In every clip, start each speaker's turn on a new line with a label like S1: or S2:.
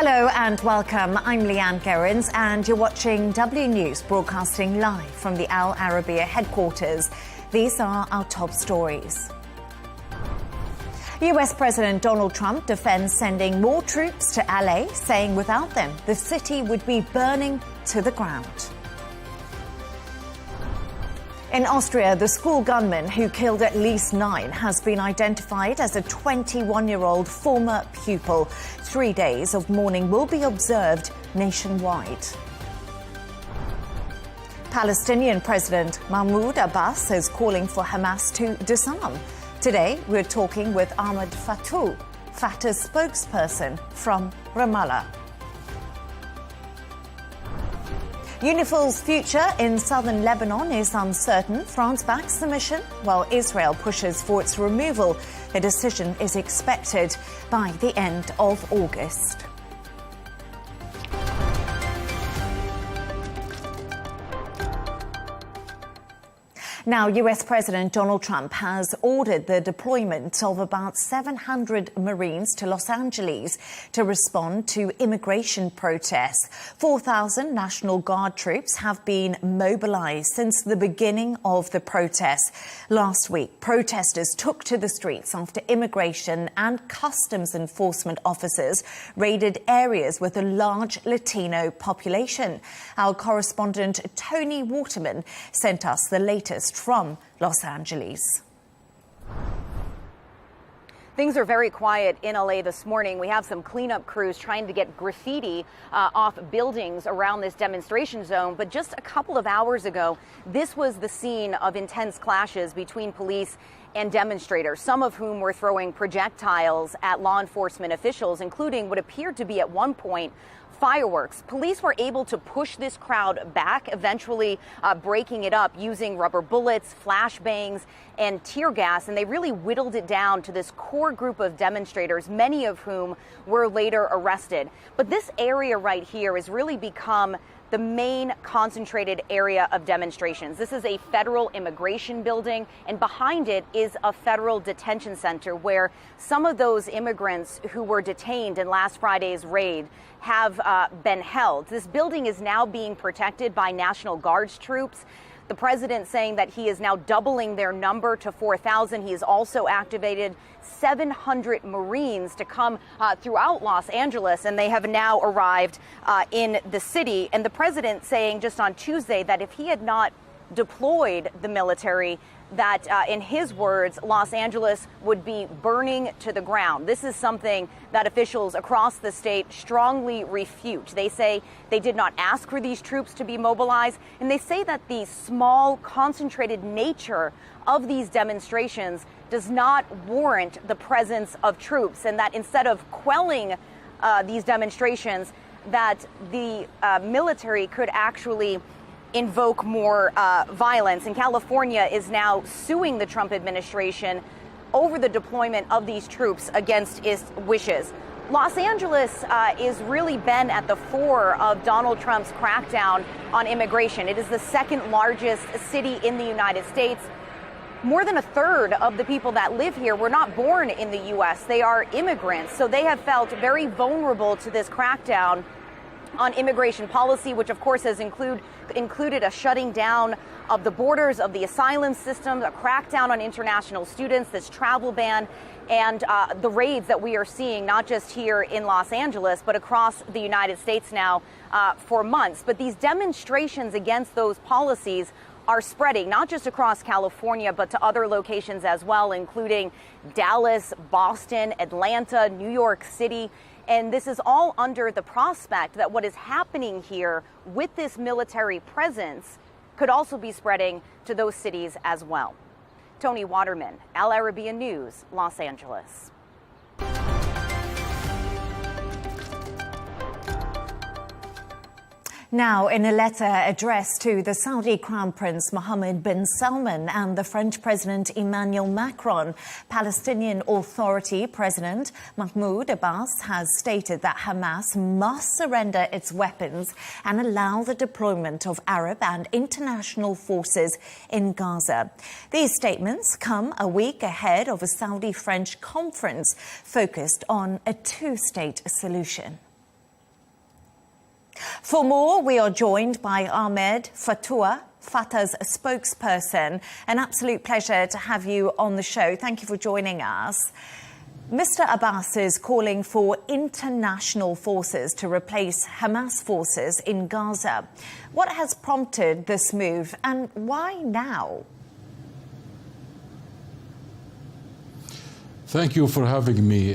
S1: Hello and welcome. I'm Leigh Ann Gerrans and you're watching W News, broadcasting live from the Al Arabiya headquarters. These are our top stories. US President Donald Trump defends sending more troops to LA, saying without them, the city would be burning to the ground. In Austria, the school gunman who killed at least 9 has been identified as a 21-year-old former pupil. 3 days of mourning will be observed nationwide. Palestinian President Mahmoud Abbas is calling for Hamas to disarm. Today, we're talking with Ahmed Fatou, Fatah's spokesperson from Ramallah. UNIFIL's future in southern Lebanon is uncertain. France backs the mission, while Israel pushes for its removal. A decision is expected by the end of August. Now, US President Donald Trump has ordered the deployment of about 700 Marines to Los Angeles to respond to immigration protests. 4,000 National Guard troops have been mobilized since the beginning of the protests. Last week, protesters took to the streets after immigration and customs enforcement officers raided areas with a large Latino population. Our correspondent Tony Waterman sent us the latest from Los Angeles.
S2: Things are very quiet in LA this morning. We have some cleanup crews trying to get graffiti off buildings around this demonstration zone. But just a couple of hours ago, this was the scene of intense clashes between police and demonstrators, some of whom were throwing projectiles at law enforcement officials, including what appeared to be at one point fireworks. Police were able to push this crowd back, eventually breaking it up using rubber bullets, flashbangs, and tear gas. And they really whittled it down to this core group of demonstrators, many of whom were later arrested. But this area right here has really become the main concentrated area of demonstrations. This is a federal immigration building, and behind it is a federal detention center where some of those immigrants who were detained in last Friday's raid have been held. This building is now being protected by National Guard's troops. The president saying that he is now doubling their number to 4,000. He has also activated 700 Marines to come throughout Los Angeles, and they have now arrived in the city. And the president saying just on Tuesday that if he had not deployed the military, that in his words, Los Angeles would be burning to the ground. This is something that officials across the state strongly refute. They say they did not ask for these troops to be mobilized, and they say that the small, concentrated nature of these demonstrations does not warrant the presence of troops, and that instead of quelling these demonstrations, that the military could actually invoke more violence. And California is now suing the Trump administration over the deployment of these troops against its wishes. Los Angeles is really been at the fore of Donald Trump's crackdown on immigration. It is the second largest city in the United States. More than a third of the people that live here were not born in the U.S. They are immigrants, so they have felt very vulnerable to this crackdown on immigration policy, which of course has included a shutting down of the borders of the asylum system, a crackdown on international students, this travel ban, and the raids that we are seeing not just here in Los Angeles, but across the United States now for months. But these demonstrations against those policies are spreading not just across California, but to other locations as well, including Dallas, Boston, Atlanta, New York City. And this is all under the prospect that what is happening here with this military presence could also be spreading to those cities as well. Tony Waterman, Al Arabiya News, Los Angeles.
S1: Now, in a letter addressed to the Saudi Crown Prince Mohammed bin Salman and the French President Emmanuel Macron, Palestinian Authority President Mahmoud Abbas has stated that Hamas must surrender its weapons and allow the deployment of Arab and international forces in Gaza. These statements come a week ahead of a Saudi-French conference focused on a two-state solution. For more, we are joined by Ahmed Fatoua, Fatah's spokesperson. An absolute pleasure to have you on the show. Thank you for joining us. Mr. Abbas is calling for international forces to replace Hamas forces in Gaza. What has prompted this move and why now?
S3: Thank you for having me.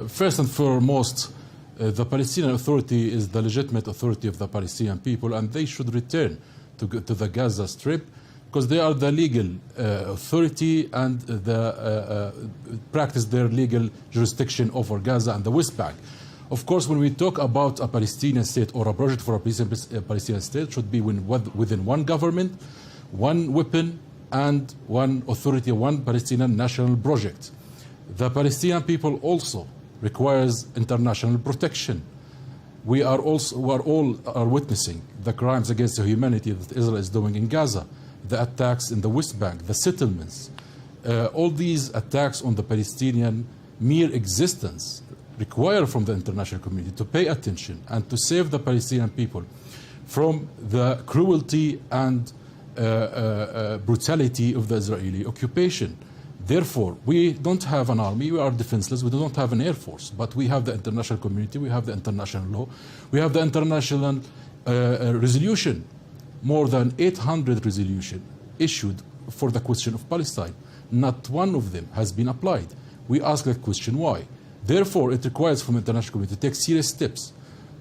S3: First and foremost, the Palestinian Authority is the legitimate authority of the Palestinian people, and they should return to the Gaza Strip because they are the legal authority and practice their legal jurisdiction over Gaza and the West Bank. Of course, when we talk about a Palestinian state or a project for a Palestinian state, it should be within one government, one weapon, and one authority, one Palestinian national project. The Palestinian people also requires international protection. We are all witnessing the crimes against humanity that Israel is doing in Gaza, the attacks in the West Bank, the settlements. All these attacks on the Palestinian mere existence require from the international community to pay attention and to save the Palestinian people from the cruelty and brutality of the Israeli occupation. Therefore, we don't have an army, we are defenseless, we don't have an air force, but we have the international community, we have the international law, we have the international resolution, more than 800 resolutions issued for the question of Palestine. Not one of them has been applied. We ask the question why. Therefore, it requires from the international community to take serious steps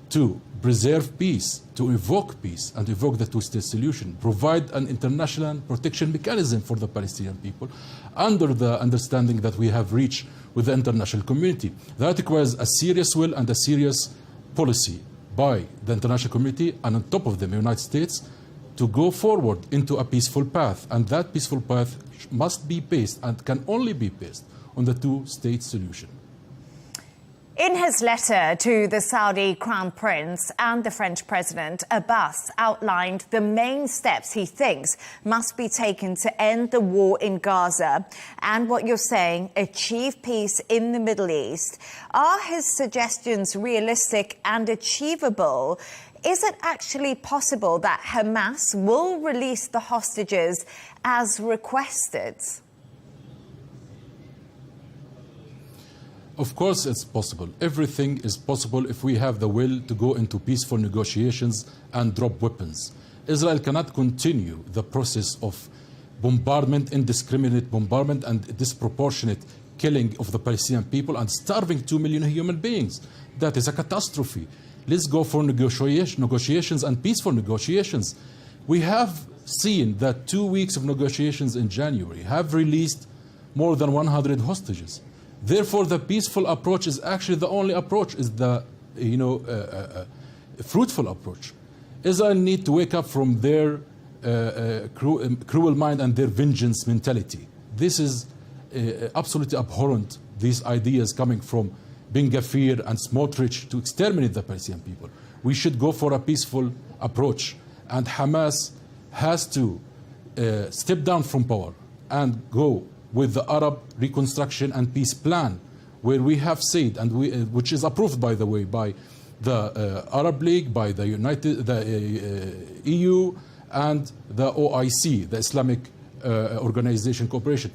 S3: to preserve peace, to evoke peace, and evoke the two-state solution, provide an international protection mechanism for the Palestinian people under the understanding that we have reached with the international community. That requires a serious will and a serious policy by the international community and on top of them, the United States, to go forward into a peaceful path. And that peaceful path must be based and can only be based on the two-state solution.
S1: In his letter to the Saudi Crown Prince and the French President, Abbas outlined the main steps he thinks must be taken to end the war in Gaza and what you're saying, achieve peace in the Middle East. Are his suggestions realistic and achievable? Is it actually possible that Hamas will release the hostages as requested?
S3: Of course it's possible. Everything is possible if we have the will to go into peaceful negotiations and drop weapons. Israel cannot continue the process of bombardment, indiscriminate bombardment and disproportionate killing of the Palestinian people and starving 2 million human beings. That is a catastrophe. Let's go for negotiations and peaceful negotiations. We have seen that 2 weeks of negotiations in January have released more than 100 hostages. Therefore, the peaceful approach is actually the only approach, is the fruitful approach. Israel need to wake up from their cruel mind and their vengeance mentality. This is absolutely abhorrent, these ideas coming from Ben Gvir and Smotrich to exterminate the Palestinian people. We should go for a peaceful approach, and Hamas has to step down from power and go with the Arab reconstruction and peace plan, where we have said, and which is approved, by the way, by the Arab League, by the EU, and the OIC, the Islamic Organization Cooperation.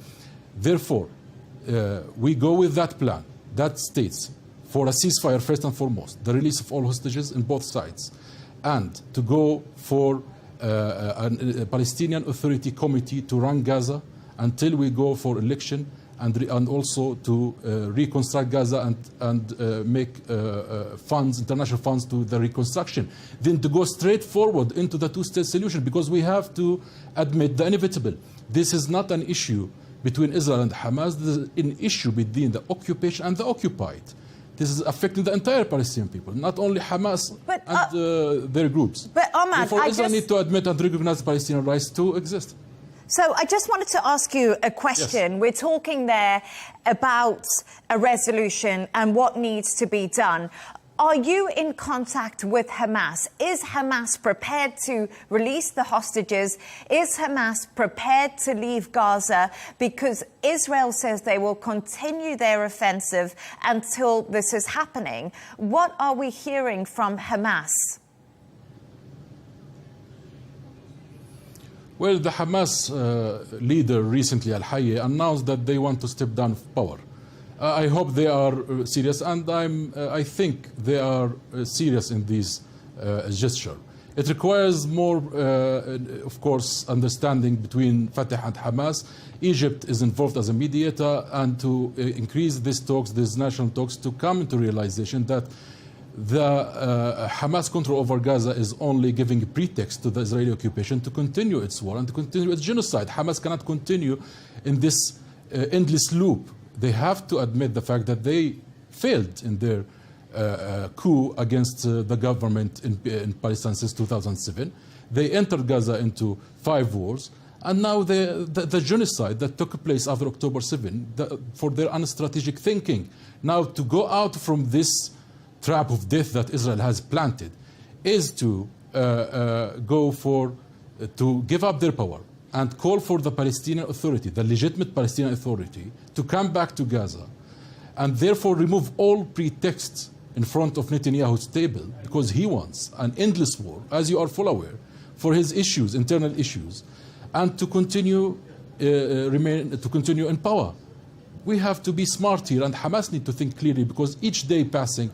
S3: Therefore, we go with that plan that states for a ceasefire, first and foremost, the release of all hostages in both sides, and to go for a Palestinian Authority committee to run Gaza until we go for election, and also to reconstruct Gaza and make funds, international funds to the reconstruction. Then to go straight forward into the two-state solution, because we have to admit the inevitable. This is not an issue between Israel and Hamas. This is an issue between the occupation and the occupied. This is affecting the entire Palestinian people, not only Hamas and their groups.
S1: But Ahmad,
S3: therefore, Israel needs to admit and recognize Palestinian rights to exist.
S1: So I just wanted to ask you a question. Yes. We're talking there about a resolution and what needs to be done. Are you in contact with Hamas? Is Hamas prepared to release the hostages? Is Hamas prepared to leave Gaza? Because Israel says they will continue their offensive until this is happening. What are we hearing from Hamas?
S3: Well, the Hamas leader recently, Al-Hayy, announced that they want to step down of power. I hope they are serious, and I think they are serious in this gesture. It requires more, of course, understanding between Fatah and Hamas. Egypt is involved as a mediator, and to increase these talks, these national talks, to come into realization that the Hamas control over Gaza is only giving a pretext to the Israeli occupation to continue its war and to continue its genocide. Hamas cannot continue in this endless loop. They have to admit the fact that they failed in their coup against the government in Palestine since 2007. They entered Gaza into 5 wars. And now the genocide that took place after October 7, for their unstrategic thinking, now to go out from this trap of death that Israel has planted, is to to give up their power and call for the Palestinian Authority, the legitimate Palestinian Authority, to come back to Gaza, and therefore remove all pretexts in front of Netanyahu's table, because he wants an endless war, as you are full aware, for his issues, internal issues, and to continue in power. We have to be smart here, and Hamas need to think clearly, because each day passing,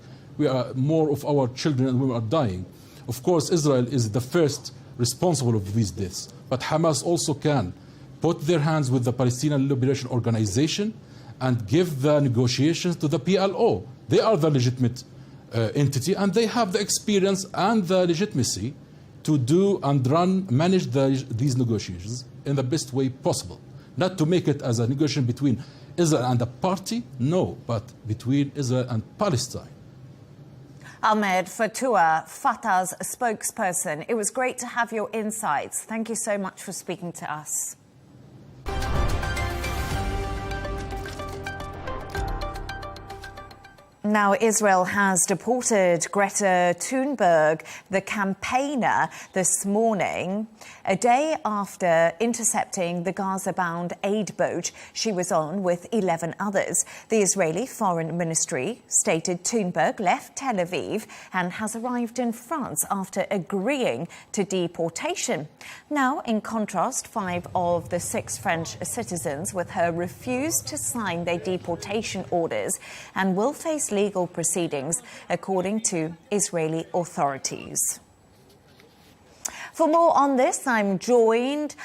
S3: more of our children and women are dying. Of course, Israel is the first responsible of these deaths, but Hamas also can put their hands with the Palestinian Liberation Organization and give the negotiations to the PLO. They are the legitimate entity, and they have the experience and the legitimacy to do and manage these negotiations in the best way possible. Not to make it as a negotiation between Israel and a party, no, but between Israel and Palestine.
S1: Ahmed Fatua, Fatah's spokesperson, it was great to have your insights. Thank you so much for speaking to us. Now, Israel has deported Greta Thunberg, the campaigner, this morning, a day after intercepting the Gaza-bound aid boat she was on with 11 others. The Israeli Foreign Ministry stated Thunberg left Tel Aviv and has arrived in France after agreeing to deportation. Now, in contrast, 5 of the 6 French citizens with her refused to sign their deportation orders and will face legal proceedings, according to Israeli authorities. For more on this, I'm joined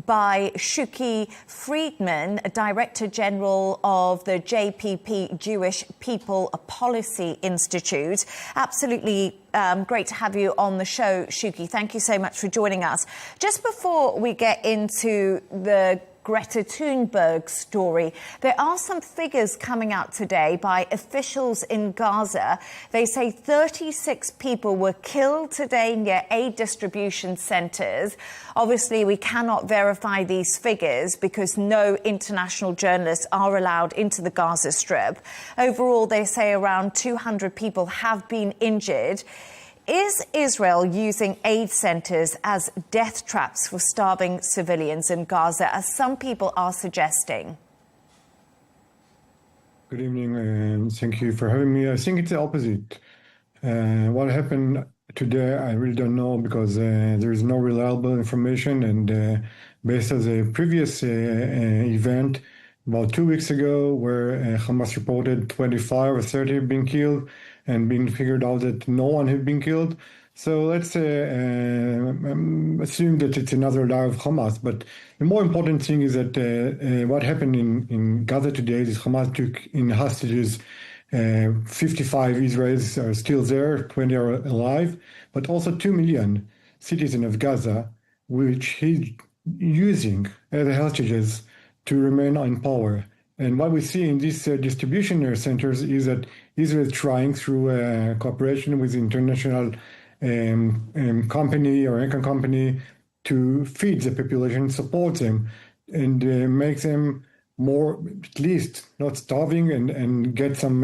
S1: by Shuki Friedman, Director General of the JPP Jewish People Policy Institute. Absolutely great to have you on the show, Shuki. Thank you so much for joining us. Just before we get into the Greta Thunberg story, there are some figures coming out today by officials in Gaza. They say 36 people were killed today near aid distribution centres. Obviously, we cannot verify these figures because no international journalists are allowed into the Gaza Strip. Overall, they say around 200 people have been injured. Is Israel using aid centres as death traps for starving civilians in Gaza, as some people are suggesting?
S4: Good evening, and thank you for having me. I think it's the opposite. What happened today, I really don't know, because there is no reliable information. And based on the previous event, about 2 weeks ago, where Hamas reported 25 or 30 being killed, and being figured out that no one had been killed. So let's assume that it's another lie of Hamas. But the more important thing is that what happened in Gaza today is Hamas took in hostages 55 Israelis are still there, 20 are alive, but also 2 million citizens of Gaza, which he's using as hostages to remain in power. And what we see in these distribution centers is that Israel is trying, through cooperation with international company or income company, to feed the population, support them, and make them more, at least, not starving, and get some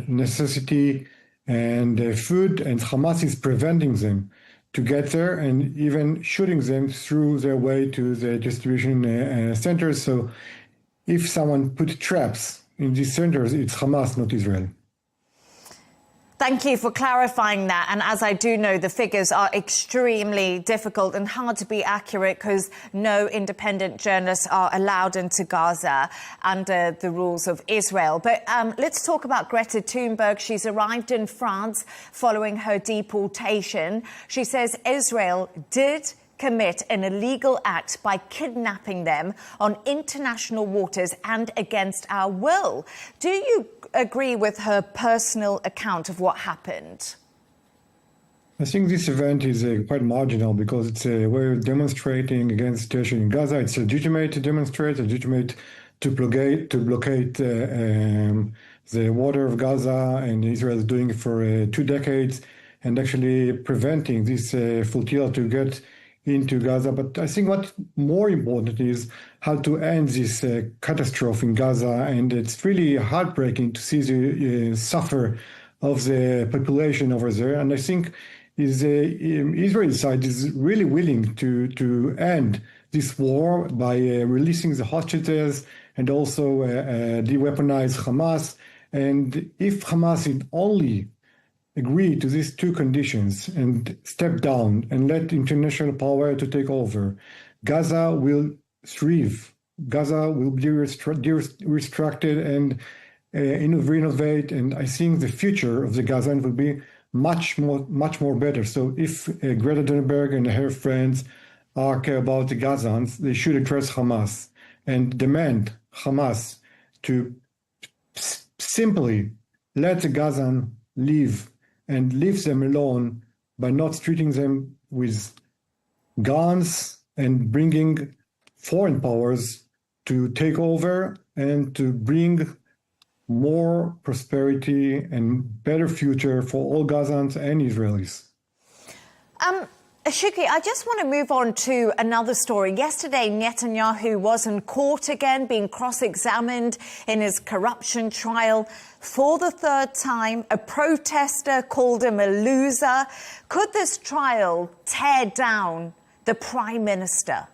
S4: necessity and food. And Hamas is preventing them to get there, and even shooting them through their way to the distribution centers. So if someone put traps in these centers, it's Hamas, not Israel.
S1: Thank you for clarifying that. And as I do know, the figures are extremely difficult and hard to be accurate because no independent journalists are allowed into Gaza under the rules of Israel. But let's talk about Greta Thunberg. She's arrived in France following her deportation. She says Israel did commit an illegal act by kidnapping them on international waters and against our will. Do you agree with her personal account of what happened?
S4: I think this event is quite marginal because it's a way of demonstrating against the situation in Gaza. It's legitimate to demonstrate, legitimate to blockade the water of Gaza, and Israel is doing it for 2 decades, and actually preventing this flotilla to get into Gaza. But I think what's more important is how to end this catastrophe in Gaza, and it's really heartbreaking to see the suffer of the population over there. And I think Israeli side is really willing to end this war by releasing the hostages and also de-weaponize Hamas. And if Hamas is only agree to these 2 conditions and step down and let international power to take over, Gaza will thrive. Gaza will be restructured and renovate, and I think the future of the Gazan will be much more better. So if Greta Thunberg and her friends care about the Gazans, they should address Hamas and demand Hamas to simply let the Gazan live and leave them alone by not treating them with guns and bringing foreign powers to take over and to bring more prosperity and better future for all Gazans and Israelis.
S1: Shuki, I just want to move on to another story. Yesterday, Netanyahu was in court again, being cross-examined in his corruption trial for the 3rd time. A protester called him a loser. Could this trial tear down the Prime Minister?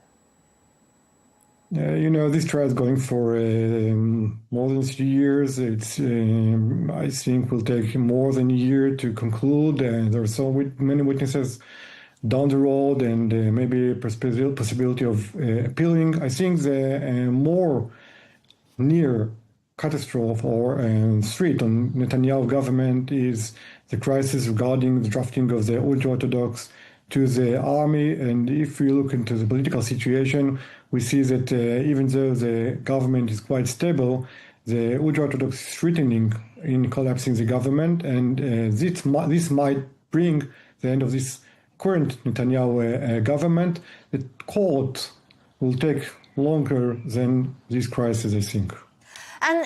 S4: This trial is going for more than 3 years. It's, I think, will take more than a year to conclude. There are so many witnesses down the road, and maybe possibility of appealing. I think the more near catastrophe or threat on Netanyahu government is the crisis regarding the drafting of the ultra-Orthodox to the army. And if we look into the political situation, we see that even though the government is quite stable, the ultra-Orthodox is threatening in collapsing the government, and this might bring the end of this current Netanyahu government. The court will take longer than this crisis, I think.
S1: And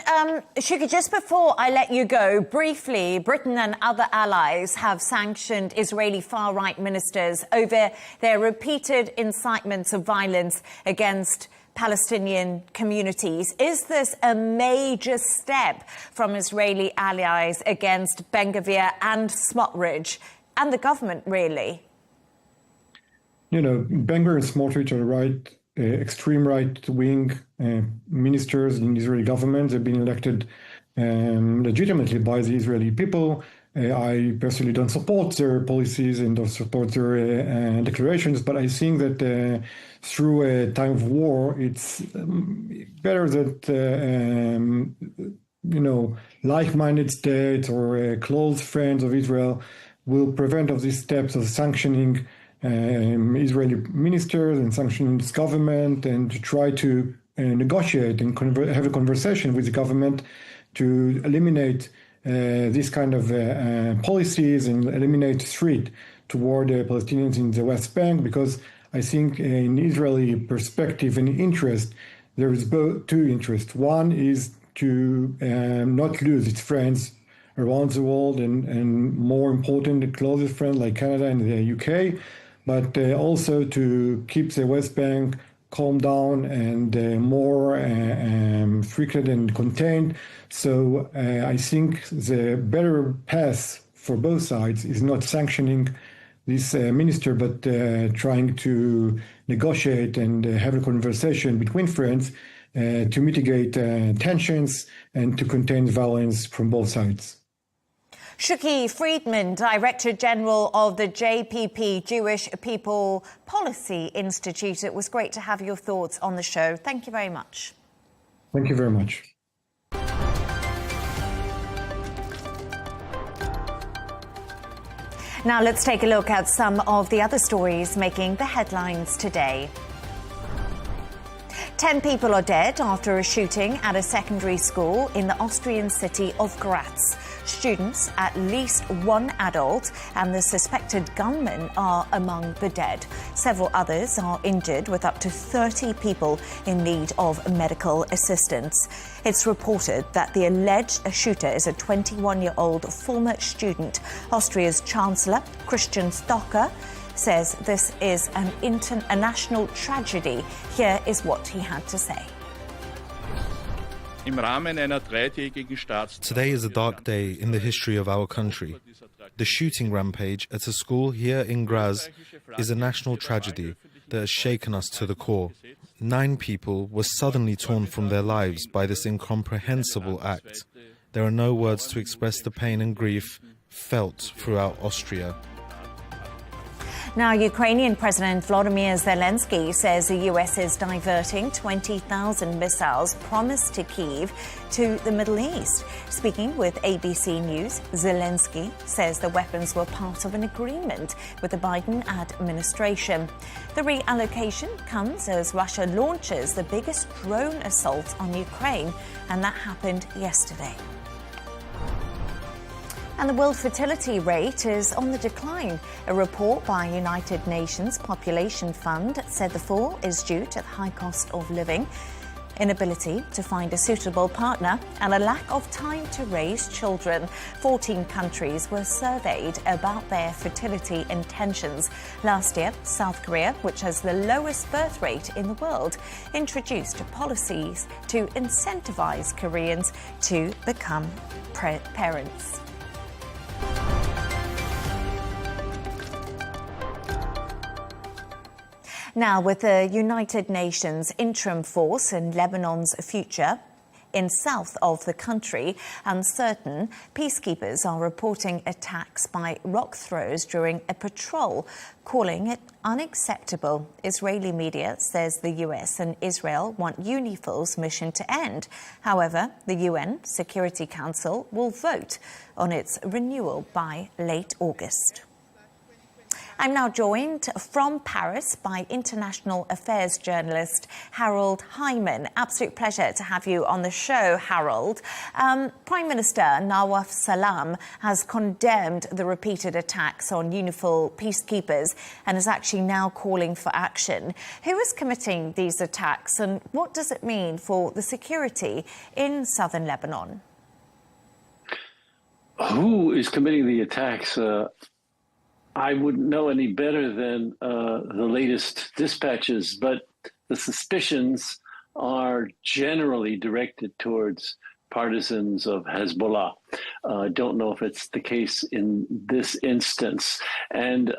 S1: Shuki, just before I let you go, briefly, Britain and other allies have sanctioned Israeli far-right ministers over their repeated incitements of violence against Palestinian communities. Is this a major step from Israeli allies against Ben-Gvir and Smotrich and the government, really?
S4: Ben-Gvir and Smotrich are extreme right-wing ministers in the Israeli government. They've been elected legitimately by the Israeli people. I personally don't support their policies and don't support their declarations, but I think that through a time of war, it's better that, like-minded states or close friends of Israel will prevent of these steps of sanctioning Israeli ministers and sanctioning this government, and to try to negotiate and have a conversation with the government to eliminate these kind of policies and eliminate threat toward the Palestinians in the West Bank. Because I think in Israeli perspective and interest, there is both 2 interests. One is to not lose its friends around the world, and more important, the closest friends like Canada and the UK, but also to keep the West Bank calm down and more frequent and contained. So I think the better path for both sides is not sanctioning this minister, but trying to negotiate and have a conversation between friends to mitigate tensions and to contain violence from both sides.
S1: Shuki Friedman, Director General of the JPP, Jewish People Policy Institute. It was great to have your thoughts on the show. Thank you very much.
S4: Thank you very much.
S1: Now let's take a look at some of the other stories making the headlines today. 10 people are dead after a shooting at a secondary school in the Austrian city of Graz. Students, at least one adult, and the suspected gunman are among the dead. Several others are injured, with up to 30 people in need of medical assistance. It's reported that the alleged shooter is a 21-year-old former student. Austria's Chancellor, Christian Stocker, says this is an international tragedy. Here is what he had to say.
S5: Today is a dark day in the history of our country. The shooting rampage at a school here in Graz is a national tragedy that has shaken us to the core. 9 people were suddenly torn from their lives by this incomprehensible act. There are no words to express the pain and grief felt throughout Austria.
S1: Now, Ukrainian President Volodymyr Zelensky says the US is diverting 20,000 missiles promised to Kyiv to the Middle East. Speaking with ABC News, Zelensky says the weapons were part of an agreement with the Biden administration. The reallocation comes as Russia launches the biggest drone assault on Ukraine, and that happened yesterday. And the world fertility rate is on the decline. A report by United Nations Population Fund said the fall is due to the high cost of living, inability to find a suitable partner, and a lack of time to raise children. 14 countries were surveyed about their fertility intentions. Last year, South Korea, which has the lowest birth rate in the world, introduced policies to incentivize Koreans to become parents. Now, with the United Nations interim force in Lebanon's future in south of the country uncertain, peacekeepers are reporting attacks by rock throwers during a patrol, calling it unacceptable. Israeli media says the US and Israel want UNIFIL's mission to end. However, the UN Security Council will vote on its renewal by late August. I'm now joined from Paris by international affairs journalist Harold Hyman. Absolute pleasure to have you on the show, Harold. Prime Minister Nawaf Salam has condemned the repeated attacks on UNIFIL peacekeepers and is actually now calling for action. Who is committing these attacks, and what does it mean for the security in southern Lebanon?
S6: Who is committing the attacks? I wouldn't know any better than the latest dispatches, but the suspicions are generally directed towards partisans of Hezbollah. Don't know if it's the case in this instance. And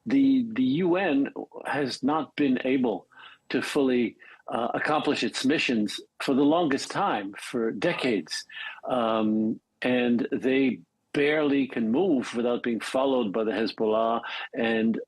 S6: the UN has not been able to fully accomplish its missions for the longest time, for decades. And they barely can move without being followed by the Hezbollah, and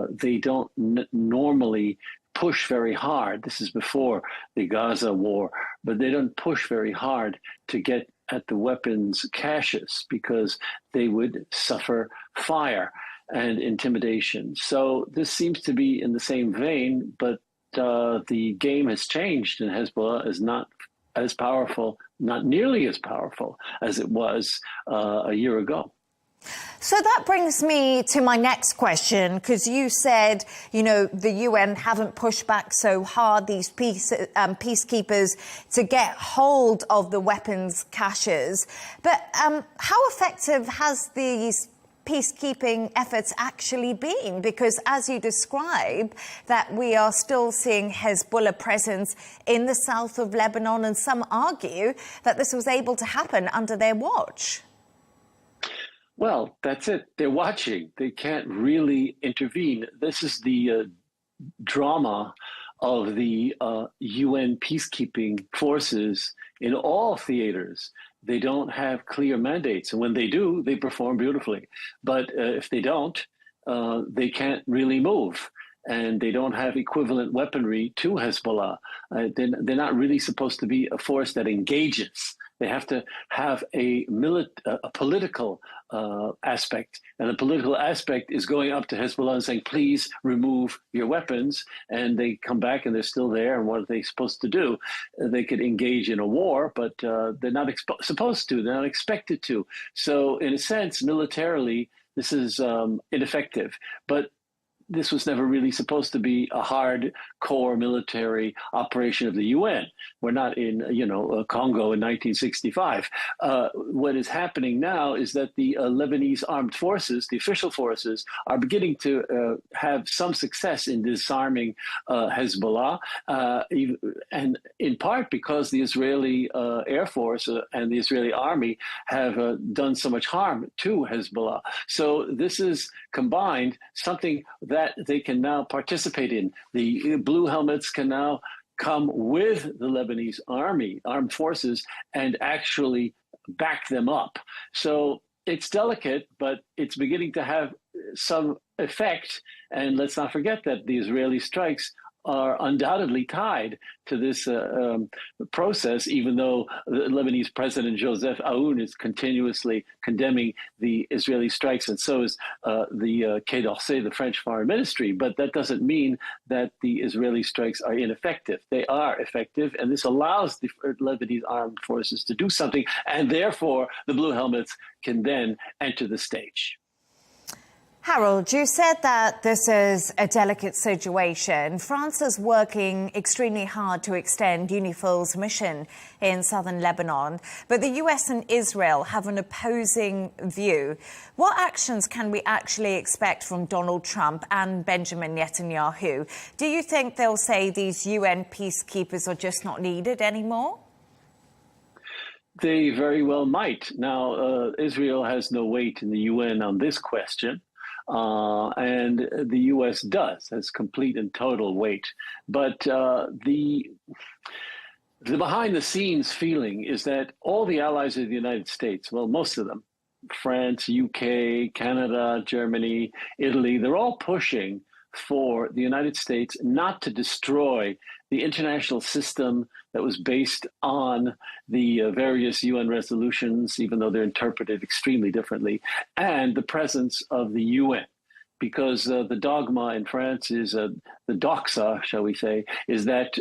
S6: they don't normally push very hard. This is before the Gaza war, but they don't push very hard to get at the weapons caches because they would suffer fire and intimidation. So this seems to be in the same vein, but the game has changed, and Hezbollah is not as powerful, not nearly as powerful as it was a year ago.
S1: So that brings me to my next question, because you said, you know, the UN haven't pushed back so hard, these peacekeepers, to get hold of the weapons caches. But how effective has these peacekeeping efforts actually been? Because as you describe, that we are still seeing Hezbollah presence in the south of Lebanon, and some argue that this was able to happen under their watch.
S6: Well, that's it. They're watching. They can't really intervene. This is the drama of the UN peacekeeping forces in all theaters. they don't have clear mandates. And when they do, they perform beautifully. But if they don't, they can't really move. And they don't have equivalent weaponry to Hezbollah. They're not really supposed to be a force that engages. They have to have a political aspect. And the political aspect is going up to Hezbollah and saying, please remove your weapons. And they come back and they're still there. And what are they supposed to do? They could engage in a war, but they're not supposed to. They're not expected to. So in a sense, militarily, this is ineffective. But this was never really supposed to be a hardcore military operation of the UN. We're not in, Congo in 1965. What is happening now is that the Lebanese armed forces, the official forces, are beginning to have some success in disarming Hezbollah, and in part because the Israeli Air Force and the Israeli army have done so much harm to Hezbollah. So this is combined something that they can now participate in. The blue helmets can now come with the Lebanese armed forces, and actually back them up. So it's delicate, but it's beginning to have some effect. And let's not forget that the Israeli strikes are undoubtedly tied to this process, even though the Lebanese President Joseph Aoun is continuously condemning the Israeli strikes, and so is the Quai d'Orsay, the French Foreign Ministry. But that doesn't mean that the Israeli strikes are ineffective. They are effective, and this allows the Lebanese armed forces to do something, and therefore the Blue Helmets can then enter the stage.
S1: Harold, you said that this is a delicate situation. France is working extremely hard to extend UNIFIL's mission in southern Lebanon, but the US and Israel have an opposing view. What actions can we actually expect from Donald Trump and Benjamin Netanyahu? Do you think they'll say these UN peacekeepers are just not needed anymore?
S6: They very well might. Now, Israel has no weight in the UN on this question. And the U.S. has complete and total weight. But the behind-the-scenes feeling is that all the allies of the United States, well, most of them, France, UK, Canada, Germany, Italy, they're all pushing for the United States not to destroy the international system that was based on the various UN resolutions, even though they're interpreted extremely differently, and the presence of the UN. Because the dogma in France is, the doxa, shall we say, is that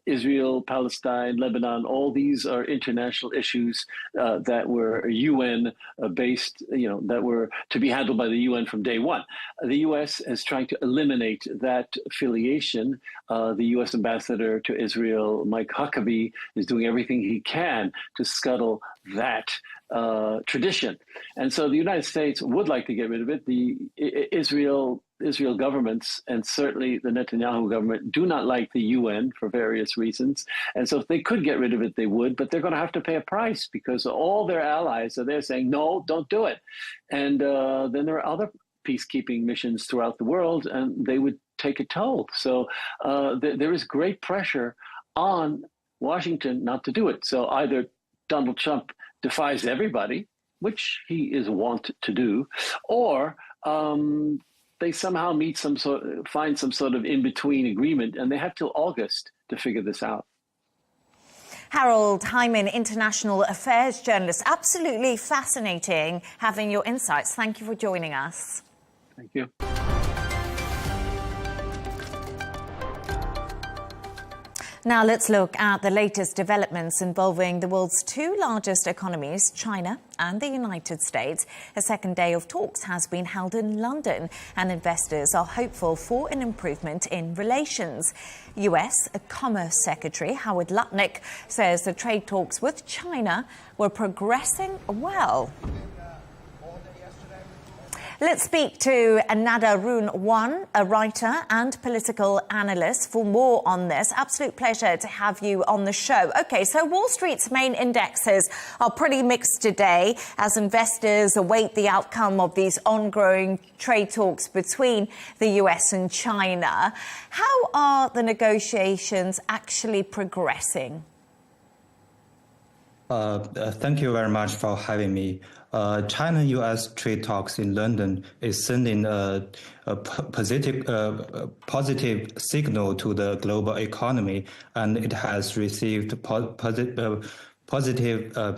S6: Israel, Palestine, Lebanon, all these are international issues that were UN-based, that were to be handled by the UN from day one. The U.S. is trying to eliminate that affiliation. The U.S. ambassador to Israel, Mike Huckabee, is doing everything he can to scuttle that tradition. And so the United States would like to get rid of it. The Israel governments, and certainly the Netanyahu government, do not like the UN for various reasons. And so if they could get rid of it, they would, but they're going to have to pay a price because all their allies are there saying, no, don't do it. And then there are other peacekeeping missions throughout the world, and they would take a toll. So there is great pressure on Washington not to do it. So either Donald Trump defies everybody, which he is wont to do, or they somehow find some sort of in-between agreement, and they have till August to figure this out.
S1: Harold Hyman, international affairs journalist. Absolutely fascinating having your insights. Thank you for joining us.
S6: Thank you.
S1: Now let's look at the latest developments involving the world's two largest economies, China and the United States. A second day of talks has been held in London, and investors are hopeful for an improvement in relations. US Commerce Secretary Howard Lutnick says the trade talks with China were progressing well. Let's speak to Nada Roon-Wan, a writer and political analyst, for more on this. Absolute pleasure to have you on the show. OK, so Wall Street's main indexes are pretty mixed today as investors await the outcome of these ongoing trade talks between the US and China. How are the negotiations actually progressing?
S7: Thank you very much for having me. China-U.S. trade talks in London is sending a positive signal to the global economy, and it has received positive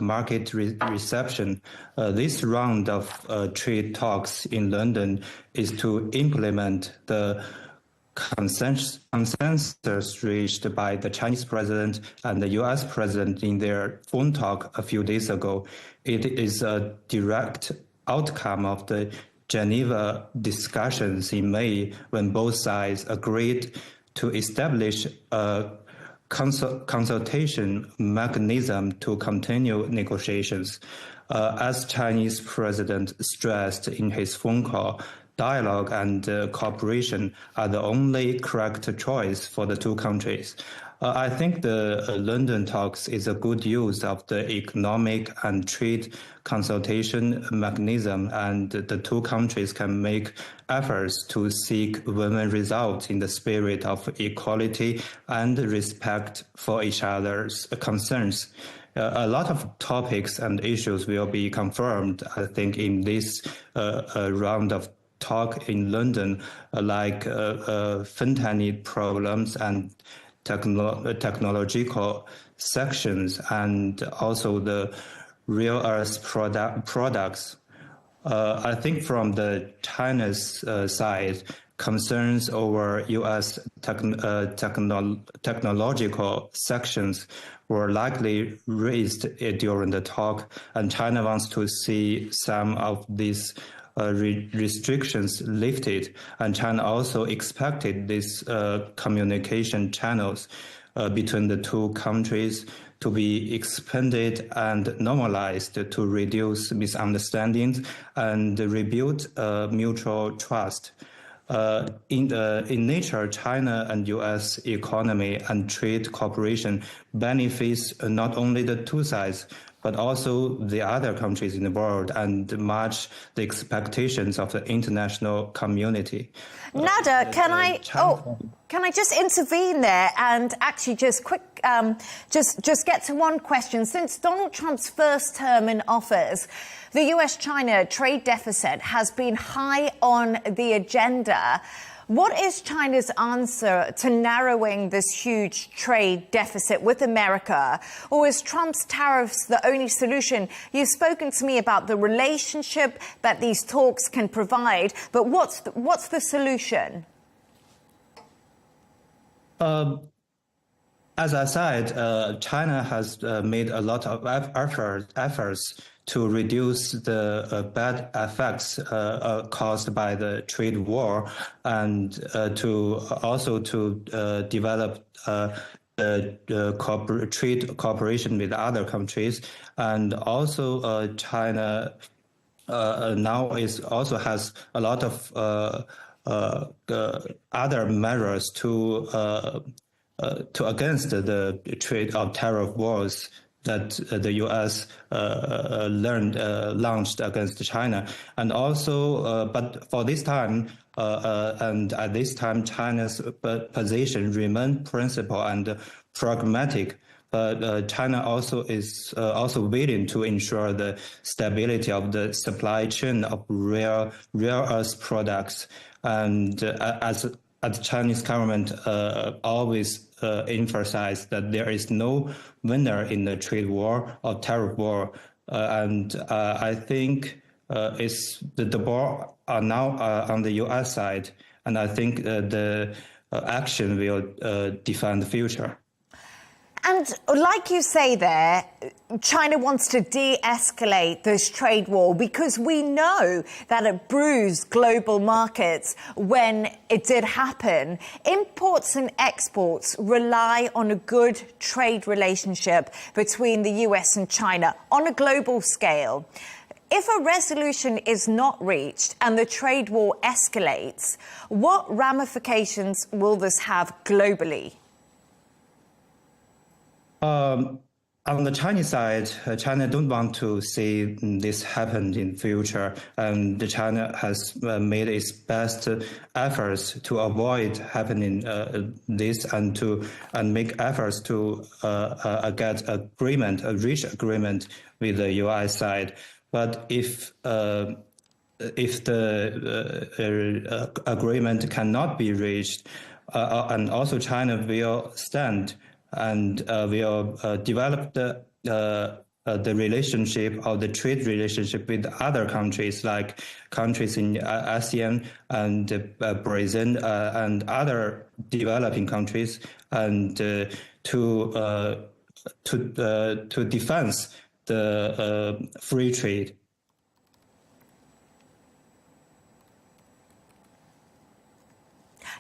S7: market reception. This round of trade talks in London is to implement the consensus reached by the Chinese president and the U.S. president in their phone talk a few days ago. It is a direct outcome of the Geneva discussions in May, when both sides agreed to establish a consultation mechanism to continue negotiations. As Chinese president stressed in his phone call, dialogue and cooperation are the only correct choice for the two countries. I think the London talks is a good use of the economic and trade consultation mechanism, and the two countries can make efforts to seek win-win results in the spirit of equality and respect for each other's concerns. A lot of topics and issues will be confirmed, I think, in this round of talk in London, like fentanyl problems and technological sections, and also the rare earth products. I think from the China's side, concerns over U.S. technological sections were likely raised during the talk, and China wants to see some of these restrictions lifted, and China also expected these communication channels between the two countries to be expanded and normalized to reduce misunderstandings and rebuild mutual trust. In nature, China and U.S. economy and trade cooperation benefits not only the two sides, but also the other countries in the world, and match the expectations of the international community.
S1: Nada, can I just intervene there and actually just just get to one question? Since Donald Trump's first term in office, the US-China trade deficit has been high on the agenda. What is China's answer to narrowing this huge trade deficit with America? Or is Trump's tariffs the only solution? You've spoken to me about the relationship that these talks can provide, but what's the solution?
S7: As I said, China has made a lot of efforts to reduce the bad effects caused by the trade war, and to develop trade cooperation with other countries. And also China now also has a lot of other measures to against the trade of tariff wars that the U.S. launched against China. And also, but for this time, and at this time, China's position remains principled and pragmatic. But China also is also willing to ensure the stability of the supply chain of rare earth products. And as the Chinese government always emphasized that there is no winner in the trade war or tariff war, and I think the ball are now on the U.S. side, and I think the action will define the future.
S1: And like you say there, China wants to de-escalate this trade war because we know that it bruised global markets when it did happen. Imports and exports rely on a good trade relationship between the US and China on a global scale. If a resolution is not reached and the trade war escalates, what ramifications will this have globally?
S7: On the Chinese side, China don't want to see this happen in future, and China has made its best efforts to avoid happening this and make efforts to get agreement, reach agreement with the U.S. side. But if the agreement cannot be reached, and also China will stand and will develop the relationship or the trade relationship with other countries, like countries in ASEAN and Brazil and other developing countries, and to defend the free trade.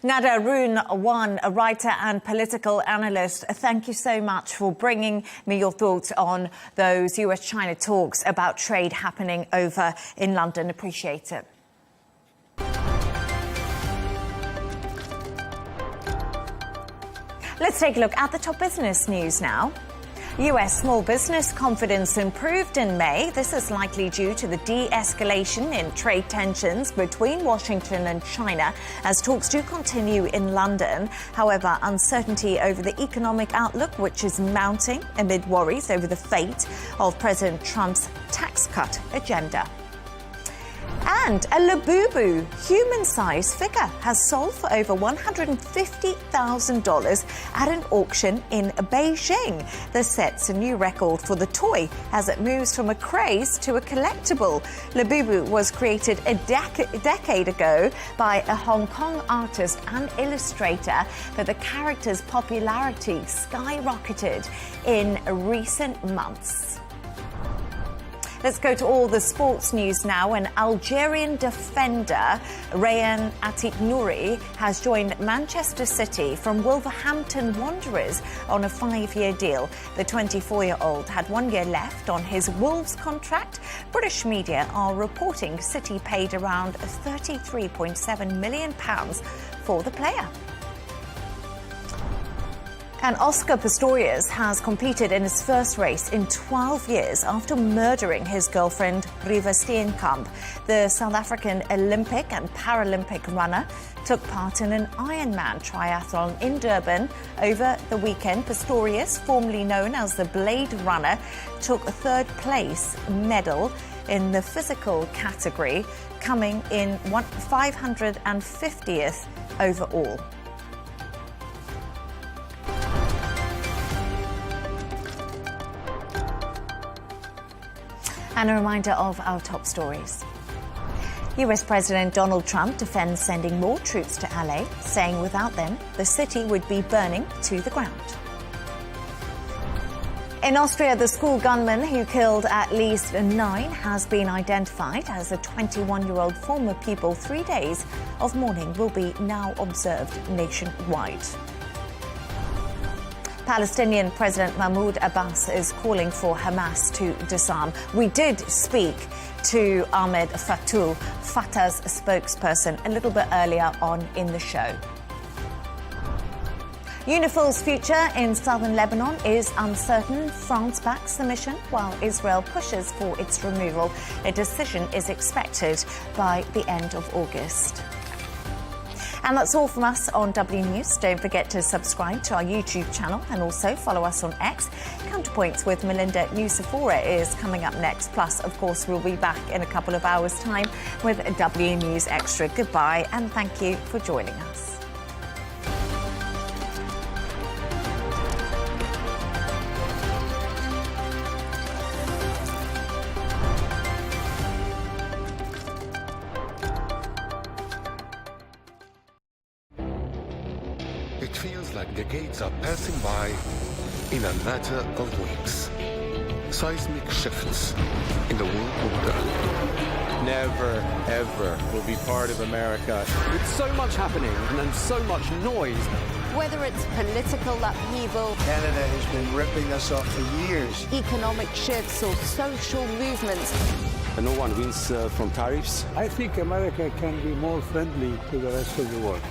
S1: Nada Roon-Wan, a writer and political analyst, thank you so much for bringing me your thoughts on those US-China talks about trade happening over in London. Appreciate it. Let's take a look at the top business news now. US small business confidence improved in May. This is likely due to the de-escalation in trade tensions between Washington and China as talks do continue in London. However, uncertainty over the economic outlook, which is mounting amid worries over the fate of President Trump's tax cut agenda. And a Labubu human-sized figure has sold for over $150,000 at an auction in Beijing. This sets a new record for the toy as it moves from a craze to a collectible. Labubu was created a decade ago by a Hong Kong artist and illustrator, but the character's popularity skyrocketed in recent months. Let's go to all the sports news now. An Algerian defender, Rayan Atik-Nouri, has joined Manchester City from Wolverhampton Wanderers on a 5-year deal. The 24-year-old had 1 year left on his Wolves contract. British media are reporting City paid around £33.7 million for the player. And Oscar Pistorius has competed in his first race in 12 years after murdering his girlfriend, Riva Steenkamp. The South African Olympic and Paralympic runner took part in an Ironman triathlon in Durban over the weekend. Pistorius, formerly known as the Blade Runner, took a third place medal in the physical category, coming in 550th overall. And a reminder of our top stories. US President Donald Trump defends sending more troops to LA, saying without them, the city would be burning to the ground. In Austria, the school gunman who killed at least 9 has been identified as a 21-year-old former pupil. 3 days of mourning will be now observed nationwide. Palestinian President Mahmoud Abbas is calling for Hamas to disarm. We did speak to Ahmed Fatou, Fatah's spokesperson, a little bit earlier on in the show. UNIFIL's future in southern Lebanon is uncertain. France backs the mission while Israel pushes for its removal. A decision is expected by the end of August. And that's all from us on W News. Don't forget to subscribe to our YouTube channel and also follow us on X. Counterpoints with Melinda Nucifora is coming up next. Plus, of course, we'll be back in a couple of hours' time with a W News Extra. Goodbye and thank you for joining us.
S8: It feels like decades are passing by in a matter of weeks. Seismic shifts in the world order.
S9: Never, ever will be part of America. With so much happening and so much noise.
S10: Whether it's political upheaval,
S11: Canada has been ripping us off for years.
S10: Economic shifts or social movements.
S9: And no one wins from tariffs.
S11: I think America can be more friendly to the rest of the world.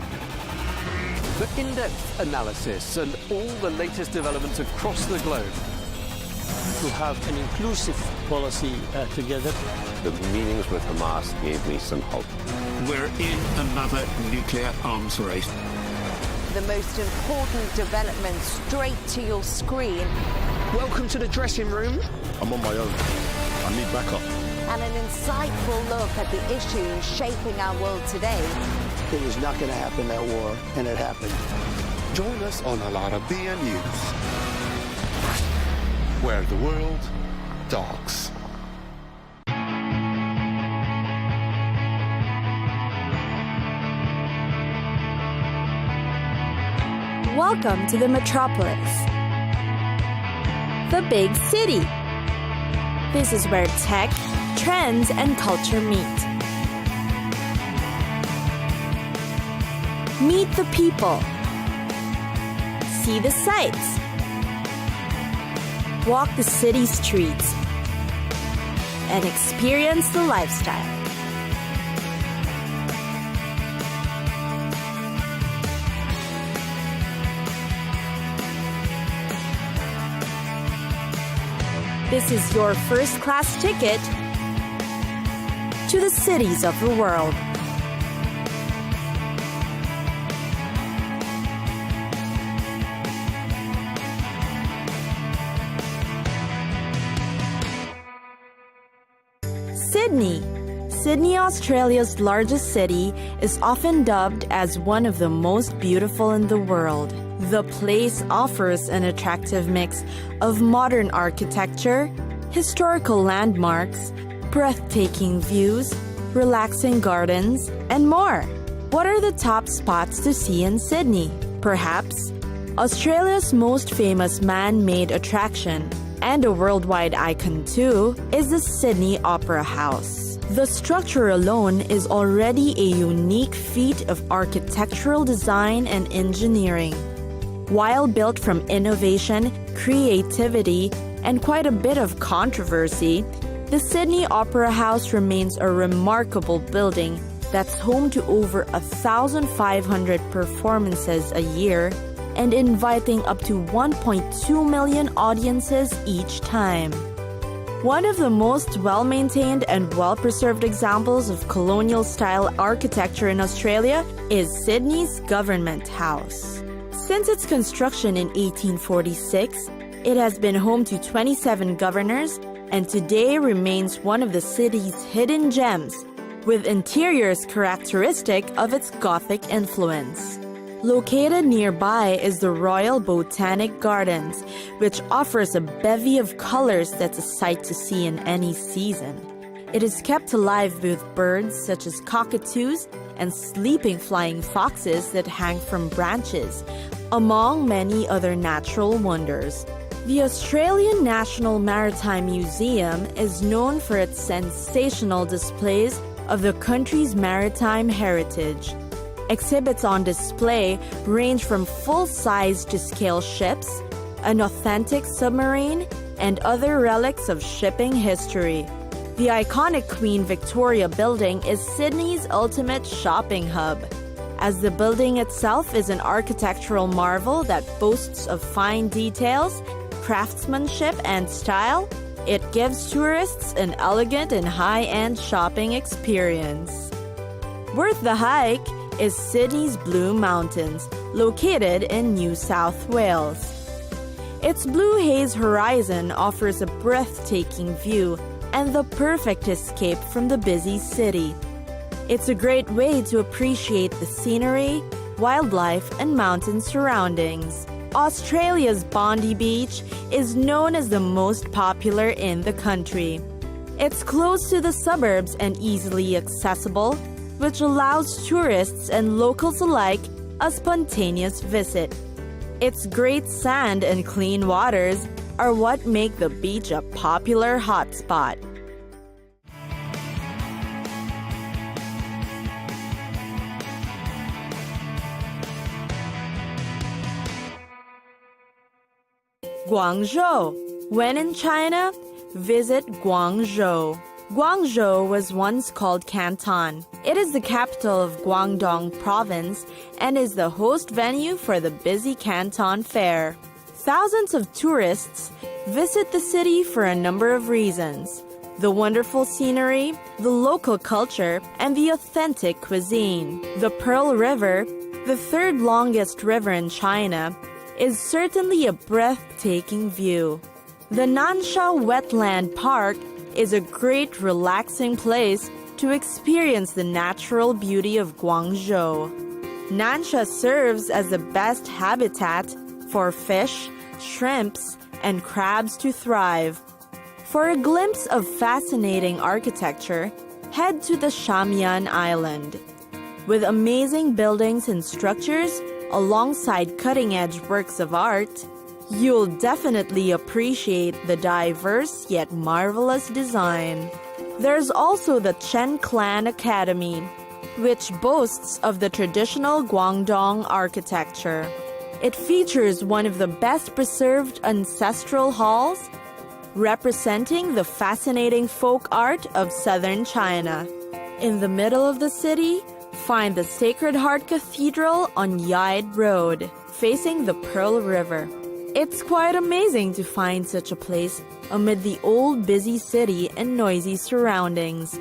S9: For in-depth analysis and all the latest developments across the globe,
S11: to have an inclusive policy together.
S9: The meetings with Hamas gave me some hope.
S12: We're in another nuclear arms race.
S10: The most important development straight to your screen.
S9: Welcome to the dressing room.
S13: I'm on my own. I need backup.
S10: And an insightful look at the issues shaping our world today.
S11: It was not going to happen, that war, and it happened.
S8: Join us on Arabiya News, where the world talks.
S14: Welcome to the metropolis, the big city. This is where tech, trends, and culture meet. Meet the people. See the sights. Walk the city streets. And experience the lifestyle. This is your first-class ticket to the cities of the world. Sydney. Sydney, Australia's largest city, is often dubbed as one of the most beautiful in the world. The place offers an attractive mix of modern architecture, historical landmarks, breathtaking views, relaxing gardens, and more. What are the top spots to see in Sydney? Perhaps Australia's most famous man-made attraction, and a worldwide icon too, is the Sydney Opera House. The structure alone is already a unique feat of architectural design and engineering. While built from innovation, creativity, and quite a bit of controversy, the Sydney Opera House remains a remarkable building that's home to over 1,500 performances a year and inviting up to 1.2 million audiences each time. One of the most well-maintained and well-preserved examples of colonial-style architecture in Australia is Sydney's Government House. Since its construction in 1846, it has been home to 27 governors and today remains one of the city's hidden gems, with interiors characteristic of its Gothic influence. Located nearby is the Royal Botanic Gardens, which offers a bevy of colors that's a sight to see in any season. It is kept alive with birds such as cockatoos and sleeping flying foxes that hang from branches, among many other natural wonders. The Australian National Maritime Museum is known for its sensational displays of the country's maritime heritage. Exhibits on display range from full-size to scale ships, an authentic submarine, and other relics of shipping history. The iconic Queen Victoria building is Sydney's ultimate shopping hub. As the building itself is an architectural marvel that boasts of fine details, craftsmanship, and style, it gives tourists an elegant and high-end shopping experience. Worth the hike is Sydney's Blue Mountains, located in New South Wales. Its blue haze horizon offers a breathtaking view and the perfect escape from the busy city. It's a great way to appreciate the scenery, wildlife, and mountain surroundings. Australia's Bondi Beach is known as the most popular in the country. It's close to the suburbs and easily accessible, which allows tourists and locals alike a spontaneous visit. Its great sand and clean waters are what make the beach a popular hotspot. Guangzhou. When in China, visit Guangzhou. Guangzhou was once called Canton. It is the capital of Guangdong Province and is the host venue for the busy Canton Fair. Thousands of tourists Visit the city for a number of reasons: the wonderful scenery, the local culture, and the authentic cuisine. The Pearl River, the third longest river in China, is certainly a breathtaking view. The Nansha Wetland Park is a great relaxing place to experience the natural beauty of Guangzhou. Nansha serves as the best habitat for fish, shrimps, and crabs to thrive. For a glimpse of fascinating architecture, head to the Shamian Island. With amazing buildings and structures alongside cutting-edge works of art, you'll definitely appreciate the diverse yet marvelous design. There's also the Chen Clan Academy, which boasts of the traditional Guangdong architecture. It features one of the best preserved ancestral halls, representing the fascinating folk art of southern China. In the middle of the city, find the Sacred Heart Cathedral on Yaid Road, facing the Pearl River. It's quite amazing to find such a place amid the old busy city and noisy surroundings.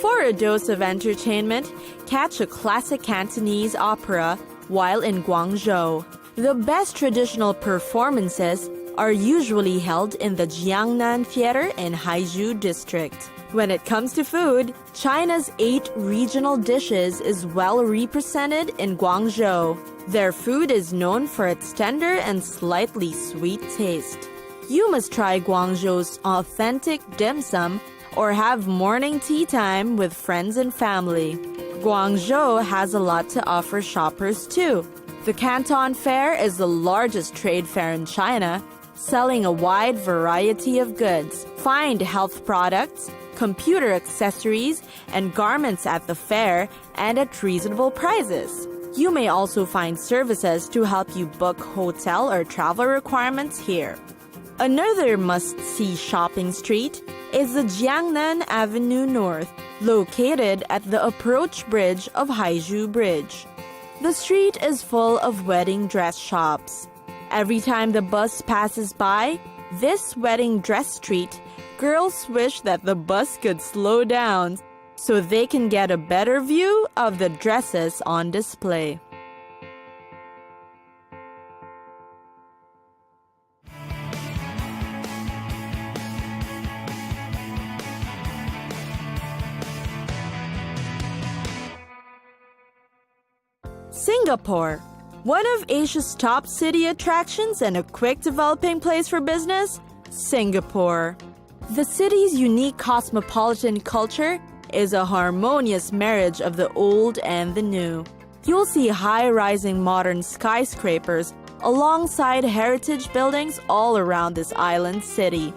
S14: For a dose of entertainment, catch a classic Cantonese opera while in Guangzhou. The best traditional performances are usually held in the Jiangnan Theater in Haizhu District. When it comes to food, China's 8 regional dishes is well represented in Guangzhou. Their food is known for its tender and slightly sweet taste. You must try Guangzhou's authentic dim sum or have morning tea time with friends and family. Guangzhou has a lot to offer shoppers too. The Canton Fair is the largest trade fair in China, selling a wide variety of goods. Find health products, computer accessories, and garments at the fair and at reasonable prices. You may also find services to help you book hotel or travel requirements here. Another must-see shopping street is the Jiangnan Avenue North, located at the approach bridge of Haizhu Bridge. The street is full of wedding dress shops. Every time the bus passes by this wedding dress street, girls wish that the bus could slow down so they can get a better view of the dresses on display. Singapore, one of Asia's top city attractions and a quick developing place for business, Singapore. The city's unique cosmopolitan culture is a harmonious marriage of the old and the new. You'll see high-rising modern skyscrapers alongside heritage buildings all around this island city.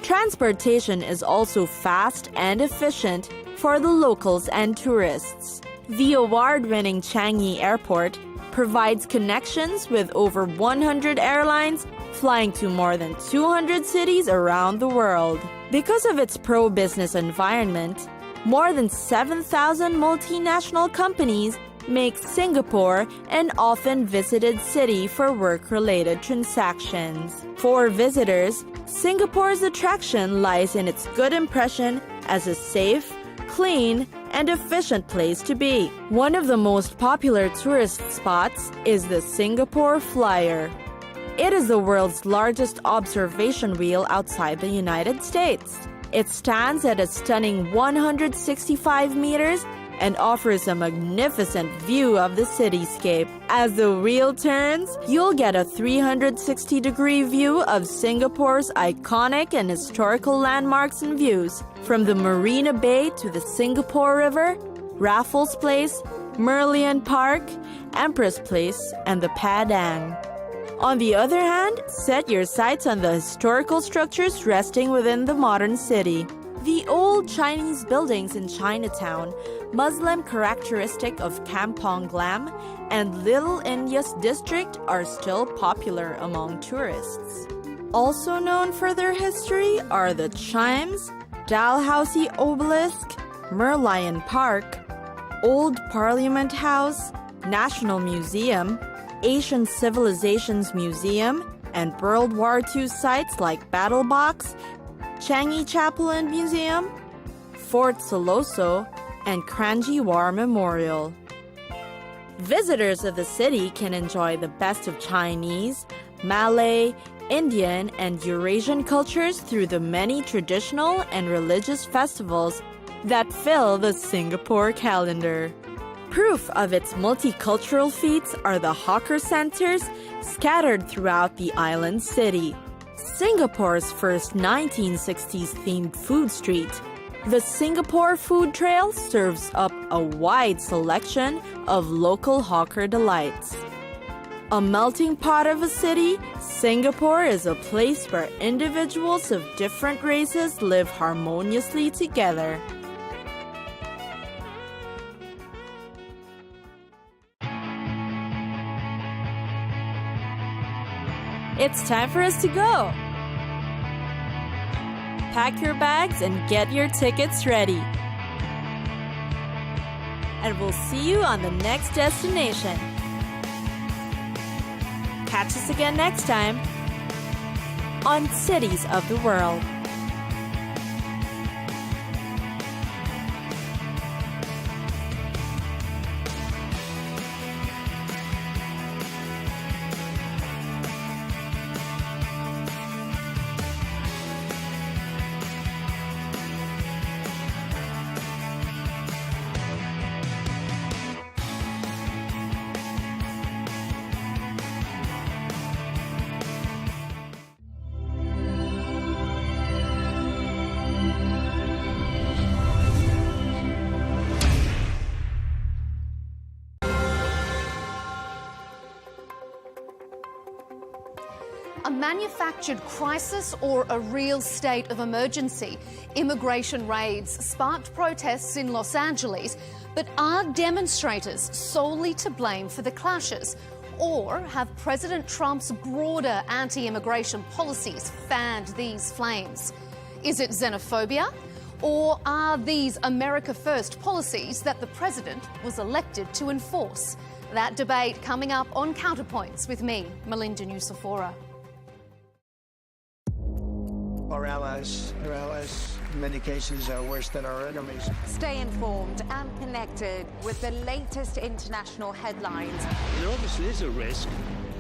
S14: Transportation is also fast and efficient for the locals and tourists. The award-winning Changi Airport provides connections with over 100 airlines flying to more than 200 cities around the world. Because of its pro-business environment, more than 7,000 multinational companies make Singapore an often visited city for work-related transactions. For visitors, Singapore's attraction lies in its good impression as a safe, clean, and efficient place to be. One of the most popular tourist spots is the Singapore Flyer. It is the world's largest observation wheel outside the United States. It stands at a stunning 165 meters and offers a magnificent view of the cityscape. As the wheel turns, you'll get a 360-degree view of Singapore's iconic and historical landmarks and views, from the Marina Bay to the Singapore River, Raffles Place, Merlion Park, Empress Place, and the Padang. On the other hand, set your sights on the historical structures resting within the modern city. The old Chinese buildings in Chinatown, Muslim characteristic of Kampong Glam, and Little India's district are still popular among tourists. Also known for their history are the Chimes, Dalhousie Obelisk, Merlion Park, Old Parliament House, National Museum, Asian Civilizations Museum, and World War II sites like Battle Box, Changi Chapel and Museum, Fort Siloso, and Kranji War Memorial. Visitors of the city can enjoy the best of Chinese, Malay, Indian, and Eurasian cultures through the many traditional and religious festivals that fill the Singapore calendar. Proof of its multicultural feats are the hawker centers scattered throughout the island city. Singapore's first 1960s themed food street, the Singapore Food Trail serves up a wide selection of local hawker delights. A melting pot of a city, Singapore is a place where individuals of different races live harmoniously together. It's time for us to go. Pack your bags and get your tickets ready. And we'll see you on the next destination. Catch us again next time on Cities of the World.
S15: A manufactured crisis or a real state of emergency? Immigration raids sparked protests in Los Angeles, but are demonstrators solely to blame for the clashes? Or have President Trump's broader anti-immigration policies fanned these flames? Is it xenophobia? Or are these America First policies that the president was elected to enforce? That debate coming up on Counterpoints with me, Melinda Nucifora.
S16: Our allies, in many cases, are worse than our enemies.
S10: Stay informed and connected with the latest international headlines.
S12: There obviously is a risk.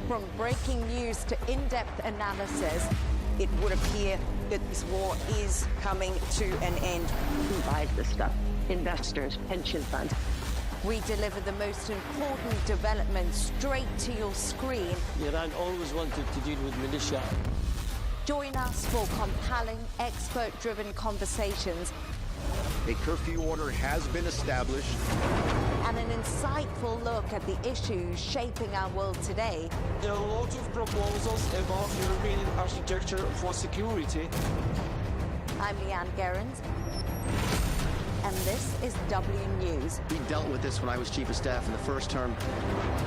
S10: From breaking news to in-depth analysis,
S17: it would appear that this war is coming to an end.
S18: Who buys this stuff? Investors, pension funds.
S10: We deliver the most important developments straight to your screen.
S19: Iran always wanted to deal with militia.
S10: Join us for compelling, expert-driven conversations.
S20: A curfew order has been established.
S10: And an insightful look at the issues shaping our world today.
S21: There are a lot of proposals about European architecture for security.
S10: I'm Leigh Ann Gerrans, and this is W News.
S22: We dealt with this when I was Chief of Staff in the first term.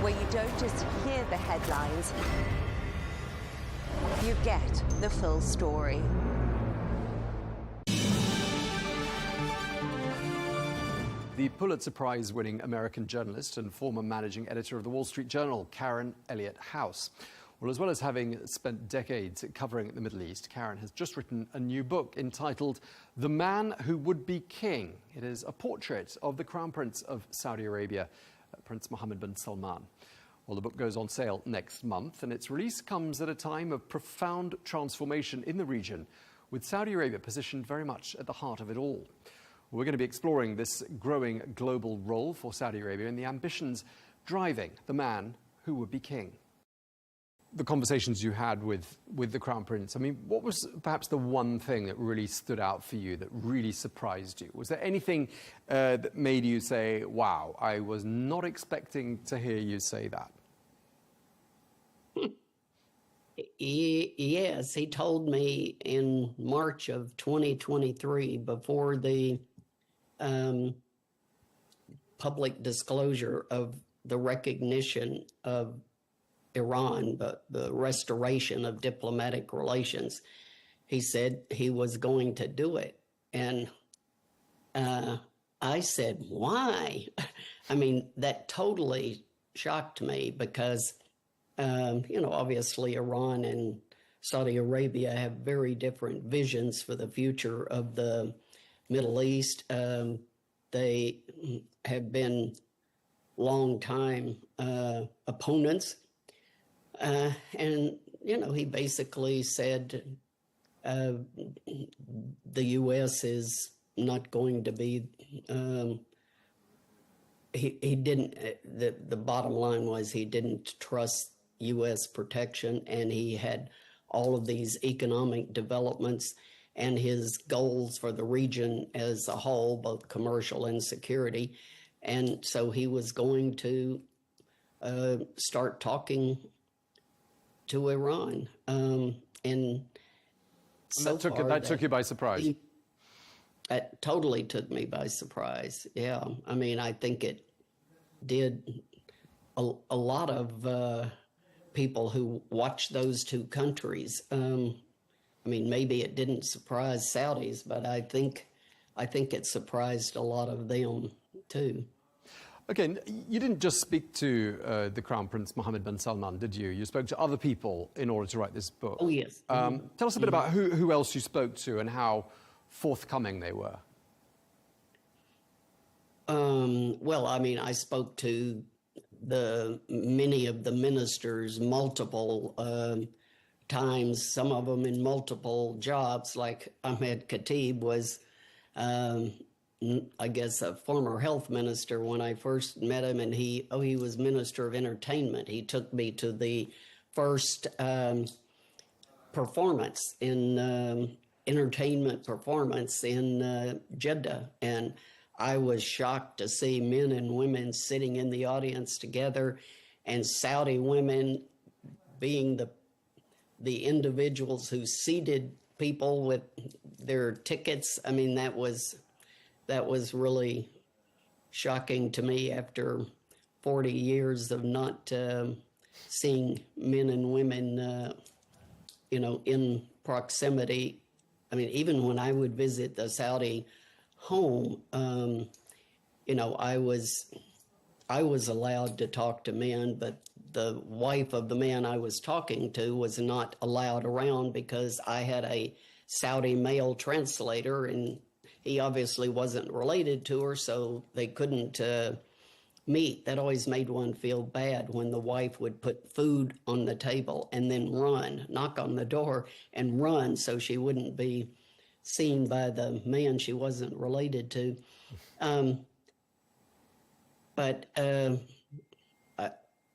S10: Where you don't just hear the headlines, you get the full story.
S23: The Pulitzer Prize-winning American journalist and former managing editor of the Wall Street Journal, Karen Elliott House. Well, as well as having spent decades covering the Middle East, Karen has just written a new book entitled The Man Who Would Be King. It is a portrait of the Crown Prince of Saudi Arabia, Prince Mohammed bin Salman. Well, the book goes on sale next month, and its release comes at a time of profound transformation in the region, with Saudi Arabia positioned very much at the heart of it all. We're going to be exploring this growing global role for Saudi Arabia and the ambitions driving the man who would be king. The conversations you had with the Crown Prince, I mean, what was perhaps the one thing that really stood out for you, that really surprised you? Was there anything that made you say, wow, I was not expecting to hear you say that?
S24: Yes, he told me in March of 2023, before the public disclosure of the recognition of Iran, but the restoration of diplomatic relations, he said he was going to do it. And I said, why? I mean, that totally shocked me, because Obviously Iran and Saudi Arabia have very different visions for the future of the Middle East. They have been long-time opponents. And he basically said the U.S. is not going to be, he didn't, the bottom line was he didn't trust U.S. protection, and he had all of these economic developments and his goals for the region as a whole, both commercial and security. And so he was going to start talking to Iran. And
S23: that took you by surprise?
S24: It totally took me by surprise, yeah. I mean, I think it did a lot of people who watch those two countries. I mean, maybe it didn't surprise Saudis, but I think it surprised a lot of them too.
S23: Okay, you didn't just speak to the Crown Prince Mohammed bin Salman, did you? You spoke to other people in order to write this book.
S24: Oh, yes.
S23: Tell us a bit about who else you spoke to and how forthcoming they were.
S24: Well, I mean, I spoke to many of the ministers multiple times, some of them in multiple jobs, like Ahmed Khatib was, I guess, a former health minister when I first met him, and he was Minister of Entertainment. He took me to the first performance in entertainment performance in Jeddah, and I was shocked to see men and women sitting in the audience together, and Saudi women being the individuals who seated people with their tickets. I mean, that was really shocking to me after 40 years of not seeing men and women, in proximity. I mean, even when I would visit the Saudi home, I was allowed to talk to men, but the wife of the man I was talking to was not allowed around because I had a Saudi male translator, and he obviously wasn't related to her, so they couldn't meet. That always made one feel bad when the wife would put food on the table and then knock on the door and run so she wouldn't be seen by the man she wasn't related to.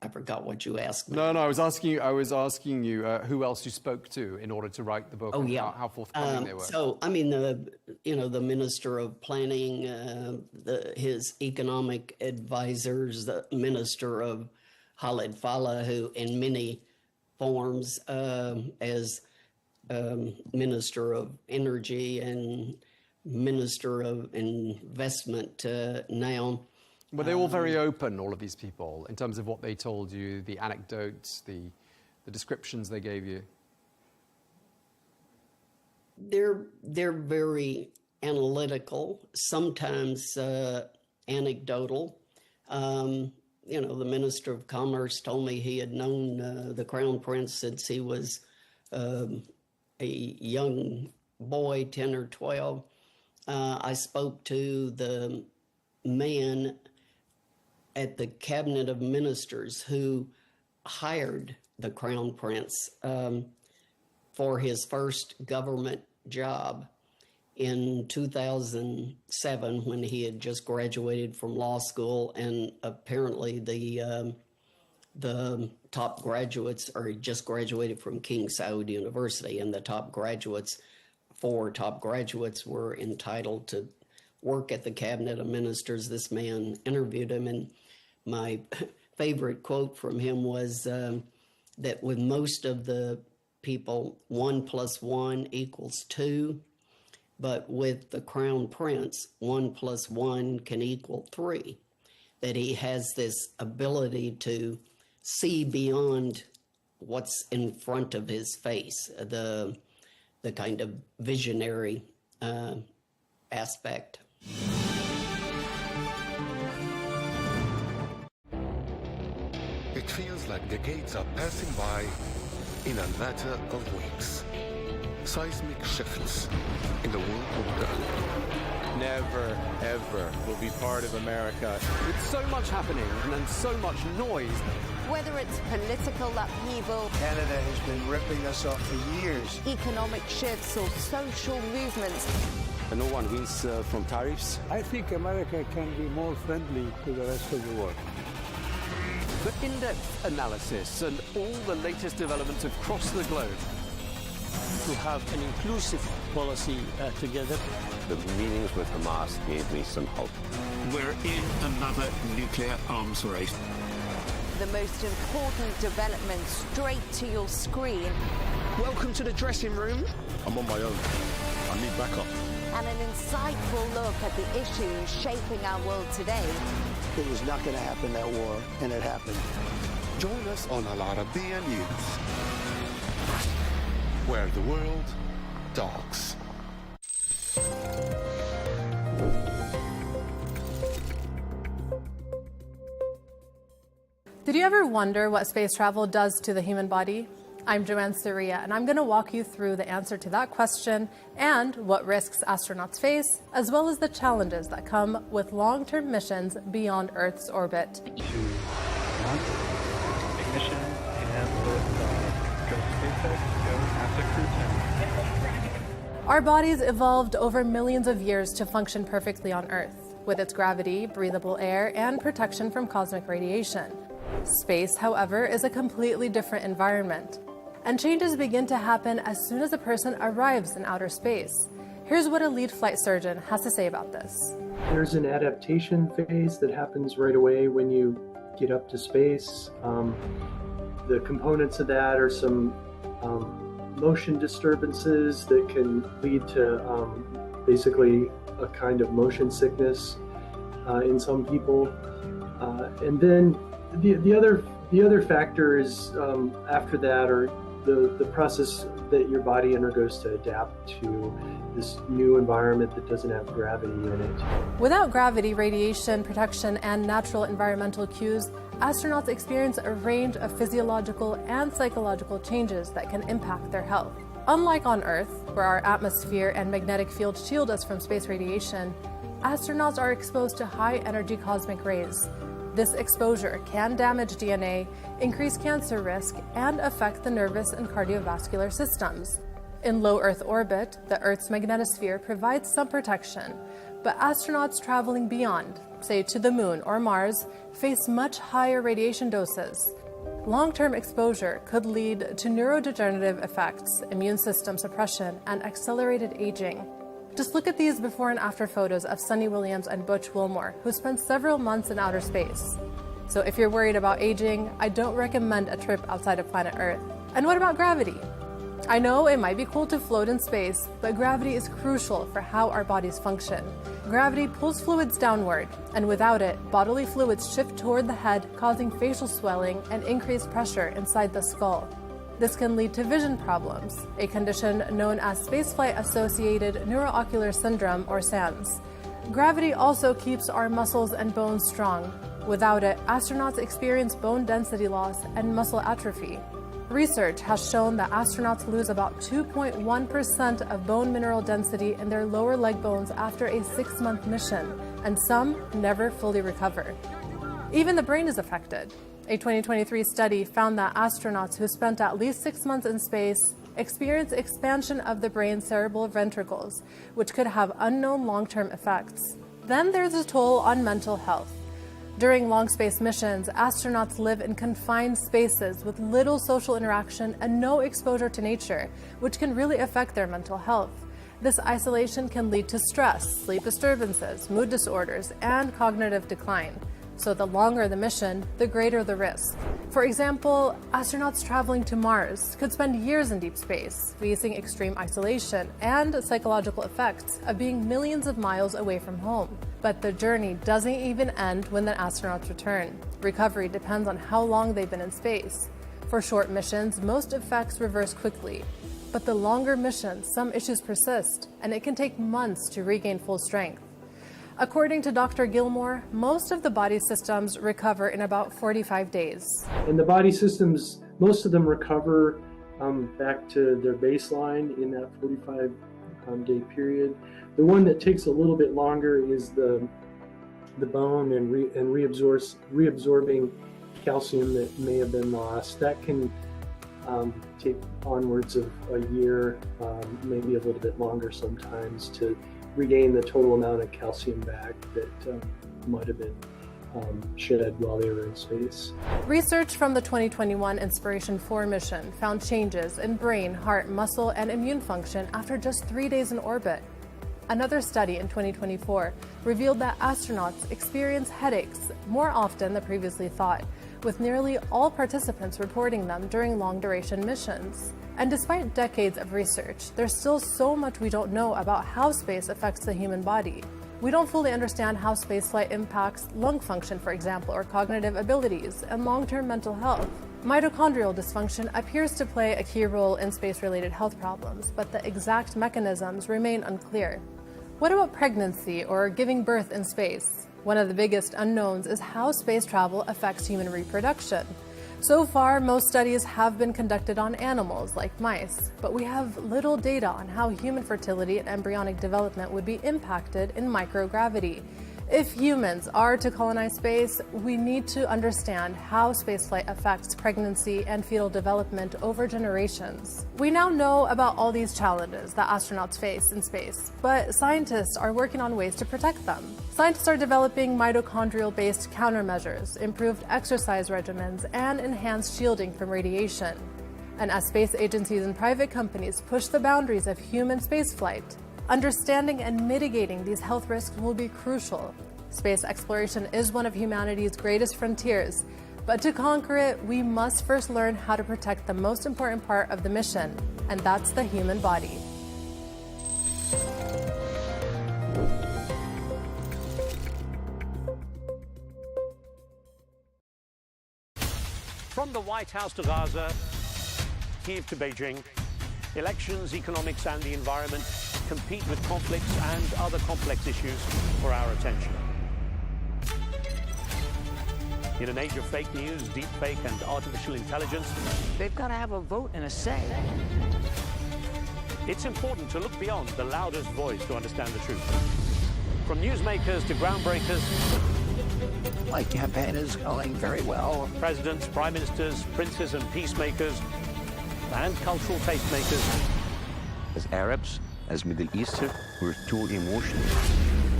S24: I forgot what you asked me.
S23: No, I was asking you who else you spoke to in order to write the book.
S24: Oh, yeah.
S23: How forthcoming they were.
S24: So, I mean, the Minister of Planning, his economic advisors, the Minister of Khalid Fallah, who in many forms as Minister of Energy and Minister of Investment now.
S23: Were they all very open, all of these people, in terms of what they told you, the anecdotes, the descriptions they gave you?
S24: They're very analytical, sometimes anecdotal. The Minister of Commerce told me he had known the Crown Prince since he was a young boy, 10 or 12. I spoke to the man at the Cabinet of Ministers who hired the Crown Prince for his first government job in 2007 when he had just graduated from law school, and apparently the top graduates, or he just graduated from King Saud University, and the four top graduates were entitled to work at the Cabinet of Ministers. This man interviewed him, and my favorite quote from him was that with most of the people, 1 + 1 = 2, but with the Crown Prince, 1 + 1 can equal 3. That he has this ability to see beyond what's in front of his face, the kind of visionary aspect.
S8: It feels like decades are passing by in a matter of weeks. Seismic shifts in the world order.
S9: Never, ever will be part of America. With so much happening and so much noise.
S10: Whether it's political upheaval,
S16: Canada has been ripping us off for years.
S10: economic shifts, or social movements,
S9: And no one wins from tariffs.
S11: I think America can be more friendly to the rest of the world.
S23: The in-depth analysis and all the latest developments across the globe.
S19: To have an inclusive policy together.
S13: The meetings with Hamas gave me some hope.
S12: We're in another nuclear arms race.
S10: the most important development straight to your screen.
S21: Welcome to the dressing room.
S13: I'm on my own. I need backup.
S10: And an insightful look at the issues shaping our world today.
S16: It was not going to happen, that war, and it happened.
S8: Join us on Arabiya News, where the world talks.
S2: Did you ever wonder what space travel does to the human body? I'm Joanne Soria, and I'm going to walk you through the answer to that question and what risks astronauts face, as well as the challenges that come with long-term missions beyond Earth's orbit.
S3: Ignition, and with SpaceX, go NASA Crew 10.
S2: Our bodies evolved over millions of years to function perfectly on Earth, with its gravity, breathable air, and protection from cosmic radiation. Space, however, is a completely different environment, and changes begin to happen as soon as a person arrives in outer space. Here's what a lead flight surgeon has to say about this.
S4: There's an adaptation phase that happens right away when you get up to space. The components of that are some motion disturbances that can lead to basically a kind of motion sickness in some people. And then the other factor is after that, or the process that your body undergoes to adapt to this new environment that doesn't have gravity in it.
S2: Without gravity, radiation, protection, and natural environmental cues, astronauts experience a range of physiological and psychological changes that can impact their health. Unlike on Earth, where our atmosphere and magnetic field shield us from space radiation, astronauts are exposed to high-energy cosmic rays. This exposure can damage DNA, increase cancer risk, and affect the nervous and cardiovascular systems. In low Earth orbit, the Earth's magnetosphere provides some protection, but astronauts traveling beyond, say to the Moon or Mars, face much higher radiation doses. Long-term exposure could lead to neurodegenerative effects, immune system suppression, and accelerated aging. Just look at these before and after photos of Sunny Williams and Butch Wilmore, who spent several months in outer space. So if you're worried about aging, I don't recommend a trip outside of planet Earth. And what about gravity? I know it might be cool to float in space, but gravity is crucial for how our bodies function. Gravity pulls fluids downward, and without it, bodily fluids shift toward the head, causing facial swelling and increased pressure inside the skull. This can lead to vision problems, a condition known as spaceflight-associated neuroocular syndrome, or SANS. Gravity also keeps our muscles and bones strong. Without it, astronauts experience bone density loss and muscle atrophy. Research has shown that astronauts lose about 2.1% of bone mineral density in their lower leg bones after a 6-month mission, and some never fully recover. Even the brain is affected. A 2023 study found that astronauts who spent at least 6 months in space experience expansion of the brain's cerebral ventricles, which could have unknown long-term effects. Then there's a toll on mental health. During long space missions, astronauts live in confined spaces with little social interaction and no exposure to nature, which can really affect their mental health. This isolation can lead to stress, sleep disturbances, mood disorders, and cognitive decline. So the longer the mission, the greater the risk. For example, astronauts traveling to Mars could spend years in deep space, facing extreme isolation and psychological effects of being millions of miles away from home. But the journey doesn't even end when the astronauts return. Recovery depends on how long they've been in space. For short missions, most effects reverse quickly. But the longer missions, some issues persist, and it can take months to regain full strength. According to Dr. Gilmore, most of the body systems recover in about 45 days.
S4: And the body systems, most of them recover back to their baseline in that 45-day period. The one that takes a little bit longer is the bone and reabsorbing calcium that may have been lost. That can take onwards of a year, maybe a little bit longer sometimes, to regain the total amount of calcium back that might have been shed while they were in space.
S2: Research from the 2021 Inspiration 4 mission found changes in brain, heart, muscle, and immune function after just 3 days in orbit. Another study in 2024 revealed that astronauts experience headaches more often than previously thought, with nearly all participants reporting them during long-duration missions. And despite decades of research, there's still so much we don't know about how space affects the human body. We don't fully understand how spaceflight impacts lung function, for example, or cognitive abilities, and long-term mental health. Mitochondrial dysfunction appears to play a key role in space-related health problems, but the exact mechanisms remain unclear. What about pregnancy or giving birth in space? One of the biggest unknowns is how space travel affects human reproduction. So far, most studies have been conducted on animals, like mice, but we have little data on how human fertility and embryonic development would be impacted in microgravity. If humans are to colonize space, we need to understand how spaceflight affects pregnancy and fetal development over generations. We now know about all these challenges that astronauts face in space, but scientists are working on ways to protect them. Scientists are developing mitochondrial-based countermeasures, improved exercise regimens, and enhanced shielding from radiation. And as space agencies and private companies push the boundaries of human spaceflight, understanding and mitigating these health risks will be crucial. Space exploration is one of humanity's greatest frontiers, but to conquer it, we must first learn how to protect the most important part of the mission, and that's the human body.
S1: From the White House to Gaza, Kiev to Beijing, elections, economics, and the environment compete with conflicts and other complex issues for our attention. In an age of fake news, deepfake, and artificial intelligence,
S5: they've got to have a vote and a say.
S1: It's important to look beyond the loudest voice to understand the truth. From newsmakers to groundbreakers,
S5: my campaign is going very well.
S1: Presidents, prime ministers, princes and peacemakers, and cultural tastemakers.
S13: As Arabs, as Middle Eastern, we're too emotional.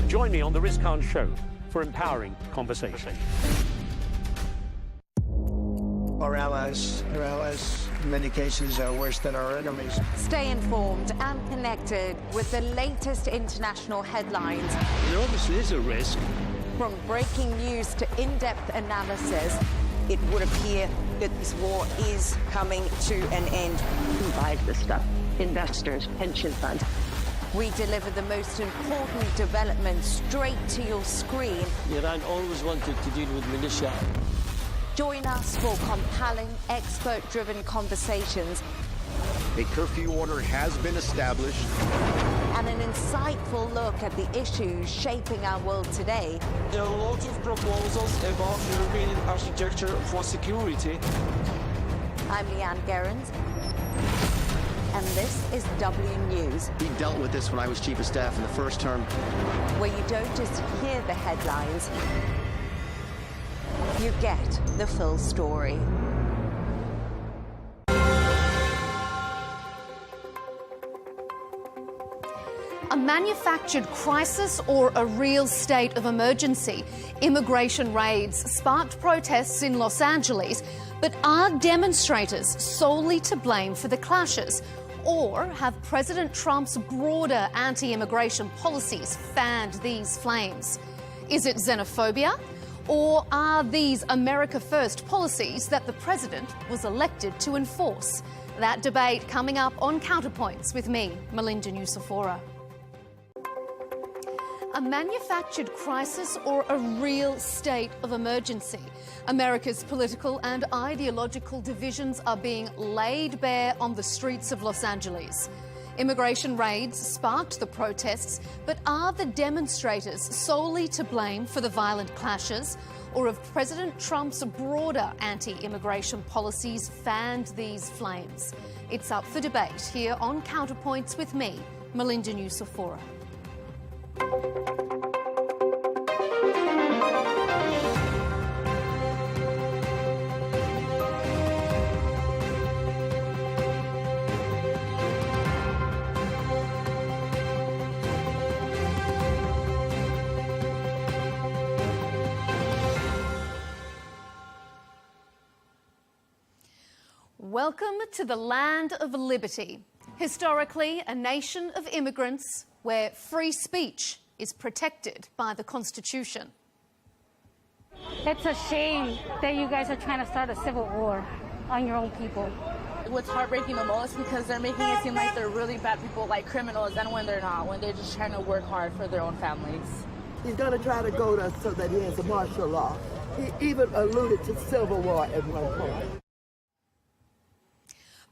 S1: Join me on the Riz Khan Show for empowering conversation.
S16: Our allies, in many cases, are worse than our enemies.
S10: Stay informed and connected with the latest international headlines.
S19: There obviously is a risk.
S10: From breaking news to in-depth analysis,
S17: it would appear that this war is coming to an end.
S18: Who buys this stuff? Investors, pension funds.
S10: We deliver the most important developments straight to your screen.
S19: Iran always wanted to deal with militia.
S10: Join us for compelling, expert-driven conversations.
S20: A curfew order has been established.
S10: And an insightful look at the issues shaping our world today.
S21: There are lots of proposals about European architecture for security.
S10: I'm Leigh Ann Gerrans, and this is W News.
S22: We dealt with this when I was chief of staff in the first term.
S10: Where you don't just hear the headlines, you get the full story.
S15: A manufactured crisis or a real state of emergency? Immigration raids sparked protests in Los Angeles, but are demonstrators solely to blame for the clashes? Or have President Trump's broader anti-immigration policies fanned these flames? Is it xenophobia? Or are these America First policies that the president was elected to enforce? That debate coming up on Counterpoints with me, Melinda Nucifora. A manufactured crisis or a real state of emergency? America's political and ideological divisions are being laid bare on the streets of Los Angeles. Immigration raids sparked the protests, but are the demonstrators solely to blame for the violent clashes? Or have President Trump's broader anti-immigration policies fanned these flames? It's up for debate here on Counterpoints with me, Melinda Nucifora. Welcome to the land of liberty. Historically, a nation of immigrants where free speech is protected by the Constitution.
S6: It's a shame that you guys are trying to start a civil war on your own people.
S7: What's heartbreaking the most because they're making it seem like they're really bad people, like criminals, and when they're not, when they're just trying to work hard for their own families.
S14: He's going to try to go to so that he has a martial law. He even alluded to civil war at one point.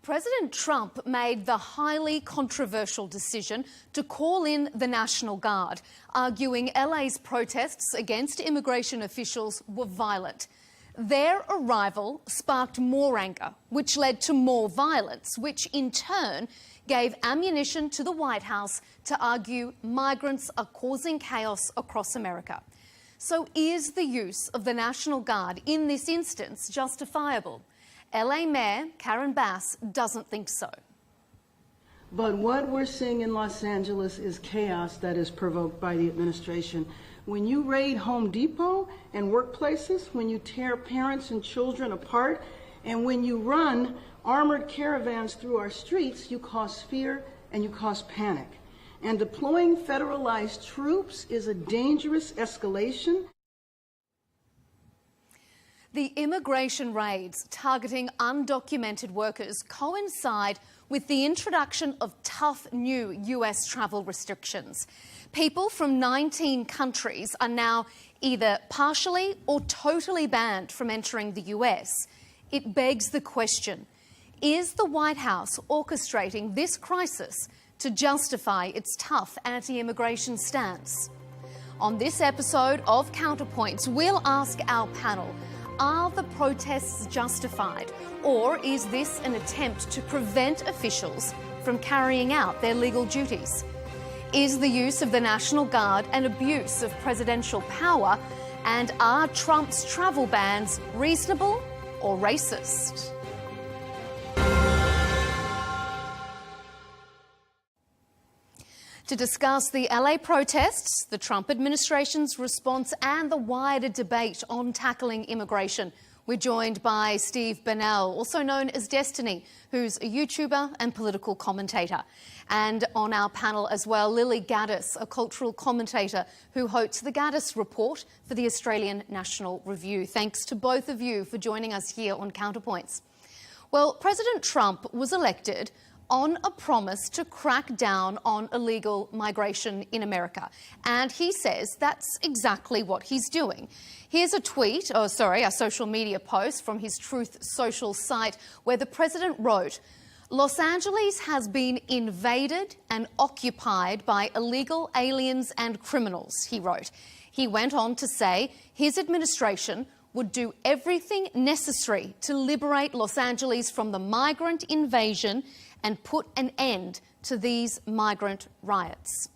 S15: President Trump made the highly controversial decision to call in the National Guard, arguing LA's protests against immigration officials were violent. Their arrival sparked more anger, which led to more violence, which in turn gave ammunition to the White House to argue migrants are causing chaos across America. So is the use of the National Guard in this instance justifiable? LA Mayor Karen Bass doesn't think so.
S24: But what we're seeing in Los Angeles is chaos that is provoked by the administration. When you raid Home Depot and workplaces, when you tear parents and children apart, and when you run armored caravans through our streets, you cause fear and you cause panic. And deploying federalized troops is a dangerous escalation.
S15: The immigration raids targeting undocumented workers coincide with the introduction of tough new US travel restrictions. People from 19 countries are now either partially or totally banned from entering the US. It begs the question, is the White House orchestrating this crisis to justify its tough anti-immigration stance? On this episode of Counterpoints, we'll ask our panel, are the protests justified, or is this an attempt to prevent officials from carrying out their legal duties? Is the use of the National Guard an abuse of presidential power, and are Trump's travel bans reasonable or racist? To discuss the LA protests, the Trump administration's response and the wider debate on tackling immigration, we're joined by Steve Bennell, also known as Destiny, who's a YouTuber and political commentator. And on our panel as well, Lily Gaddis, a cultural commentator who hosts the Gaddis Report for the Australian National Review. Thanks to both of you for joining us here on Counterpoints. Well, President Trump was elected on a promise to crack down on illegal migration in America. And he says that's exactly what he's doing. Here's a a social media post from his Truth Social site where the president wrote, "Los Angeles has been invaded and occupied by illegal aliens and criminals," he wrote. He went on to say his administration would do everything necessary to liberate Los Angeles from the migrant invasion and put an end to these migrant riots.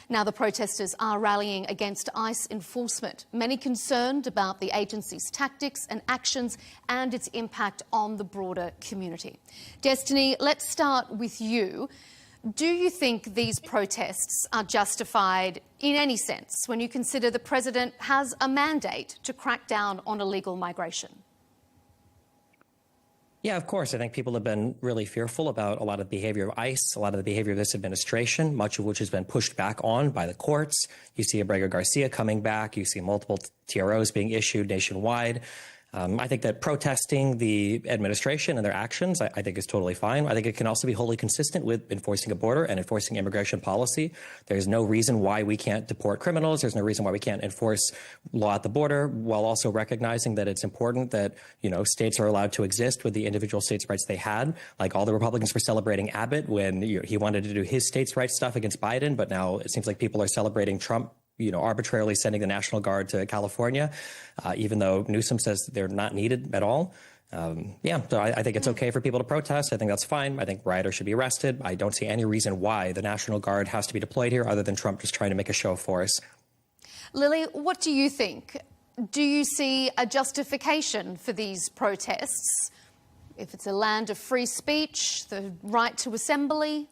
S15: Now, the protesters are rallying against ICE enforcement, many concerned about the agency's tactics and actions and its impact on the broader community. Destiny, let's start with you. Do you think these protests are justified in any sense when you consider the president has a mandate to crack down on illegal migration?
S25: Yeah, of course. I think people have been really fearful about a lot of behavior of ICE, a lot of the behavior of this administration, much of which has been pushed back on by the courts. You see Abrego Garcia coming back. You see multiple TROs being issued nationwide. I think that protesting the administration and their actions, I think is totally fine. I think it can also be wholly consistent with enforcing a border and enforcing immigration policy. There's no reason why we can't deport criminals. There's no reason why we can't enforce law at the border, while also recognizing that it's important that, states are allowed to exist with the individual states' rights they had. Like, all the Republicans were celebrating Abbott when he wanted to do his states' rights stuff against Biden, but now it seems like people are celebrating Trump arbitrarily sending the National Guard to California, even though Newsom says they're not needed at all. So I think it's okay for people to protest. I think that's fine. I think rioters should be arrested. I don't see any reason why the National Guard has to be deployed here other than Trump just trying to make a show of force.
S15: Lily, what do you think? Do you see a justification for these protests? If it's a land of free speech, the right to assembly?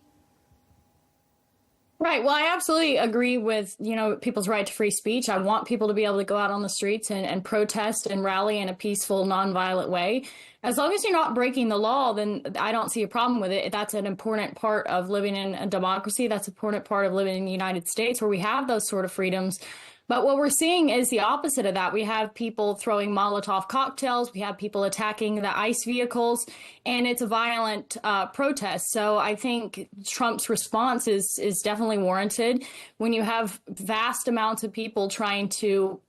S8: Right. Well, I absolutely agree with, people's right to free speech. I want people to be able to go out on the streets and protest and rally in a peaceful, nonviolent way. As long as you're not breaking the law, then I don't see a problem with it. That's an important part of living in a democracy. That's an important part of living in the United States, where we have those sort of freedoms. But what we're seeing is the opposite of that. We have people throwing Molotov cocktails. We have people attacking the ICE vehicles, and it's a violent protest. So I think Trump's response is definitely warranted. When you have vast amounts of people trying to,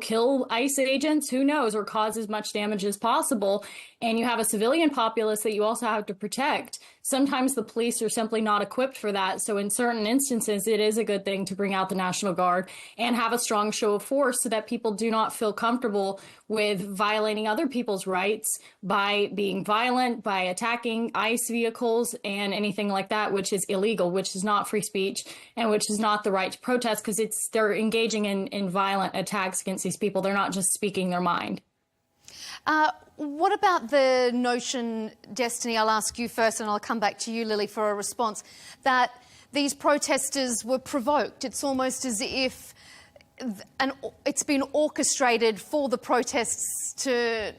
S8: kill ICE agents, who knows, or cause as much damage as possible, and you have a civilian populace that you also have to protect, sometimes the police are simply not equipped for that. So in certain instances, it is a good thing to bring out the National Guard and have a strong show of force so that people do not feel comfortable with violating other people's rights by being violent, by attacking ICE vehicles and anything like that, which is illegal, which is not free speech, and which is not the right to protest, because they're engaging in violent attacks against these people. They're not just speaking their mind.
S15: What about the notion, Destiny, I'll ask you first and I'll come back to you, Lily, for a response, that these protesters were provoked? It's almost as if it's been orchestrated for the protests to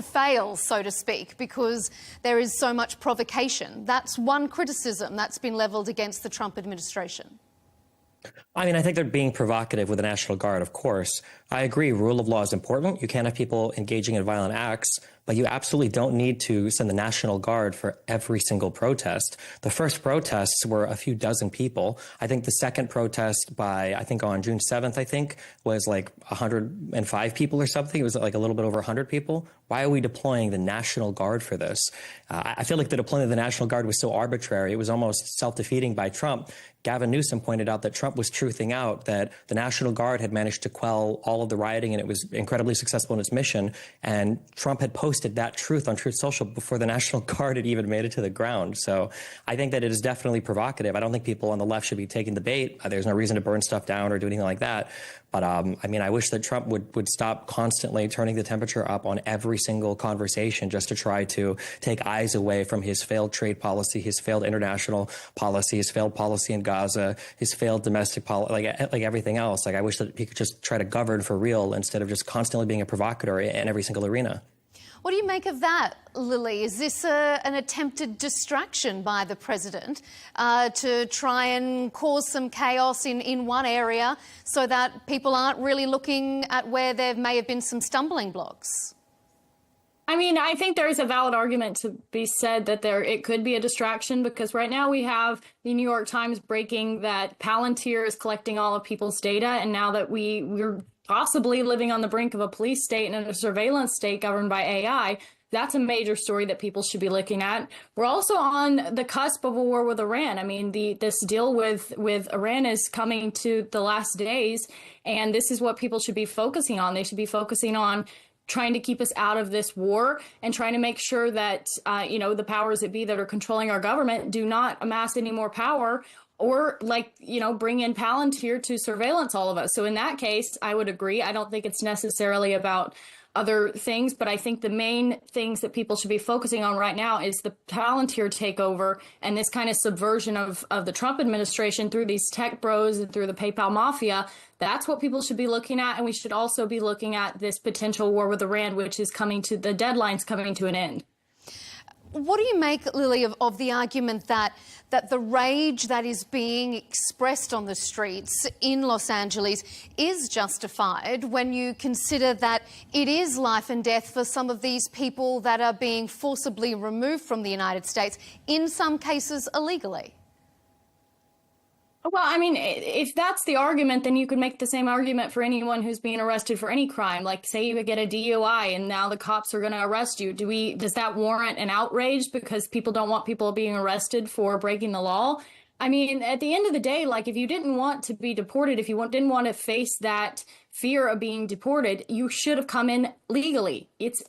S15: fail, so to speak, because there is so much provocation. That's one criticism that's been levelled against the Trump administration.
S25: I think they're being provocative with the National Guard, of course. I agree, rule of law is important. You can't have people engaging in violent acts, but you absolutely don't need to send the National Guard for every single protest. The first protests were a few dozen people. I think the second protest on June 7th, was like 105 people or something. It was like a little bit over 100 people. Why are we deploying the National Guard for this? I feel like the deployment of the National Guard was so arbitrary. It was almost self-defeating by Trump. Gavin Newsom pointed out that Trump was truthing out that the National Guard had managed to quell all of the rioting and it was incredibly successful in its mission. And Trump had posted that truth on Truth Social before the National Guard had even made it to the ground. So I think that it is definitely provocative. I don't think people on the left should be taking the bait. There's no reason to burn stuff down or do anything like that. But I wish that Trump would stop constantly turning the temperature up on every single conversation just to try to take eyes away from his failed trade policy, his failed international policy, his failed policy in Gaza, his failed domestic policy, like everything else. I wish that he could just try to govern for real instead of just constantly being a provocateur in every single arena.
S15: What do you make of that, Lily? Is this an attempted distraction by the president to try and cause some chaos in one area so that people aren't really looking at where there may have been some stumbling blocks?
S8: I think there is a valid argument to be said that it could be a distraction, because right now we have the New York Times breaking that Palantir is collecting all of people's data, and now that we're possibly living on the brink of a police state and a surveillance state governed by AI, that's a major story that people should be looking at. We're also on the cusp of a war with Iran. This deal with Iran is coming to the last days, and this is what people should be focusing on. They should be focusing on trying to keep us out of this war and trying to make sure that, the powers that be that are controlling our government do not amass any more power or bring in Palantir to surveillance all of us. So in that case, I would agree. I don't think it's necessarily about other things, but I think the main things that people should be focusing on right now is the Palantir takeover and this kind of subversion of the Trump administration through these tech bros and through the PayPal mafia. That's what people should be looking at. And we should also be looking at this potential war with Iran, which is the deadline's coming to an end.
S15: What do you make, Lily, of the argument that the rage that is being expressed on the streets in Los Angeles is justified when you consider that it is life and death for some of these people that are being forcibly removed from the United States, in some cases illegally?
S8: Well, I mean, if that's the argument, then you could make the same argument for anyone who's being arrested for any crime. Like, say you get a DUI and now the cops are going to arrest you. Does that warrant an outrage because people don't want people being arrested for breaking the law? I mean, at the end of the day, like, if you didn't want to be deported, if you didn't want to face that fear of being deported, you should have come in legally. It's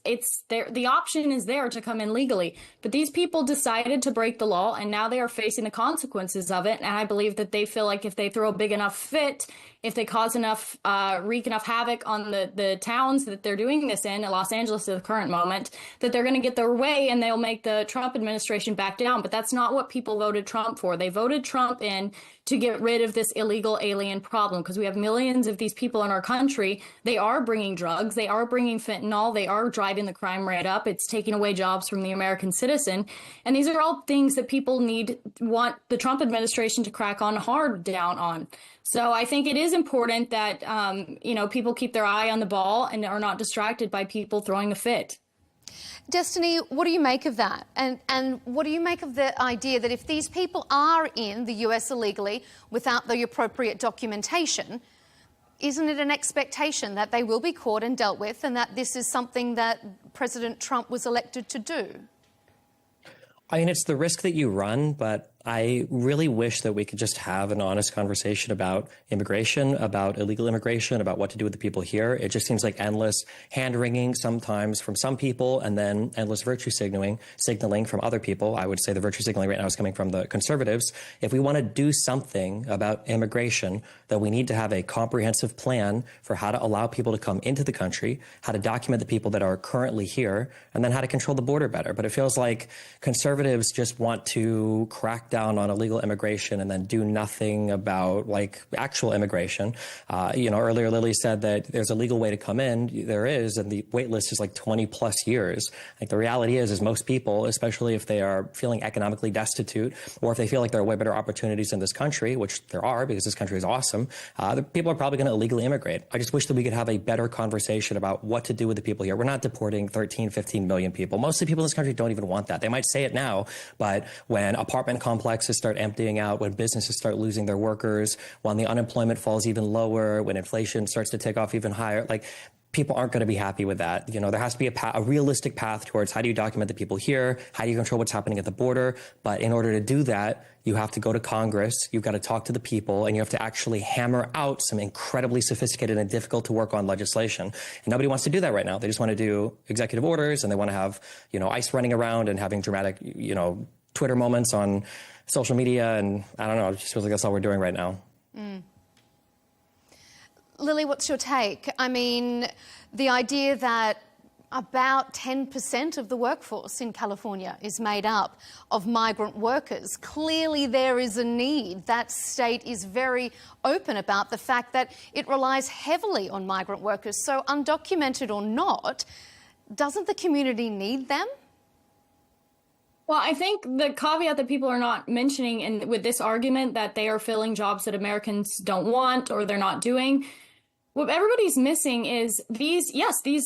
S8: there. The option is there to come in legally. But these people decided to break the law, and now they are facing the consequences of it. And I believe that they feel like if they throw a big enough fit, if they cause enough, wreak enough havoc on the towns that they're doing this in Los Angeles at the current moment, that they're going to get their way and they'll make the Trump administration back down. But that's not what people voted Trump for. They voted Trump in to get rid of this illegal alien problem, because we have millions of these people in our country. They are bringing drugs. They are bringing fentanyl. They are driving the crime rate up. It's taking away jobs from the American citizen. And these are all things that people want the Trump administration to crack hard down on. So I think it is important that, people keep their eye on the ball and are not distracted by people throwing a fit.
S15: Destiny, what do you make of that? And what do you make of the idea that if these people are in the US illegally without the appropriate documentation, isn't it an expectation that they will be caught and dealt with, and that this is something that President Trump was elected to do?
S25: I mean, it's the risk that you run, but I really wish that we could just have an honest conversation about immigration, about illegal immigration, about what to do with the people here. It just seems like endless hand-wringing sometimes from some people, and then endless virtue signaling from other people. I would say the virtue signaling right now is coming from the conservatives. If we want to do something about immigration, then we need to have a comprehensive plan for how to allow people to come into the country, how to document the people that are currently here, and then how to control the border better. But it feels like conservatives just want to crack down on illegal immigration and then do nothing about actual immigration. Earlier Lily said that there's a legal way to come in. There is, and the wait list is 20 plus years. The reality is most people, especially if they are feeling economically destitute, or if they feel like there are way better opportunities in this country, which there are because this country is awesome, the people are probably going to illegally immigrate. I just wish that we could have a better conversation about what to do with the people here. We're not deporting 13, 15 million people. Most of the people in this country don't even want that. They might say it now, but when apartment complexes start emptying out, when businesses start losing their workers, when the unemployment falls even lower, when inflation starts to take off even higher, people aren't going to be happy with that. There has to be a realistic path towards how do you document the people here? How do you control what's happening at the border? But in order to do that, you have to go to Congress, you've got to talk to the people, and you have to actually hammer out some incredibly sophisticated and difficult to work on legislation. And nobody wants to do that right now. They just want to do executive orders, and they want to have, ICE running around and having dramatic, Twitter moments on social media. And I don't know, it just feels like that's all we're doing right now.
S15: Lily, what's your take? I mean, the idea that about 10% of the workforce in California is made up of migrant workers. Clearly there is a need. That state is very open about the fact that it relies heavily on migrant workers. So undocumented or not, doesn't the community need them?
S8: Well, I think the caveat that people are not mentioning with this argument that they are filling jobs that Americans don't want or they're not doing, what everybody's missing is these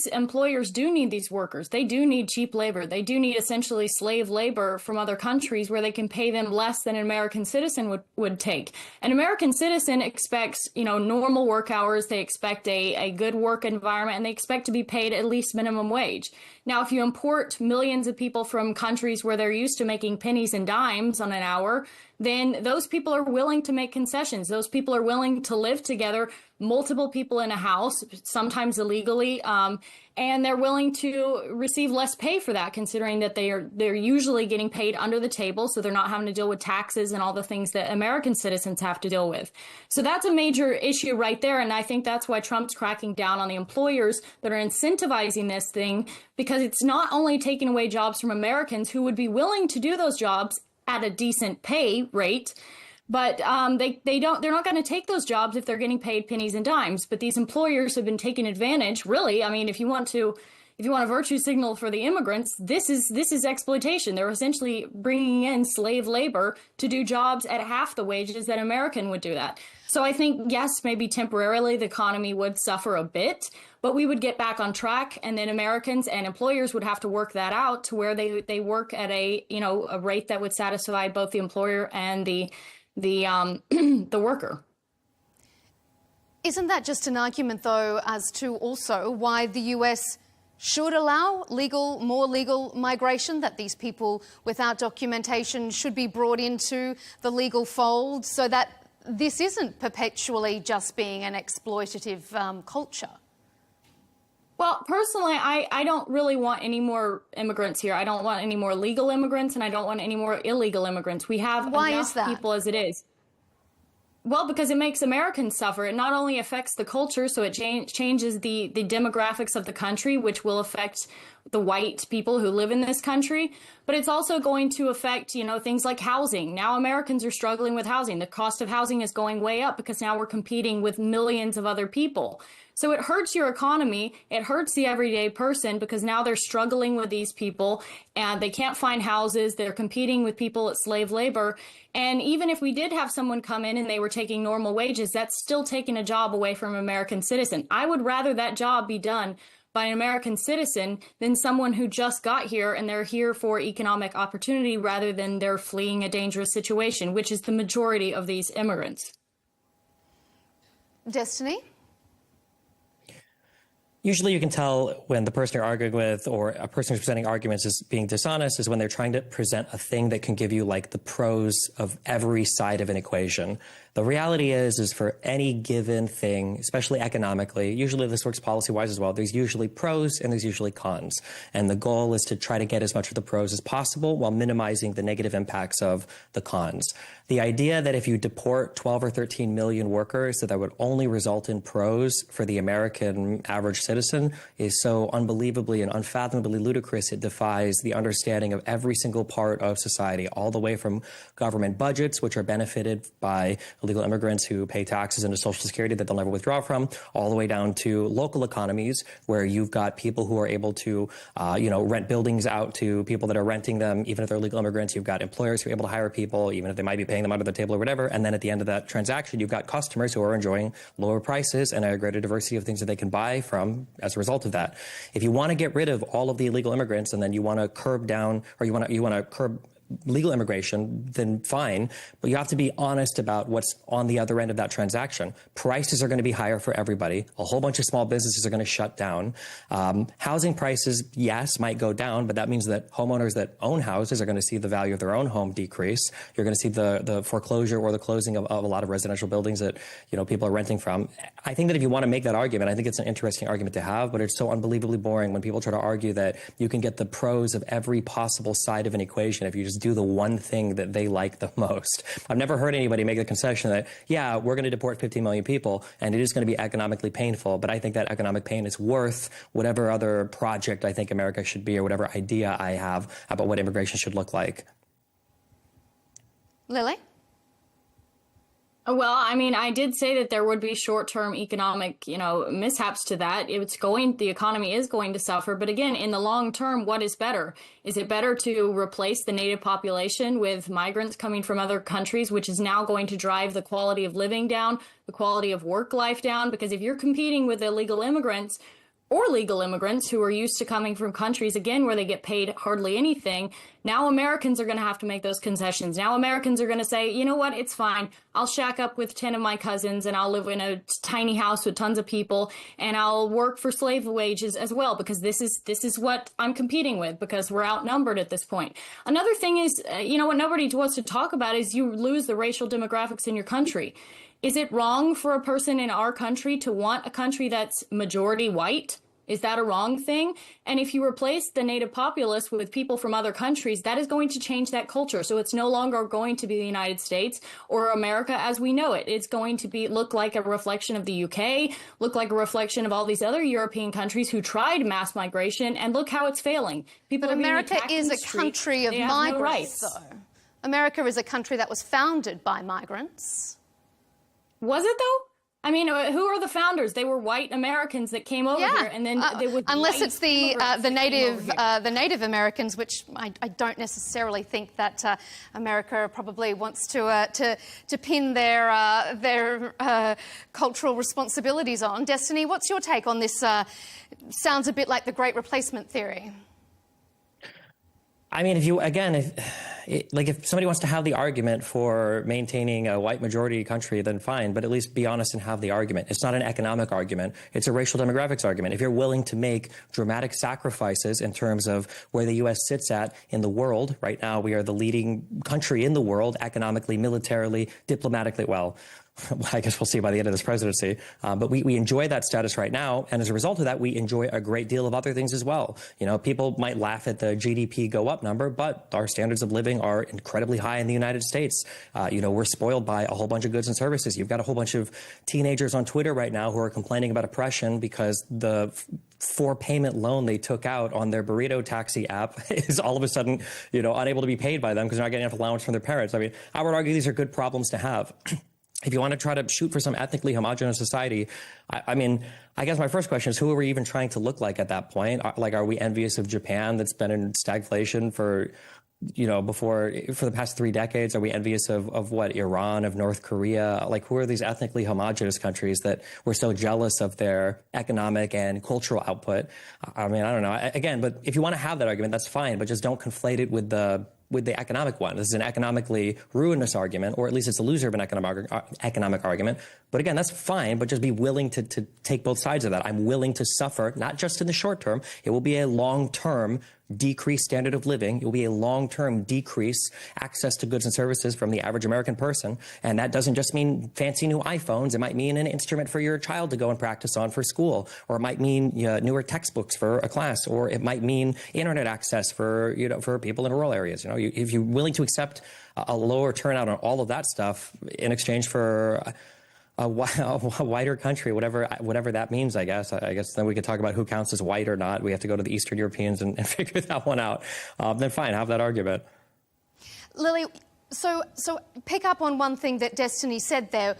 S8: employers do need these workers. They do need cheap labor. They do need essentially slave labor from other countries where they can pay them less than an American citizen would take. An American citizen expects, normal work hours. They expect a good work environment, and they expect to be paid at least minimum wage. Now, if you import millions of people from countries where they're used to making pennies and dimes on an hour, then those people are willing to make concessions. Those people are willing to live together, multiple people in a house, sometimes illegally, and they're willing to receive less pay for that, considering that they're usually getting paid under the table, so they're not having to deal with taxes and all the things that American citizens have to deal with. So that's a major issue right there, and I think that's why Trump's cracking down on the employers that are incentivizing this thing, because it's not only taking away jobs from Americans who would be willing to do those jobs at a decent pay rate, but they're not going to take those jobs if they're getting paid pennies and dimes. But these employers have been taking advantage, really. I mean, if you want to if you want a virtue signal for the immigrants, this is exploitation. They're essentially bringing in slave labor to do jobs at half the wages that an American would do that. So I think, yes, maybe temporarily the economy would suffer a bit, but we would get back on track, and then Americans and employers would have to work that out to where they work at a rate that would satisfy both the employer and the worker.
S15: Isn't that just an argument, though, as to also why the US should allow more legal migration, that these people without documentation should be brought into the legal fold so that this isn't perpetually just being an exploitative culture?
S8: Well, personally, I don't really want any more immigrants here. I don't want any more legal immigrants, and I don't want any more illegal immigrants. We have enough people as it is. Well, because it makes Americans suffer. It not only affects the culture, so it changes the demographics of the country, which will affect the white people who live in this country, but it's also going to affect, things like housing. Now Americans are struggling with housing. The cost of housing is going way up because now we're competing with millions of other people. So it hurts your economy. It hurts the everyday person because now they're struggling with these people and they can't find houses. They're competing with people at slave labor. And even if we did have someone come in and they were taking normal wages, that's still taking a job away from an American citizen. I would rather that job be done by an American citizen than someone who just got here and they're here for economic opportunity rather than they're fleeing a dangerous situation, which is the majority of these immigrants.
S15: Destiny?
S25: Usually you can tell when the person you're arguing with or a person who's presenting arguments is being dishonest is when they're trying to present a thing that can give you like the pros of every side of an equation. The reality is for any given thing, especially economically, usually this works policy-wise as well, there's usually pros and there's usually cons. And the goal is to try to get as much of the pros as possible while minimizing the negative impacts of the cons. The idea that if you deport 12 or 13 million workers, that would only result in pros for the American average citizen is so unbelievably and unfathomably ludicrous. It defies the understanding of every single part of society, all the way from government budgets, which are benefited by illegal immigrants who pay taxes into Social Security that they'll never withdraw from, all the way down to local economies where you've got people who are able to, rent buildings out to people that are renting them, even if they're illegal immigrants. You've got employers who are able to hire people, even if they might be paying them under the table or whatever. And then at the end of that transaction, you've got customers who are enjoying lower prices and a greater diversity of things that they can buy from as a result of that. If you want to get rid of all of the illegal immigrants and then you want to curb down, or you want to curb legal immigration, then fine, but you have to be honest about what's on the other end of that transaction. Prices are going to be higher for everybody. A whole bunch of small businesses are going to shut down. Housing prices, yes, might go down, but that means that homeowners that own houses are going to see the value of their own home decrease. You're going to see the foreclosure or the closing of a lot of residential buildings that people are renting from. I think that if you want to make that argument, I think it's an interesting argument to have, but it's so unbelievably boring when people try to argue that you can get the pros of every possible side of an equation if you just do the one thing that they like the most. I've never heard anybody make the concession that, yeah, we're going to deport 15 million people and it is going to be economically painful, but I think that economic pain is worth whatever other project I think America should be or whatever idea I have about what immigration should look like.
S15: Lily?
S8: Well, I mean, I did say that there would be short-term economic, mishaps to that. The economy is going to suffer. But again, in the long term, what is better? Is it better to replace the native population with migrants coming from other countries, which is now going to drive the quality of living down, the quality of work life down? Because if you're competing with illegal immigrants or legal immigrants who are used to coming from countries, again, where they get paid hardly anything, now Americans are going to have to make those concessions. Now Americans are going to say, you know what, it's fine. I'll shack up with 10 of my cousins and I'll live in a tiny house with tons of people and I'll work for slave wages as well because this is what I'm competing with because we're outnumbered at this point. Another thing is, what nobody wants to talk about is you lose the racial demographics in your country. Is it wrong for a person in our country to want a country that's majority white? Is that a wrong thing? And if you replace the native populace with people from other countries, that is going to change that culture. So it's no longer going to be the United States or America as we know it. It's going to look like a reflection of the UK, look like a reflection of all these other European countries who tried mass migration, and look how it's failing. People
S15: but
S8: are being
S15: America
S8: attacked
S15: is
S8: in the
S15: a
S8: street.
S15: country of
S8: They have
S15: migrants,
S8: no rights.
S15: though. America is a country that was founded by migrants.
S8: Was it, though? I mean, who are the founders? They were white Americans that came over here, and then they would.
S15: Unless it's the Native Americans, which I don't necessarily think that America probably wants to pin their cultural responsibilities on. Destiny, what's your take on this? Sounds a bit like the Great Replacement theory.
S25: I mean, if somebody wants to have the argument for maintaining a white majority country, then fine, but at least be honest and have the argument. It's not an economic argument. It's a racial demographics argument. If you're willing to make dramatic sacrifices in terms of where the U.S. sits at in the world, right now we are the leading country in the world, economically, militarily, diplomatically, well, I guess we'll see by the end of this presidency. But we enjoy that status right now. And as a result of that, we enjoy a great deal of other things as well. You know, people might laugh at the GDP go up number, but our standards of living are incredibly high in the United States. You know, we're spoiled by a whole bunch of goods and services. You've got a whole bunch of teenagers on Twitter right now who are complaining about oppression because the 4-payment loan they took out on their burrito taxi app is all of a sudden, you know, unable to be paid by them because they're not getting enough allowance from their parents. I mean, I would argue these are good problems to have. If you want to try to shoot for some ethnically homogenous society, I mean, I guess my first question is, who are we even trying to look like at that point? Like, are we envious of Japan that's been in stagflation for the past 3 decades? Are we envious of what, Iran, of North Korea? Like, who are these ethnically homogenous countries that we're so jealous of their economic and cultural output? I mean, I don't know. Again, but if you want to have that argument, that's fine, but just don't conflate it with the economic one. This is an economically ruinous argument, or at least it's a loser of an economic argument. But again, that's fine, but just be willing to take both sides of that. I'm willing to suffer, not just in the short term. It will be a long-term decreased standard of living. It will be a long-term decrease access to goods and services from the average American person. And that doesn't just mean fancy new iPhones. It might mean an instrument for your child to go and practice on for school, or it might mean newer textbooks for a class, or it might mean internet access for people in rural areas. You know, if you're willing to accept a lower turnout on all of that stuff in exchange for a whiter country, whatever that means, I guess then we could talk about who counts as white or not. We have to go to the Eastern Europeans and figure that one out. Then fine, have that argument.
S15: Lily, so pick up on one thing that Destiny said there.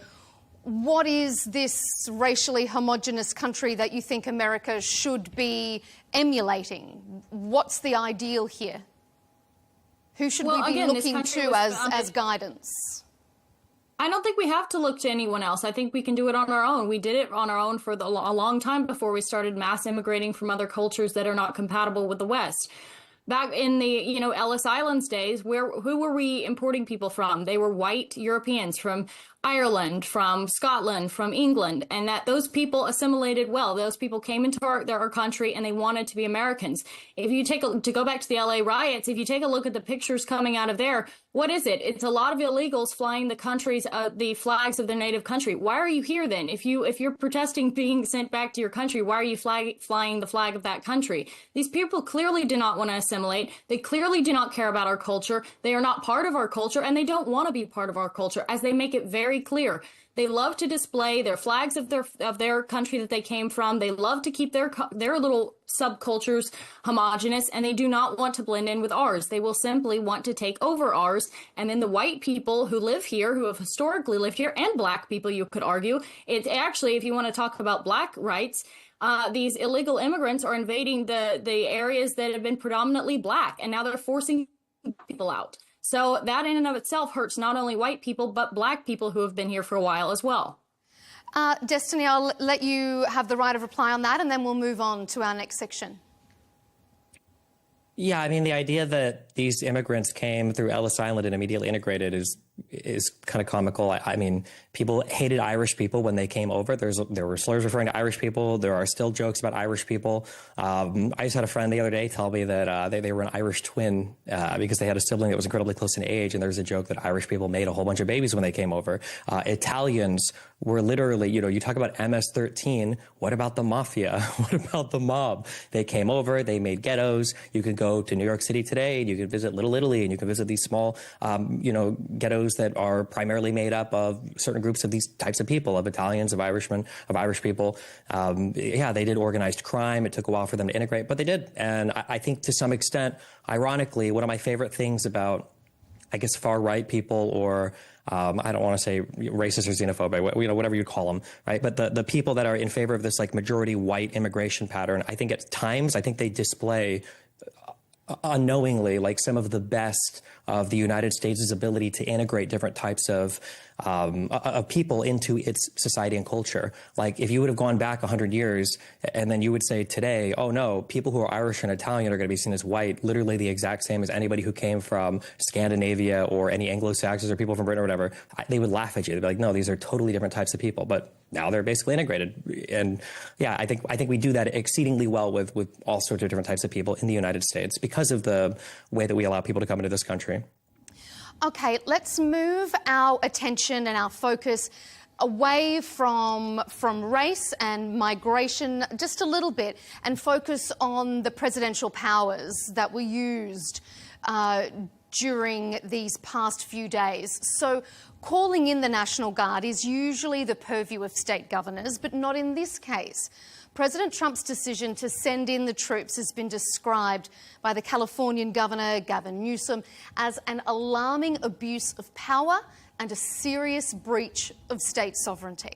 S15: What is this racially homogenous country that you think America should be emulating? What's the ideal here? Who should we be looking to as guidance?
S8: I don't think we have to look to anyone else. I think we can do it on our own. We did it on our own for a long time before we started mass immigrating from other cultures that are not compatible with the West. Back in the, Ellis Islands days, who were we importing people from? They were white Europeans from Ireland, from Scotland, from England, and that those people assimilated well. Those people came into our country and they wanted to be Americans. If you to go back to the LA riots, if you take a look at the pictures coming out of there, what is it? It's a lot of illegals flying the flags of their native country. Why are you here then? If you're protesting being sent back to your country, why are you flying the flag of that country? These people clearly do not want to assimilate. They clearly do not care about our culture. They are not part of our culture, and they don't want to be part of our culture, as they make it very clear. They love to display their flags of their country that they came from. They love to keep their little subcultures homogenous, and they do not want to blend in with ours. They will simply want to take over ours. And then the white people who live here, who have historically lived here, and black people, you could argue, it's actually, if you want to talk about black rights, these illegal immigrants are invading the areas that have been predominantly black, and now they're forcing people out. So that in and of itself hurts not only white people, but black people who have been here for a while as well.
S15: Destiny, I'll let you have the right of reply on that, and then we'll move on to our next section.
S25: Yeah, I mean, the idea that these immigrants came through Ellis Island and immediately integrated is kind of comical. I mean, people hated Irish people when they came over. There were slurs referring to Irish people. There are still jokes about Irish people. I just had a friend the other day tell me that they were an Irish twin because they had a sibling that was incredibly close in age, and there's a joke that Irish people made a whole bunch of babies when they came over. Italians were literally, you talk about MS-13, what about the mafia? What about the mob? They came over, they made ghettos. You could go to New York City today, and you could visit Little Italy, and you can visit these small, ghettos that are primarily made up of certain groups of these types of people, of Italians, of Irishmen, of Irish people. Yeah, they did organized crime. It took a while for them to integrate, but they did. And I think to some extent, ironically, one of my favorite things about I guess, far-right people or I don't want to say racist or xenophobic, whatever you call them, right? But the people that are in favor of this like majority white immigration pattern, I think at times, I think they display unknowingly like some of the best of the United States' ability to integrate different types of people into its society and culture. Like if you would have gone back 100 years and then you would say today, oh no, people who are Irish and Italian are going to be seen as white, literally the exact same as anybody who came from Scandinavia or any Anglo-Saxons or people from Britain or whatever, they would laugh at you. They'd be like, no, these are totally different types of people. But now they're basically integrated. And yeah, I think we do that exceedingly well with all sorts of different types of people in the United States because of the way that we allow people to come into this country.
S15: Okay, let's move our attention and our focus away from race and migration just a little bit and focus on the presidential powers that were used during these past few days. So calling in the National Guard is usually the purview of state governors, but not in this case. President Trump's decision to send in the troops has been described by the Californian Governor, Gavin Newsom, as an alarming abuse of power and a serious breach of state sovereignty.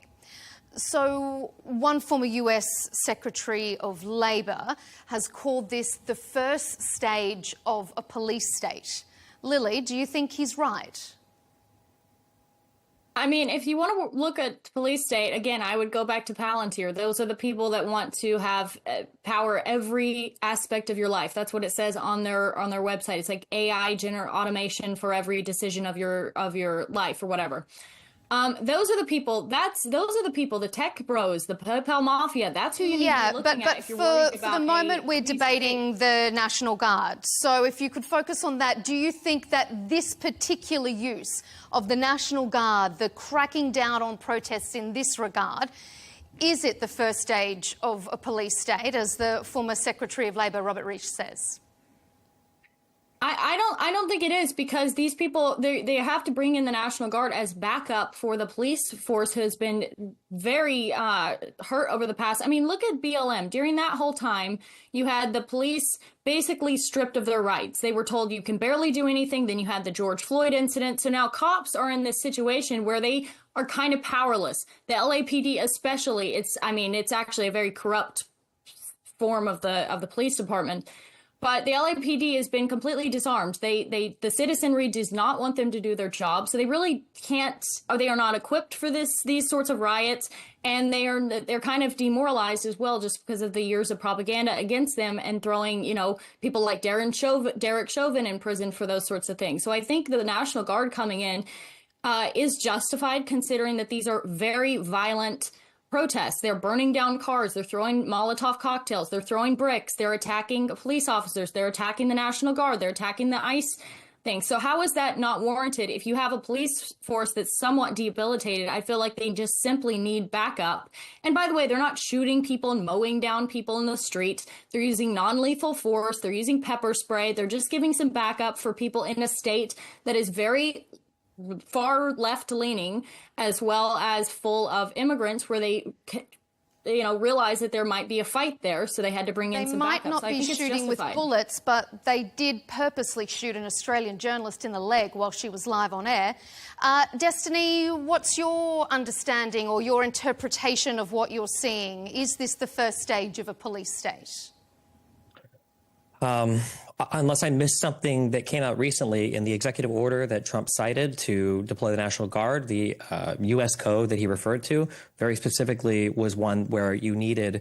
S15: So one former US Secretary of Labor has called this the first stage of a police state. Lily, do you think he's right?
S8: I mean, if you want to look at police state, again, I would go back to Palantir. Those are the people that want to have power every aspect of your life. That's what it says on their website. It's like AI automation for every decision of your life or whatever. Those are the people. Those are the people. The tech bros, the PayPal mafia. That's who you need to be looking at if you're worried about. For the moment, we're debating the National Guard. So, if you could focus on that, do you think that this particular use of the National Guard, the cracking down on protests in this regard, is it the first stage of a police state, as the former Secretary of Labor Robert Reich says? I don't think it is, because these people, they have to bring in the National Guard as backup for the police force, who has been very hurt over the past. I mean, look at BLM. During that whole time, you had the police basically stripped of their rights. They were told you can barely do anything. Then you had the George Floyd incident. So now cops are in this situation where they are kind of powerless. The LAPD especially, it's actually a very corrupt form of the police department. But the LAPD has been completely disarmed. The citizenry does not want them to do their job, so they really can't, or they are not equipped for these sorts of riots, and they're kind of demoralized as well, just because of the years of propaganda against them and throwing, people like Derek Chauvin in prison for those sorts of things. So I think the National Guard coming in is justified, considering that these are very violent protests. They're burning down cars. They're throwing Molotov cocktails. They're throwing bricks. They're attacking police officers. They're attacking the National Guard. They're attacking the ICE thing. So how is that not warranted? If you have a police force that's somewhat debilitated, I feel like they just simply need backup. And by the way, they're not shooting people and mowing down people in the street. They're using non-lethal force. They're using pepper spray. They're just giving some backup for people in a state that is very far left-leaning, as well as full of immigrants, where they, realize that there might be a fight there, so they had to bring in some backup.
S15: They might not be shooting with bullets, but they did purposely shoot an Australian journalist in the leg while she was live on air. Destiny, what's your understanding or your interpretation of what you're seeing? Is this the first stage of a police state?
S25: Unless I missed something that came out recently in the executive order that Trump cited to deploy the National Guard, the U.S. code that he referred to very specifically was one where you needed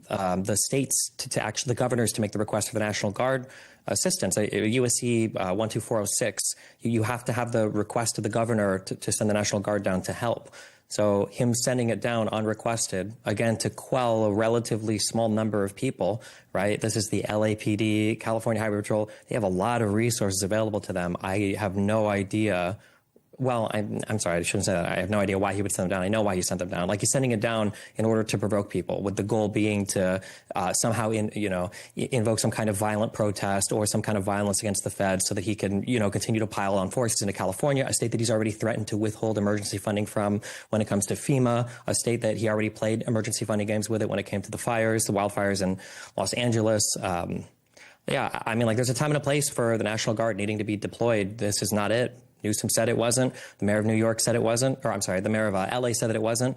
S25: the states to actually, the governors to make the request for the National Guard assistance. USC 12406, you have to have the request of the governor to send the National Guard down to help. So him sending it down unrequested, again, to quell a relatively small number of people, right? This is the LAPD, California Highway Patrol. They have a lot of resources available to them. I have no idea. Well, I'm sorry, I shouldn't say that. I have no idea why he would send them down. I know why he sent them down. Like, he's sending it down in order to provoke people, with the goal being to somehow, invoke some kind of violent protest or some kind of violence against the feds, so that he can, continue to pile on forces into California, a state that he's already threatened to withhold emergency funding from when it comes to FEMA, a state that he already played emergency funding games with it when it came to the wildfires in Los Angeles. Yeah, there's a time and a place for the National Guard needing to be deployed. This is not it. Newsom said it wasn't. The mayor of New York said it wasn't. Or I'm sorry, the mayor of LA said that it wasn't.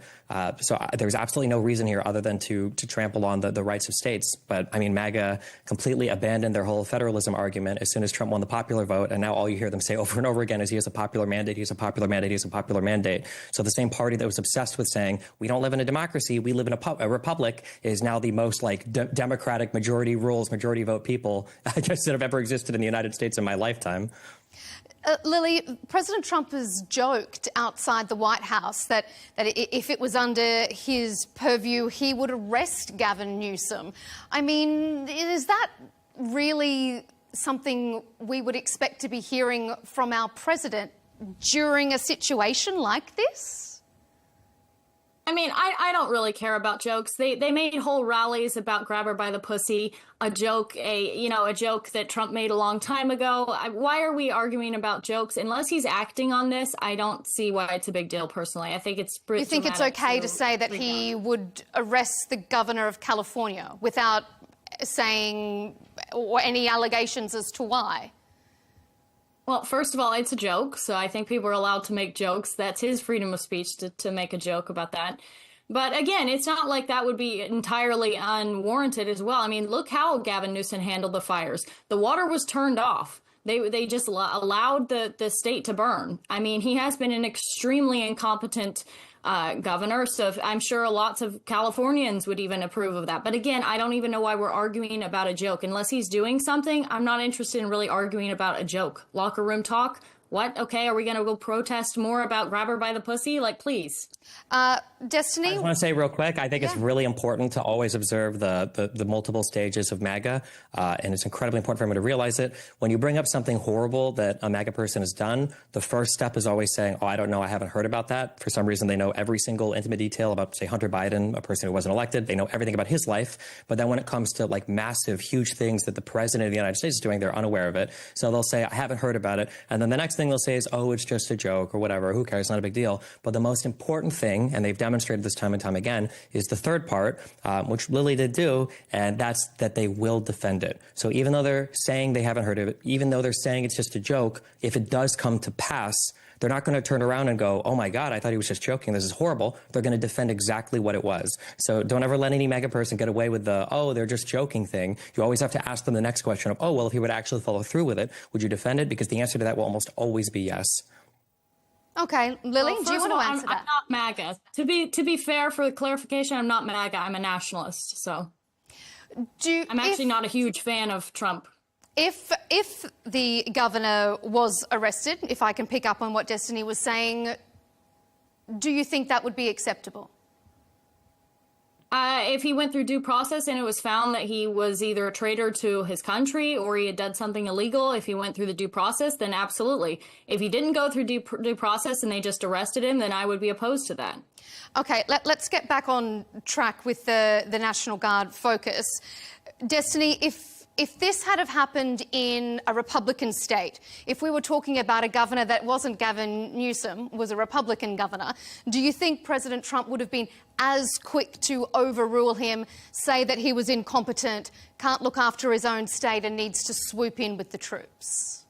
S25: So there's absolutely no reason here other than to trample on the rights of states. But I mean, MAGA completely abandoned their whole federalism argument as soon as Trump won the popular vote. And now all you hear them say over and over again is he has a popular mandate, he has a popular mandate, he has a popular mandate. So the same party that was obsessed with saying we don't live in a democracy, we live in a republic, is now the most like democratic majority rules, majority vote people, I guess, that have ever existed in the United States in my lifetime.
S15: Lily, President Trump has joked outside the White House that if it was under his purview, he would arrest Gavin Newsom. I mean, is that really something we would expect to be hearing from our president during a situation like this?
S8: I mean, I don't really care about jokes. They made whole rallies about grab her by the pussy, a joke that Trump made a long time ago. Why are we arguing about jokes? Unless he's acting on this, I don't see why it's a big deal personally. I think it's pretty.
S15: You think it's okay to say that he would arrest the governor of California without saying or any allegations as to why?
S8: Well, first of all, it's a joke, so I think people are allowed to make jokes. That's his freedom of speech to make a joke about that. But again, it's not like that would be entirely unwarranted as well. I mean, look how Gavin Newsom handled the fires. The water was turned off. They just allowed the state to burn. I mean, he has been an extremely incompetent governor, so I'm sure lots of Californians would even approve of that. But again, I don't even know why we're arguing about a joke. Unless he's doing something, I'm not interested in really arguing about a joke. Locker room talk? What? Okay, are we going to go protest more about grab her by the pussy? Like, please.
S15: Destiny?
S25: I just want to say real quick, I think it's really important to always observe the multiple stages of MAGA, and it's incredibly important for everyone to realize it. When you bring up something horrible that a MAGA person has done, the first step is always saying, oh, I don't know, I haven't heard about that. For some reason, they know every single intimate detail about, say, Hunter Biden, a person who wasn't elected. They know everything about his life. But then when it comes to, like, massive, huge things that the president of the United States is doing, they're unaware of it. So they'll say, I haven't heard about it. And then the next thing they'll say is, oh, it's just a joke or whatever. Who cares? It's not a big deal. But the most important thing, and they've demonstrated this time and time again, is the third part, which Lily did do, and that's that they will defend it. So even though they're saying they haven't heard of it, even though they're saying it's just a joke, if it does come to pass, they're not going to turn around and go, oh my God, I thought he was just joking. This is horrible. They're going to defend exactly what it was. So don't ever let any MAGA person get away with the, oh, they're just joking thing. You always have to ask them the next question of, oh, well, if he would actually follow through with it, would you defend it? Because the answer to that will almost always be yes.
S15: Okay, Lily,
S8: well,
S15: do you want to answer that?
S8: I'm not MAGA. To be fair, for the clarification, I'm not MAGA. I'm a nationalist. So I'm actually not a huge fan of Trump.
S15: If the governor was arrested, if I can pick up on what Destiny was saying, do you think that would be acceptable?
S8: If he went through due process and it was found that he was either a traitor to his country or he had done something illegal, if he went through the due process, then absolutely. If he didn't go through due process and they just arrested him, then I would be opposed to that.
S15: Okay, let's get back on track with the National Guard focus. Destiny, if this had have happened in a Republican state, if we were talking about a governor that wasn't Gavin Newsom, was a Republican governor, do you think President Trump would have been as quick to overrule him, say that he was incompetent, can't look after his own state and needs to swoop in with the troops?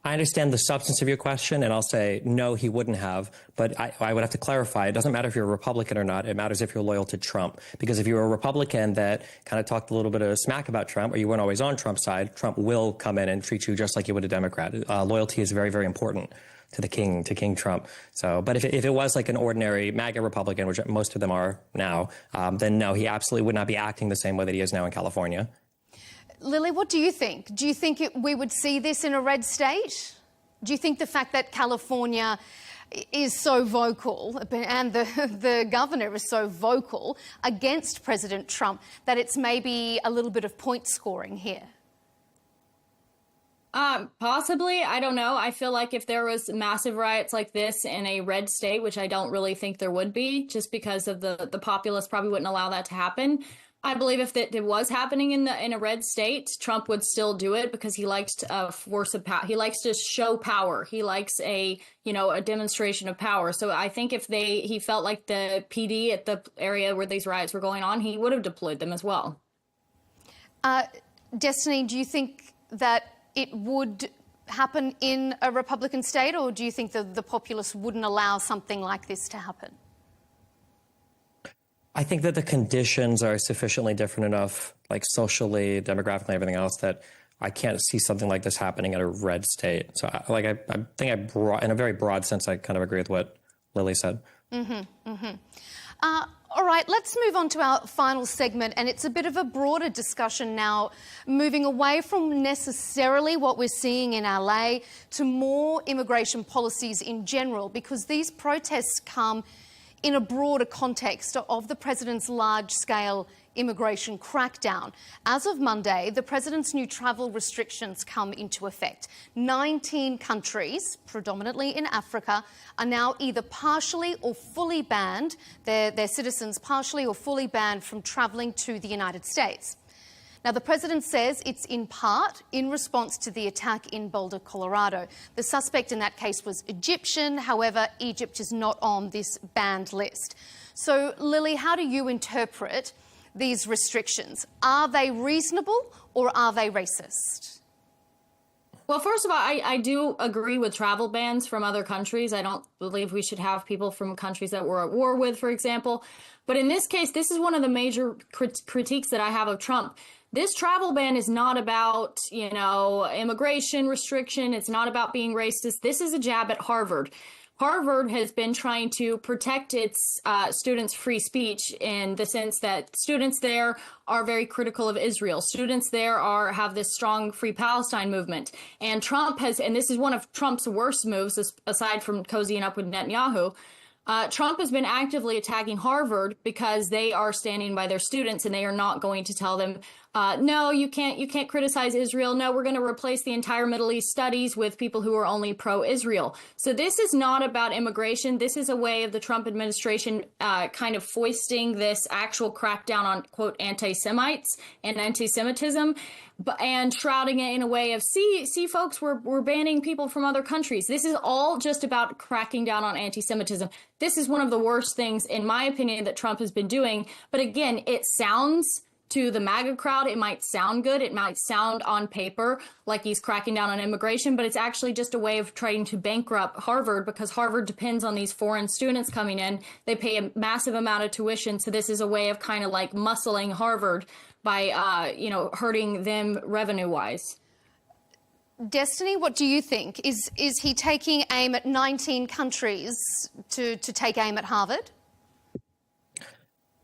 S25: I understand the substance of your question, and I'll say no, he wouldn't have. But I would have to clarify. It doesn't matter if you're a Republican or not. It matters if you're loyal to Trump. Because if you're a Republican that kind of talked a little bit of smack about Trump, or you weren't always on Trump's side, Trump will come in and treat you just like you would a Democrat. Loyalty is very, very important to the king, to King Trump. So, but if it was like an ordinary MAGA Republican, which most of them are now, then no, he absolutely would not be acting the same way that he is now in California.
S15: Lily, what do you think? Do you think we would see this in a red state? Do you think the fact that California is so vocal and the governor is so vocal against President Trump that it's maybe a little bit of point scoring here?
S8: Possibly. I don't know. I feel like if there was massive riots like this in a red state, which I don't really think there would be, just because of the populace probably wouldn't allow that to happen. I believe if it was happening in a red state, Trump would still do it because he likes force of power. He likes to show power. He likes a demonstration of power. So I think if he felt like the PD at the area where these riots were going on, he would have deployed them as well.
S15: Destiny, do you think that it would happen in a Republican state, or do you think the populace wouldn't allow something like this to happen?
S25: I think that the conditions are sufficiently different enough, like socially, demographically, everything else, that I can't see something like this happening in a red state. So, I think in a very broad sense, I kind of agree with what Lily said.
S15: All right, let's move on to our final segment, and it's a bit of a broader discussion now, moving away from necessarily what we're seeing in LA to more immigration policies in general, because these protests come in a broader context of the president's large-scale immigration crackdown. As of Monday, the president's new travel restrictions come into effect. 19 countries, predominantly in Africa, are now either partially or fully banned, their citizens partially or fully banned from travelling to the United States. Now, the president says it's in part in response to the attack in Boulder, Colorado. The suspect in that case was Egyptian. However, Egypt is not on this banned list. So, Lily, how do you interpret these restrictions? Are they reasonable or are they racist?
S8: Well, first of all, I do agree with travel bans from other countries. I don't believe we should have people from countries that we're at war with, for example. But in this case, this is one of the major critiques that I have of Trump. This travel ban is not about, immigration restriction. It's not about being racist. This is a jab at Harvard. Harvard has been trying to protect its students' free speech in the sense that students there are very critical of Israel. Students there have this strong Free Palestine movement. And Trump has, and this is one of Trump's worst moves, aside from cozying up with Netanyahu, Trump has been actively attacking Harvard because they are standing by their students and they are not going to tell them, no, you can't criticize Israel. No, we're going to replace the entire Middle East studies with people who are only pro-Israel. So this is not about immigration. This is a way of the Trump administration kind of foisting this actual crackdown on, quote, anti-Semites and anti-Semitism, and shrouding it in a way of, see, folks, we're banning people from other countries. This is all just about cracking down on anti-Semitism. This is one of the worst things, in my opinion, that Trump has been doing. But again, it sounds, to the MAGA crowd, it might sound good. It might sound on paper like he's cracking down on immigration, but it's actually just a way of trying to bankrupt Harvard, because Harvard depends on these foreign students coming in. They pay a massive amount of tuition. So this is a way of kind of like muscling Harvard by, hurting them revenue-wise.
S15: Destiny, what do you think? Is he taking aim at 19 countries to take aim at Harvard?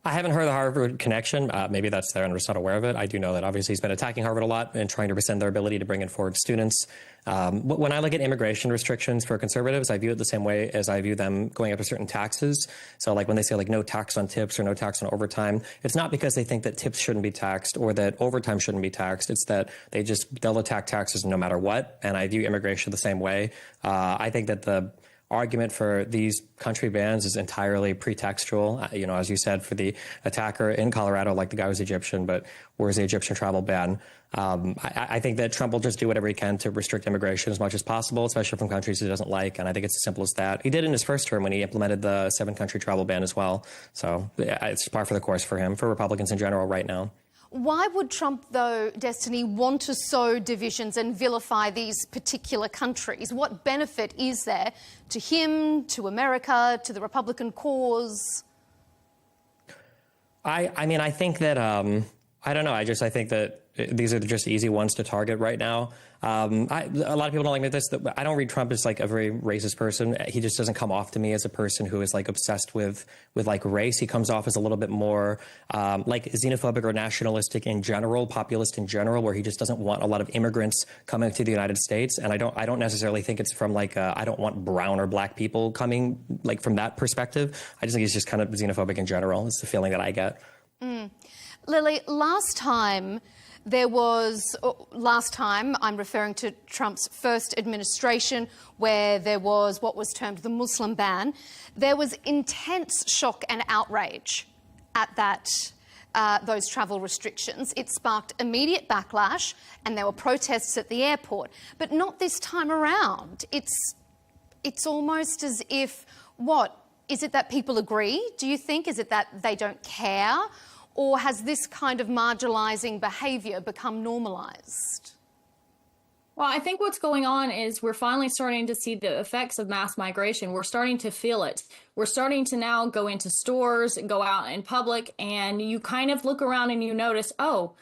S25: I haven't heard the Harvard connection. Maybe that's there and we're just not aware of it. I do know that obviously he's been attacking Harvard a lot and trying to rescind their ability to bring in foreign students. When I look at immigration restrictions for conservatives, I view it the same way as I view them going after certain taxes. So like when they say like no tax on tips or no tax on overtime, it's not because they think that tips shouldn't be taxed or that overtime shouldn't be taxed. It's that they'll attack taxes no matter what. And I view immigration the same way. I think that the argument for these country bans is entirely pretextual. As you said, for the attacker in Colorado, like the guy was Egyptian, but where's the Egyptian travel ban? I think that Trump will just do whatever he can to restrict immigration as much as possible, especially from countries he doesn't like. And I think it's as simple as that. He did in his first term when he implemented the 7-country travel ban as well. So it's par for the course for him, for Republicans in general right now.
S15: Why would Trump, though, Destiny, want to sow divisions and vilify these particular countries? What benefit is there to him, to America, to the Republican cause?
S25: I think that, I don't know. I think that these are just easy ones to target right now. A lot of people don't like this. I don't read Trump as like a very racist person. He just doesn't come off to me as a person who is like obsessed with like race. He comes off as a little bit more like xenophobic or nationalistic in general, populist in general, where he just doesn't want a lot of immigrants coming to the United States. And I don't necessarily think it's from like I don't want brown or black people coming like from that perspective. I just think he's just kind of xenophobic in general. It's the feeling that I get.
S15: Lily, last time I'm referring to Trump's first administration, where there was what was termed the Muslim ban. There was intense shock and outrage at those travel restrictions. It sparked immediate backlash and there were protests at the airport, but not this time around. It's almost as if, is it that people agree, do you think? Is it that they don't care? Or has this kind of marginalising behaviour become normalised?
S8: Well, I think what's going on is we're finally starting to see the effects of mass migration. We're starting to feel it. We're starting to now go into stores, go out in public, and you kind of look around and you notice, oh,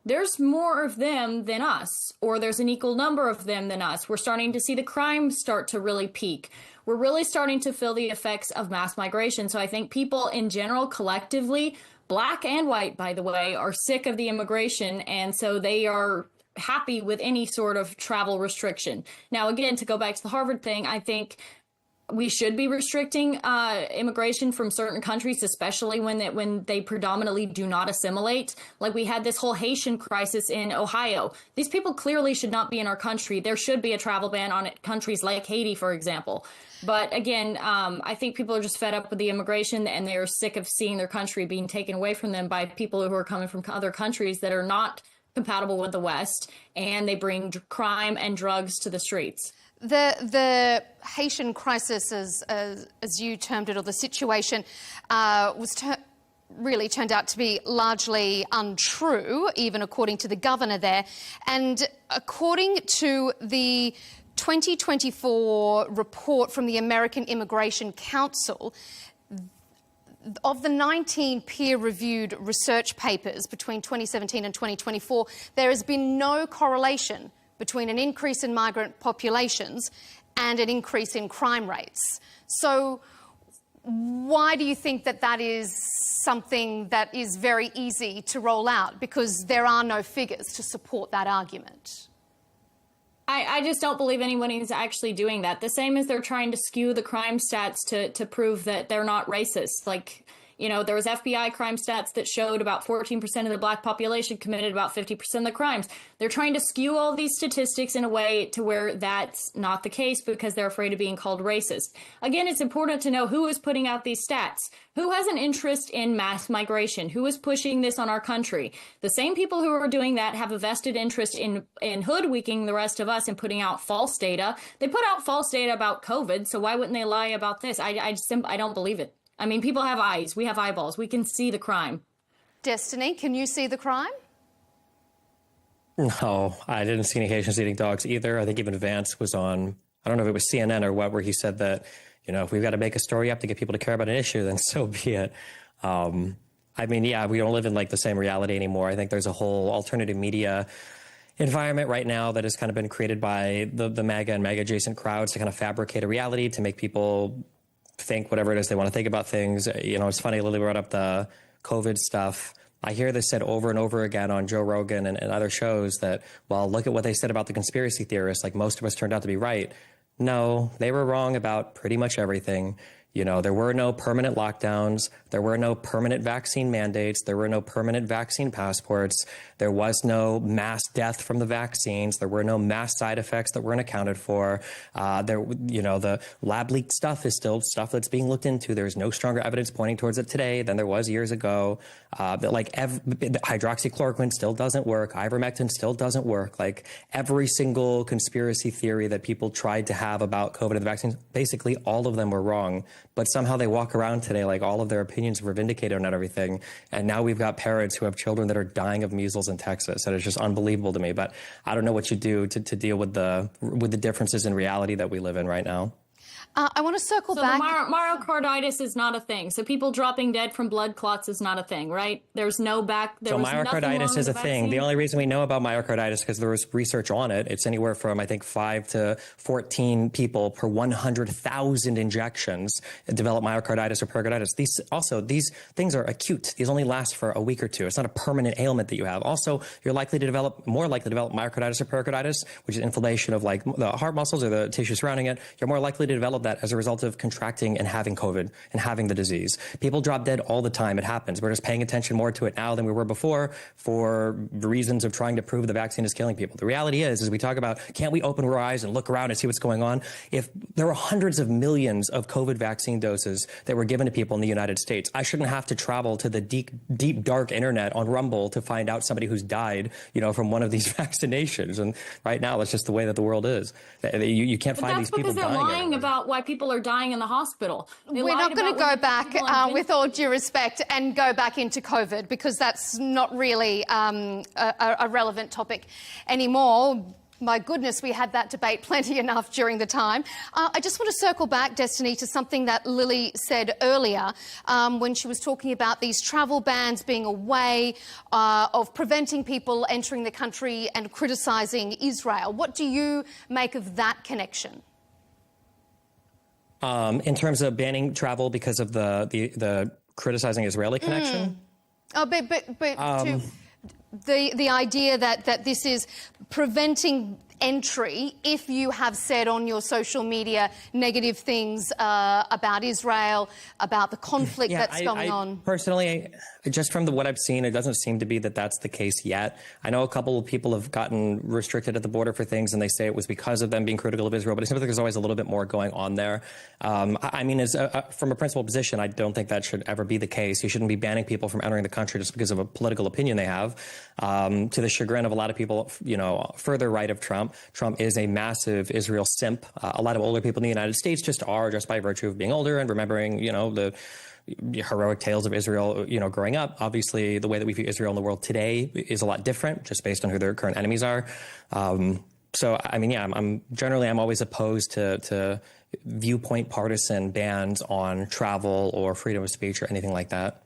S8: there's more of them than us, or there's an equal number of them than us. We're starting to see the crime start to really peak. We're really starting to feel the effects of mass migration. So I think people in general, collectively, black and white, by the way, are sick of the immigration, and so they are happy with any sort of travel restriction. Now, again, to go back to the Harvard thing, I think we should be restricting immigration from certain countries, especially when they predominantly do not assimilate. Like we had this whole Haitian crisis in Ohio. These people clearly should not be in our country. There should be a travel ban on countries like Haiti, for example. But again, I think people are just fed up with the immigration, and they're sick of seeing their country being taken away from them by people who are coming from other countries that are not compatible with the West, and they bring crime and drugs to the streets.
S15: The Haitian crisis, as you termed it, or the situation, really turned out to be largely untrue, even according to the governor there. And according to the 2024 report from the American Immigration Council, of the 19 peer-reviewed research papers between 2017 and 2024, there has been no correlation between an increase in migrant populations and an increase in crime rates. So why do you think that that is something that is very easy to roll out? Because there are no figures to support that argument.
S8: I just don't believe anyone is actually doing that. The same as they're trying to skew the crime stats to prove that they're not racist. Like, you know, there was FBI crime stats that showed about 14% of the black population committed about 50% of the crimes. They're trying to skew all these statistics in a way to where that's not the case because they're afraid of being called racist. Again, it's important to know who is putting out these stats. Who has an interest in mass migration? Who is pushing this on our country? The same people who are doing that have a vested interest in hoodwinking the rest of us and putting out false data. They put out false data about COVID, so why wouldn't they lie about this? I don't believe it. I mean, people have eyes. We have eyeballs. We can see the crime.
S15: Destiny, can you see the crime?
S25: No, I didn't see any Haitians eating dogs either. I think even Vance was on, I don't know if it was CNN or what, where he said that, you know, if we've got to make a story up to get people to care about an issue, then so be it. I mean, yeah, we don't live in like the same reality anymore. I think there's a whole alternative media environment right now that has kind of been created by the MAGA and MAGA adjacent crowds to kind of fabricate a reality to make people think whatever it is they want to think about things. You know, it's funny, Lily brought up the COVID stuff. I hear this said over and over again on Joe Rogan and other shows that, well, look at what they said about the conspiracy theorists. Like most of us turned out to be right. No, they were wrong about pretty much everything. You know, there were no permanent lockdowns. There were no permanent vaccine mandates. There were no permanent vaccine passports. There was no mass death from the vaccines. There were no mass side effects that weren't accounted for. You know, the lab leak stuff is still stuff that's being looked into. There's no stronger evidence pointing towards it today than there was years ago. Hydroxychloroquine still doesn't work. Ivermectin still doesn't work. Like every single conspiracy theory that people tried to have about COVID and the vaccines, basically all of them were wrong. But somehow they walk around today like all of their opinions were vindicated on everything. And now we've got parents who have children that are dying of measles in Texas. And it's just unbelievable to me. But I don't know what you do to deal with the differences in reality that we live in right now.
S15: I want to circle back.
S8: So myocarditis is not a thing. So people dropping dead from blood clots is not a thing, right? There's no back. So
S25: myocarditis is a thing. The only reason we know about myocarditis is because there was research on it. It's anywhere from, I think, 5 to 14 people per 100,000 injections develop myocarditis or pericarditis. These things are acute. These only last for a week or two. It's not a permanent ailment that you have. Also, you're more likely to develop myocarditis or pericarditis, which is inflammation of like the heart muscles or the tissue surrounding it. You're more likely to develop that as a result of contracting and having COVID and having the disease. People drop dead all the time. It happens. We're just paying attention more to it now than we were before for reasons of trying to prove the vaccine is killing people. The reality is we talk about, can't we open our eyes and look around and see what's going on? If there were hundreds of millions of COVID vaccine doses that were given to people in the United States, I shouldn't have to travel to the deep, dark internet on Rumble to find out somebody who's died, you know, from one of these vaccinations. And right now, that's just the way that the world is. You can't find these people dying.
S8: That's because they're lying about why people are dying in the hospital.
S15: We're not going to go back, with all due respect, and go back into COVID because that's not really a relevant topic anymore. My goodness, we had that debate plenty enough during the time. I just want to circle back, Destiny, to something that Lily said earlier when she was talking about these travel bans being a way of preventing people entering the country and criticising Israel. What do you make of that connection?
S25: In terms of banning travel because of the criticizing Israeli connection?
S15: Oh, but the idea that this is preventing entry if you have said on your social media negative things about Israel, about the conflict that's going on.
S25: Personally, just from what I've seen, it doesn't seem to be that that's the case yet. I know a couple of people have gotten restricted at the border for things, and they say it was because of them being critical of Israel, but it seems like there's always a little bit more going on there. I mean, from a principal position, I don't think that should ever be the case. You shouldn't be banning people from entering the country just because of a political opinion they have. To the chagrin of a lot of people, you know, further right of Trump. Trump is a massive Israel simp. A lot of older people in the United States just are, just by virtue of being older and remembering, you know, the heroic tales of Israel, you know, growing up. Obviously, the way that we view Israel in the world today is a lot different, just based on who their current enemies are. So, I mean, yeah, I'm always opposed to viewpoint partisan bans on travel or freedom of speech or anything like that.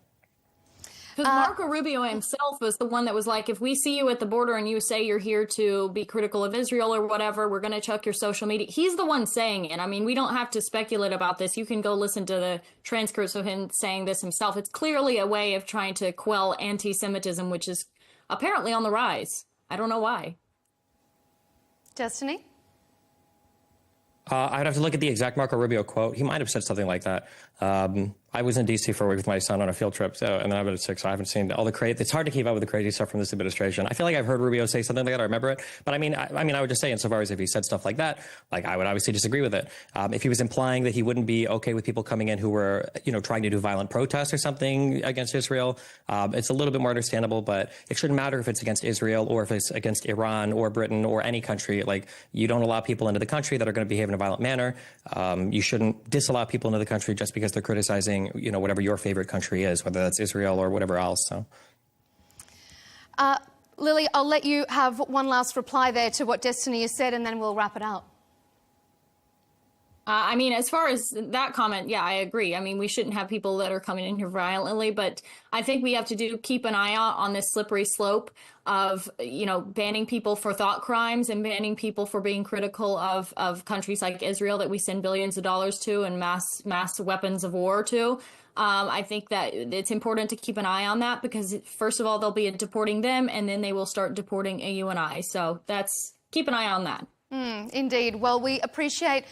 S8: Because Marco Rubio himself was the one that was like, if we see you at the border and you say you're here to be critical of Israel or whatever, we're going to chuck your social media. He's the one saying it. I mean, we don't have to speculate about this. You can go listen to the transcripts of him saying this himself. It's clearly a way of trying to quell anti-Semitism, which is apparently on the rise. I don't know why.
S15: Destiny?
S25: I'd have to look at the exact Marco Rubio quote. He might have said something like that. I was in D.C. for a week with my son on a field trip, and then I've been sick, so I haven't seen all the crazy. It's hard to keep up with the crazy stuff from this administration. I feel like I've heard Rubio say something like that. I remember it, but I mean, I would just say, insofar as if he said stuff like that, like I would obviously disagree with it. If he was implying that he wouldn't be okay with people coming in who were, you know, trying to do violent protests or something against Israel, it's a little bit more understandable. But it shouldn't matter if it's against Israel or if it's against Iran or Britain or any country. Like, you don't allow people into the country that are going to behave in a violent manner. You shouldn't disallow people into the country just because they're criticizing, you know, whatever your favorite country is, whether that's Israel or whatever else. So,
S15: Lily, I'll let you have one last reply there to what Destiny has said, and then we'll wrap it up.
S8: I mean, as far as that comment, yeah, I agree. I mean, we shouldn't have people that are coming in here violently, but I think we have to keep an eye out on this slippery slope of, you know, banning people for thought crimes and banning people for being critical of countries like Israel that we send billions of dollars to and mass weapons of war to. I think that it's important to keep an eye on that because, first of all, they'll be deporting them, and then they will start deporting you and I. So keep an eye on that.
S15: Indeed. Well, we appreciate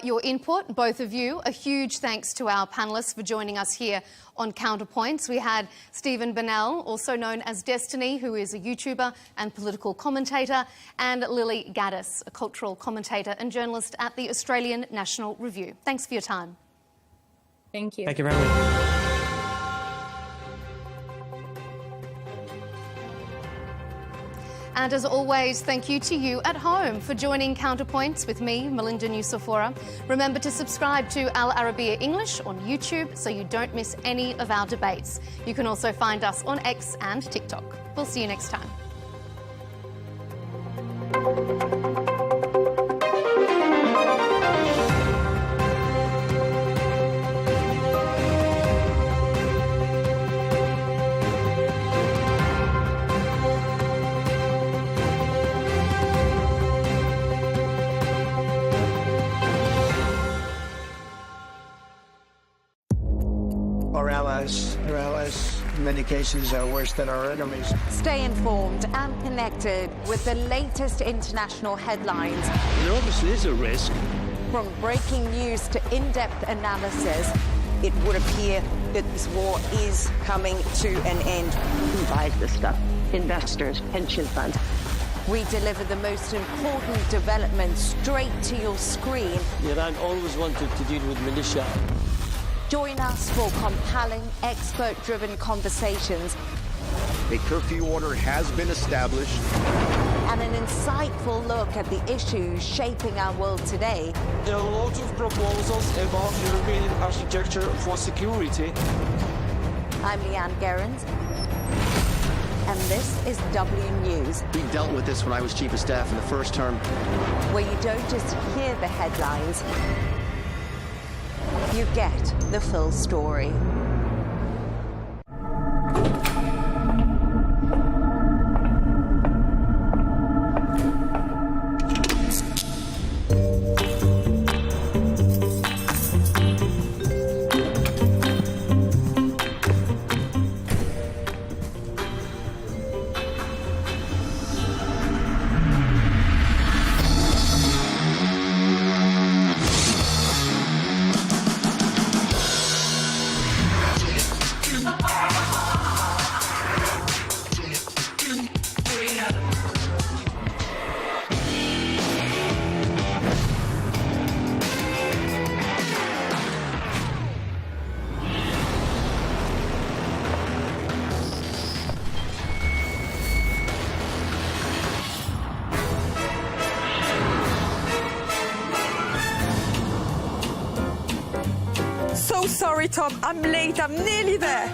S15: your input, both of you. A huge thanks to our panellists for joining us here on Counterpoints. We had Stephen Bennell, also known as Destiny, who is a YouTuber and political commentator, and Lily Gaddis, a cultural commentator and journalist at the Australian National Review. Thanks for your time.
S8: Thank you.
S25: Thank you very much.
S15: And as always, thank you to you at home for joining Counterpoints with me, Melinda Nucifora. Remember to subscribe to Al Arabiya English on YouTube so you don't miss any of our debates. You can also find us on X and TikTok. We'll see you next time.
S16: Our allies, in many cases, are worse than our enemies.
S10: Stay informed and connected with the latest international headlines.
S1: There obviously is a risk.
S10: From breaking news to in-depth analysis, it would appear that this war is coming to an end.
S18: Who buys this stuff? Investors, pension funds.
S10: We deliver the most important developments straight to your screen.
S19: Iran always wanted to deal with militia.
S10: Join us for compelling, expert-driven conversations.
S20: A curfew order has been established.
S10: And an insightful look at the issues shaping our world today.
S21: There are a lot of proposals about European architecture for security.
S10: I'm Leigh Ann Gerrans. and this is W News.
S22: We dealt with this when I was chief of staff in the first term.
S10: Where you don't just hear the headlines, you get the full story.
S3: Sorry, Tom, I'm late. I'm nearly there.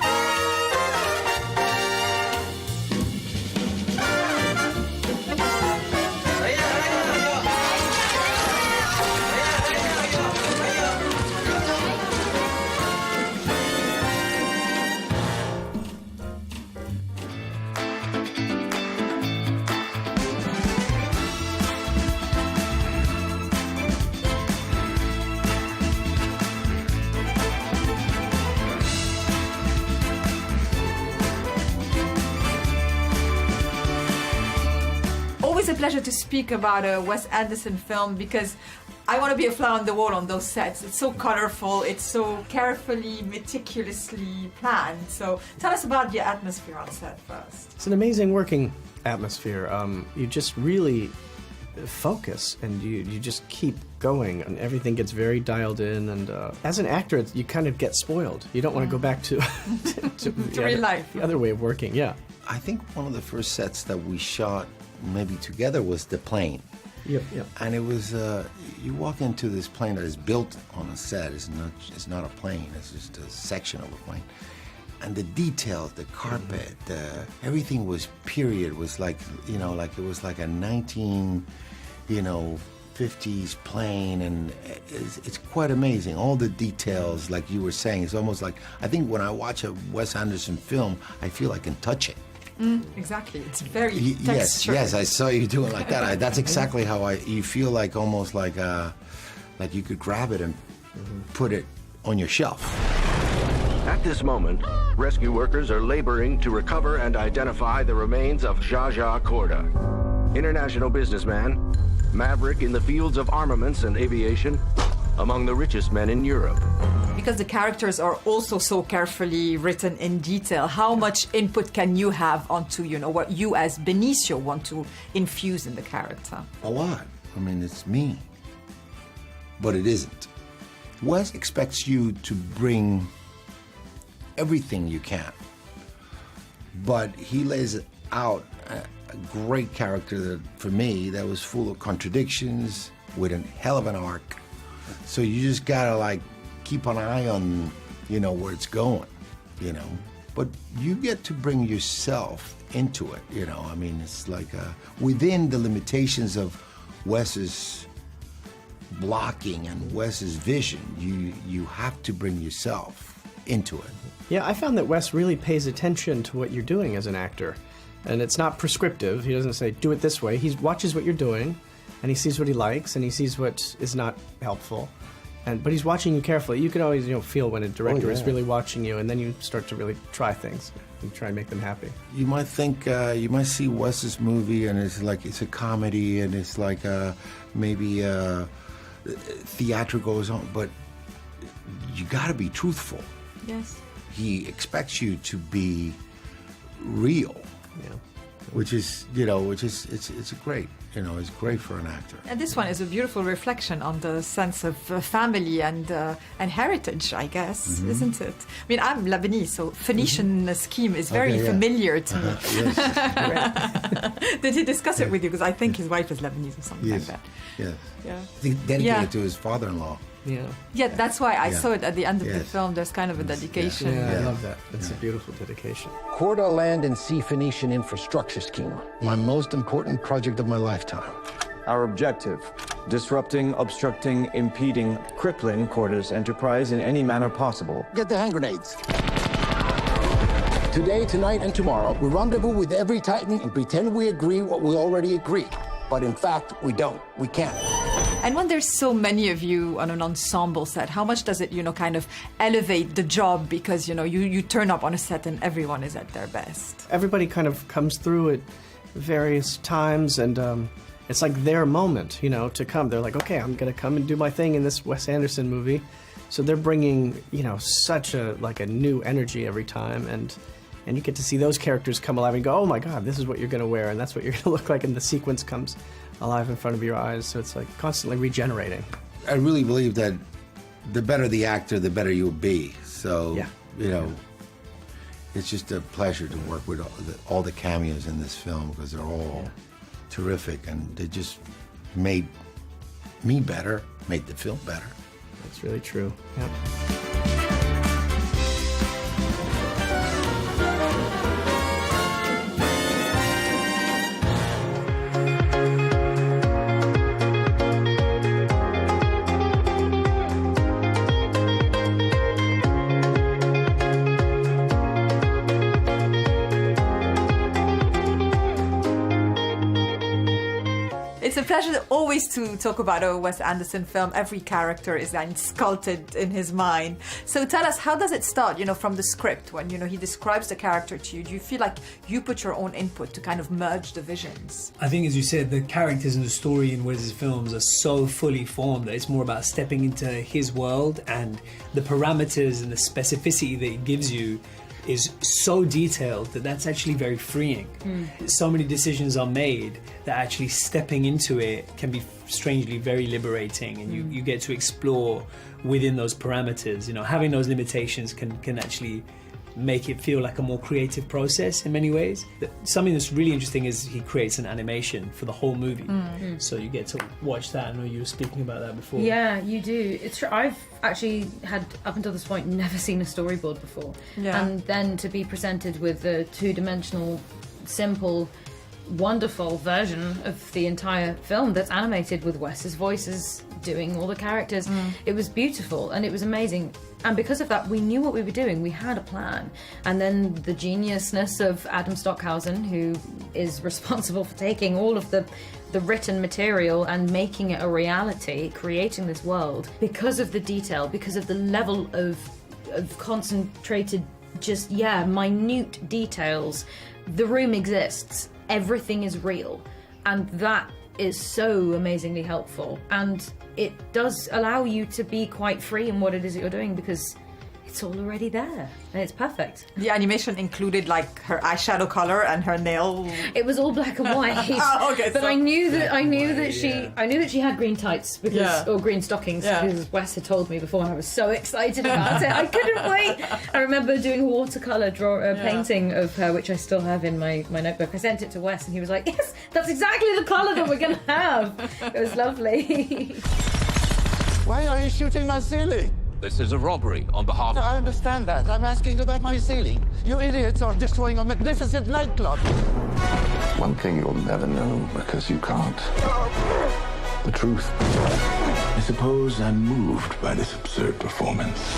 S3: Always a pleasure to speak about a Wes Anderson film because I want to be a fly on the wall on those sets. It's so colorful, it's so carefully, meticulously planned. So tell us about the atmosphere on set first.
S9: It's an amazing working atmosphere. You just really focus and you just keep going and everything gets very dialed in, and as an actor you kind of get spoiled. You don't want to go back to, to
S3: real life.
S9: The other way of working, yeah.
S5: I think one of the first sets that we shot maybe together was the plane.
S9: Yep.
S5: And it was, you walk into this plane that is built on a set. It's not a plane, it's just a section of a plane. And the details, the carpet, everything was period, was like, like it was like a 50s plane, and it's quite amazing. All the details, like you were saying, it's almost like, I think when I watch a Wes Anderson film, I feel I can touch it.
S3: Exactly, it's very textured.
S5: Yes, I saw you doing like that. That's exactly how you feel, like almost like you could grab it and put it on your shelf.
S11: At this moment, rescue workers are laboring to recover and identify the remains of Jaja Korda, international businessman, maverick in the fields of armaments and aviation, among the richest men in Europe.
S3: Because the characters are also so carefully written in detail, how much input can you have onto, what you as Benicio want to infuse in the character?
S5: A lot. I mean, it's me. But it isn't. Wes expects you to bring everything you can. But he lays out a great character that, for me, that was full of contradictions, with a hell of an arc. So you just gotta keep an eye on, where it's going, But you get to bring yourself into it, I mean, it's like within the limitations of Wes's blocking and Wes's vision, you have to bring yourself into it.
S9: Yeah, I found that Wes really pays attention to what you're doing as an actor. And it's not prescriptive. He doesn't say, do it this way. He watches what you're doing, and he sees what he likes, and he sees what is not helpful. But he's watching you carefully. You can always, feel when a director is really watching you, and then you start to really try things and try and make them happy.
S5: You might think, you might see Wes's movie, and it's a comedy, and it's maybe theatrical or something, but you got to be truthful.
S3: Yes.
S5: He expects you to be real.
S9: Yeah.
S5: Which is it's great. It's great for an actor.
S3: And this one is a beautiful reflection on the sense of family and heritage, I guess, isn't it? I mean, I'm Lebanese, so Phoenician scheme is very familiar to me.
S5: Yes.
S3: Did he discuss it with you? Because I think his wife is Lebanese or something like that.
S5: Yes.
S3: Yeah.
S5: Dedicated to his father-in-law.
S3: Yeah, that's why I saw it at the end of the film. There's kind of a dedication.
S9: Yeah, I love that. It's a beautiful dedication.
S5: Corda Land and Sea Phoenician Infrastructure Scheme, my most important project of my lifetime.
S2: Our objective, disrupting, obstructing, impeding, crippling Corda's enterprise in any manner possible.
S5: Get the hand grenades. Today, tonight, and tomorrow, we rendezvous with every Titan and pretend we agree what we already agreed. But in fact, we don't. We can't.
S3: And when there's so many of you on an ensemble set, how much does it, kind of elevate the job? Because, you turn up on a set and everyone is at their best.
S9: Everybody kind of comes through at various times, and it's like their moment, to come. They're like, okay, I'm going to come and do my thing in this Wes Anderson movie. So they're bringing, such a new energy every time, and you get to see those characters come alive and go, oh my God, this is what you're going to wear, and that's what you're going to look like, and the sequence comes alive in front of your eyes. So it's like constantly regenerating.
S5: I really believe that the better the actor, the better you'll be. So, it's just a pleasure to work with all the cameos in this film, because they're all terrific, and they just made me better, made the film better.
S9: That's really true. Yeah.
S3: It's a pleasure always to talk about a Wes Anderson film. Every character is sculpted in his mind. So tell us, how does it start, from the script? When, he describes the character to you, do you feel like you put your own input to kind of merge the visions?
S4: I think, as you said, the characters and the story in Wes's films are so fully formed that it's more about stepping into his world, and the parameters and the specificity that it gives you is so detailed that that's actually very freeing. So many decisions are made that actually stepping into it can be strangely very liberating, and you get to explore within those parameters. Having those limitations can actually make it feel like a more creative process in many ways. Something that's really interesting is he creates an animation for the whole movie. So you get to watch that. I know you were speaking about that before.
S12: Yeah, you do. It's true. I've actually had, up until this point, never seen a storyboard before.
S3: Yeah.
S12: And then to be presented with a two-dimensional, simple, wonderful version of the entire film that's animated with Wes's voices doing all the characters. It was beautiful and it was amazing. And because of that, we knew what we were doing. We had a plan. And then the geniusness of Adam Stockhausen, who is responsible for taking all of the written material and making it a reality, creating this world, because of the detail, because of the level of concentrated, minute details. The room exists. Everything is real. And that is so amazingly helpful. And it does allow you to be quite free in what it is that you're doing, because it's all already there and it's perfect.
S3: The animation included her eyeshadow color and her nail.
S12: It was all black and white.
S3: Okay,
S12: but I knew that she had green tights or green stockings because Wes had told me before, and I was so excited about it. I couldn't wait. I remember doing a watercolor painting of her, which I still have in my notebook. I sent it to Wes and he was like, "Yes, that's exactly the color that we're going to have." It was lovely.
S14: Why are you shooting my ceiling?
S13: This is a robbery on behalf of...
S14: I understand that. I'm asking about my ceiling. You idiots are destroying a magnificent nightclub.
S23: One thing you'll never know, because you can't. The truth. I suppose I'm moved by this absurd performance.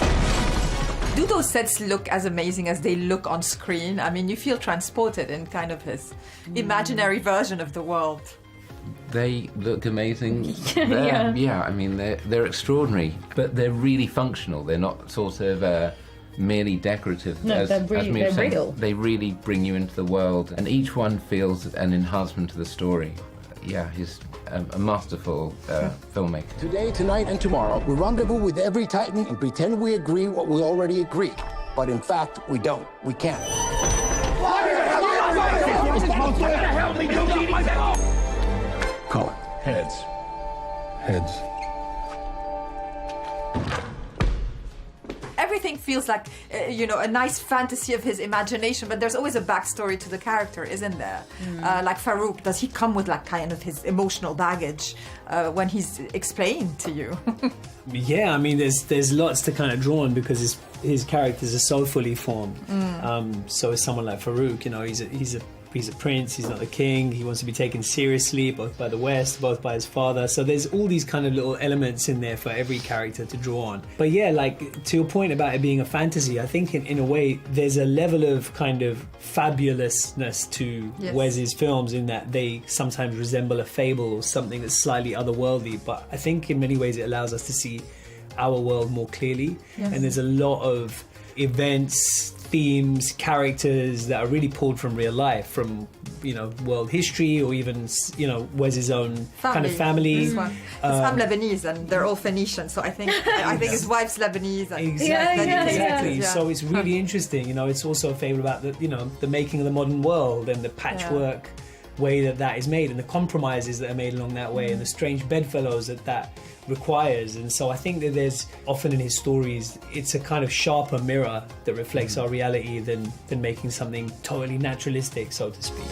S3: Do those sets look as amazing as they look on screen? I mean, you feel transported in kind of his imaginary version of the world.
S26: They look amazing.
S12: Yeah.
S26: I mean, they're extraordinary, but they're really functional. They're not sort of merely decorative.
S12: No, they're real.
S26: They really bring you into the world, and each one feels an enhancement to the story. Yeah, he's a masterful filmmaker.
S5: Today, tonight, and tomorrow, we rendezvous with every Titan and pretend we agree what we already agreed. But in fact, we don't. We can't.
S23: Call it.
S20: Heads.
S23: Heads.
S3: Every everything feels like, a nice fantasy of his imagination, but there's always a backstory to the character, isn't there? Like Farouk, does he come with like kind of his emotional baggage when he's explained to you?
S4: Yeah, I mean, there's lots to kind of draw on because his characters are so fully formed. So is someone like Farouk, he's a prince, he's not the king, he wants to be taken seriously both by the West, both by his father. So there's all these kind of little elements in there for every character to draw on. But yeah, like to your point about it being a fantasy, I think in a way there's a level of kind of fabulousness to Wes's films in that they sometimes resemble a fable or something that's slightly otherworldly. But I think in many ways it allows us to see our world more clearly. And there's a lot of events, themes, characters that are really pulled from real life, from world history, or even Wes's own kind of family.
S3: His fam Lebanese, and they're all Phoenician. So I think his wife's Lebanese. And
S4: exactly. So it's really interesting. It's also a fable about the making of the modern world and the patchwork way that is made, and the compromises that are made along that way, and the strange bedfellows that requires. And so I think that there's often in his stories, it's a kind of sharper mirror that reflects our reality than making something totally naturalistic, so to speak.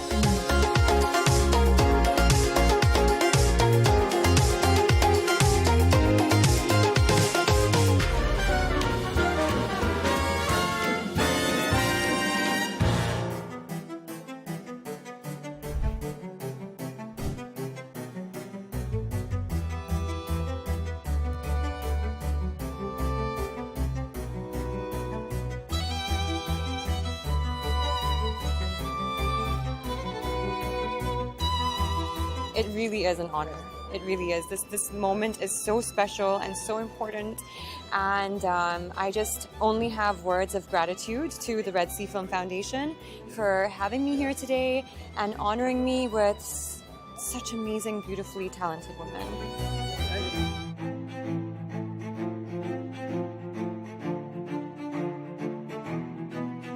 S6: It really is an honor. It really is. This moment is so special and so important. And I just only have words of gratitude to the Red Sea Film Foundation for having me here today and honoring me with such amazing, beautifully talented women.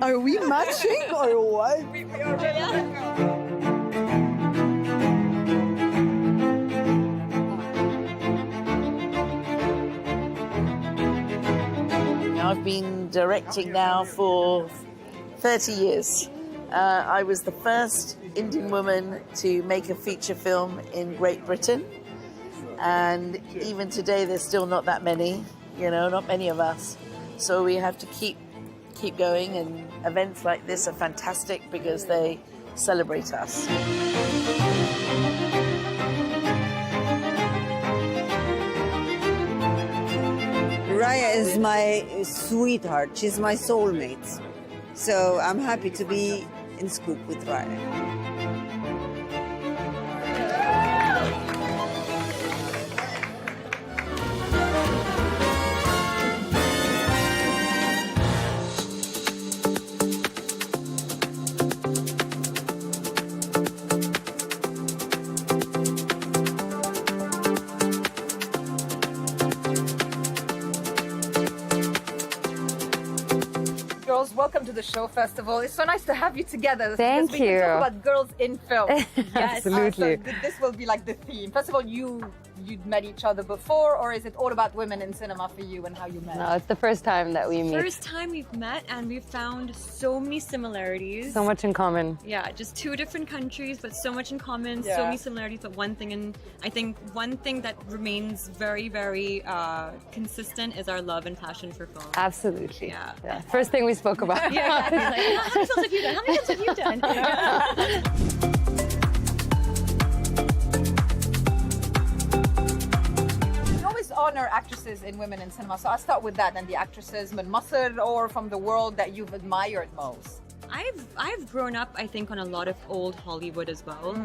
S14: Are we matching or what?
S6: We are. Yeah.
S7: I've been directing now for 30 years. I was the first Indian woman to make a feature film in Great Britain. And even today, there's still not that many, not many of us. So we have to keep going, and events like this are fantastic because they celebrate us.
S8: Raya is my sweetheart. She's my soulmate. So I'm happy to be in Scoop with Raya.
S3: Welcome to the show, first of all. It's so nice to have you together.
S6: Thank
S3: we
S6: you.
S3: can talk about girls in film.
S6: Yes, absolutely.
S3: So this will be like the theme. First of all, you'd met each other before, or is it all about women in cinema for you and how you met?
S6: No, it's the first time that we meet.
S17: First time we've met, and we've found so many similarities.
S6: So much in common.
S17: Yeah, just two different countries, but so much in common,
S3: Yeah.
S17: so many similarities, but one thing, and I think one thing that remains very, very consistent is our love and passion for film.
S6: Absolutely.
S17: Yeah.
S6: First thing we spoke about.
S17: Yeah, exactly. Like, how many films have you done? How many films have you done?
S3: Honor actresses in women in cinema. So I'll start with that, and the actresses من مصر or from the world that you've admired most.
S17: I've grown up, I think, on a lot of old Hollywood as well.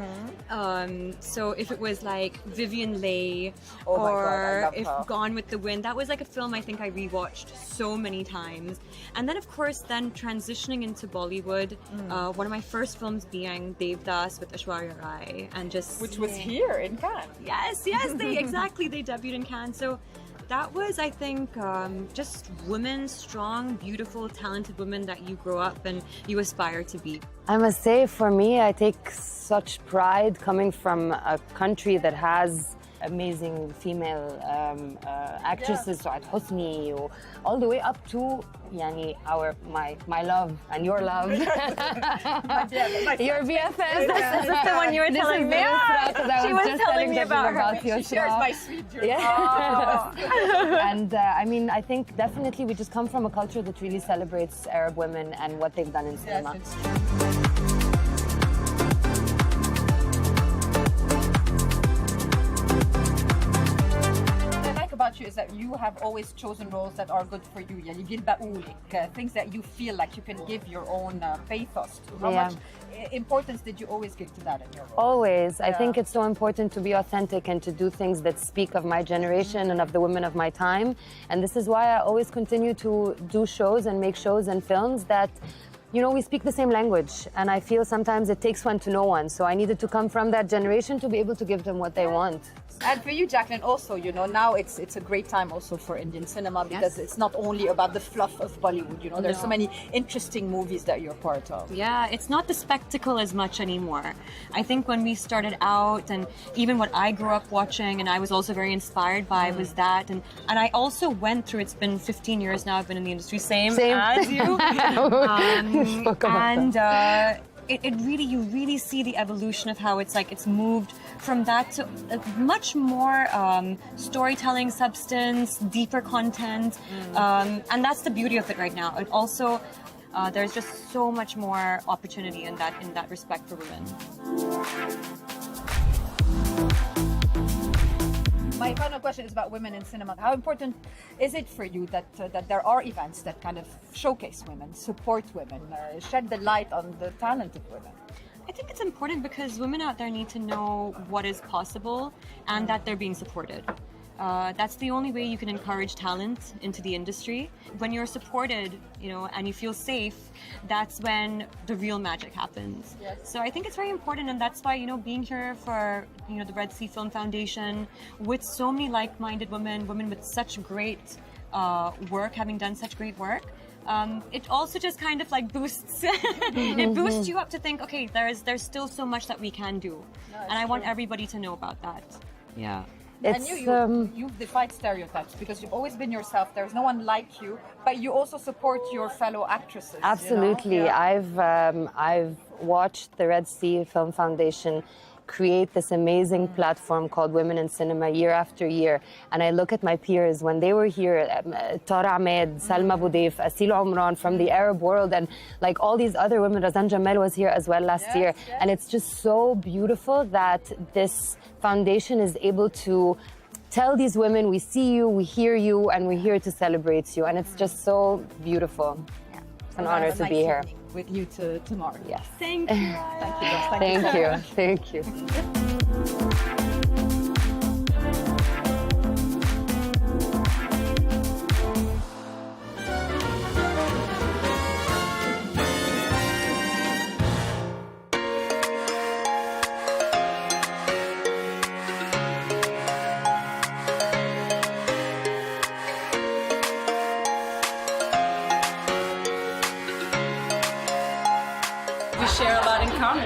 S17: So if it was like Vivian Leigh
S3: Oh my God, I
S17: or
S3: love
S17: if
S3: her.
S17: Gone with the Wind, that was like a film I think I rewatched so many times. And then of course then transitioning into Bollywood, one of my first films being Devdas with Aishwarya Rai, and just
S3: Which was here in Cannes.
S17: Yes, they debuted in Cannes. So that was, I think, just women, strong, beautiful, talented women that you grow up and you aspire to be.
S6: I must say, for me, I take such pride coming from a country that has amazing female actresses, Suad Hosni, all the way up to my love and your love. Your BFF. This is the one you were telling me. She was telling me about her. She shares my sweet dreams. Yeah. And I think definitely we just come from a culture that really celebrates Arab women and what they've done in cinema.
S1: About you is that you have always chosen roles that are good for you. Things that you feel like you can give your own pathos to. How much importance did you always give to that in your role?
S6: Always. I think it's so important to be authentic and to do things that speak of my generation and of the women of my time. And this is why I always continue to do shows and make shows and films that we speak the same language, and I feel sometimes it takes one to know one. So I needed to come from that generation to be able to give them what they want.
S1: And for you, Jacqueline, also, now it's a great time also for Indian cinema because it's not only about the fluff of Bollywood. There's so many interesting movies that you're part of.
S17: Yeah, it's not the spectacle as much anymore. I think when we started out, and even what I grew up watching, and I was also very inspired by, was that. And I also went through. It's been 15 years now. I've been in the industry, same. as you. You really see the evolution of how it's moved from that to a much more storytelling substance, deeper content, and that's the beauty of it right now. It also there's just so much more opportunity in that respect for women.
S1: My final question is about women in cinema. How important is it for you that there are events that kind of showcase women, support women, shed the light on the talent of women?
S17: I think it's important because women out there need to know what is possible and that they're being supported. That's the only way you can encourage talent into the industry. When you're supported, and you feel safe, that's when the real magic happens. Yes. So I think it's very important, and that's why, being here for, the Red Sea Film Foundation with so many like-minded women with such great work, having done such great work, it also just kind of boosts it boosts you up to think, okay, there's still so much that we can do. And I want everybody to know about that. Yeah.
S1: And you've defied stereotypes because you've always been yourself. There's no one like you, but you also support your fellow actresses.
S6: Absolutely. I've watched the Red Sea Film Foundation create this amazing platform called Women in Cinema year after year. And I look at my peers when they were here, Tara Ahmed, Salma Boudef, Asil Omran from the Arab world, and all these other women. Razan Jamal was here as well last year. Yes. And it's just so beautiful that this foundation is able to tell these women, we see you, we hear you, and we're here to celebrate you. And it's just so beautiful. Yeah. It's an honor to be here.
S1: With you tomorrow.
S6: Yes.
S17: Thank you.
S6: Thank you. Thank you.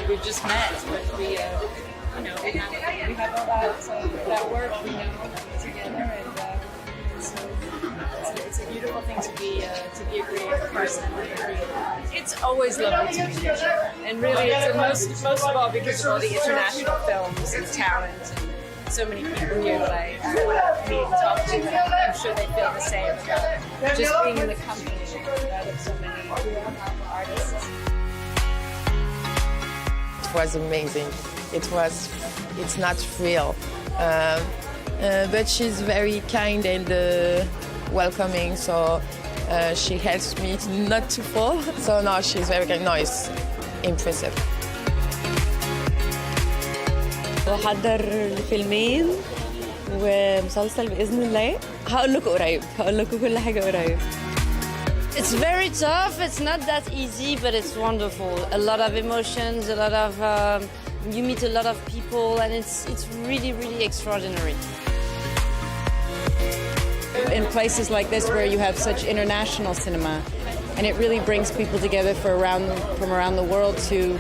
S15: We've just met, but we have all that work together, and so it's a beautiful thing to be a creative person. It's always lovely to meet each other, and really, it's most of all because of all the international films and talent, and so many people here that I meet and talk to. And I'm sure they feel the same about just being in the company of so many artists.
S16: It was amazing. It's not real, but she's very kind and welcoming, so she helps me not to fall. So no, she's very kind. No, it's impressive.
S18: بحضر الفيلمين ومسلسل بإذن الله. هقول لكم كل حاجة قريب.
S24: It's very tough. It's not that easy, but it's wonderful. A lot of emotions, a lot of you meet a lot of people, and it's really, really extraordinary.
S25: In places like this where you have such international cinema, and it really brings people together from around the world to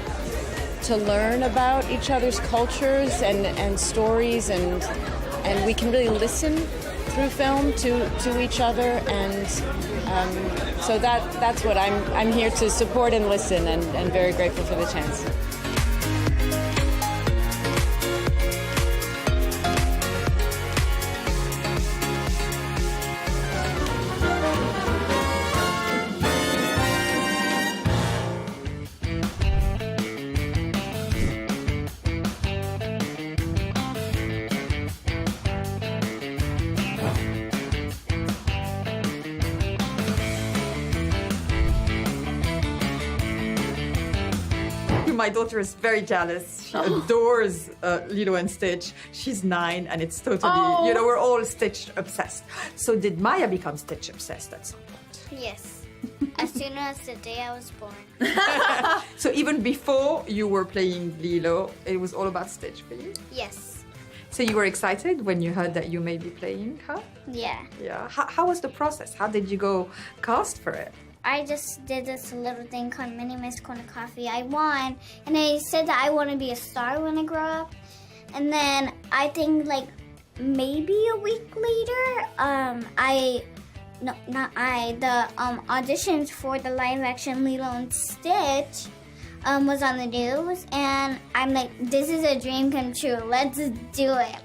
S25: learn about each other's cultures and stories, and and we can really listen through film to each other, and so that's what I'm here to support and listen, and very grateful for the chance.
S3: My daughter is very jealous. She adores Lilo and Stitch. She's 9, and it's totally, we're all Stitch obsessed. So did Maya become Stitch obsessed at some point?
S2: Yes. As soon as the day I was born.
S3: So even before you were playing Lilo, it was all about Stitch for you?
S2: Yes.
S3: So you were excited when you heard that you may be playing her?
S2: Yeah.
S3: Yeah. How was the process? How did you go cast for it?
S2: I just did this little thing called Mini Miss Corner Coffee. I won, and I said that I want to be a star when I grow up. And then I think like maybe a week later, the auditions for the live action Lilo and Stitch was on the news, and I'm like, this is a dream come true. Let's do it.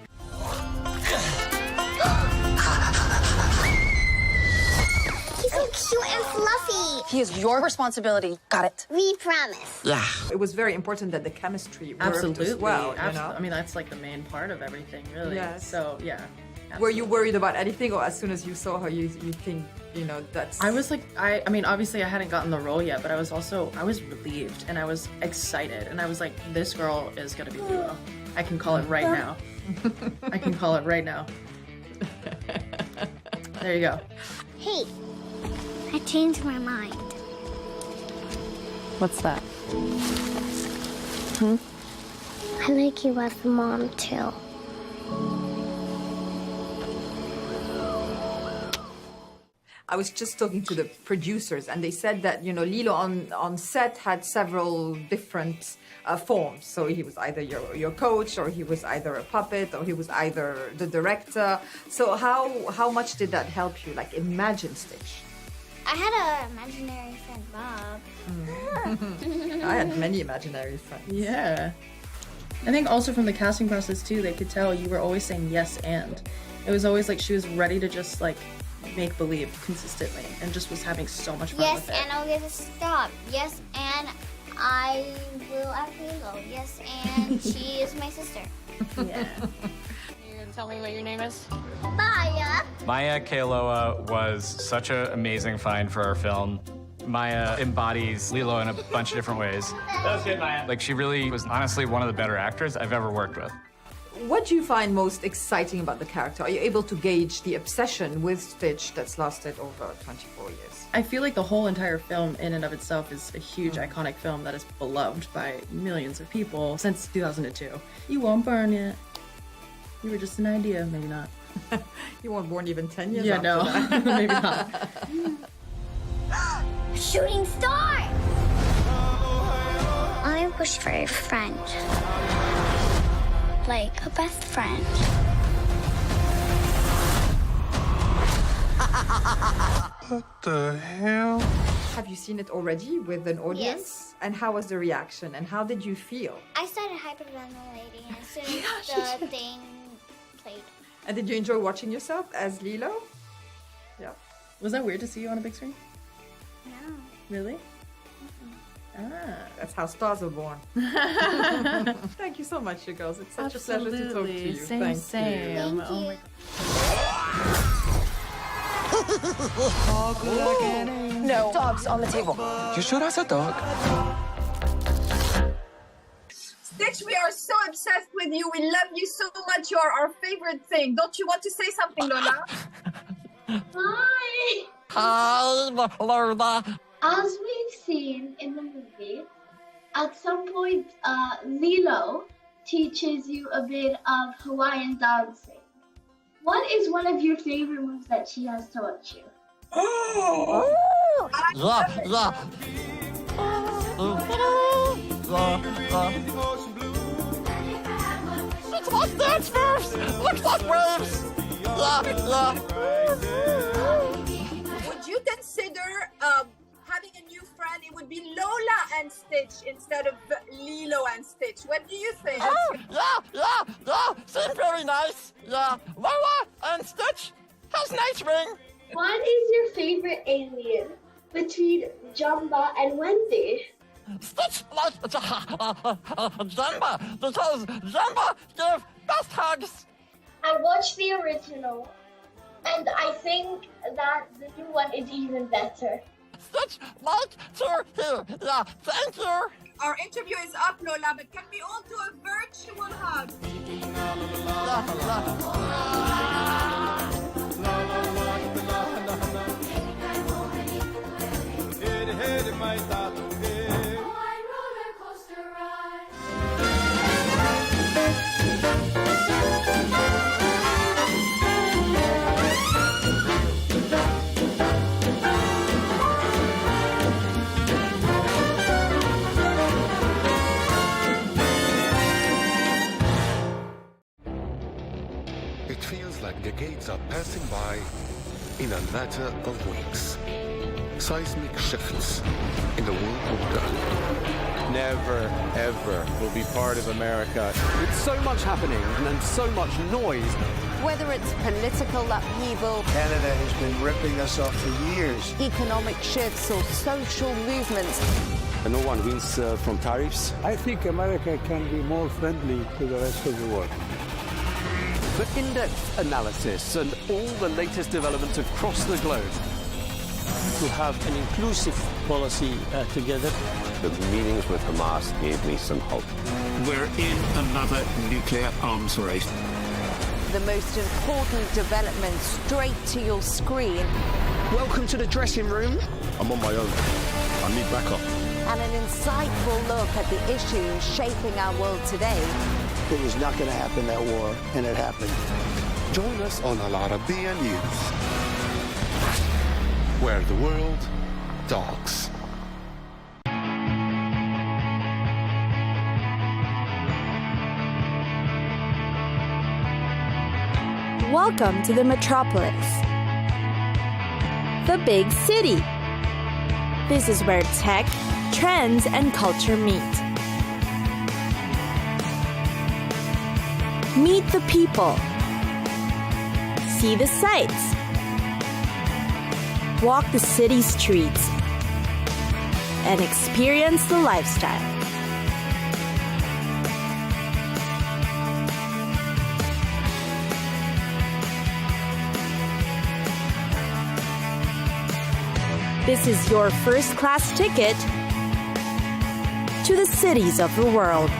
S2: So cute and fluffy.
S10: He is your responsibility. Got it.
S2: We promise.
S10: Yeah.
S3: It was very important that the chemistry worked
S15: Absolutely.
S3: as well. You know?
S15: I mean, that's like the main part of everything, really.
S3: Yes.
S15: So, yeah.
S3: Were you worried about anything, or as soon as you saw her, you think, that's...
S15: I was like, I mean, obviously I hadn't gotten the role yet, but I was relieved, and I was excited, and I was like, this girl is gonna be Lilo. I can call it right now. I can call it right now. There you go.
S2: Hey, I changed my mind.
S25: What's that?
S2: I like you as mom, too.
S3: I was just talking to the producers, and they said that, Lilo on set had several different forms. So he was either your coach, or he was either a puppet, or he was either the director. So how much did that help you, like, imagine Stitch?
S2: I had an imaginary friend, Bob.
S3: I had many imaginary friends.
S15: Yeah. I think also from the casting process, too, they could tell you were always saying yes and. It was always like she was ready to just, like, make believe consistently, and just was having so much fun with it.
S2: Yes, and I'll get to stop. Yes, and I will act Lilo. Yes, and she is my sister.
S15: Yeah.
S10: You gonna tell me what your name is?
S2: Maya.
S11: Maya Kealoha was such an amazing find for our film. Maya embodies Lilo in a bunch of different ways. That was good, Maya. Like, she really was honestly one of the better actors I've ever worked with.
S3: What do you find most exciting about the character? Are you able to gauge the obsession with Stitch that's lasted over 24 years?
S15: I feel like the whole entire film in and of itself is a huge iconic film that is beloved by millions of people since 2002. You won't burn yet. You were just an idea, maybe not.
S3: You weren't born even 10 years
S15: after
S3: that.
S15: Maybe not.
S2: Shooting star! I wish for a friend. Like a best friend.
S19: What the hell?
S3: Have you seen it already with an audience?
S2: Yes.
S3: And how was the reaction, and how did you feel?
S2: I started hyperventilating as soon as the thing played.
S3: And did you enjoy watching yourself as Lilo? Yeah.
S15: Was that weird to see you on a big screen?
S2: No.
S15: Really? Ah.
S3: That's how stars are born. Thank you so much, you girls. It's such a pleasure to talk to you.
S15: Same.
S2: Thank you.
S15: Oh my God.
S10: No. Dogs on the table.
S19: You sure that's a dog?
S1: Stitch, we are so obsessed with you. We love you so much. You are our favorite thing. Don't you want to say something, Lola?
S2: Hi!
S19: Hi, Lola.
S2: As we've seen in the movie, at some point, Lilo teaches you a bit of Hawaiian dancing. What is one of your favorite moves that she has taught you?
S19: Oh! dance moves! Looks like waves! Yeah.
S9: Would you consider having a new friend? It would be Lola and Stitch instead of Lilo and Stitch. What do you think?
S19: Yeah. Seems very nice. Yeah. Lola and Stitch has nice ring.
S2: What is your favorite alien between Jumba and Wendy?
S19: Stitch likes Jumba because Jumba gives best hugs.
S2: I watched the original, and I think that the new one is even better.
S19: Stitch likes to hear. Yeah, thank you.
S9: Our interview is up, Lola, but can we all do a virtual hug?
S20: It feels like decades are passing by in a matter of weeks. Seismic shifts in the world order.
S12: Never, ever will be part of America. With so much happening and so much noise.
S13: Whether it's political upheaval,
S21: Canada has been ripping us off for years.
S13: Economic shifts or social movements.
S12: And no one wins from tariffs.
S22: I think America can be more friendly to the rest of the world.
S12: For in-depth analysis and all the latest developments across the globe.
S26: To have an inclusive policy together.
S23: The meetings with Hamas gave me some hope.
S27: We're in another nuclear arms race.
S13: The most important development straight to your screen.
S27: Welcome to the dressing room.
S20: I'm on my own. I need backup.
S13: And an insightful look at the issues shaping our world today.
S21: It was not going to happen, that war, and it happened.
S20: Join us on Arabiya News, where the world talks.
S28: Welcome to the metropolis, the big city. This is where tech, trends, and culture meet. Meet the people. See the sights. Walk the city streets. And experience the lifestyle. This is your first-class ticket to the cities of the world.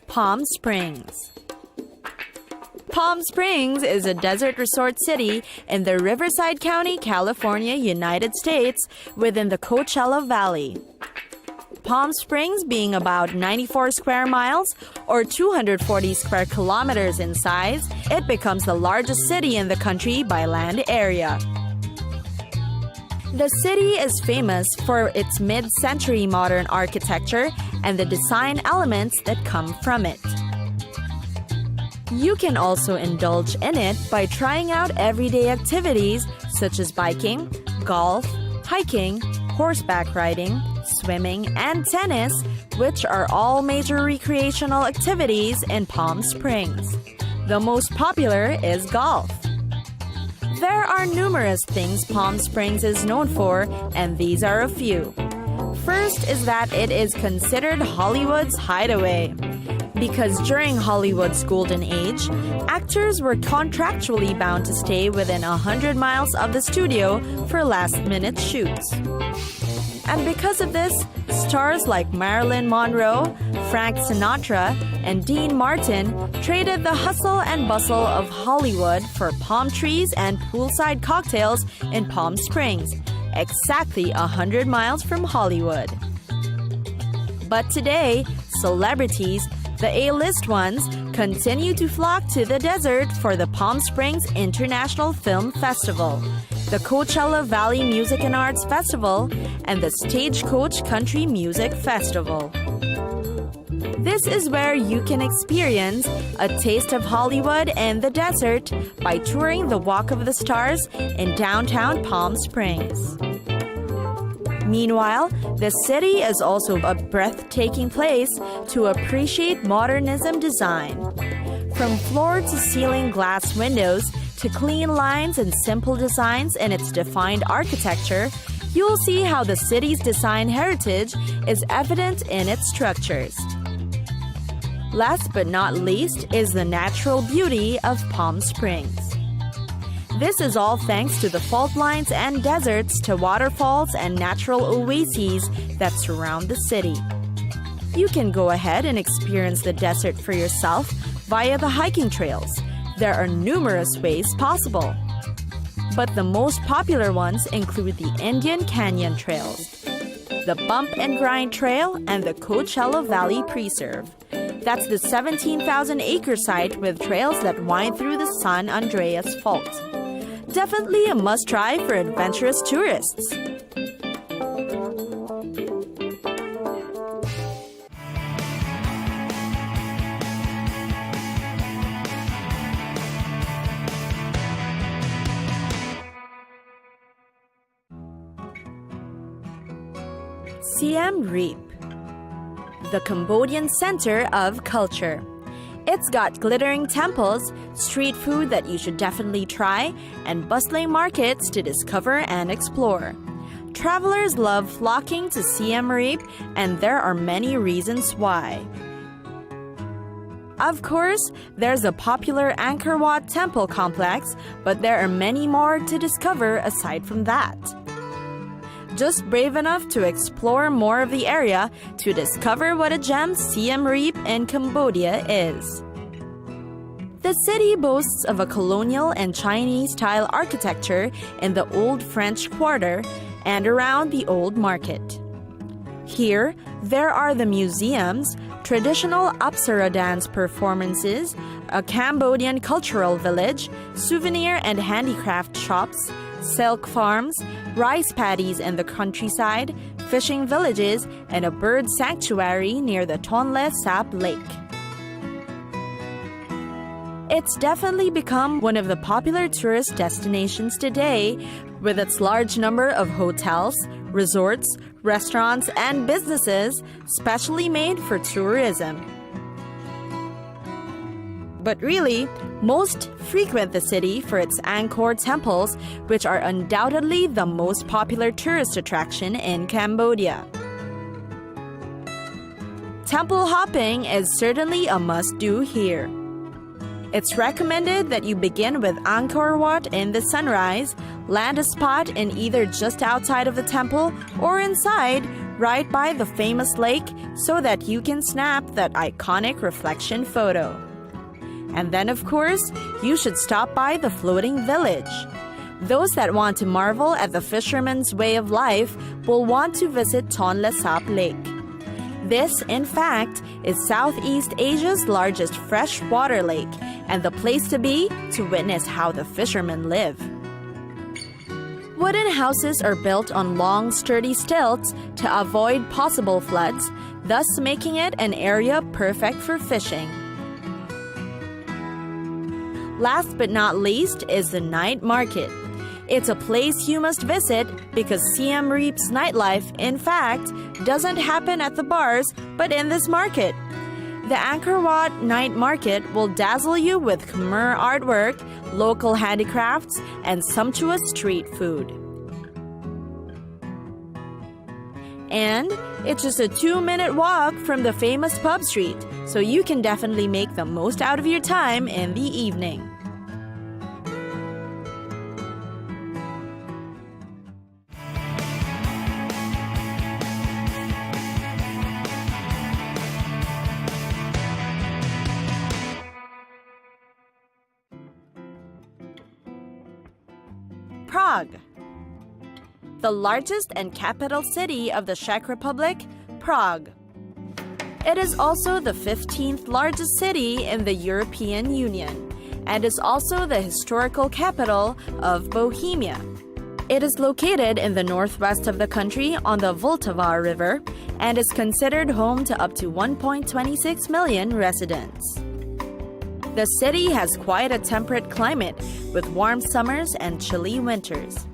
S28: Palm Springs. Palm Springs is a desert resort city in the Riverside County, California, United States, within the Coachella Valley. Palm Springs being about 94 square miles or 240 square kilometers in size, it becomes the largest city in the country by land area. The city is famous for its mid-century modern architecture and the design elements that come from it. You can also indulge in it by trying out everyday activities such as biking, golf, hiking, horseback riding, swimming, and tennis, which are all major recreational activities in Palm Springs. The most popular is golf. There are numerous things Palm Springs is known for, and these are a few. First is that it is considered Hollywood's hideaway. Because during Hollywood's golden age, actors were contractually bound to stay within 100 miles of the studio for last-minute shoots. And because of this, stars like Marilyn Monroe, Frank Sinatra, and Dean Martin traded the hustle and bustle of Hollywood for palm trees and poolside cocktails in Palm Springs, exactly 100 miles from Hollywood. But today, celebrities, The A-list ones continue to flock to the desert for the Palm Springs International Film Festival, the Coachella Valley Music and Arts Festival, and the Stagecoach Country Music Festival. This is where you can experience a taste of Hollywood and the desert by touring the Walk of the Stars in downtown Palm Springs. Meanwhile, the city is also a breathtaking place to appreciate modernism design. From floor-to-ceiling glass windows to clean lines and simple designs in its defined architecture, you'll see how the city's design heritage is evident in its structures. Last but not least is the natural beauty of Palm Springs. This is all thanks to the fault lines and deserts to waterfalls and natural oases that surround the city. You can go ahead and experience the desert for yourself via the hiking trails. There are numerous ways possible. But the most popular ones include the Indian Canyon Trails, the Bump and Grind Trail, and the Coachella Valley Preserve. That's the 17,000-acre site with trails that wind through the San Andreas Fault. Definitely a must-try for adventurous tourists. Siem Reap, the Cambodian center of culture. It's got glittering temples, street food that you should definitely try, and bustling markets to discover and explore. Travelers love flocking to Siem Reap, and there are many reasons why. Of course, there's a popular Angkor Wat temple complex, but there are many more to discover aside from that. Just brave enough to explore more of the area to discover what a gem Siem Reap in Cambodia is. The city boasts of a colonial and Chinese-style architecture in the Old French Quarter and around the Old Market. Here, there are the museums, traditional Apsara dance performances, a Cambodian cultural village, souvenir and handicraft shops, silk farms, rice paddies in the countryside, fishing villages, and a bird sanctuary near the Tonle Sap Lake. It's definitely become one of the popular tourist destinations today, with its large number of hotels, resorts, restaurants, and businesses specially made for tourism. But really, most frequent the city for its Angkor temples, which are undoubtedly the most popular tourist attraction in Cambodia. Temple hopping is certainly a must-do here. It's recommended that you begin with Angkor Wat in the sunrise, land a spot in either just outside of the temple or inside, right by the famous lake, so that you can snap that iconic reflection photo. And then, of course, you should stop by the floating village. Those that want to marvel at the fisherman's way of life will want to visit Tonle Sap Lake. This, in fact, is Southeast Asia's largest freshwater lake and the place to be to witness how the fishermen live. Wooden houses are built on long, sturdy stilts to avoid possible floods, thus making it an area perfect for fishing. Last but not least is the night market. It's a place you must visit because Siem Reap's nightlife, in fact, doesn't happen at the bars, but in this market. The Angkor Wat night market will dazzle you with Khmer artwork, local handicrafts, and sumptuous street food. And it's just a 2-minute walk from the famous pub street, so you can definitely make the most out of your time in the evening. Prague. The largest and capital city of the Czech Republic, Prague. It is also the 15th largest city in the European Union and is also the historical capital of Bohemia. It is located in the northwest of the country on the Vltava River and is considered home to up to 1.26 million residents. The city has quite a temperate climate with warm summers and chilly winters.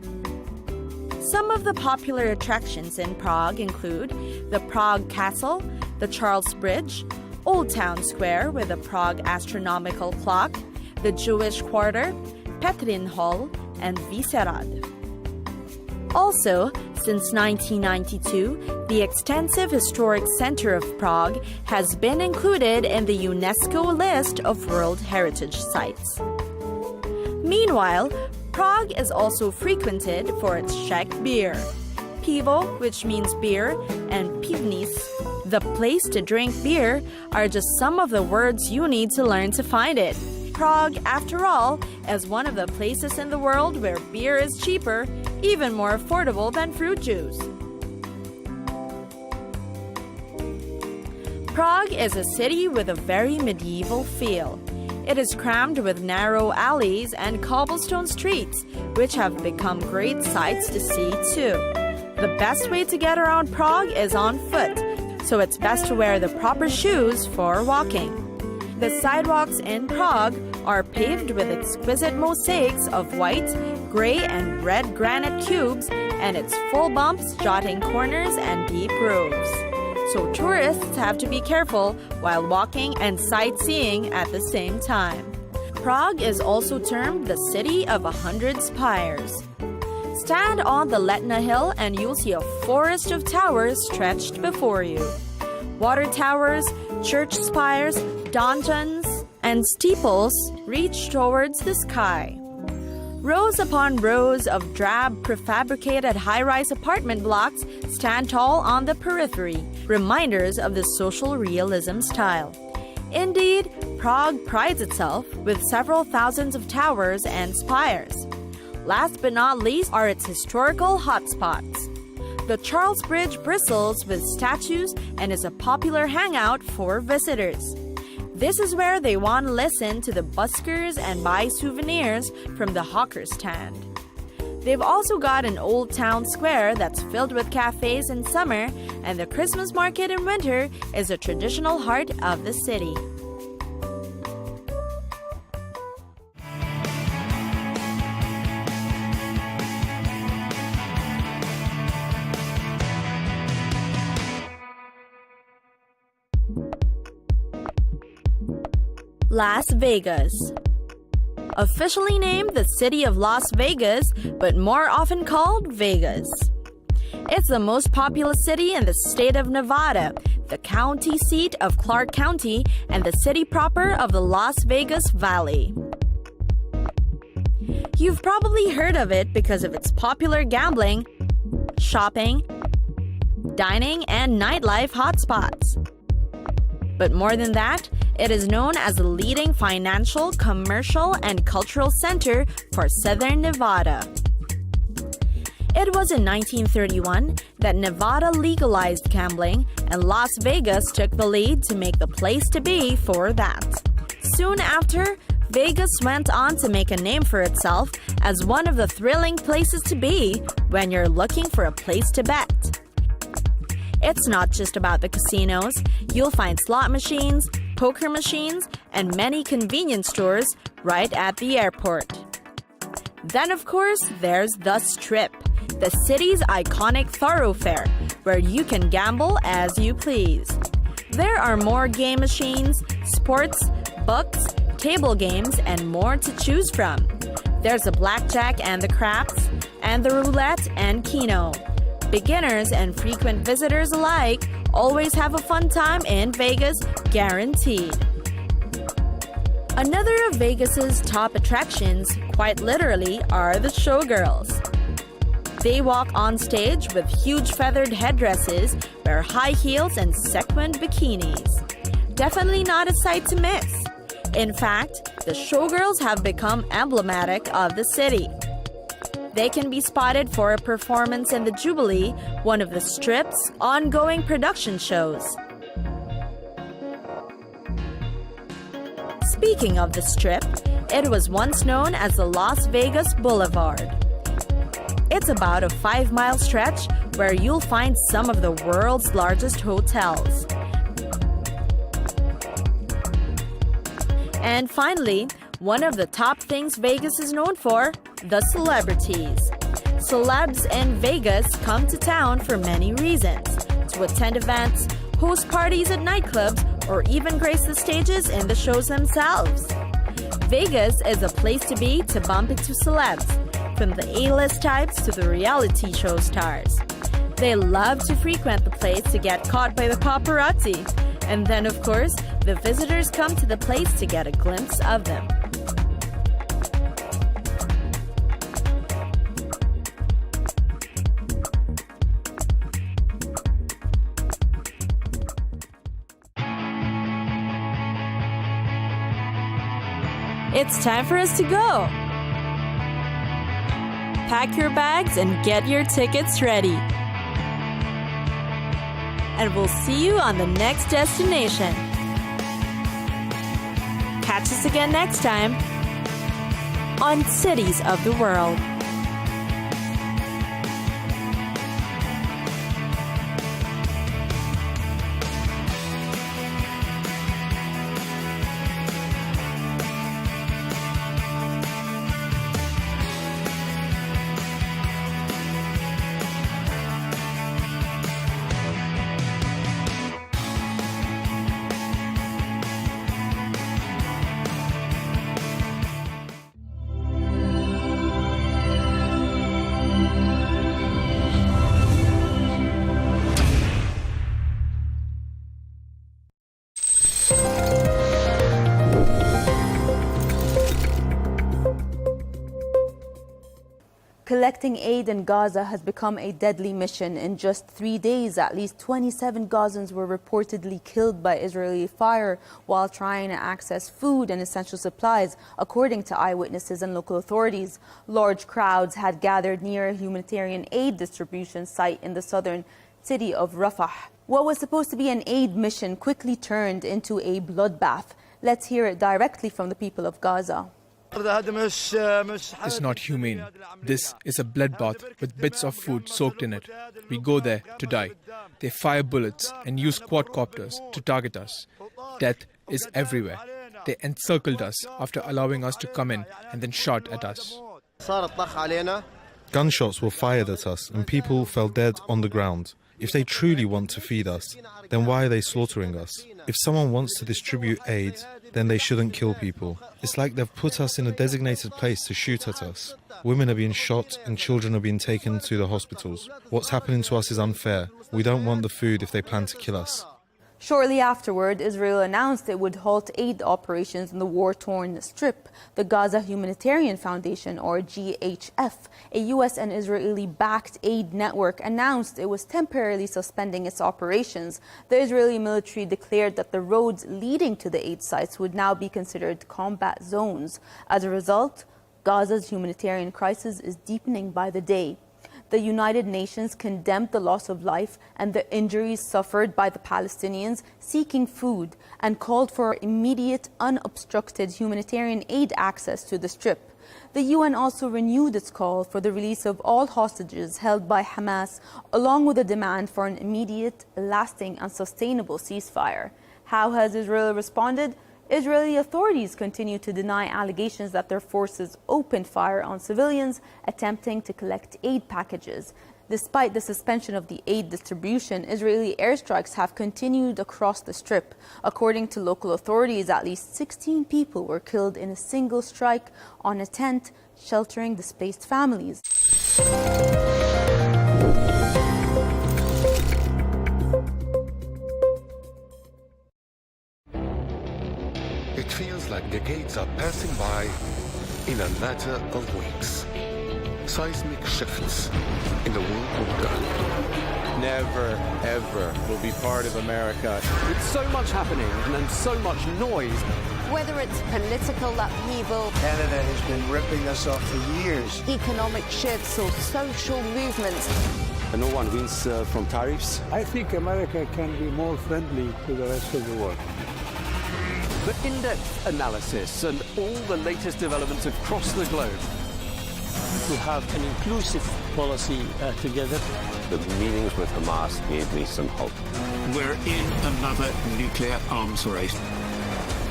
S28: Some of the popular attractions in Prague include the Prague Castle, the Charles Bridge, Old Town Square with the Prague Astronomical Clock, the Jewish Quarter, Petrin Hall, and Vyšehrad. Also, since 1992, the extensive historic center of Prague has been included in the UNESCO list of World Heritage Sites. Meanwhile, Prague is also frequented for its Czech beer. Pivo, which means beer, and pivnic, the place to drink beer, are just some of the words you need to learn to find it. Prague, after all, is one of the places in the world where beer is cheaper, even more affordable than fruit juice. Prague is a city with a very medieval feel. It is crammed with narrow alleys and cobblestone streets, which have become great sights to see too. The best way to get around Prague is on foot, so it's best to wear the proper shoes for walking. The sidewalks in Prague are paved with exquisite mosaics of white, gray, and red granite cubes, and its full bumps jotting corners and deep grooves. So tourists have to be careful while walking and sightseeing at the same time. Prague is also termed the City of 100 Spires. Stand on the Letna Hill and you'll see a forest of towers stretched before you. Water towers, church spires, donjons, and steeples reach towards the sky. Rows upon rows of drab prefabricated high-rise apartment blocks stand tall on the periphery, reminders of the social realism style. Indeed, Prague prides itself with several thousands of towers and spires. Last but not least are its historical hotspots. The Charles Bridge bristles with statues and is a popular hangout for visitors. This is where they want to listen to the buskers and buy souvenirs from the hawker's stand. They've also got an old town square that's filled with cafes in summer, and the Christmas market in winter is a traditional heart of the city. Las Vegas. Officially named the City of Las Vegas, but more often called Vegas. It's the most populous city in the state of Nevada, the county seat of Clark County, and the city proper of the Las Vegas Valley. You've probably heard of it because of its popular gambling, shopping, dining, and nightlife hotspots. But more than that, it is known as the leading financial, commercial, and cultural center for southern Nevada. It was in 1931 that Nevada legalized gambling, and Las Vegas took the lead to make the place to be for that. Soon after, Vegas went on to make a name for itself as one of the thrilling places to be when you're looking for a place to bet. It's not just about the casinos. You'll find slot machines, poker machines, and many convenience stores right at the airport. Then, of course, there's the Strip, the city's iconic thoroughfare, where you can gamble as you please. There are more game machines, sports, books, table games, and more to choose from. There's the blackjack and the craps, and the roulette and keno. Beginners and frequent visitors alike always have a fun time in Vegas, guaranteed. Another of Vegas's top attractions, quite literally, are the showgirls. They walk on stage with huge feathered headdresses, wear high heels and sequined bikinis. Definitely not a sight to miss. In fact, the showgirls have become emblematic of the city. They can be spotted for a performance in the Jubilee, one of the Strip's ongoing production shows. Speaking of the Strip, it was once known as the Las Vegas Boulevard. It's about a 5-mile stretch where you'll find some of the world's largest hotels. And finally, one of the top things Vegas is known for, the celebrities. Celebs in Vegas come to town for many reasons: to attend events, host parties at nightclubs, or even grace the stages in the shows themselves. Vegas is a place to be to bump into celebs, from the A-list types to the reality show stars. They love to frequent the place to get caught by the paparazzi. And then, of course, the visitors come to the place to get a glimpse of them. It's time for us to go. Pack your bags and get your tickets ready. And we'll see you on the next destination. Catch us again next time on Cities of the World.
S4: Collecting aid in Gaza has become a deadly mission. In just 3 days, at least 27 Gazans were reportedly killed by Israeli fire while trying to access food and essential supplies, according to eyewitnesses and local authorities. Large crowds had gathered near a humanitarian aid distribution site in the southern city of Rafah. What was supposed to be an aid mission quickly turned into a bloodbath. Let's hear it directly from the people of Gaza.
S5: It's not humane. This is a bloodbath with bits of food soaked in it. We go there to die. They fire bullets and use quadcopters to target us. Death is everywhere. They encircled us after allowing us to come in and then shot at us.
S6: Gunshots were fired at us and people fell dead on the ground. If they truly want to feed us, then why are they slaughtering us? If someone wants to distribute aid, then they shouldn't kill people. It's like they've put us in a designated place to shoot at us. Women are being shot and children are being taken to the hospitals. What's happening to us is unfair. We don't want the food if they plan to kill us.
S4: Shortly afterward, Israel announced it would halt aid operations in the war-torn Strip. The Gaza Humanitarian Foundation, or GHF, a U.S. and Israeli-backed aid network, announced it was temporarily suspending its operations. The Israeli military declared that the roads leading to the aid sites would now be considered combat zones. As a result, Gaza's humanitarian crisis is deepening by the day. The United Nations condemned the loss of life and the injuries suffered by the Palestinians seeking food and called for immediate, unobstructed humanitarian aid access to the Strip. The UN also renewed its call for the release of all hostages held by Hamas, along with a demand for an immediate, lasting and sustainable ceasefire. How has Israel responded? Israeli authorities continue to deny allegations that their forces opened fire on civilians attempting to collect aid packages. Despite the suspension of the aid distribution, Israeli airstrikes have continued across the Strip. According to local authorities, at least 16 people were killed in a single strike on a tent sheltering displaced families.
S20: It feels like decades are passing by in a matter of weeks. Seismic shifts in the world order.
S12: Never, ever will be part of America. With so much happening and so much noise.
S13: Whether it's political upheaval,
S21: Canada has been ripping us off for years.
S13: economic shifts or social movements,
S12: And no one wins from tariffs.
S22: I think America can be more friendly to the rest of the world.
S12: the in-depth analysis and all the latest developments across the globe.
S26: To have an inclusive policy together.
S7: The meetings with Hamas gave me some hope.
S27: We're in another nuclear arms race.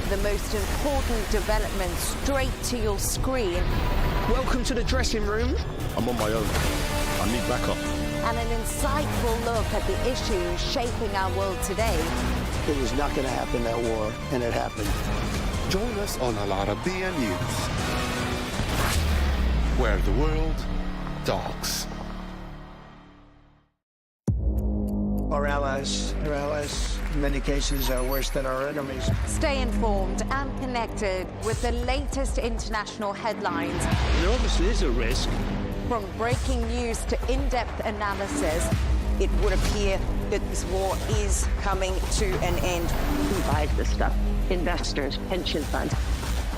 S13: The most important development straight to your screen.
S8: Welcome to the dressing room.
S23: I'm on my own. I need backup.
S13: And an insightful look at the issues shaping our world today.
S21: It was not going to happen, that war, and it happened.
S20: Join us on Arabiya News, where the world talks.
S21: Our allies, in many cases, are worse than our enemies.
S13: Stay informed and connected with the latest international headlines.
S26: There obviously is a risk.
S13: From breaking news to in-depth analysis,
S10: it would appear that this war is coming to an end.
S14: Who buys this stuff? Investors, pension funds.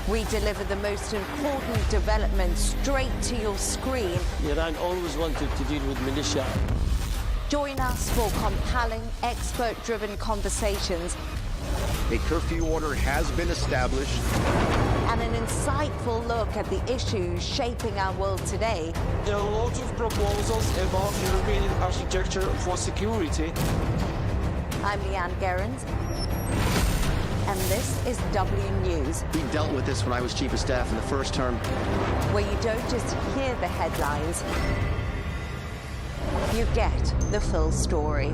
S13: We deliver the most important developments straight to your screen.
S26: Iran always wanted to deal with militia.
S13: Join us for compelling, expert-driven conversations.
S16: A curfew order has been established.
S13: And an insightful look at the issues shaping our world today.
S17: There are a lot of proposals about European architecture for security.
S13: I'm Leigh Ann Gerrans, and this is W News.
S16: We dealt with this when I was Chief of Staff in the first term.
S13: Where you don't just hear the headlines, you get the full story.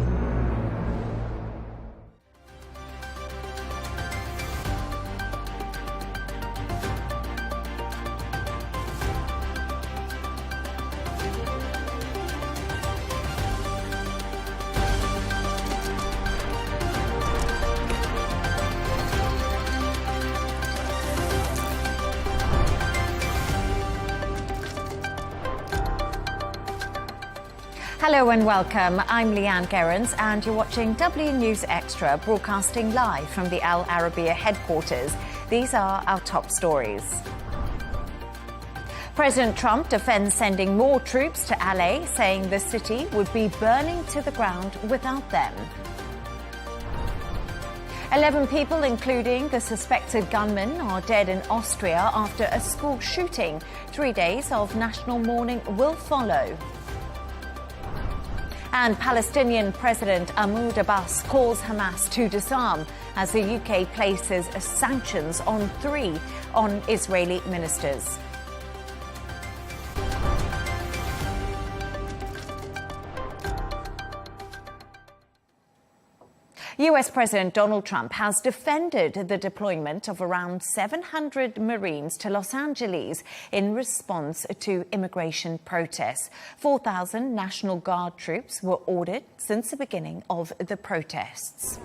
S18: Hello and welcome. I'm Leigh Ann Gerrans and you're watching W News Extra, broadcasting live from the Al Arabiya headquarters. These are our top stories. President Trump defends sending more troops to LA, saying the city would be burning to the ground without them. 11 people, including the suspected gunman, are dead in Austria after a school shooting. 3 days of national mourning will follow. And Palestinian President Mahmoud Abbas calls Hamas to disarm as the UK places sanctions on 3 Israeli ministers. US President Donald Trump has defended the deployment of around 700 Marines to Los Angeles in response to immigration protests. 4,000 National Guard troops were ordered since the beginning of the protests.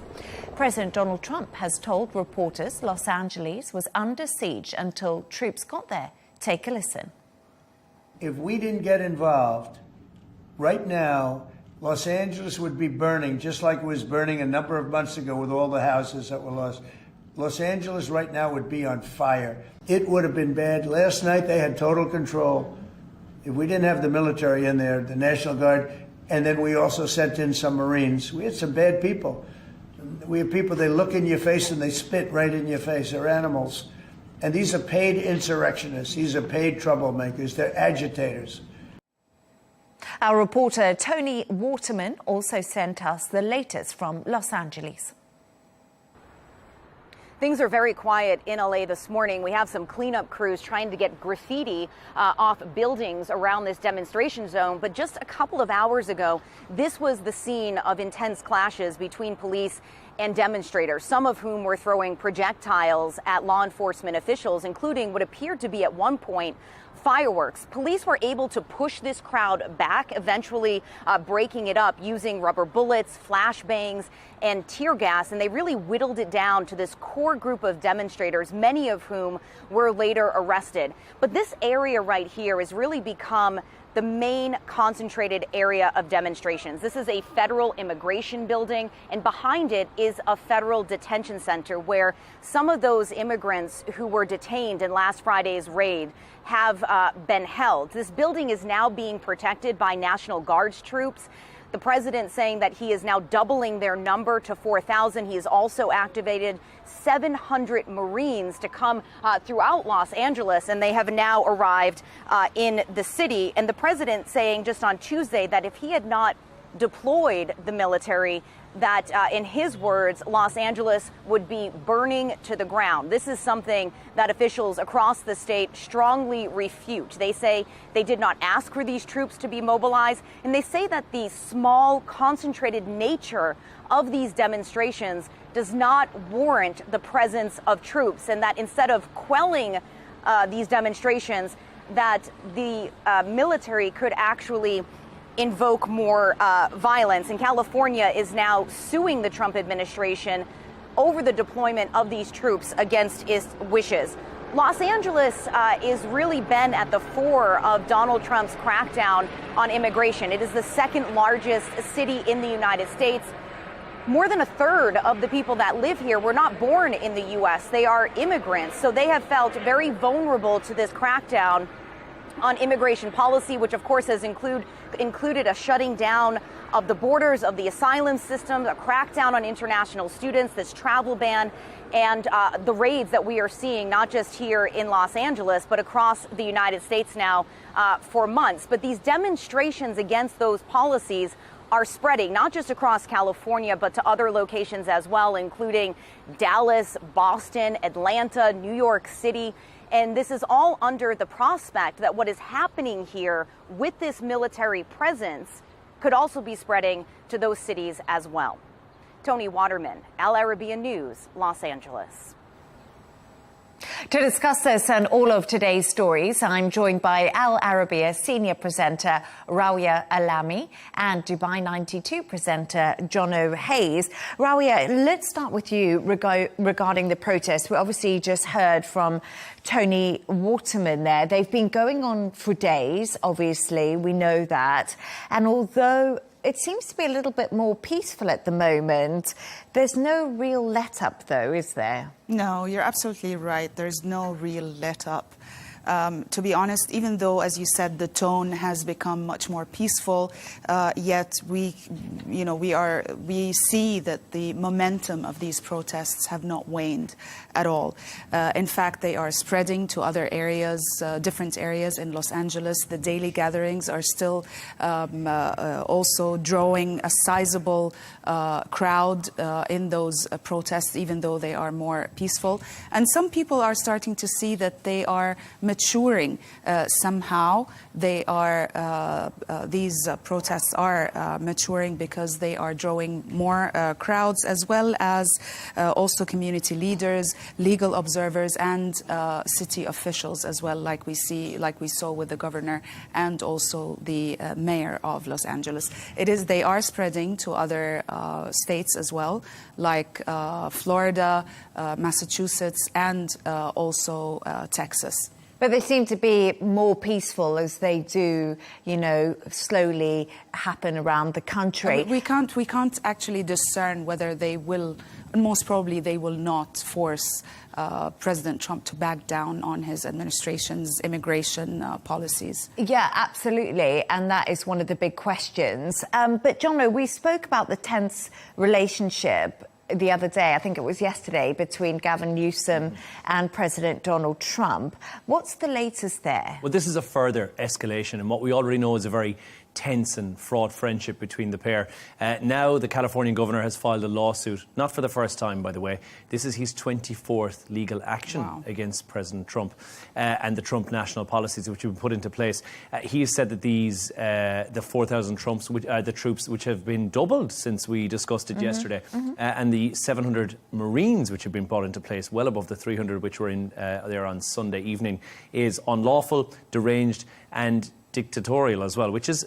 S18: President Donald Trump has told reporters Los Angeles was under siege until troops got there. Take a listen.
S21: If we didn't get involved, right now, Los Angeles would be burning, just like it was burning a number of months ago with all the houses that were lost. Los Angeles right now would be on fire. It would have been bad. Last night they had total control. If we didn't have the military in there, the National Guard, and then we also sent in some Marines, we had some bad people. We have people, they look in your face and they spit right in your face. They're animals. And these are paid insurrectionists. These are paid troublemakers. They're agitators.
S18: Our reporter Tony Waterman also sent us the latest from Los Angeles.
S24: Things are very quiet in LA this morning. We have some cleanup crews trying to get graffiti off buildings around this demonstration zone. But just a couple of hours ago, this was the scene of intense clashes between police and demonstrators, some of whom were throwing projectiles at law enforcement officials, including what appeared to be at one point fireworks. Police were able to push this crowd back, eventually breaking it up using rubber bullets, flashbangs, and tear gas. And they really whittled it down to this core group of demonstrators, many of whom were later arrested. But this area right here has really become the main concentrated area of demonstrations. This is a federal immigration building, and behind it is a federal detention center where some of those immigrants who were detained in last Friday's raid have been held. This building is now being protected by National Guard's troops. The president saying that he is now doubling their number to 4,000. He has also activated 700 Marines to come throughout Los Angeles, and they have now arrived in the city. And the president saying just on Tuesday that if he had not deployed the military, that in his words, Los Angeles would be burning to the ground. This is something that officials across the state strongly refute. They say they did not ask for these troops to be mobilized, and they say that the small, concentrated nature of these demonstrations does not warrant the presence of troops, and that instead of quelling these demonstrations, that the military could actually invoke more violence. And California is now suing the Trump administration over the deployment of these troops against its wishes. Los Angeles is really been at the fore of Donald Trump's crackdown on immigration. It is the second largest city in the United States. More than a third of the people that live here were not born in the U.S. They are immigrants, so they have felt very vulnerable to this crackdown on immigration policy, which of course has included a shutting down of the borders of the asylum system, a crackdown on international students, this travel ban, and the raids that we are seeing not just here in Los Angeles, but across the United States now for months. But these demonstrations against those policies are spreading not just across California, but to other locations as well, including Dallas, Boston, Atlanta, New York City. And this is all under the prospect that what is happening here with this military presence could also be spreading to those cities as well. Tony Waterman, Al Arabiya News, Los Angeles.
S18: To discuss this and all of today's stories, I'm joined by Al Arabiya senior presenter Rawia Alami and Dubai 92 presenter Jono Hayes. Rawia, let's start with you regarding the protests. We obviously just heard from Tony Waterman there. They've been going on for days, obviously, we know that. And although it seems to be a little bit more peaceful at the moment, there's no real let-up, though, is there?
S1: No, you're absolutely right. There's no real let-up. To be honest, even though, as you said, the tone has become much more peaceful, yet we see that the momentum of these protests have not waned at all. In fact, they are spreading to other areas, different areas in Los Angeles. The daily gatherings are still also drawing a sizable crowd in those protests, even though they are more peaceful. And some people are starting to see that they are maturing somehow. They are these protests are maturing because they are drawing more crowds, as well as also community leaders, legal observers, and city officials as well, like we saw with the governor and also the mayor of Los Angeles. They are spreading to other states as well, like Florida, Massachusetts, and also Texas.
S18: But they seem to be more peaceful as they do, slowly happen around the country.
S1: We can't actually discern whether they will, most probably they will not force President Trump to back down on his administration's immigration policies.
S18: Yeah, absolutely. And that is one of the big questions. But Jono, we spoke about the tense relationship the other day, I think it was yesterday, between Gavin Newsom and President Donald Trump. What's the latest there?
S2: Well, this is a further escalation, and what we already know is a very tense and fraught friendship between the pair. Now the Californian governor has filed a lawsuit, not for the first time, by the way. This is his 24th legal action against President Trump and the Trump national policies which have been put into place. He has said that these, the 4,000 troops, which have been doubled since we discussed it yesterday, and the 700 Marines which have been brought into place, well above the 300 which were in there on Sunday evening, is unlawful, deranged and dictatorial as well, which is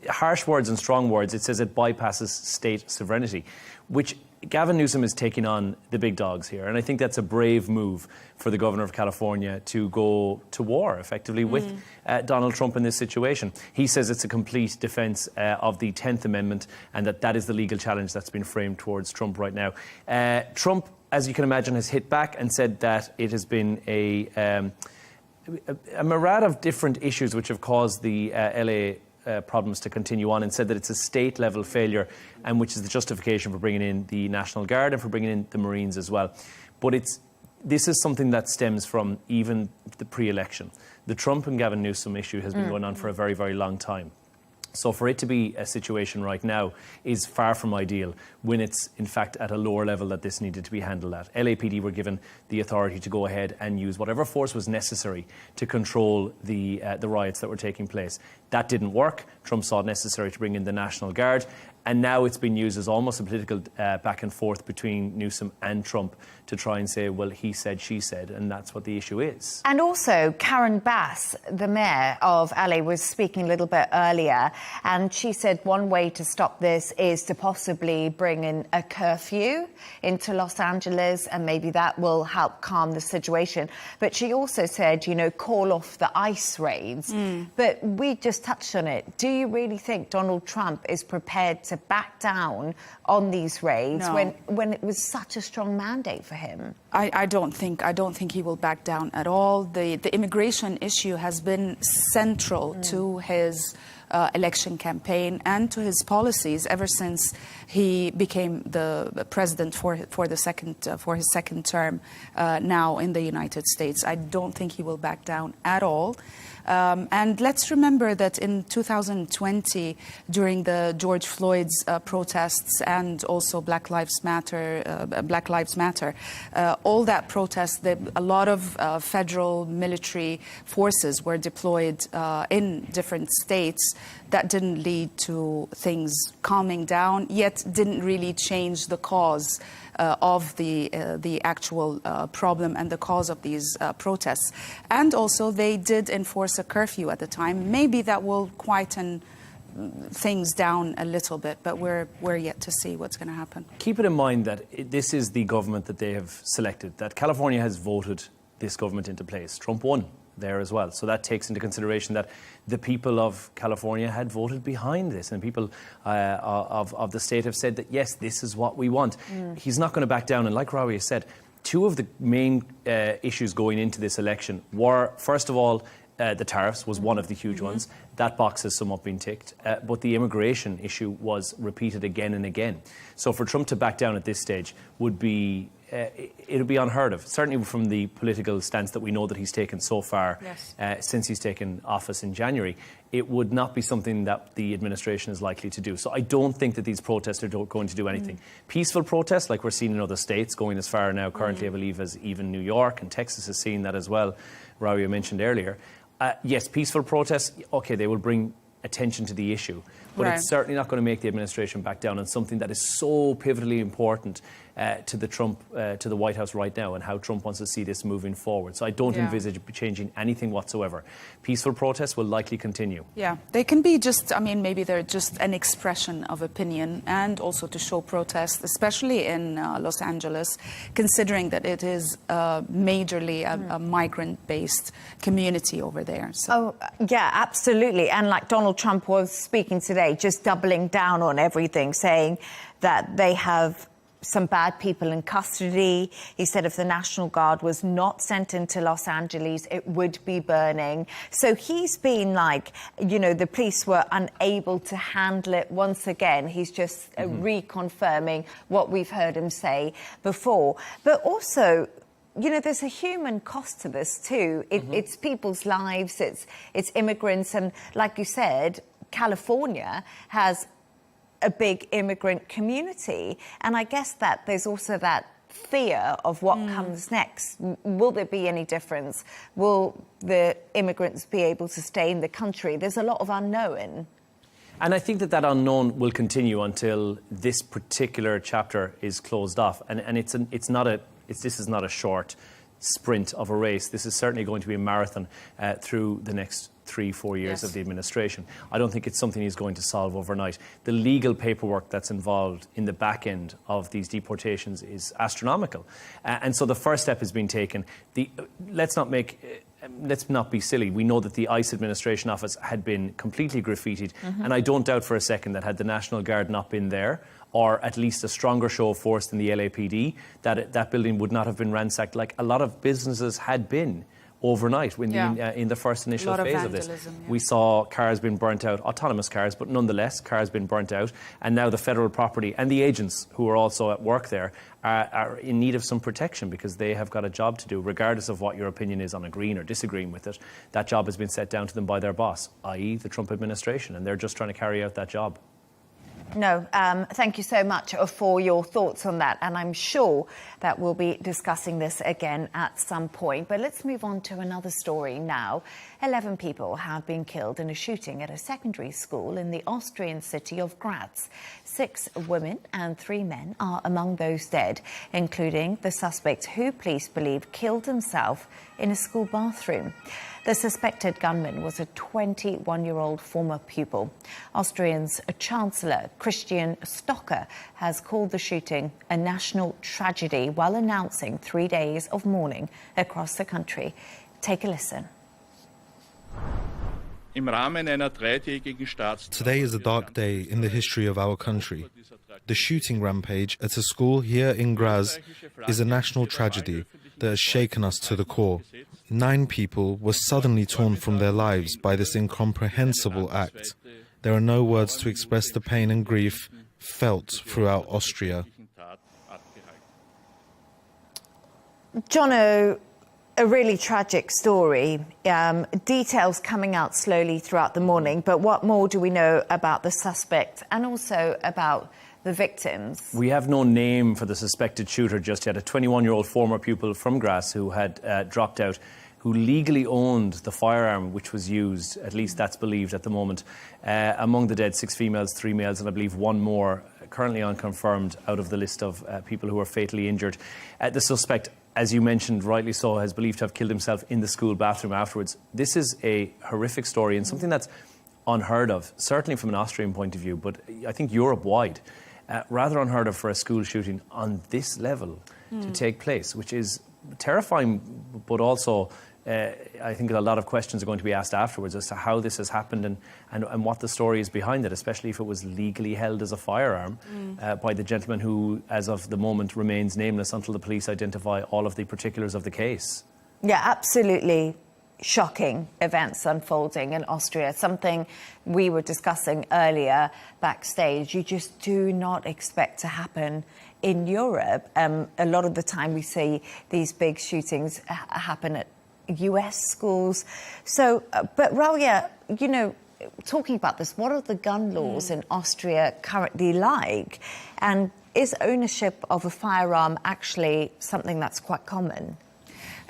S2: harsh words and strong words. It says it bypasses state sovereignty, which Gavin Newsom is taking on the big dogs here. And I think that's a brave move for the governor of California to go to war, effectively, with Donald Trump in this situation. He says it's a complete defence of the 10th Amendment, and that is the legal challenge that's been framed towards Trump right now. Trump, as you can imagine, has hit back and said that it has been a myriad of different issues which have caused the LA problems to continue on, and said that it's a state-level failure, and which is the justification for bringing in the National Guard and for bringing in the Marines as well. But this is something that stems from even the pre-election. The Trump and Gavin Newsom issue has been going on for a very, very long time. So for it to be a situation right now is far from ideal when it's, in fact, at a lower level that this needed to be handled at. LAPD were given the authority to go ahead and use whatever force was necessary to control the riots that were taking place. That didn't work. Trump saw it necessary to bring in the National Guard. And now it's been used as almost a political back and forth between Newsom and Trump to try and say, well, he said, she said, and that's what the issue is.
S18: And also, Karen Bass, the mayor of LA, was speaking a little bit earlier, and she said one way to stop this is to possibly bring in a curfew into Los Angeles, and maybe that will help calm the situation. But she also said, you know, call off the ICE raids. But we just touched on it. Do you really think Donald Trump is prepared to back down on these raids when it was such a strong mandate for him?
S1: I don't think he will back down at all. The immigration issue has been central to his election campaign and to his policies ever since he became the president for his second term now in the United States. I don't think he will back down at all. And let's remember that in 2020, during the George Floyd's protests and also Black Lives Matter, all that protest, a lot of federal military forces were deployed in different states. That didn't lead to things calming down, yet didn't really change the cause of the actual problem and the cause of these protests. And also they did enforce a curfew at the time. Maybe that will quieten things down a little bit, but we're yet to see what's going to happen.
S2: Keep it in mind that this is the government that they have selected, that California has voted this government into place. Trump won there as well. So that takes into consideration that the people of California had voted behind this, and people of the state have said that, yes, this is what we want. He's not going to back down. And like Rawi said, two of the main issues going into this election were, first of all, the tariffs was one of the huge ones. That box has somewhat been ticked. But the immigration issue was repeated again and again. So for Trump to back down at this stage would be it would be unheard of, certainly from the political stance that we know that he's taken so far since he's taken office in January. It would not be something that the administration is likely to do. So I don't think that these protests are going to do anything. Peaceful protests, like we're seeing in other states, going as far now currently, I believe, as even New York and Texas is seeing that as well, Rawi mentioned earlier. Yes, peaceful protests, OK, they will bring attention to the issue. But it's certainly not going to make the administration back down on something that is so pivotally important to the White House right now, and how Trump wants to see this moving forward. So I don't envisage changing anything whatsoever. Peaceful protests will likely continue.
S1: Yeah, they can be just, I mean, maybe they're just an expression of opinion, and also to show protest, especially in Los Angeles, considering that it is majorly a migrant-based community over there. So.
S18: Oh, yeah, absolutely. And like Donald Trump was speaking today, just doubling down on everything, saying that they have some bad people in custody. He said if the National Guard was not sent into Los Angeles, it would be burning. So he's been like, you know, the police were unable to handle it once again. He's just reconfirming what we've heard him say before. But also, you know, there's a human cost to this too. It's people's lives, it's immigrants, and like you said, California has a big immigrant community, and I guess that there's also that fear of what comes next. Will there be any difference? Will the immigrants be able to stay in the country? There's a lot of unknown.
S2: And I think that unknown will continue until this particular chapter is closed off. And this is not a short sprint of a race. This is certainly going to be a marathon through the next 3-4 years of the administration. I don't think it's something he's going to solve overnight. The legal paperwork that's involved in the back end of these deportations is astronomical. And so the first step has been taken. Let's not be silly. We know that the ICE administration office had been completely graffitied. And I don't doubt for a second that had the National Guard not been there, or at least a stronger show of force than the LAPD, that building would not have been ransacked like a lot of businesses had been overnight in the first initial phase of this. We saw cars being burnt out, autonomous cars, but nonetheless, cars being burnt out. And now the federal property and the agents who are also at work there are in need of some protection because they have got a job to do, regardless of what your opinion is on agreeing or disagreeing with it. That job has been set down to them by their boss, i.e. the Trump administration, and they're just trying to carry out that job.
S18: No, thank you so much for your thoughts on that. And I'm sure that we'll be discussing this again at some point. But let's move on to another story now. 11 people have been killed in a shooting at a secondary school in the Austrian city of Graz. 6 women and 3 men are among those dead, including the suspect who police believe killed himself in a school bathroom. The suspected gunman was a 21-year-old former pupil. Austria's Chancellor Christian Stocker has called the shooting a national tragedy while announcing 3 days of mourning across the country. Take a listen.
S6: Today is a dark day in the history of our country. The shooting rampage at a school here in Graz is a national tragedy that has shaken us to the core. 9 people were suddenly torn from their lives by this incomprehensible act. There are no words to express the pain and grief felt throughout Austria.
S18: Jono, a really tragic story. Details coming out slowly throughout the morning, but what more do we know about the suspect and also about the victims?
S2: We have no name for the suspected shooter just yet. A 21-year-old former pupil from Graz who had dropped out, who legally owned the firearm which was used, at least that's believed at the moment. Among the dead, 6 females, 3 males, and I believe 1 more, currently unconfirmed out of the list of people who are fatally injured. The suspect, as you mentioned, rightly so, has believed to have killed himself in the school bathroom afterwards. This is a horrific story and something that's unheard of, certainly from an Austrian point of view, but I think Europe-wide. Rather unheard of for a school shooting on this level to take place, which is terrifying, but also I think a lot of questions are going to be asked afterwards as to how this has happened and what the story is behind it, especially if it was legally held as a firearm by the gentleman who, as of the moment, remains nameless until the police identify all of the particulars of the case.
S18: Yeah, absolutely. Shocking events unfolding in Austria, something we were discussing earlier backstage. You just do not expect to happen in Europe. A lot of the time we see these big shootings happen at US schools. So, but Ralia, you know, talking about this, what are the gun laws in Austria currently like? And is ownership of a firearm actually something that's quite common?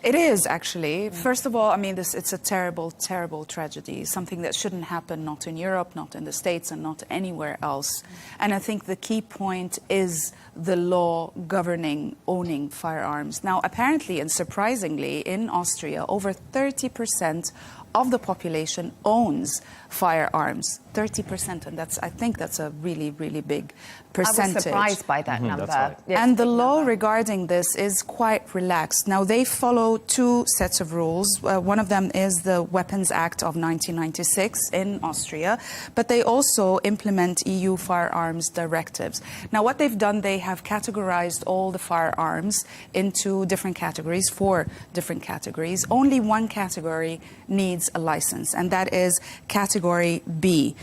S1: It is, actually. First of all, I mean, it's a terrible, terrible tragedy, something that shouldn't happen, not in Europe, not in the States, and not anywhere else. And I think the key point is the law governing owning firearms. Now, apparently and surprisingly, in Austria, over 30% of the population owns firearms. 30%, and I think that's a really, really big percentage.
S18: I was surprised by that number.
S2: Right.
S18: Yes,
S1: and the law regarding this is quite relaxed. Now, they follow 2 sets of rules. One of them is the Weapons Act of 1996 in Austria, but they also implement EU firearms directives. Now, what they've done, they have categorized all the firearms into different categories, 4 different categories. Only one category needs a license, and that is category B.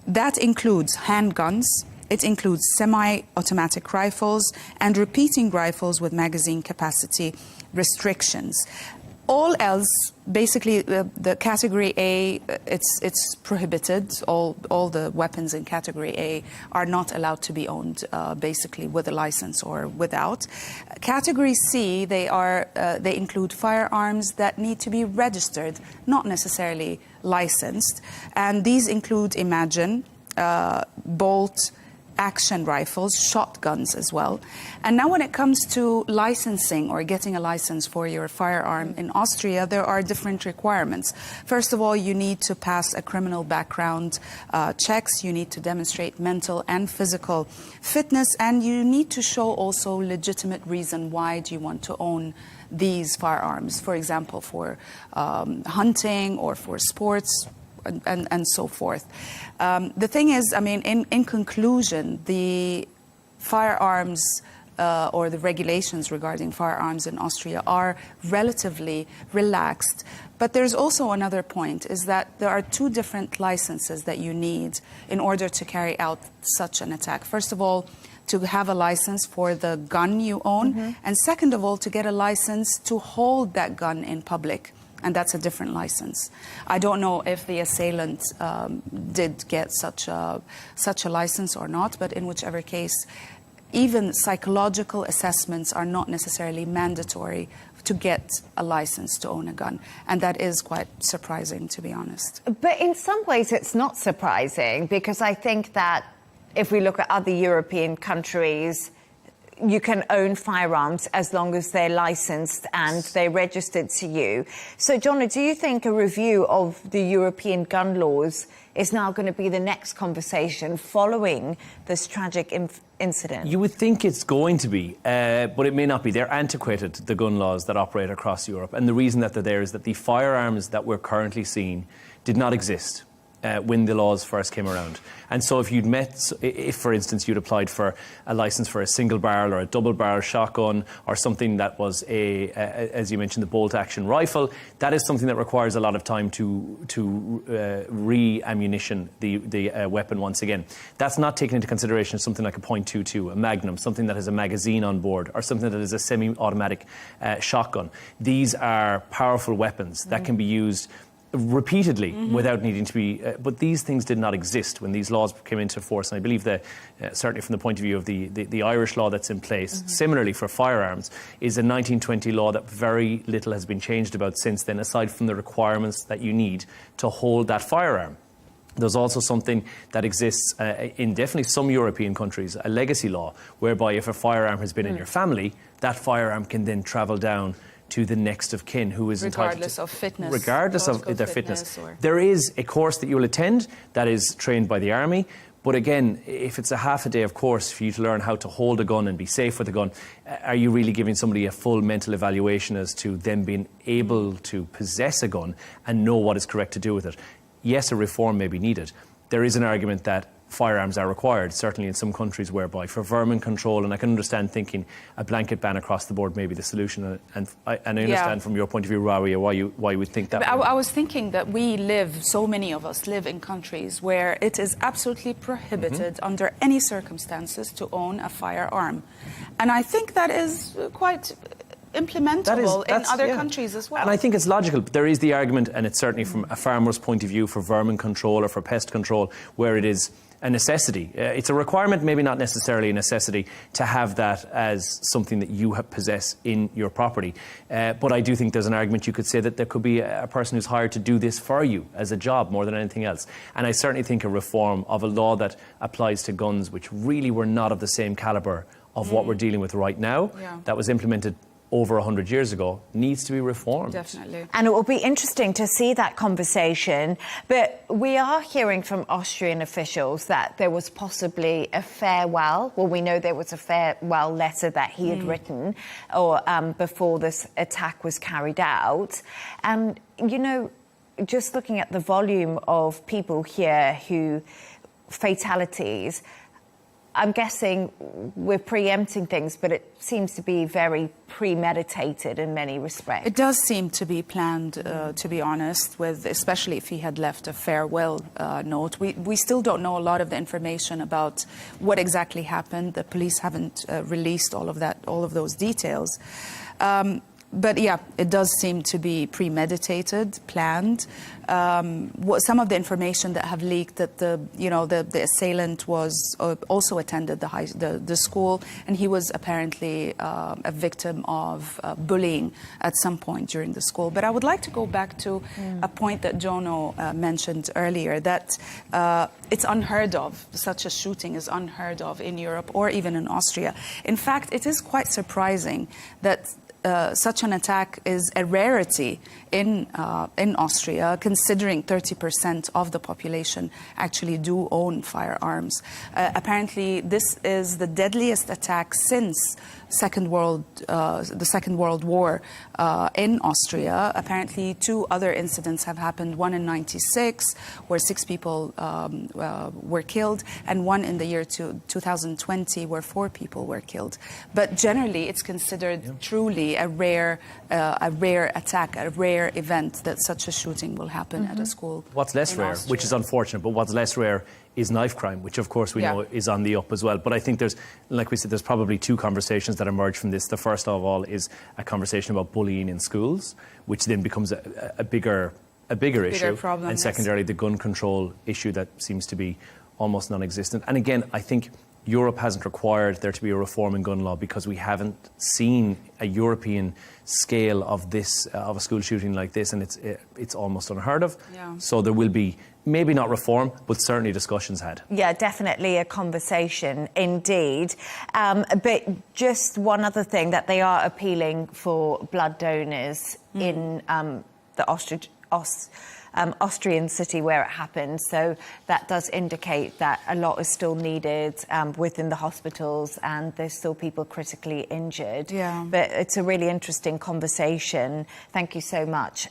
S1: That includes handguns, it includes semi-automatic rifles and repeating rifles with magazine capacity restrictions. All else, basically, the category A, it's prohibited. All the weapons in category A are not allowed to be owned, basically, with a license or without. Category C, they include firearms that need to be registered, not necessarily licensed, and these include Imagine, Bolt, action rifles, shotguns as well. And now when it comes to licensing or getting a license for your firearm in Austria, there are different requirements. First of all, you need to pass a criminal background checks, you need to demonstrate mental and physical fitness, and you need to show also legitimate reason why do you want to own these firearms, for example, for hunting or for sports, and so forth. The thing is, I mean, in conclusion, the firearms or the regulations regarding firearms in Austria are relatively relaxed. But there's also another point, is that there are two different licenses that you need in order to carry out such an attack. First of all, to have a license for the gun you own, and second of all, to get a license to hold that gun in public. And that's a different license. I don't know if the assailant did get such a license or not, but in whichever case, even psychological assessments are not necessarily mandatory to get a license to own a gun. And that is quite surprising, to be honest.
S18: But in some ways, it's not surprising, because I think that if we look at other European countries, you can own firearms as long as they're licensed and they're registered to you. So, Jonna, do you think a review of the European gun laws is now going to be the next conversation following this tragic incident?
S2: You would think it's going to be, but it may not be. They're antiquated, the gun laws that operate across Europe. And the reason that they're there is that the firearms that we're currently seeing did not exist when the laws first came around. And so if, for instance, you'd applied for a license for a single barrel or a double barrel shotgun or something that was as you mentioned, the bolt action rifle, that is something that requires a lot of time to re-ammunition the weapon once again. That's not taken into consideration something like a .22, a Magnum, something that has a magazine on board, or something that is a semi-automatic shotgun. These are powerful weapons that can be used repeatedly without needing to be... but these things did not exist when these laws came into force. And I believe that, certainly from the point of view of the Irish law that's in place, similarly for firearms, is a 1920 law that very little has been changed about since then, aside from the requirements that you need to hold that firearm. There's also something that exists in definitely some European countries, a legacy law, whereby if a firearm has been in your family, that firearm can then travel down to the next of kin who is
S1: regardless of fitness.
S2: Regardless of their fitness. There is a course that you will attend that is trained by the army. But again, if it's a half a day of course for you to learn how to hold a gun and be safe with a gun, are you really giving somebody a full mental evaluation as to them being able to possess a gun and know what is correct to do with it? Yes, a reform may be needed. There is an argument that firearms are required, certainly in some countries, whereby for vermin control, and I can understand thinking a blanket ban across the board may be the solution, and I understand from your point of view, Rabia, why you would think that.
S1: I was thinking that so many of us live in countries where it is absolutely prohibited under any circumstances to own a firearm. And I think that is quite implementable in other countries as well.
S2: And I think it's logical. There is the argument, and it's certainly from a farmer's point of view, for vermin control or for pest control, where it is a necessity. It's a requirement, maybe not necessarily a necessity, to have that as something that you possess in your property. But I do think there's an argument you could say that there could be a person who's hired to do this for you as a job more than anything else. And I certainly think a reform of a law that applies to guns which really were not of the same calibre of what we're dealing with right now, that was implemented over 100 years ago, needs to be reformed.
S1: Definitely.
S18: And it will be interesting to see that conversation. But we are hearing from Austrian officials that there was possibly a farewell. Well, we know there was a farewell letter that he had written before this attack was carried out. And, you know, just looking at the volume of people here fatalities, I'm guessing we're preempting things, but it seems to be very premeditated in many respects.
S1: It does seem to be planned, to be honest, especially if he had left a farewell note. We still don't know a lot of the information about what exactly happened. The police haven't released all of those details. But yeah, it does seem to be premeditated, planned. Some of the information that have leaked that the assailant was also attended the school, and he was apparently a victim of bullying at some point during the school. But I would like to go back to a point that Jono mentioned earlier, that it's unheard of. Such a shooting is unheard of in Europe or even in Austria. In fact, it is quite surprising that such an attack is a rarity in Austria, considering 30% of the population actually do own firearms. Apparently, this is the deadliest attack since the Second World War in Austria. Apparently, 2 other incidents have happened, one in '96, where 6 people were killed, and one in the year 2020, where 4 people were killed. But generally, it's considered truly a rare attack, a rare event that such a shooting will happen at a school.
S2: What's less rare,
S1: Austria.
S2: which is unfortunate, but what's less rare is knife crime, which of course we know is on the up as well. But I think there's, like we said, there's probably 2 conversations that emerge from this. The first of all is a conversation about bullying in schools, which then becomes a bigger issue.
S1: Problem,
S2: and secondarily, the gun control issue that seems to be almost non-existent. And again, I think Europe hasn't required there to be a reform in gun law because we haven't seen a European scale of this, of a school shooting like this, and it's almost unheard of.
S1: Yeah.
S2: So there will be, maybe not reform, but certainly discussions had.
S18: Yeah, definitely a conversation indeed. But just one other thing, that they are appealing for blood donors in the Austrian city where it happened. So that does indicate that a lot is still needed within the hospitals, and there's still people critically injured.
S1: Yeah.
S18: But it's a really interesting conversation. Thank you so much.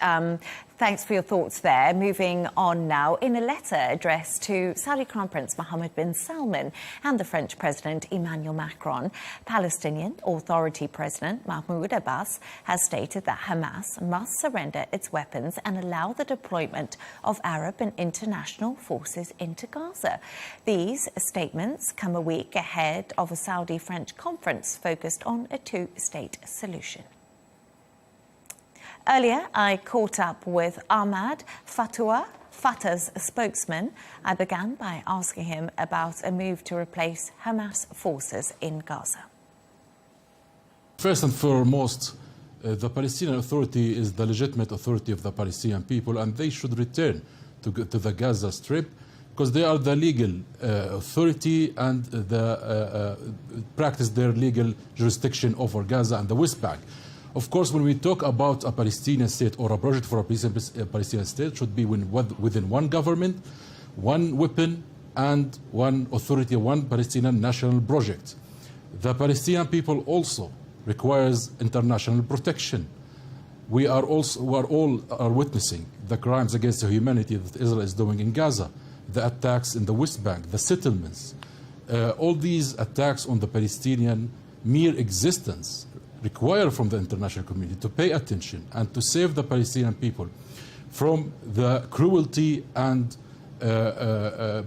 S18: Thanks for your thoughts there. Moving on now, in a letter addressed to Saudi Crown Prince Mohammed bin Salman and the French President Emmanuel Macron, Palestinian Authority President Mahmoud Abbas has stated that Hamas must surrender its weapons and allow the deployment of Arab and international forces into Gaza. These statements come a week ahead of a Saudi-French conference focused on a 2-state solution. Earlier, I caught up with Ahmad Fatouha, Fatah's spokesman. I began by asking him about a move to replace Hamas forces in Gaza.
S3: First and foremost, the Palestinian Authority is the legitimate authority of the Palestinian people, and they should return to the Gaza Strip because they are the legal authority and practice their legal jurisdiction over Gaza and the West Bank. Of course, when we talk about a Palestinian state or a project for a Palestinian state, it should be within one government, one weapon, and one authority, one Palestinian national project. The Palestinian people also requires international protection. We are all witnessing the crimes against humanity that Israel is doing in Gaza, the attacks in the West Bank, the settlements. All these attacks on the Palestinian mere existence require from the international community to pay attention and to save the Palestinian people from the cruelty and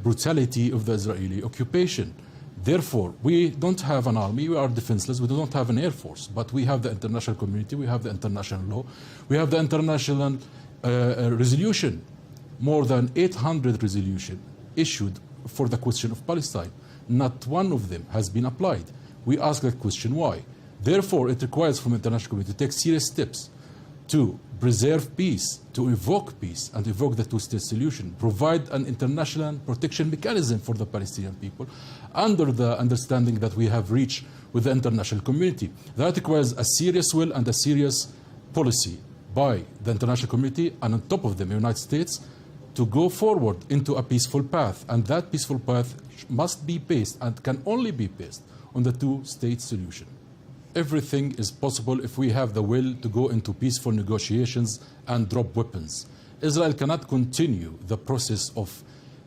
S3: brutality of the Israeli occupation. Therefore, we don't have an army, we are defenseless, we don't have an air force, but we have the international community, we have the international law, we have the international resolution, more than 800 resolutions issued for the question of Palestine. Not one of them has been applied. We ask the question, why? Therefore, it requires from the international community to take serious steps to preserve peace, to evoke peace, and evoke the 2-state solution, provide an international protection mechanism for the Palestinian people under the understanding that we have reached with the international community. That requires a serious will and a serious policy by the international community, and on top of them, the United States, to go forward into a peaceful path. And that peaceful path must be based and can only be based on the 2-state solution. Everything is possible if we have the will to go into peaceful negotiations and drop weapons. Israel cannot continue the process of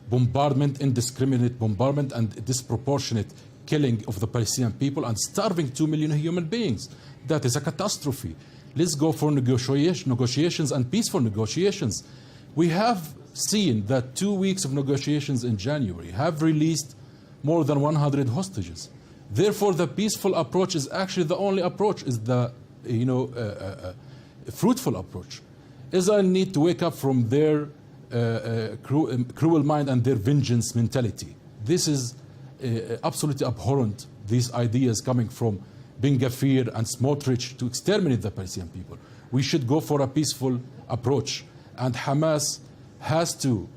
S3: bombardment, indiscriminate bombardment, and disproportionate killing of the Palestinian people and starving 2 million human beings. That is a catastrophe. Let's go for negotiations and peaceful negotiations. We have seen that 2 weeks of negotiations in January have released more than 100 hostages. Therefore, the peaceful approach is actually the only approach, is the fruitful approach. Israel need to wake up from their cruel mind and their vengeance mentality. This is absolutely abhorrent, these ideas coming from Ben Gvir and Smotrich to exterminate the Palestinian people. We should go for a peaceful approach, and Hamas has to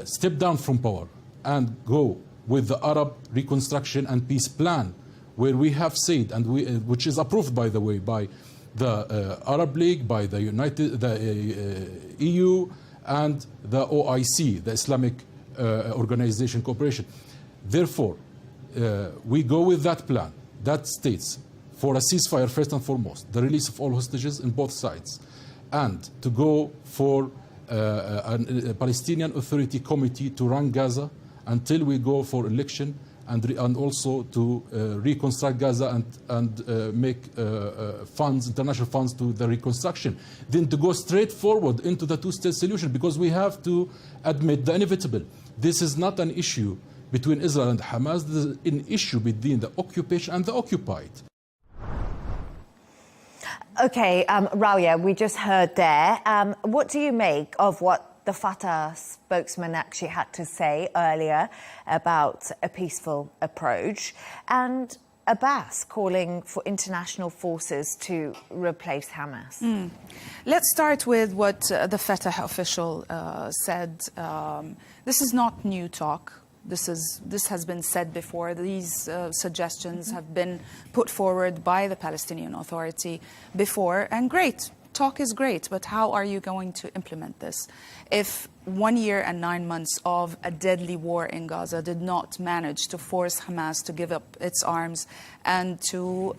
S3: step down from power and go with the Arab reconstruction and peace plan, where we have said, and which is approved, by the way, by the Arab League, by the EU, and the OIC, the Islamic Organization Cooperation. Therefore, we go with that plan that states for a ceasefire first and foremost, the release of all hostages in both sides, and to go for a Palestinian Authority committee to run Gaza until we go for election, and also to reconstruct Gaza and make funds, international funds to the reconstruction. Then to go straight forward into the two-state solution, because we have to admit the inevitable. This is not an issue between Israel and Hamas. This is an issue between the occupation and the occupied.
S18: Okay, Rawiya, we just heard there. What do you make of what the Fatah spokesman actually had to say earlier about a peaceful approach, and Abbas calling for international forces to replace Hamas?
S1: Let's start with what the Fatah official said. This is not new talk. This has been said before. These suggestions have been put forward by the Palestinian Authority before, and great. Talk is great, but how are you going to implement this? If 1 year and 9 months of a deadly war in Gaza did not manage to force Hamas to give up its arms and to,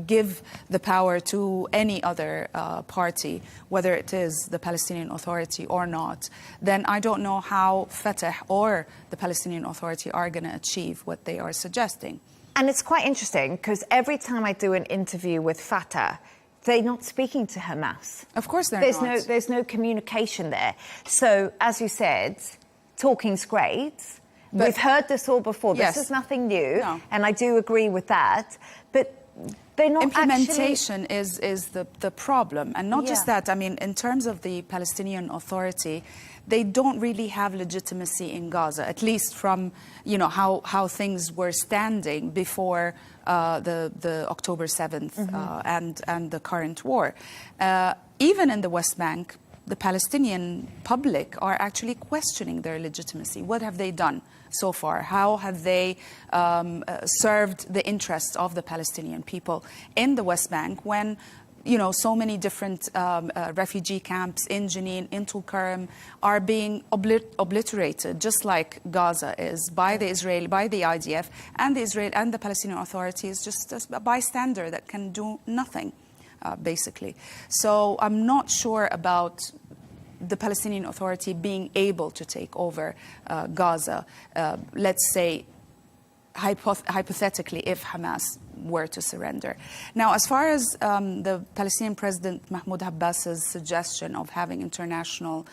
S1: give the power to any other party, whether it is the Palestinian Authority or not, then I don't know how Fatah or the Palestinian Authority are going to achieve what they are suggesting.
S18: And it's quite interesting because every time I do an interview with Fatah, they're not speaking to Hamas.
S1: Of course they're
S18: not. There's no communication there. So, as you said, talking's great. But we've heard this all before.
S1: Yes.
S18: This is nothing new, and I do agree with that. But they're not
S1: implementation is the problem. And not just that, I mean, in terms of the Palestinian Authority, they don't really have legitimacy in Gaza, at least from, how things were standing before the October 7th and the current war. Even in the West Bank, the Palestinian public are actually questioning their legitimacy. What have they done so far? How have they served the interests of the Palestinian people in the West Bank when so many different refugee camps in Jenin, in Tulkarm are being obliterated, just like Gaza is, by the IDF, and the Israel and the Palestinian Authority is just a bystander that can do nothing, basically. So I'm not sure about the Palestinian Authority being able to take over Gaza, let's say, hypothetically, if Hamas were to surrender. Now, as far as the Palestinian President Mahmoud Abbas's suggestion of having international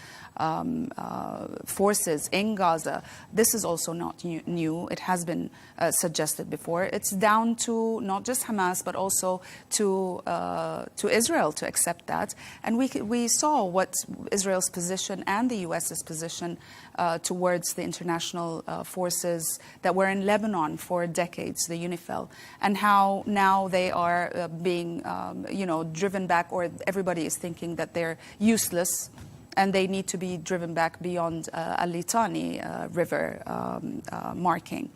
S1: forces in Gaza, this is also not new. It has been suggested before. It's down to not just Hamas, but also to Israel to accept that. And we saw what Israel's position and the U.S.'s position towards the international forces that were in Lebanon for decades, the UNIFIL, and how now they are being, driven back, or everybody is thinking that they're useless and they need to be driven back beyond Al-Litani River marking.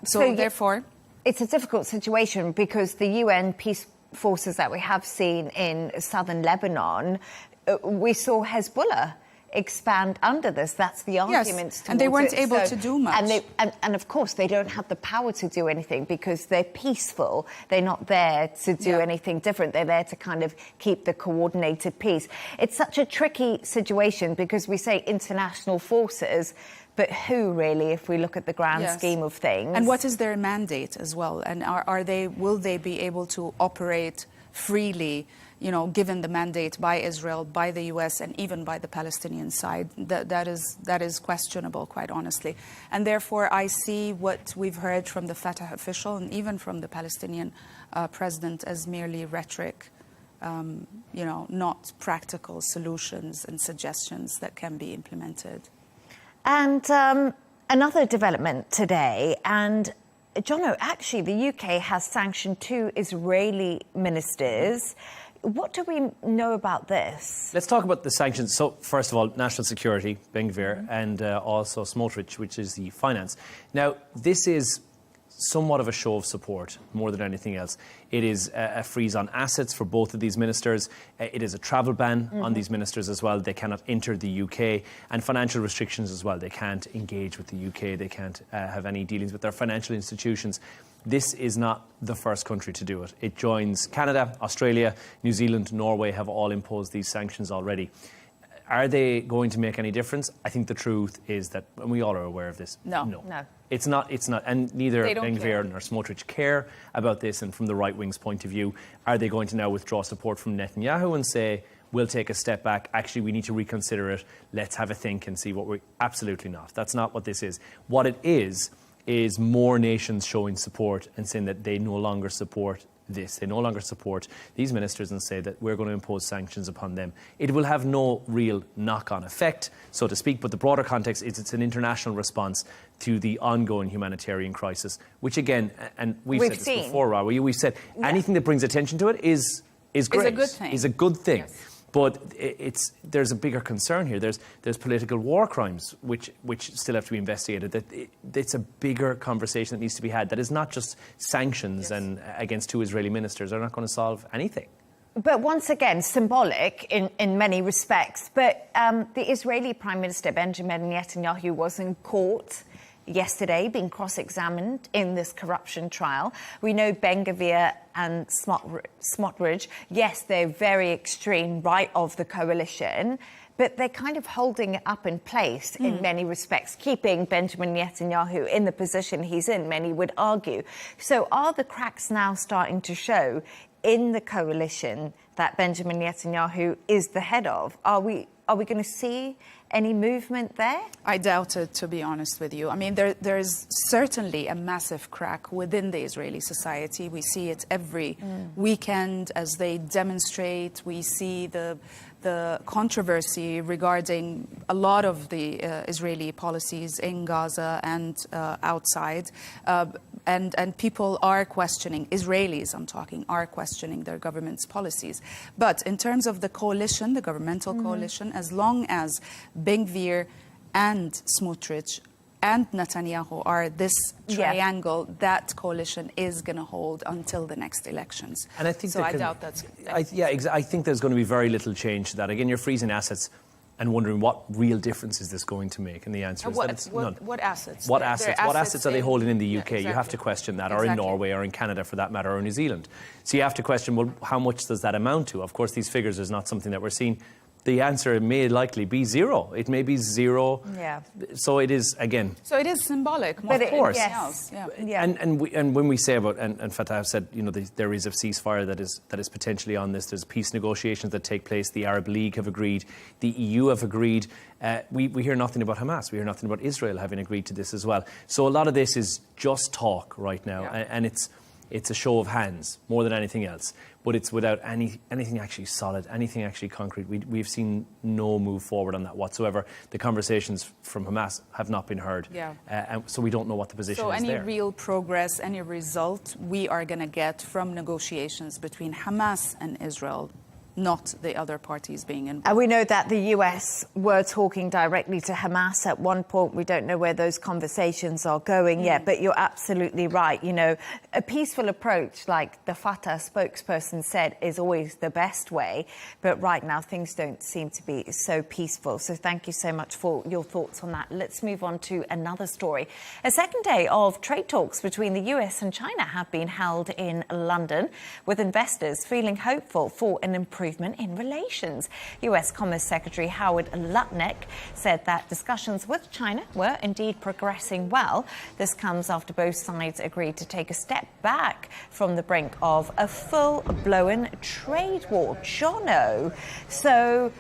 S1: So therefore,
S18: it's a difficult situation because the UN peace forces that we have seen in southern Lebanon, we saw Hezbollah expand under this. That's the argument.
S1: Yes, and they weren't able to do much.
S18: And of course, they don't have the power to do anything because they're peaceful. They're not there to do anything different. They're there to kind of keep the coordinated peace. It's such a tricky situation because we say international forces, but who really, if we look at the grand scheme of things?
S1: And what is their mandate as well? And will they be able to operate freely, given the mandate by Israel, by the US, and even by the Palestinian side? That is questionable, quite honestly. And therefore, I see what we've heard from the Fatah official and even from the Palestinian president as merely rhetoric, not practical solutions and suggestions that can be implemented.
S18: And another development today, and Jono, actually, the UK has sanctioned 2 Israeli ministers. What do we know about this?
S2: Let's talk about the sanctions. So, first of all, national security, Ben Gvir, and also Smotrich, which is the finance. Now, this is somewhat of a show of support more than anything else. It is a freeze on assets for both of these ministers. It is a travel ban on these ministers as well. They cannot enter the UK, and financial restrictions as well. They can't engage with the UK. They can't have any dealings with their financial institutions. This is not the first country to do it. It joins Canada, Australia, New Zealand, Norway have all imposed these sanctions already. Are they going to make any difference? I think the truth is that, and we all are aware of this.
S1: No.
S2: It's not, and neither
S1: They don't
S2: Ben
S1: care.
S2: Gvir nor Smotrich care about this. And from the right wing's point of view, are they going to now withdraw support from Netanyahu and say, we'll take a step back, actually we need to reconsider it, let's have a think and see what we... Absolutely not. That's not what this is. What it is more nations showing support and saying that they no longer support this. They no longer support these ministers and say that we're going to impose sanctions upon them. It will have no real knock-on effect, so to speak, but the broader context is it's an international response to the ongoing humanitarian crisis, which again, and we've said this before, Rawi, we've said anything that brings attention to it is great.
S1: Is a good thing.
S2: Is a good thing.
S1: Yes.
S2: But there's a bigger concern here. There's political war crimes which still have to be investigated. That it's a bigger conversation that needs to be had. That is not just sanctions and against two Israeli ministers. They're not going to solve anything.
S18: But once again, symbolic in many respects. But the Israeli Prime Minister Benjamin Netanyahu was in court yesterday being cross-examined in this corruption trial. We know Ben Gvir and Smotrich, yes, they're very extreme right of the coalition, but they're kind of holding it up in place in many respects, keeping Benjamin Netanyahu in the position he's in, many would argue. So are the cracks now starting to show in the coalition that Benjamin Netanyahu is the head of? Are we going to see any movement there?
S1: I doubt it, to be honest with you. I mean, there is certainly a massive crack within the Israeli society. We see it every weekend as they demonstrate. We see the controversy regarding a lot of the Israeli policies in Gaza and outside. And people are questioning, Israelis I'm talking, are questioning their government's policies. But in terms of the coalition, the governmental coalition, as long as Ben Gvir and Smotrich and Netanyahu are this triangle, that coalition is going to hold until the next elections.
S2: And I think
S1: I doubt that's...
S2: I think there's going to be very little change to that. Again, you're freezing assets and wondering what real difference is this going to make, and the answer is that it's none.
S1: What assets?
S2: What assets are they holding in the UK?
S1: Exactly.
S2: You have to question that, or in Norway, or in Canada for that matter, or New Zealand. So you have to question, well, how much does that amount to? Of course, these figures is not something that we're seeing. The answer may likely be zero. It may be zero.
S18: Yeah.
S2: So it is, again...
S1: So it is symbolic.
S2: Of course.
S1: Yes.
S2: Yeah. And when we say about, and Fatah said, you know, there is a ceasefire that is potentially on this. There's peace negotiations that take place. The Arab League have agreed. The EU have agreed. We hear nothing about Hamas. We hear nothing about Israel having agreed to this as well. So a lot of this is just talk right now.
S1: Yeah.
S2: And it's a show of hands more than anything else. But it's without anything actually solid, anything actually concrete. We've seen no move forward on that whatsoever. The conversations from Hamas have not been heard.
S1: Yeah.
S2: And so we don't know what the position is there.
S1: So any real progress, any result we are going to get from negotiations between Hamas and Israel, not the other parties being involved.
S18: And we know that the US were talking directly to Hamas at one point. We don't know where those conversations are going yet, but you're absolutely right. You know, a peaceful approach, like the Fatah spokesperson said, is always the best way. But right now, things don't seem to be so peaceful. So thank you so much for your thoughts on that. Let's move on to another story. A second day of trade talks between the US and China have been held in London, with investors feeling hopeful for an improvement in relations. US Commerce Secretary Howard Lutnick said that discussions with China were indeed progressing well. This comes after both sides agreed to take a step back from the brink of a full-blown trade war. Jono. So,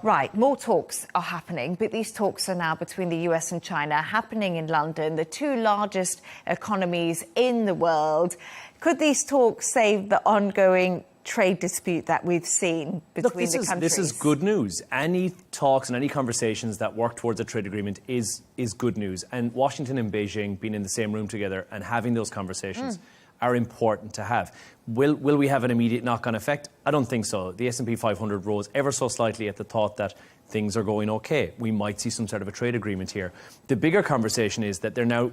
S18: right, more talks are happening, but these talks are now between the US and China, happening in London, the two largest economies in the world. Could these talks save the ongoing trade dispute that we've seen between the countries?
S2: This is good news. Any talks and any conversations that work towards a trade agreement is good news. And Washington and Beijing being in the same room together and having those conversations are important to have. Will we have an immediate knock-on effect? I don't think so. The S&P 500 rose ever so slightly at the thought that things are going okay. We might see some sort of a trade agreement here. The bigger conversation is that they're now...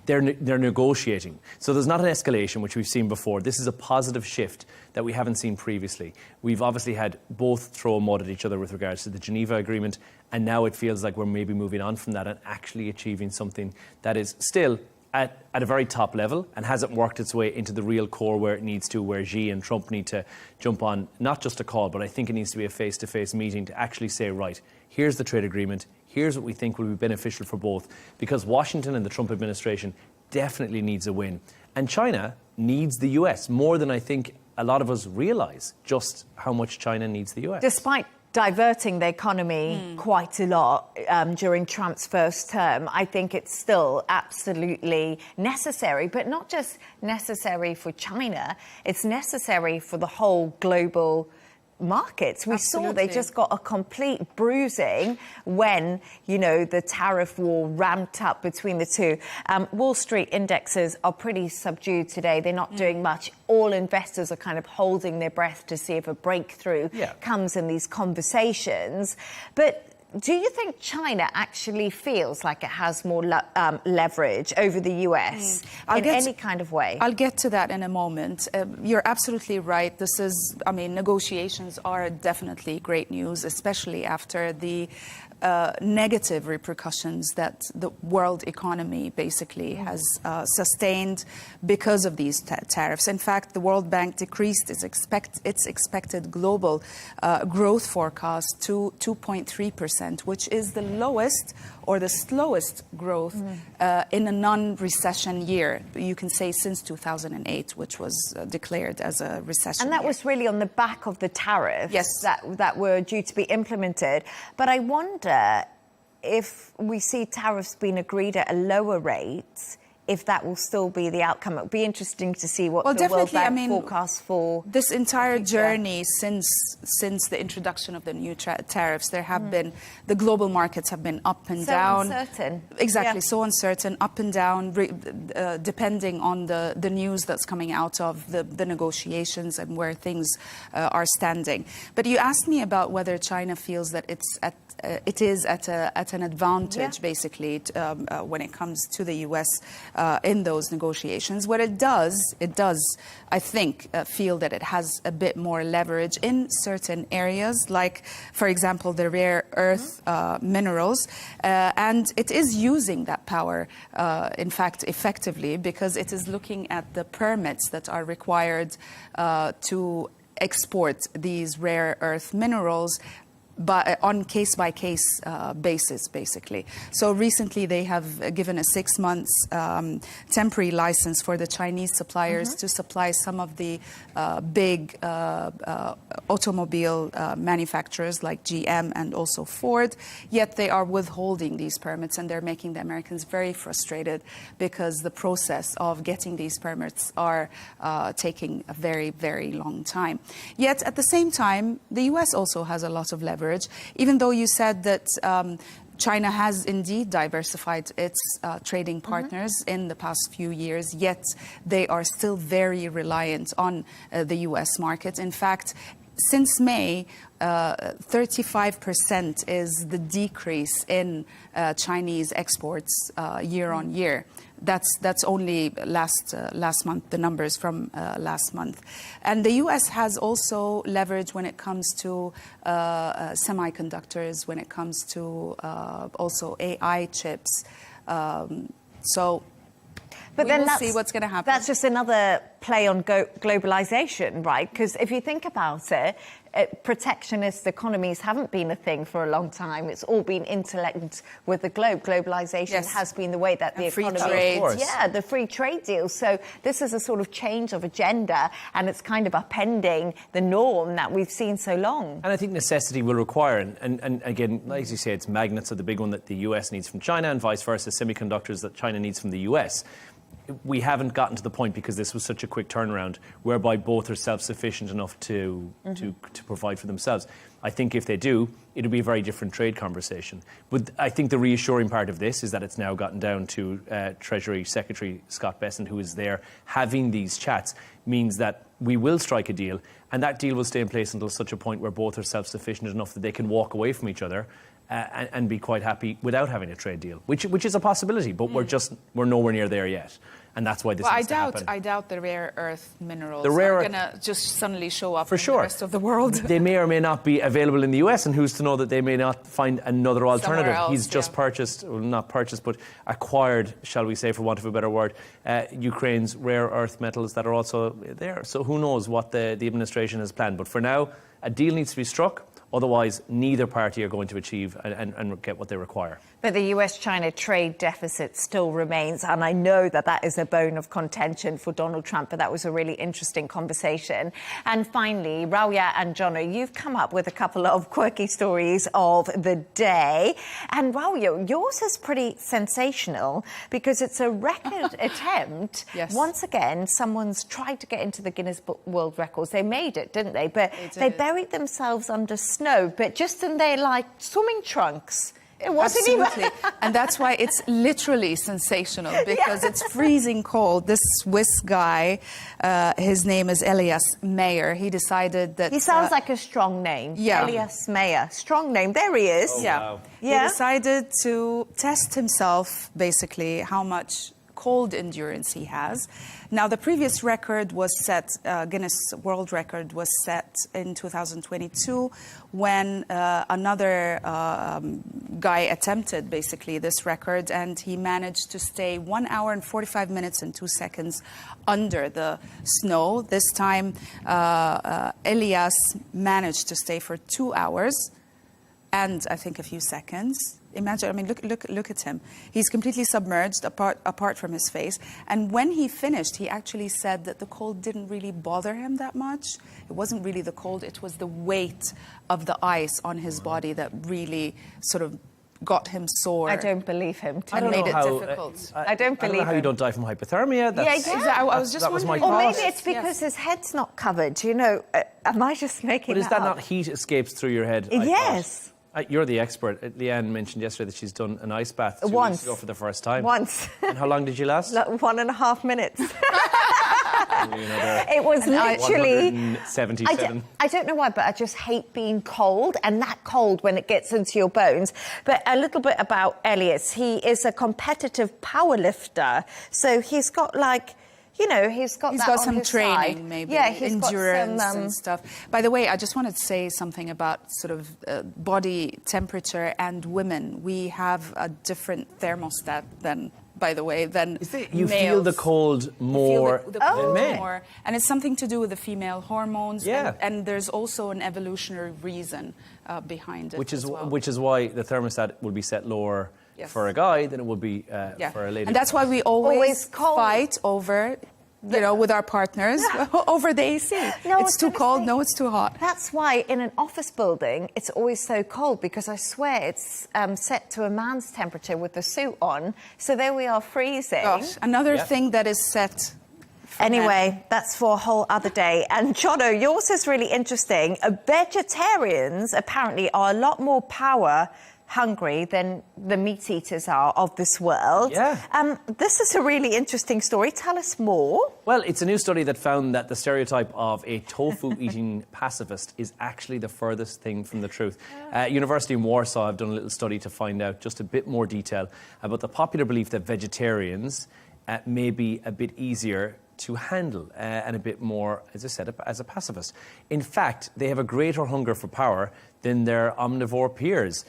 S2: they're negotiating. So there's not an escalation, which we've seen before. This is a positive shift that we haven't seen previously. We've obviously had both throw mud at each other with regards to the Geneva Agreement, and now it feels like we're maybe moving on from that and actually achieving something that is still at a very top level and hasn't worked its way into the real core where it needs to, where Xi and Trump need to jump on, not just a call, but I think it needs to be a face-to-face meeting to actually say, right, here's the trade agreement, here's what we think will be beneficial for both, because Washington and the Trump administration definitely needs a win. And China needs the US more than I think a lot of us realise just how much China needs the US.
S18: Despite diverting the economy quite a lot during Trump's first term, I think it's still absolutely necessary, but not just necessary for China, it's necessary for the whole global markets. We saw they just got a complete bruising when, you know, the tariff war ramped up between the two. Wall Street indexes are pretty subdued today. They're not doing much. All investors are kind of holding their breath to see if a breakthrough comes in these conversations. But do you think China actually feels like it has more leverage over the US in any kind of way?
S1: I'll get to that in a moment. You're absolutely right. This is, I mean, negotiations are definitely great news, especially after the negative repercussions that the world economy basically has sustained because of these tariffs. In fact, the World Bank decreased its expected global growth forecast to 2.3%, which is the lowest or the slowest growth in a non-recession year. You can say since 2008, which was declared as a recession
S18: And that was really on the back of the tariffs that were due to be implemented. But I wonder if we see tariffs being agreed at a lower rate, if that will still be the outcome. It would be interesting to see what the World Bank forecasts for
S1: this entire journey since the introduction of the new tariffs. There have been, the global markets have been up and down.
S18: So uncertain.
S1: Exactly, so uncertain, up and down, depending on the news that's coming out of the negotiations and where things are standing. But you asked me about whether China feels that it is at an advantage, basically, when it comes to the U.S. In those negotiations. What it does, I think, feel that it has a bit more leverage in certain areas, like, for example, the rare earth minerals. And it is using that power, in fact, effectively, because it is looking at the permits that are required to export these rare earth minerals, but on case-by-case basis, basically. So recently they have given a 6 months temporary license for the Chinese suppliers to supply some of the big automobile manufacturers like GM and also Ford, yet they are withholding these permits, and they're making the Americans very frustrated because the process of getting these permits are taking a very, very long time. Yet at the same time, the U.S. also has a lot of leverage. Even though you said that China has indeed diversified its trading partners in the past few years, yet they are still very reliant on the U.S. market. In fact, since May, 35% is the decrease in Chinese exports year on year. That's only last month, the numbers from last month. And the U.S. has also leverage when it comes to semiconductors, when it comes to also AI chips. But then we'll see what's going to happen.
S18: That's just another play on globalization, right? Because if you think about it, protectionist economies haven't been a thing for a long time. It's all been interlinked with the globe. Globalization has been the way that the economy... the free trade deals. So this is a sort of change of agenda, and it's kind of upending the norm that we've seen so long.
S2: And I think necessity will require, and again, like you say, it's magnets are the big one that the US needs from China, and vice versa, semiconductors that China needs from the US. We haven't gotten to the point, because this was such a quick turnaround, whereby both are self-sufficient enough to provide for themselves. I think if they do, it'll be a very different trade conversation. But I think the reassuring part of this is that it's now gotten down to Treasury Secretary Scott Bessent, who is there having these chats, means that we will strike a deal, and that deal will stay in place until such a point where both are self-sufficient enough that they can walk away from each other and be quite happy without having a trade deal, which is a possibility, but we're nowhere near there yet. And that's why this needs to happen.
S1: I doubt the rare earth minerals
S2: are
S1: going to just suddenly show up in the rest of the world.
S2: They may or may not be available in the US, and who's to know that they may not find another alternative.
S1: Else,
S2: He's just purchased, well, not purchased, but acquired, shall we say, for want of a better word, Ukraine's rare earth metals that are also there. So who knows what the administration has planned. But for now, a deal needs to be struck. Otherwise, neither party are going to achieve and get what they require.
S18: But the US-China trade deficit still remains, and I know that that is a bone of contention for Donald Trump, but that was a really interesting conversation. And finally, Raoya and Jono, you've come up with a couple of quirky stories of the day. And Raoya, yours is pretty sensational because it's a record attempt.
S1: Yes.
S18: Once again, someone's tried to get into the Guinness Book World Records. They made it, didn't they? But they buried themselves under snow, but just in their, like, swimming trunks. It wasn't
S1: Absolutely. And that's why it's literally sensational, because it's freezing cold. This Swiss guy, his name is Elias Meyer. He decided that...
S18: He sounds like a strong name.
S1: Yeah.
S18: Elias Meyer. Strong name. There he is.
S2: Oh,
S1: yeah.
S2: wow.
S18: Yeah.
S1: He decided to test himself, basically, how much cold endurance he has. Now, the previous record was set, Guinness World Record was set in 2022 when another guy attempted, basically, this record, and he managed to stay 1 hour and 45 minutes and 2 seconds under the snow. This time, Elias managed to stay for 2 hours and, I think, a few seconds. Imagine, I mean, look at him. He's completely submerged, apart from his face. And when he finished, he actually said that the cold didn't really bother him that much. It wasn't really the cold, it was the weight of the ice on his body that really sort of got him sore.
S18: I don't believe him.
S1: And made it difficult.
S18: I don't believe
S2: I don't know how you don't die from hypothermia.
S1: I was just wondering.
S18: Or maybe it's because his head's not covered. You know, am I just making
S2: But is that
S18: up?
S2: not heat escapes through your head?
S18: Yes.
S2: You're the expert. Leigh Ann mentioned yesterday that she's done an ice bath 2
S18: Once.
S2: weeks ago for the first time.
S18: Once.
S2: And how long did you last?
S18: Like 1.5 minutes. It was literally
S2: 177.
S18: I don't know why, but I just hate being cold, and that cold when it gets into your bones. But a little bit about Elias. He is a competitive powerlifter, so he's got like... You know, he's got
S1: some training,
S18: side.
S1: maybe,
S18: yeah, he's
S1: endurance
S18: got some,
S1: and stuff. By the way, I just wanted to say something about sort of body temperature and women. We have a different thermostat than
S2: you
S1: males.
S2: feel the cold more than men.
S1: More. And it's something to do with the female hormones.
S2: Yeah.
S1: And there's also an evolutionary reason behind it.
S2: Which is
S1: why
S2: the thermostat will be set lower for a guy than it would be for a lady.
S1: And that's why we always fight over, with our partners, over the AC.
S18: No,
S1: it's too cold, no, it's too hot.
S18: That's why in an office building, it's always so cold, because I swear it's set to a man's temperature with the suit on. So there we are freezing.
S1: Gosh, another thing that is set...
S18: Anyway, that's for a whole other day. And Jono, yours is really interesting. Vegetarians apparently are a lot more power-hungry than the meat eaters are of this world.
S2: Yeah.
S18: This is a really interesting story. Tell us more.
S2: Well, it's a new study that found that the stereotype of a tofu-eating pacifist is actually the furthest thing from the truth. University in Warsaw have done a little study to find out just a bit more detail about the popular belief that vegetarians may be a bit easier to handle and a bit more, as I said, as a pacifist. In fact, they have a greater hunger for power than their omnivore peers.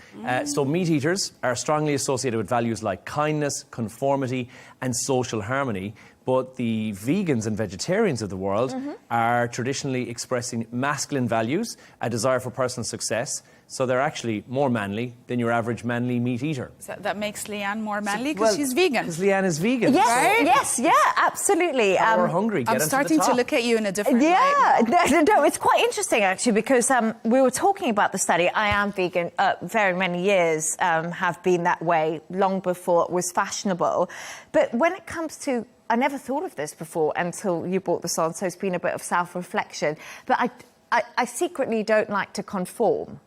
S2: So meat eaters are strongly associated with values like kindness, conformity, and social harmony. But the vegans and vegetarians of the world are traditionally expressing masculine values, a desire for personal success. So they're actually more manly than your average manly meat eater.
S1: So that makes Leigh Ann more manly because she's vegan.
S2: Because Leigh Ann is vegan.
S18: Yes,
S1: right?
S18: yes, yeah, absolutely.
S2: Power hungry.
S1: I'm starting to look at you in a different light.
S18: No, it's quite interesting actually, because we were talking about the study. I am vegan. Very many years have been that way, long before it was fashionable. But when it comes to, I never thought of this before until you brought this on, so it's been a bit of self-reflection. But I secretly don't like to conform.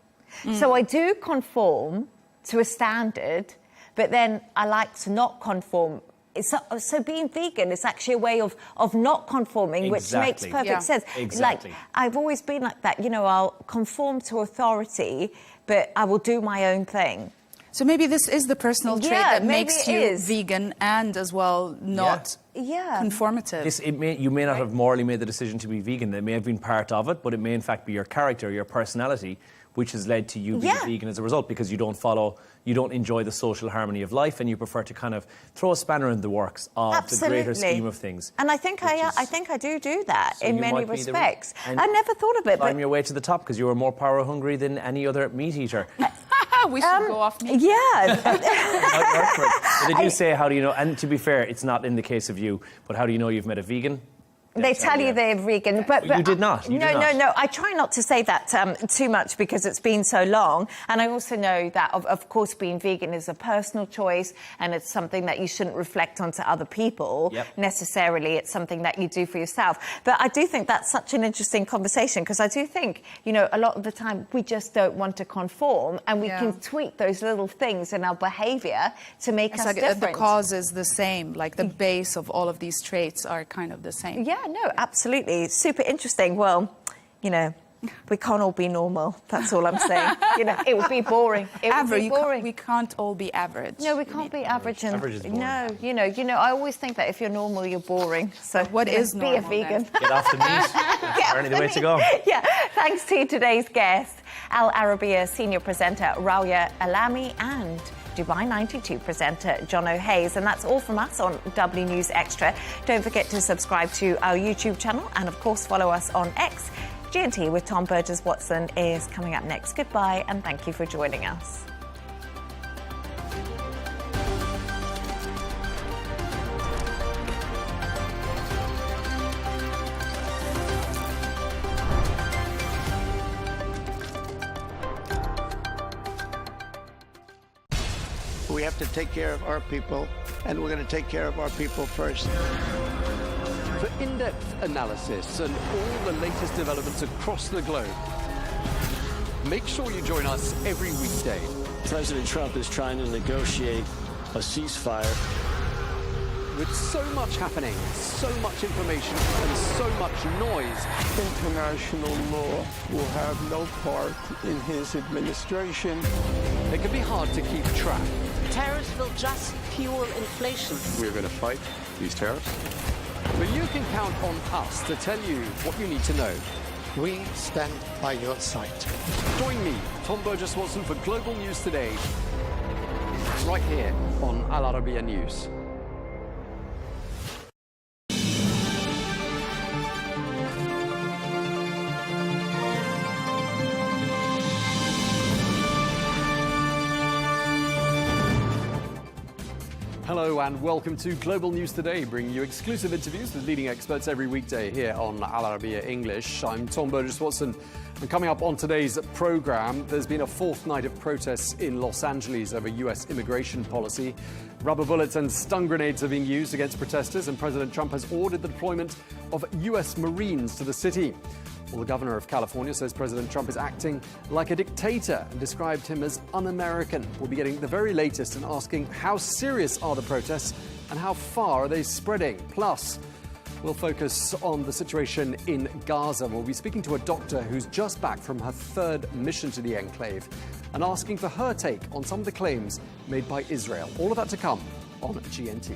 S18: So I do conform to a standard, but then I like to not conform. So being vegan is actually a way of not conforming, which makes perfect sense.
S2: Exactly.
S18: Like, I've always been like that. You know, I'll conform to authority, but I will do my own thing.
S1: So maybe this is the personal trait that makes you vegan and as well not conformative.
S2: You may not have morally made the decision to be vegan. It may have been part of it, but it may in fact be your character, your personality, which has led to you being vegan as a result, because you don't enjoy the social harmony of life, and you prefer to kind of throw a spanner in the works of the greater scheme of things.
S18: And I think I do that in many respects. I never thought of it.
S2: Climb your way to the top because you are more power hungry than any other meat eater.
S1: We should go off meat.
S18: Yeah.
S2: But they do say, how do you know? And to be fair, it's not in the case of you, but how do you know you've met a vegan?
S18: They tell you they're vegan, but
S2: you did not.
S18: No. I try not to say that too much because it's been so long, and I also know that, of course, being vegan is a personal choice, and it's something that you shouldn't reflect onto other people necessarily. It's something that you do for yourself. But I do think that's such an interesting conversation, because I do think, you know, a lot of the time we just don't want to conform, and we can tweak those little things in our behaviour to make us different.
S1: The cause is the same, like the base of all of these traits are kind of the same.
S18: Yeah. No, absolutely. Super interesting. Well, you know, we can't all be normal. That's all I'm saying. You know, it would be boring.
S1: We can't all be average.
S18: No, we can't be average.
S2: Average is boring.
S18: No, you know, I always think that if you're normal, you're boring. So
S1: what is normal?
S18: Be a vegan.
S1: Then?
S2: Get off the meat. That's only the way to go.
S18: Yeah. Thanks to today's guest, Al Arabiya senior presenter Rauya Alami and Dubai 92 presenter John O'Hays. And that's all from us on W News Extra. Don't forget to subscribe to our YouTube channel and, of course, follow us on X. G&T with Tom Burges Watson is coming up next. Goodbye, and thank you for joining us.
S4: We have to take care of our people, and we're going to take care of our people first.
S12: For in-depth analysis and all the latest developments across the globe, make sure you join us every weekday.
S26: President Trump is trying to negotiate a ceasefire.
S12: With so much happening, so much information, and so much noise,
S22: International law will have no part in his administration.
S12: it can be hard to keep track.
S14: Tariffs will just fuel inflation.
S16: We're going to fight these tariffs.
S12: But you can count on us to tell you what you need to know.
S4: We stand by your side.
S12: Join me, Tom Burges Watson, for Global News Today, right here on Al Arabiya News. Hello and welcome to Global News Today, bringing you exclusive interviews with leading experts every weekday here on Al Arabiya English. I'm Tom Burges Watson, and coming up on today's programme, there's been a fourth night of protests in Los Angeles over US immigration policy. Rubber bullets and stun grenades are being used against protesters, and President Trump has ordered the deployment of US Marines to the city. Well, the governor of California says President Trump is acting like a dictator and described him as un-American. We'll be getting the very latest and asking how serious are the protests and how far are they spreading. Plus, we'll focus on the situation in Gaza. We'll be speaking to a doctor who's just back from her third mission to the enclave and asking for her take on some of the claims made by Israel. All of that to come on GNT.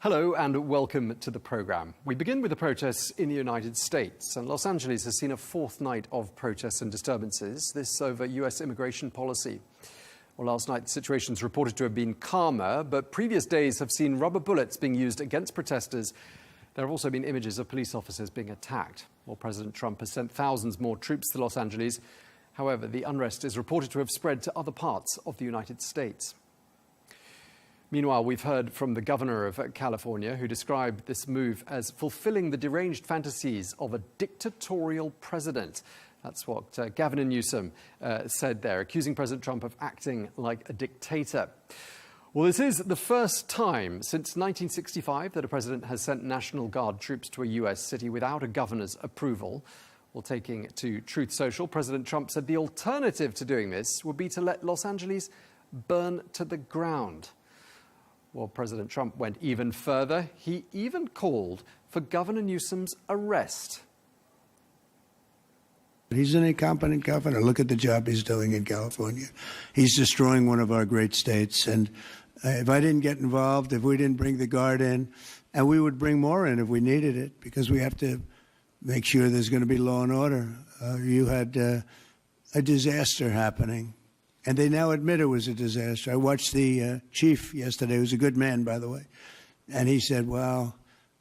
S12: Hello and welcome to the programme. We begin with the protests in the United States, and Los Angeles has seen a fourth night of protests and disturbances, this over US immigration policy. Well, last night the situation's reported to have been calmer, but previous days have seen rubber bullets being used against protesters. There have also been images of police officers being attacked. Well, President Trump has sent thousands more troops to Los Angeles. However, the unrest is reported to have spread to other parts of the United States. Meanwhile, we've heard from the governor of California, who described this move as fulfilling the deranged fantasies of a dictatorial president. That's what Gavin Newsom said there, accusing President Trump of acting like a dictator. Well, this is the first time since 1965 that a president has sent National Guard troops to a US city without a governor's approval. Well, taking it to Truth Social, President Trump said the alternative to doing this would be to let Los Angeles burn to the ground. Well, President Trump went even further. He even called for Governor Newsom's arrest.
S21: He's an incompetent governor. Look at the job he's doing in California. He's destroying one of our great states. And if I didn't get involved, if we didn't bring the Guard in, and we would bring more in if we needed it, because we have to make sure there's going to be law and order. You had a disaster happening, and they now admit it was a disaster. I watched the chief yesterday, who's a good man, by the way, and he said, well,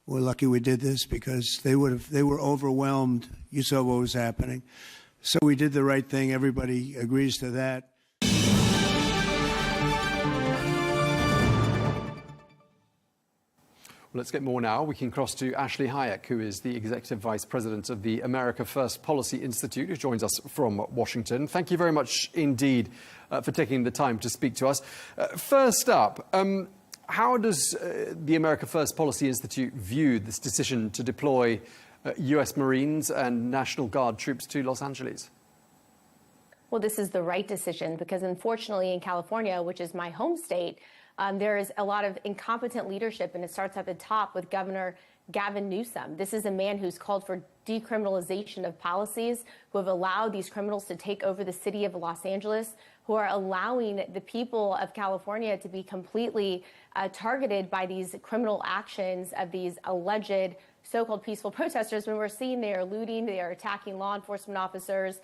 S21: we're lucky we did this because they were overwhelmed. You saw what was happening. So we did the right thing. Everybody agrees to that.
S12: Well, let's get more now. We can cross to Ashley Hayek, who is the Executive Vice President of the America First Policy Institute, who joins us from Washington. Thank you very much indeed for taking the time to speak to us. First up, how does the America First Policy Institute view this decision to deploy US Marines and National Guard troops to Los Angeles?
S5: Well, this is the right decision because unfortunately in California, which is my home state, there is a lot of incompetent leadership, and it starts at the top with Governor Gavin Newsom. This is a man who's called for decriminalization of policies, who have allowed these criminals to take over the city of Los Angeles, who are allowing the people of California to be completely targeted by these criminal actions of these alleged so-called peaceful protesters, when we're seeing they are looting, they are attacking law enforcement officers,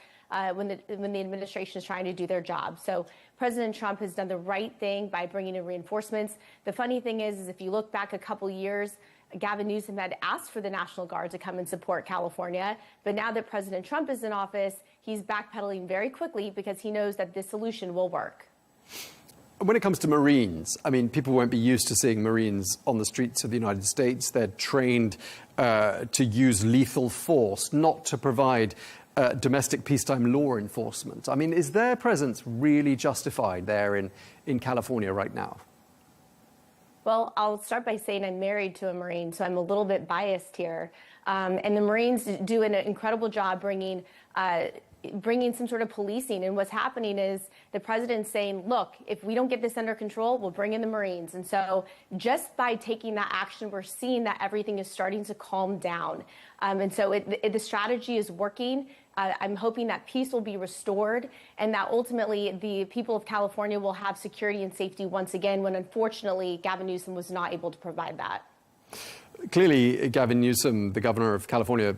S5: when the administration is trying to do their job. So President Trump has done the right thing by bringing in reinforcements. The funny thing is if you look back a couple years, Gavin Newsom had asked for the National Guard to come and support California. But now that President Trump is in office, he's backpedaling very quickly because he knows that this solution will work.
S12: When it comes to Marines, I mean, people won't be used to seeing Marines on the streets of the United States. They're trained to use lethal force, not to provide domestic peacetime law enforcement. I mean, is their presence really justified there in California right now?
S5: Well, I'll start by saying I'm married to a Marine, so I'm a little bit biased here. And the Marines do an incredible job bringing some sort of policing. And what's happening is the president's saying, look, if we don't get this under control, we'll bring in the Marines. And so just by taking that action, we're seeing that everything is starting to calm down. And so the strategy is working. I'm hoping that peace will be restored and that ultimately the people of California will have security and safety once again, when unfortunately Gavin Newsom was not able to provide that.
S12: Clearly, Gavin Newsom, the governor of California,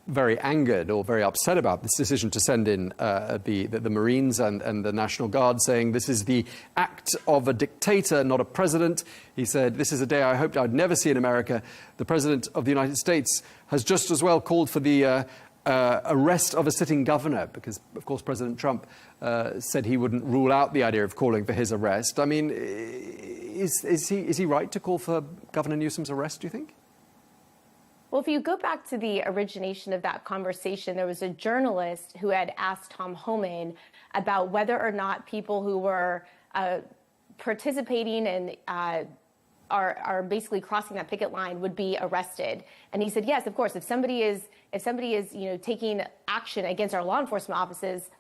S12: very angered or very upset about this decision to send in the Marines and the National Guard, saying this is the act of a dictator, not a president. He said, this is a day I hoped I'd never see in America. The President of the United States has just as well called for the arrest of a sitting governor, because, of course, President Trump said he wouldn't rule out the idea of calling for his arrest. I mean, is he right to call for Governor Newsom's arrest, do you think?
S5: Well, if you go back to the origination of that conversation, there was a journalist who had asked Tom Homan about whether or not people who were participating and are basically crossing that picket line would be arrested. And he said, yes, of course, if somebody is taking action against our law enforcement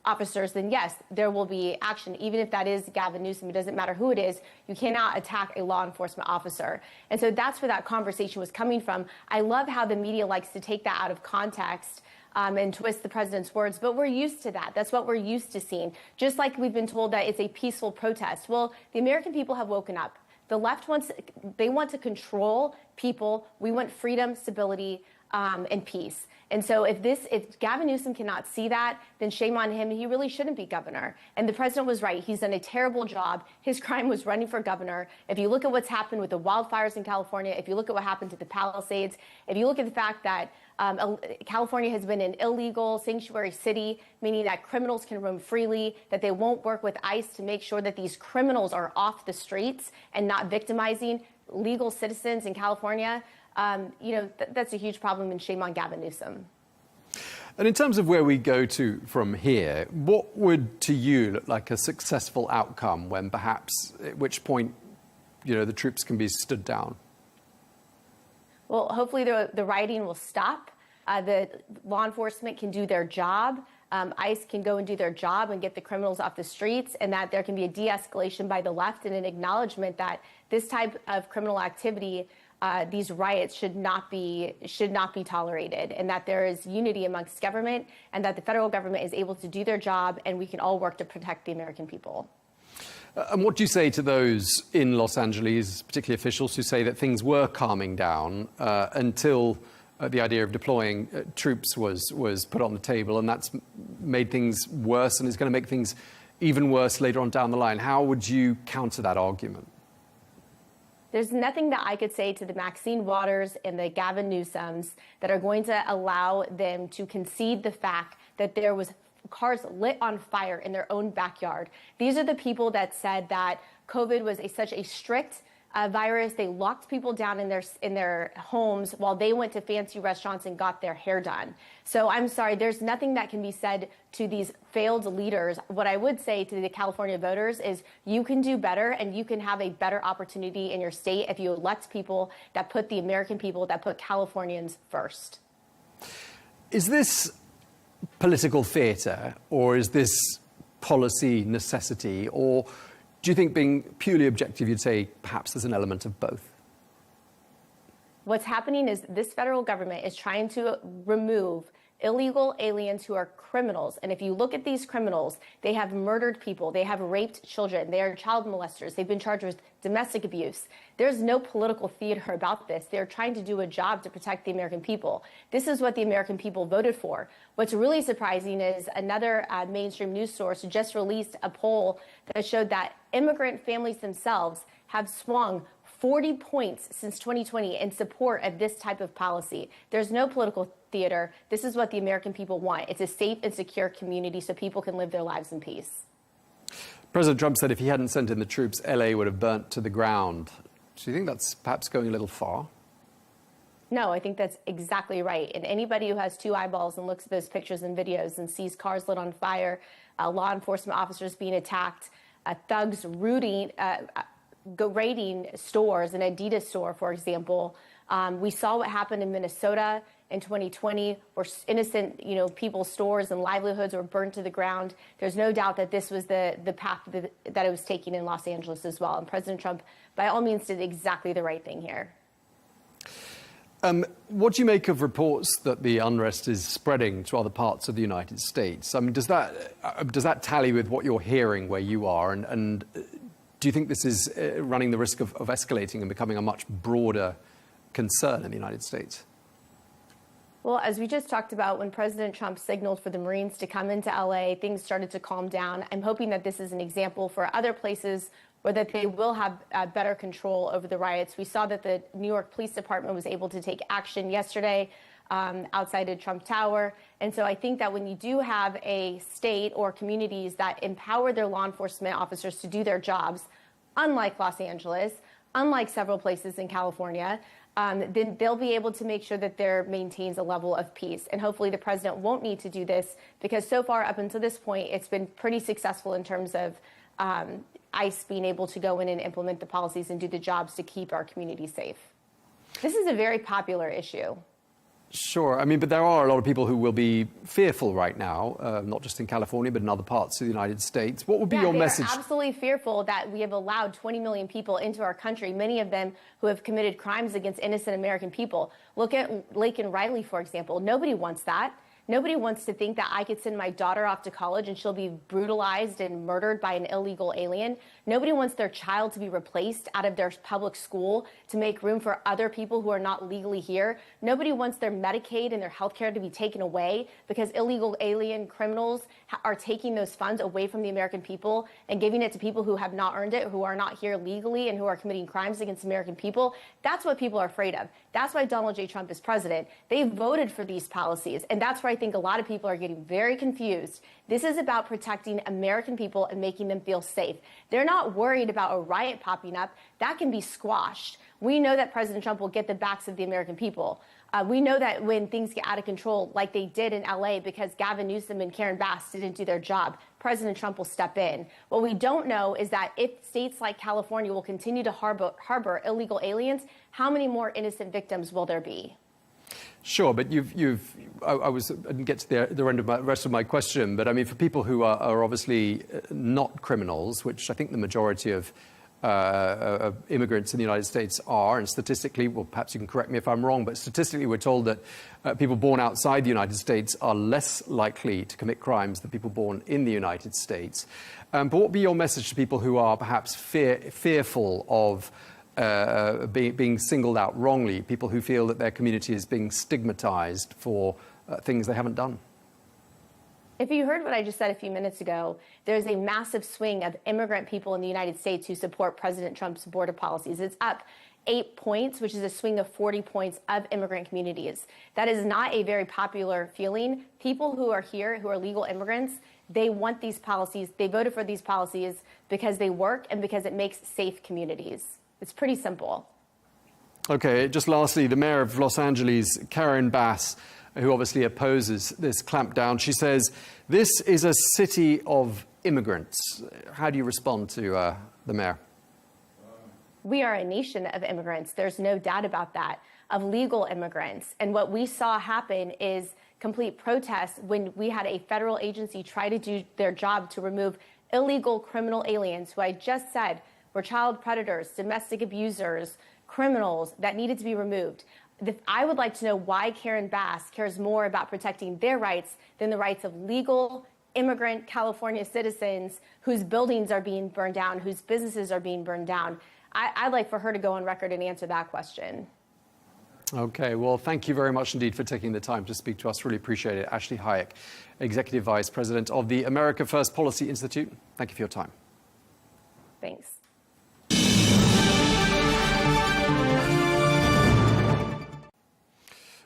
S5: officers, then yes, there will be action. Even if that is Gavin Newsom, it doesn't matter who it is, you cannot attack a law enforcement officer. And so that's where that conversation was coming from. I love how the media likes to take that out of context and twist the president's words, but we're used to that. That's what we're used to seeing. Just like we've been told that it's a peaceful protest. Well, the American people have woken up. The left want to control people. We want freedom, stability, and peace. And so if Gavin Newsom cannot see that, then shame on him. He really shouldn't be governor. And the president was right. He's done a terrible job. His crime was running for governor. If you look at what's happened with the wildfires in California, if you look at what happened to the Palisades, if you look at the fact that California has been an illegal sanctuary city, meaning that criminals can roam freely, that they won't work with ICE to make sure that these criminals are off the streets and not victimizing legal citizens in California, that's a huge problem, and shame on Gavin Newsom.
S12: And in terms of where we go to from here, what would to you look like a successful outcome when perhaps at which point the troops can be stood down?
S5: Well, hopefully the rioting will stop. The law enforcement can do their job. ICE can go and do their job and get the criminals off the streets, and that there can be a de-escalation by the left and an acknowledgement that this type of criminal activity, these riots should not be tolerated, and that there is unity amongst government, and that the federal government is able to do their job, and we can all work to protect the American people.
S12: And what do you say to those in Los Angeles, particularly officials who say that things were calming down until the idea of deploying troops was put on the table, and that's made things worse and is going to make things even worse later on down the line? How would you counter that argument?
S5: There's nothing that I could say to the Maxine Waters and the Gavin Newsoms that are going to allow them to concede the fact that there was cars lit on fire in their own backyard. These are the people that said that COVID was such a strict virus. They locked people down in their homes while they went to fancy restaurants and got their hair done. So I'm sorry, there's nothing that can be said to these failed leaders. What I would say to the California voters is you can do better, and you can have a better opportunity in your state if you elect people that put the American people, that put Californians first.
S12: Is this political theatre, or is this policy necessity, or do you think, being purely objective, you'd say perhaps there's an element of both?
S5: What's happening is this federal government is trying to remove illegal aliens who are criminals. And if you look at these criminals, they have murdered people, they have raped children, they are child molesters, they've been charged with domestic abuse. There's no political theater about this. They're trying to do a job to protect the American people. This is what the American people voted for. What's really surprising is another mainstream news source just released a poll that showed that immigrant families themselves have swung 40 points since 2020 in support of this type of policy. There's no political theater. This is what the American people want. It's a safe and secure community so people can live their lives in peace.
S12: President Trump said if he hadn't sent in the troops, LA would have burnt to the ground. Do you think that's perhaps going a little far?
S5: No, I think that's exactly right. And anybody who has two eyeballs and looks at those pictures and videos and sees cars lit on fire, law enforcement officers being attacked, thugs raiding stores, an Adidas store, for example. We saw what happened in Minnesota in 2020, where innocent, people's stores and livelihoods were burned to the ground.'s no doubt that this was the path that it was taking in Los Angeles as well. And President Trump, by all means, did exactly the right thing here.
S12: What do you make of reports that the unrest is spreading to other parts of the United States? I mean, does that tally with what you're hearing where you are? And do you think this is running the risk of escalating and becoming a much broader concern in the United States?
S5: Well, as we just talked about, when President Trump signaled for the Marines to come into LA, things started to calm down. I'm hoping that this is an example for other places where that they will have better control over the riots. We saw that the New York Police Department was able to take action yesterday outside of Trump Tower. And so I think that when you do have a state or communities that empower their law enforcement officers to do their jobs, unlike Los Angeles, unlike several places in California, then they'll be able to make sure that there maintains a level of peace. And hopefully the president won't need to do this, because so far up until this point, it's been pretty successful in terms of ICE being able to go in and implement the policies and do the jobs to keep our community safe. This is a very popular issue.
S12: Sure. I mean, but there are a lot of people who will be fearful right now, not just in California, but in other parts of the United States. What would be your message?
S5: They are absolutely fearful that we have allowed 20 million people into our country, many of them who have committed crimes against innocent American people. Look at Laken Riley, for example. Nobody wants that. Nobody wants to think that I could send my daughter off to college and she'll be brutalized and murdered by an illegal alien. Nobody wants their child to be replaced out of their public school to make room for other people who are not legally here. Nobody wants their Medicaid and their health care to be taken away because illegal alien criminals are taking those funds away from the American people and giving it to people who have not earned it, who are not here legally, and who are committing crimes against American people. That's what people are afraid of. That's why Donald J. Trump is president. They voted for these policies, and that's where I think a lot of people are getting very confused. This is about protecting American people and making them feel safe. They're not not worried about a riot popping up. That can be squashed. We know that President Trump will get the backs of the American people. We know that when things get out of control, like they did in LA because Gavin Newsom and Karen Bass didn't do their job, President Trump will step in. What we don't know is that if states like California will continue to harbor illegal aliens, how many more innocent victims will there be?
S12: Sure, but I didn't get to the end of the rest of my question, but I mean, for people who are obviously not criminals, which I think the majority of immigrants in the United States are, and statistically, well, perhaps you can correct me if I'm wrong, but statistically we're told that people born outside the United States are less likely to commit crimes than people born in the United States. But what would be your message to people who are perhaps fearful of being singled out wrongly, people who feel that their community is being stigmatized for things they haven't done?
S5: If you heard what I just said a few minutes ago, there's a massive swing of immigrant people in the United States who support President Trump's border policies. It's up 8 points, which is a swing of 40 points of immigrant communities. That is not a very popular feeling. People who are here, who are legal immigrants, they want these policies. They voted for these policies because they work and because it makes safe communities. It's pretty simple.
S12: Okay, just lastly, the mayor of Los Angeles, Karen Bass, who obviously opposes this clampdown, she says, this is a city of immigrants. How do you respond to the mayor?
S5: We are a nation of immigrants. There's no doubt about that, of legal immigrants. And what we saw happen is complete protest when we had a federal agency try to do their job to remove illegal criminal aliens who I just said were child predators, domestic abusers, criminals that needed to be removed. I would like to know why Karen Bass cares more about protecting their rights than the rights of legal immigrant California citizens whose buildings are being burned down, whose businesses are being burned down. I'd like for her to go on record and answer that question.
S12: Okay, well, thank you very much indeed for taking the time to speak to us. Really appreciate it. Ashley Hayek, Executive Vice President of the America First Policy Institute. Thank you for your time.
S5: Thanks.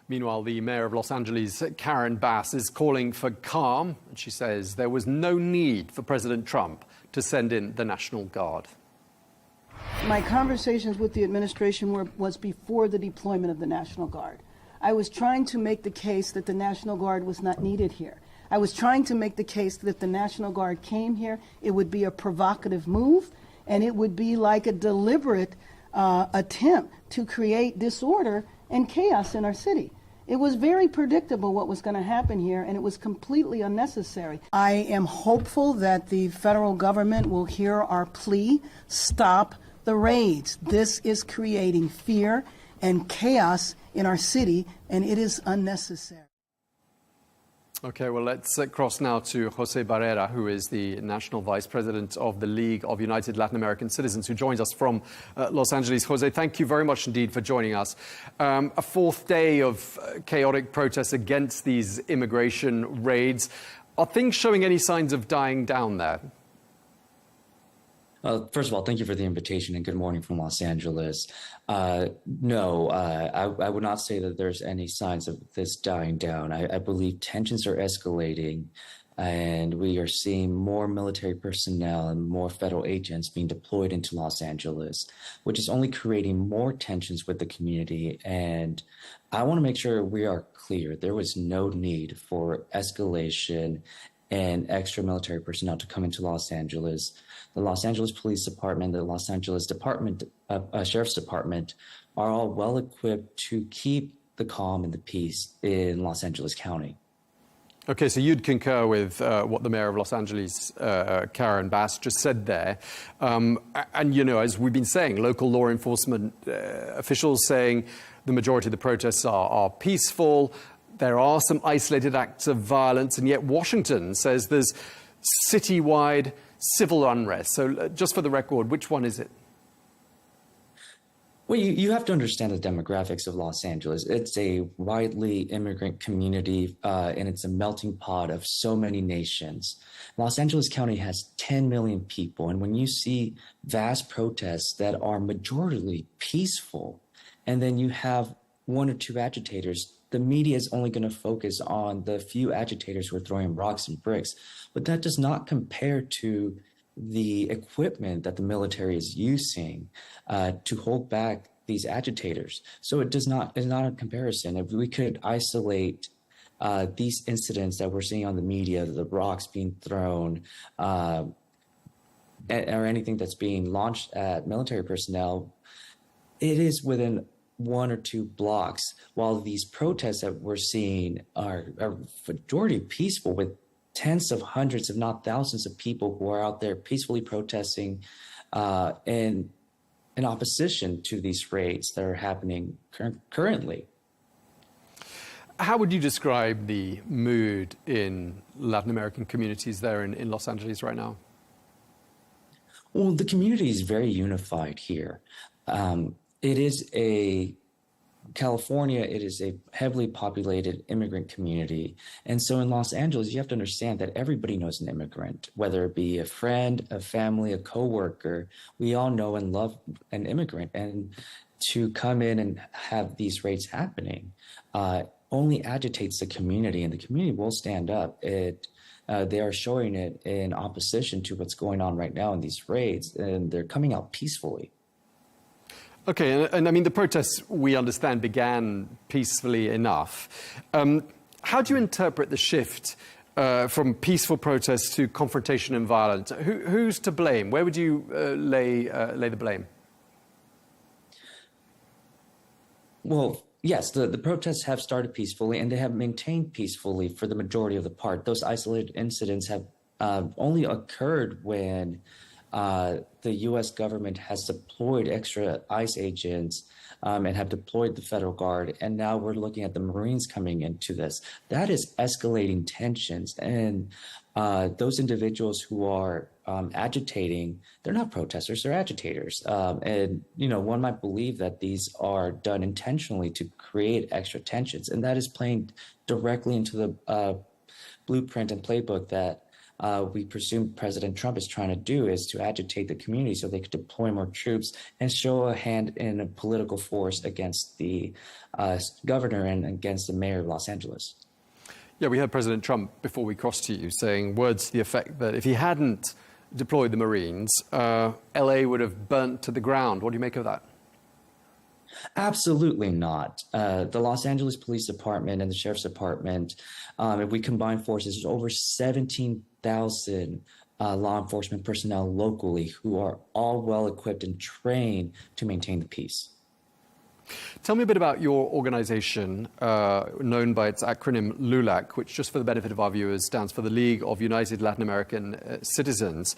S12: Meanwhile, the mayor of Los Angeles, Karen Bass, is calling for calm. And she says there was no need for President Trump to send in the National Guard.
S7: My conversations with the administration was before the deployment of the National Guard. I was trying to make the case that the National Guard was not needed here. I was trying to make the case that if the National Guard came here, it would be a provocative move, and it would be like a deliberate attempt to create disorder and chaos in our city. It was very predictable what was going to happen here, and it was completely unnecessary. I am hopeful that the federal government will hear our plea, stop the raids. This is creating fear and chaos in our city, and it is unnecessary.
S12: Okay, well, let's cross now to Jose Barrera, who is the National Vice President of the League of United Latin American Citizens, who joins us from Los Angeles. Jose, thank you very much indeed for joining us. A fourth day of chaotic protests against these immigration raids. Are things showing any signs of dying down there?
S9: First of all, thank you for the invitation and good morning from Los Angeles. No, I would not say that there's any signs of this dying down. I believe tensions are escalating and we are seeing more military personnel and more federal agents being deployed into Los Angeles, which is only creating more tensions with the community. And I want to make sure we are clear. There was no need for escalation and extra military personnel to come into Los Angeles. The Los Angeles Police Department, the Los Angeles Sheriff's Department are all well equipped to keep the calm and the peace in Los Angeles County.
S12: Okay, so you'd concur with what the mayor of Los Angeles, Karen Bass, just said there. And, you know, as we've been saying, local law enforcement officials saying the majority of the protests are peaceful. There are some isolated acts of violence, and yet Washington says there's citywide civil unrest. So just for the record, which one is it?
S9: Well, you have to understand the demographics of Los Angeles. It's a widely immigrant community, and it's a melting pot of so many nations. Los Angeles County has 10 million people, and when you see vast protests that are majority peaceful, and then you have one or two agitators, the media is only going to focus on the few agitators who are throwing rocks and bricks. But that does not compare to the equipment that the military is using to hold back these agitators. So is not a comparison. If we could isolate these incidents that we're seeing on the media, the rocks being thrown, or anything that's being launched at military personnel, it is within 1 or 2 blocks, while these protests that we're seeing are majority peaceful, with tens of hundreds, if not thousands of people who are out there peacefully protesting in opposition to these raids that are happening currently.
S12: How would you describe the mood in Latin American communities there in Los Angeles right now?
S9: Well, the community is very unified here. It is California, it is a heavily populated immigrant community. And so in Los Angeles, you have to understand that everybody knows an immigrant, whether it be a friend, a family, a coworker. We all know and love an immigrant. And to come in and have these raids happening only agitates the community, and the community will stand up. They are showing it in opposition to what's going on right now in these raids, and they're coming out peacefully.
S12: Okay, and I mean, the protests, we understand, began peacefully enough. How do you interpret the shift from peaceful protests to confrontation and violence? Who's to blame? Where would you lay the blame?
S9: Well, yes, the protests have started peacefully, and they have maintained peacefully for the majority of the part. Those isolated incidents have only occurred when the U.S. government has deployed extra ICE agents and have deployed the federal guard. And now we're looking at the Marines coming into this. That is escalating tensions. And those individuals who are agitating, they're not protesters, they're agitators. And, you know, one might believe that these are done intentionally to create extra tensions. And that is playing directly into the blueprint and playbook that we presume President Trump is trying to do, is to agitate the community so they could deploy more troops and show a hand in a political force against the governor and against the mayor of Los Angeles.
S12: Yeah, we heard President Trump, before we crossed to you, saying words to the effect that if he hadn't deployed the Marines, LA would have burnt to the ground. What do you make of that?
S9: Absolutely not. The Los Angeles Police Department and the Sheriff's Department, if we combine forces, there's over 17,000 law enforcement personnel locally who are all well equipped and trained to maintain the peace.
S12: Tell me a bit about your organization, known by its acronym LULAC, which, just for the benefit of our viewers, stands for the League of United Latin American Citizens.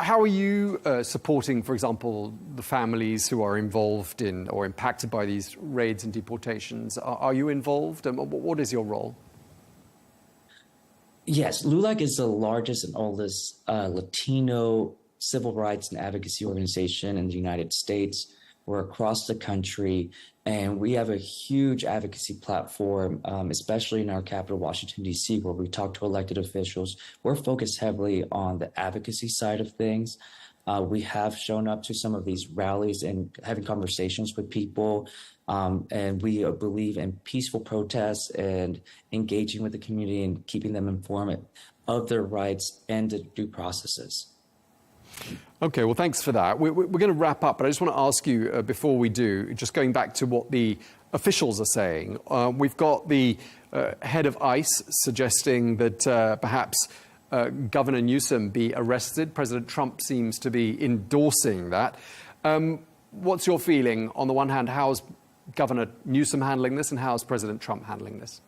S12: How are you supporting, for example, the families who are involved in or impacted by these raids and deportations? Are you involved? And what is your role?
S9: Yes, LULAC is the largest and oldest Latino civil rights and advocacy organization in the United States. We're across the country, and we have a huge advocacy platform, especially in our capital, Washington, D.C., where we talk to elected officials. We're focused heavily on the advocacy side of things. We have shown up to some of these rallies and having conversations with people, and we believe in peaceful protests and engaging with the community and keeping them informed of their rights and the due processes.
S12: Okay, well, thanks for that. We're going to wrap up, but I just want to ask you, before we do, just going back to what the officials are saying. We've got the head of ICE suggesting that perhaps Governor Newsom be arrested. President Trump seems to be endorsing that. What's your feeling? On the one hand, how's Governor Newsom handling this, and how's President Trump handling this?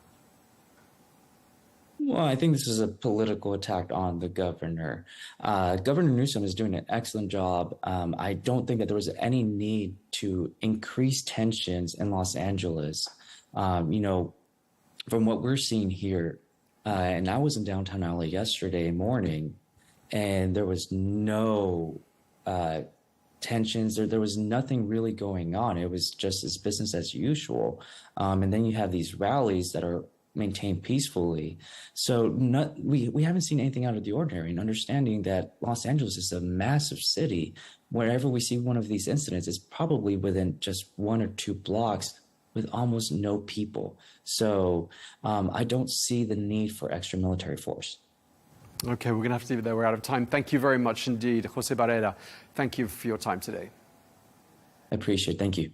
S9: Well, I think this is a political attack on the governor. Governor Newsom is doing an excellent job. I don't think that there was any need to increase tensions in Los Angeles. You know, from what we're seeing here, and I was in downtown LA yesterday morning, and there was no tensions. There was nothing really going on. It was just as business as usual. And then you have these rallies that are maintained peacefully. So we haven't seen anything out of the ordinary, and understanding that Los Angeles is a massive city. Wherever we see one of these incidents, it's probably within just 1 or 2 blocks with almost no people. So I don't see the need for extra military force.
S12: Okay, we're going to have to leave it there. We're out of time. Thank you very much indeed, Jose Barrera. Thank you for your time today.
S9: I appreciate it. Thank you.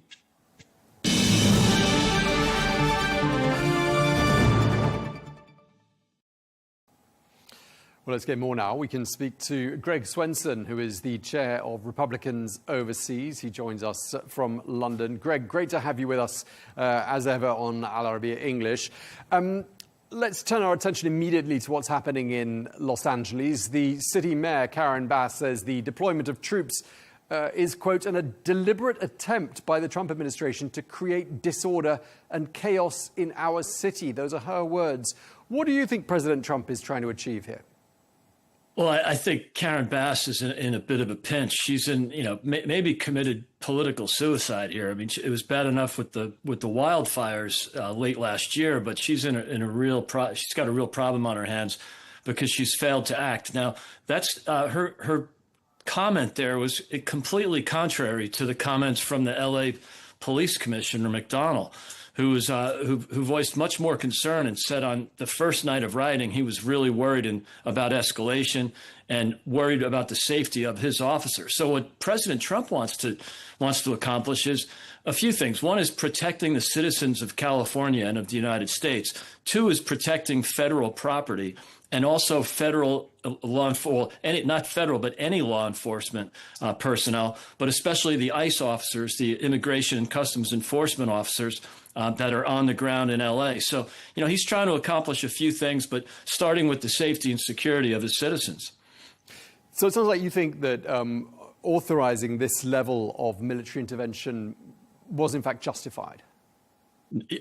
S12: Well, let's get more now. We can speak to Greg Swenson, who is the chair of Republicans Overseas. He joins us from London. Greg, great to have you with us as ever on Al Arabiya English. Let's turn our attention immediately to what's happening in Los Angeles. The city mayor, Karen Bass, says the deployment of troops is, quote, a deliberate attempt by the Trump administration to create disorder and chaos in our city. Those are her words. What do you think President Trump is trying to achieve here?
S8: Well, I think Karen Bass is in a bit of a pinch. She's in, maybe committed political suicide here. I mean, it was bad enough with the wildfires late last year, but she's in a real she's got a real problem on her hands because she's failed to act. Now, that's her comment there was completely contrary to the comments from the L.A. Police Commissioner McDonnell, who voiced much more concern and said on the first night of rioting he was really worried about escalation and worried about the safety of his officers. So what President Trump wants to accomplish is a few things. One is protecting the citizens of California and of the United States. Two is protecting federal property and also federal law enforcement, not federal, but any law enforcement personnel, but especially the ICE officers, the Immigration and Customs Enforcement officers that are on the ground in L.A. So, he's trying to accomplish a few things, but starting with the safety and security of his citizens.
S12: So it sounds like you think that authorizing this level of military intervention was in fact justified.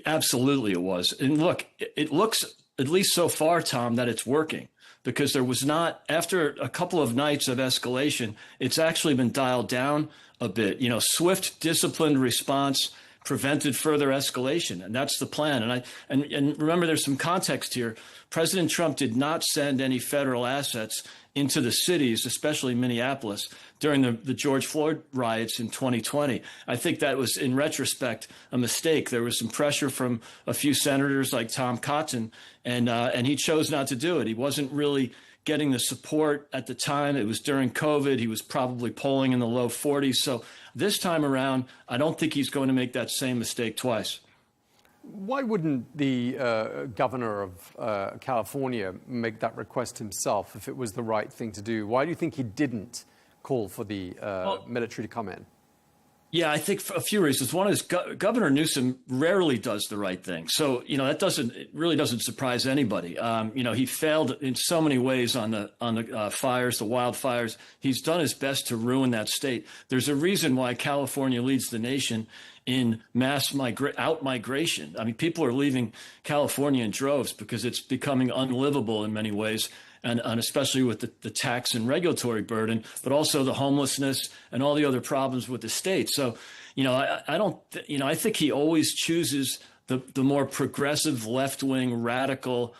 S8: Absolutely it was. And look, it looks, at least so far, Tom, that it's working. Because there was not, after a couple of nights of escalation, it's actually been dialed down a bit. Swift, disciplined response prevented further escalation, and that's the plan. And remember, there's some context here. President Trump did not send any federal assets into the cities, especially Minneapolis, during the George Floyd riots in 2020. I think that was, in retrospect, a mistake. There was some pressure from a few senators like Tom Cotton, and he chose not to do it. He wasn't really getting the support at the time. It was during COVID. He was probably polling in the low 40s. So this time around, I don't think he's going to make that same mistake twice.
S12: Why wouldn't the governor of California make that request himself if it was the right thing to do? Why do you think he didn't call for the military to come in?
S8: Yeah, I think for a few reasons. One is Governor Newsom rarely does the right thing. So, it really doesn't surprise anybody. He failed in so many ways on the fires, the wildfires. He's done his best to ruin that state. There's a reason why California leads the nation in mass out-migration. I mean, people are leaving California in droves because it's becoming unlivable in many ways, and especially with the tax and regulatory burden, but also the homelessness and all the other problems with the state. So, I think he always chooses the more progressive, left-wing, radical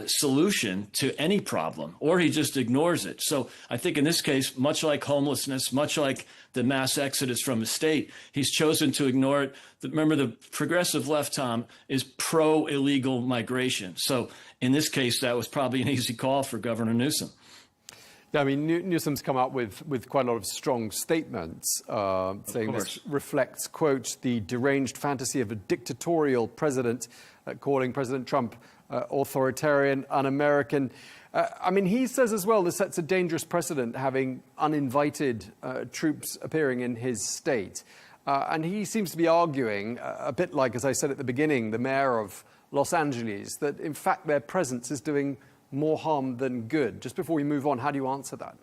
S8: solution to any problem, or he just ignores it. So I think in this case, much like homelessness, much like the mass exodus from the state, he's chosen to ignore it. Remember, the progressive left, Tom, is pro-illegal migration. So in this case, that was probably an easy call for Governor Newsom.
S12: Yeah, I mean, Newsom's come out with quite a lot of strong statements saying this reflects, quote, the deranged fantasy of a dictatorial president, calling President Trump authoritarian, un-American. He says as well this sets a dangerous precedent, having uninvited troops appearing in his state. And he seems to be arguing, a bit like, as I said at the beginning, the mayor of Los Angeles, that in fact their presence is doing more harm than good. Just before we move on, how do you answer that?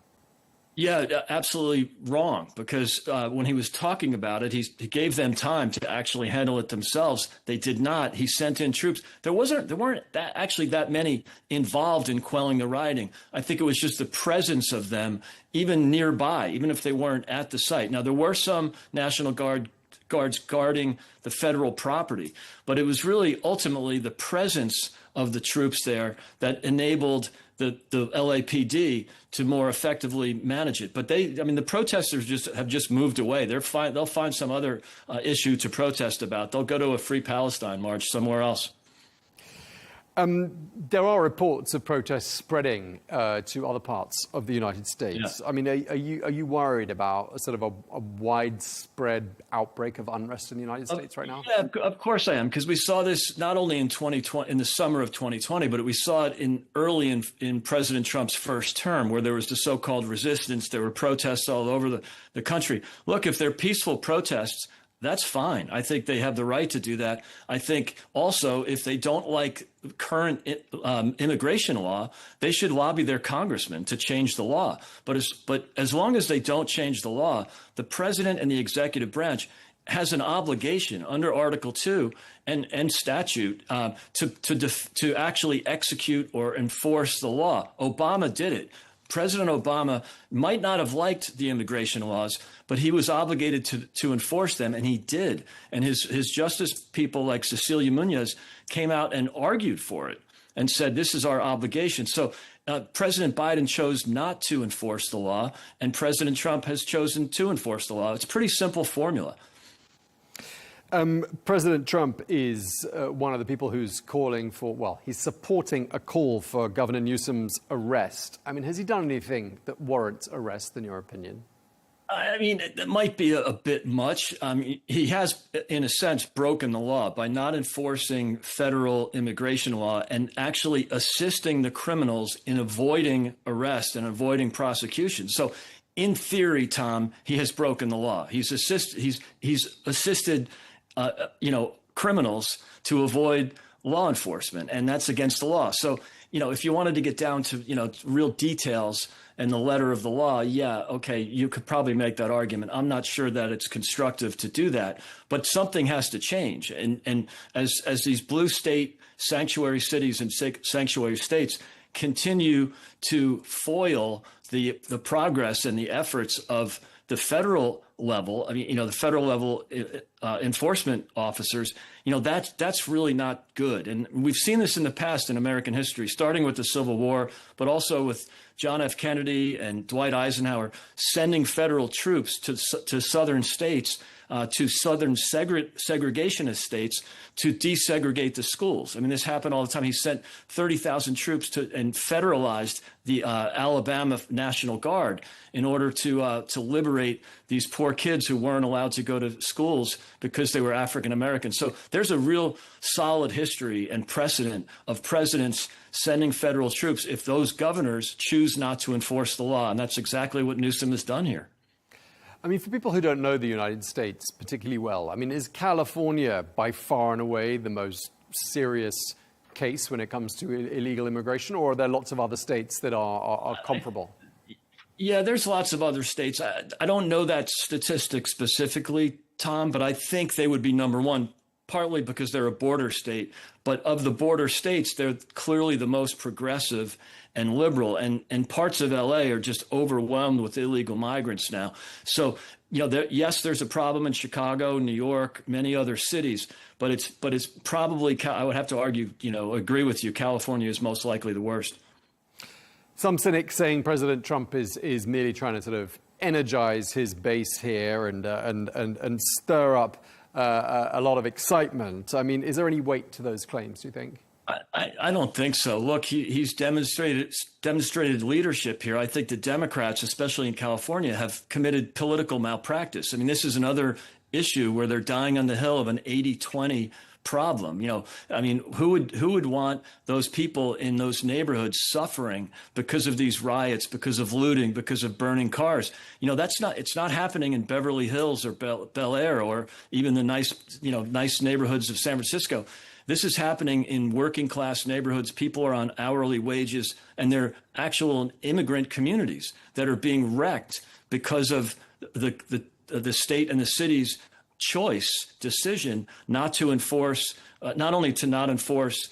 S8: Yeah, absolutely wrong, because when he was talking about it, he gave them time to actually handle it themselves. They did not. He sent in troops. There weren't actually that many involved in quelling the rioting. I think it was just the presence of them, even nearby, even if they weren't at the site. Now, there were some National Guards guarding the federal property, but it was really ultimately the presence of the troops there that enabled the LAPD to more effectively manage it. But the protesters have just moved away. They'll find some other issue to protest about. They'll go to a Free Palestine march somewhere else.
S12: There are reports of protests spreading to other parts of the United States.
S8: Yeah.
S12: I mean, are you worried about a sort of a widespread outbreak of unrest in the United States right now?
S8: Yeah, of course I am, because we saw this not only in 2020, in the summer of 2020, but we saw it early in President Trump's first term, where there was the so-called resistance. There were protests all over the country. Look, if they're peaceful protests, that's fine. I think they have the right to do that. I think also if they don't like current immigration law, they should lobby their congressman to change the law. But as long as they don't change the law, the president and the executive branch has an obligation under Article 2 and statute to actually execute or enforce the law. Obama did it. President Obama might not have liked the immigration laws, but he was obligated to enforce them, and he did. And his justice people like Cecilia Munoz came out and argued for it and said, this is our obligation. So President Biden chose not to enforce the law, and President Trump has chosen to enforce the law. It's a pretty simple formula.
S12: President Trump is one of the people who's calling for, well, he's supporting a call for Governor Newsom's arrest. I mean, has he done anything that warrants arrest, in your opinion?
S8: I mean, it might be a bit much. He has, in a sense, broken the law by not enforcing federal immigration law and actually assisting the criminals in avoiding arrest and avoiding prosecution. So in theory, Tom, he has broken the law. He's assisted criminals to avoid law enforcement, and that's against the law. So, if you wanted to get down to, real details and the letter of the law, yeah, okay, you could probably make that argument. I'm not sure that it's constructive to do that, but something has to change. And as these blue state sanctuary cities and sanctuary states continue to foil the progress and the efforts of the federal level, the federal level enforcement officers, that's really not good. And we've seen this in the past in American history, starting with the Civil War, but also with John F. Kennedy and Dwight Eisenhower sending federal troops to southern states, to southern segregationist states to desegregate the schools. I mean, this happened all the time. He sent 30,000 troops and federalized the Alabama National Guard in order to liberate these poor kids who weren't allowed to go to schools because they were African American. So there's a real solid history and precedent of presidents sending federal troops if those governors choose not to enforce the law. And that's exactly what Newsom has done here.
S12: I mean, for people who don't know the United States particularly well, I mean, is California by far and away the most serious case when it comes to illegal immigration, or are there lots of other states that are comparable?
S8: Yeah, there's lots of other states. I don't know that statistic specifically, Tom, but I think they would be number one, partly because they're a border state. But of the border states, they're clearly the most progressive and liberal. And parts of L.A. are just overwhelmed with illegal migrants now. So, yes, there's a problem in Chicago, New York, many other cities. But it's probably, I would have to argue, agree with you, California is most likely the worst.
S12: Some cynics saying President Trump is merely trying to sort of energize his base here and stir up a lot of excitement. I mean, is there any weight to those claims, do you think?
S8: I don't think so. Look, he's demonstrated leadership here. I think the Democrats, especially in California, have committed political malpractice. I mean, this is another issue where they're dying on the hill of an 80-20 problem. Who would want those people in those neighborhoods suffering because of these riots, because of looting, because of burning cars? It's not happening in Beverly Hills or Bel Air or even the nice neighborhoods of San Francisco. This is happening in working class neighborhoods. People are on hourly wages, and they're actual immigrant communities that are being wrecked because of the state and the city's decision not to enforce, not only to not enforce,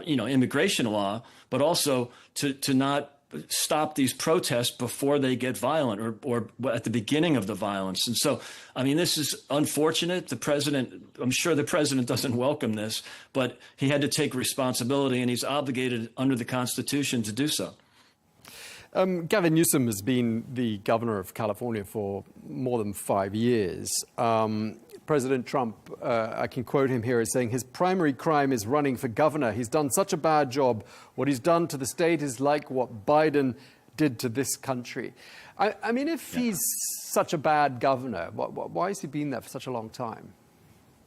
S8: immigration law, but also to not stop these protests before they get violent or at the beginning of the violence. And so, this is unfortunate. I'm sure the president doesn't welcome this, but he had to take responsibility, and he's obligated under the Constitution to do so.
S12: Gavin Newsom has been the governor of California for more than 5 years. President Trump, I can quote him here, as saying his primary crime is running for governor. He's done such a bad job. What he's done to the state is like what Biden did to this country. I mean, if he's such a bad governor, why has he been there for such a long time?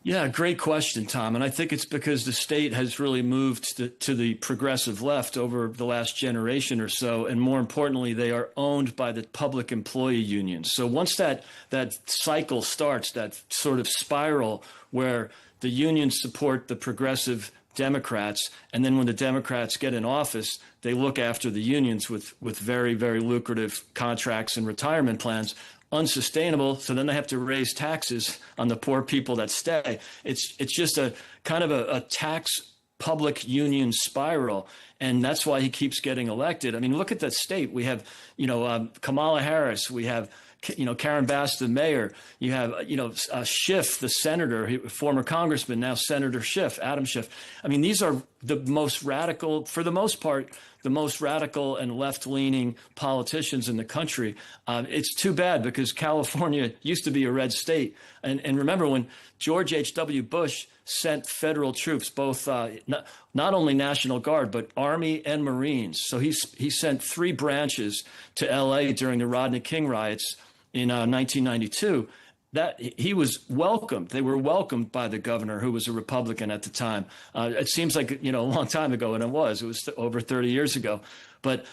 S8: Yeah, great question, Tom. And I think it's because the state has really moved to the progressive left over the last generation or so. And more importantly, they are owned by the public employee unions. So once that cycle starts, that sort of spiral where the unions support the progressive Democrats, and then when the Democrats get in office, they look after the unions with very, very lucrative contracts and retirement plans. Unsustainable, so then they have to raise taxes on the poor people that stay. It's just a kind of a tax public union spiral, and that's why he keeps getting elected. I mean, look at that state. We have, Kamala Harris. We have, Karen Bass, the mayor. You have, Schiff, the senator, former congressman, now Senator Schiff, Adam Schiff. I mean, these are the most radical, for the most part, the most radical and left-leaning politicians in the country. It's too bad because California used to be a red state. And remember when George H.W. Bush sent federal troops, both not only National Guard, but Army and Marines. So he sent 3 branches to L.A. during the Rodney King riots in 1992. That he was welcomed. They were welcomed by the governor, who was a Republican at the time. It seems like a long time ago, and it was over 30 years ago. But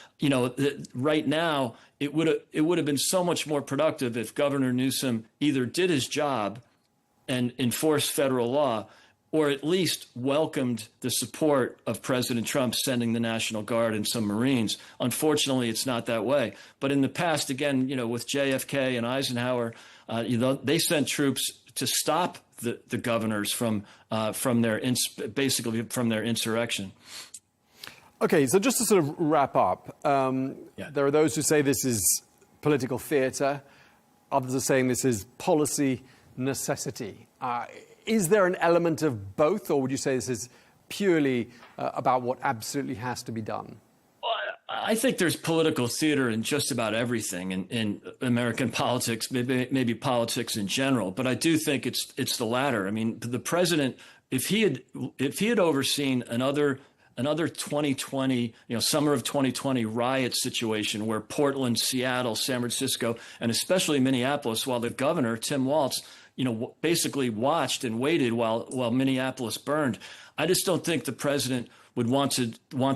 S8: right now, it would have been so much more productive if Governor Newsom either did his job and enforced federal law, or at least welcomed the support of President Trump sending the National Guard and some Marines. Unfortunately, it's not that way. But in the past, again, with JFK and Eisenhower, they sent troops to stop the governors from their insurrection.
S12: Okay, so just to sort of wrap up, there are those who say this is political theatre. Others are saying this is policy necessity. Is there an element of both, or would you say this is purely about what absolutely has to be done?
S8: I think there's political theater in just about everything in American politics, maybe politics in general. But I do think it's the latter. I mean, the president, if he had overseen another 2020, summer of 2020 riot situation where Portland, Seattle, San Francisco, and especially Minneapolis, while the governor, Tim Walz, basically watched and waited while Minneapolis burned. I just don't think the president would want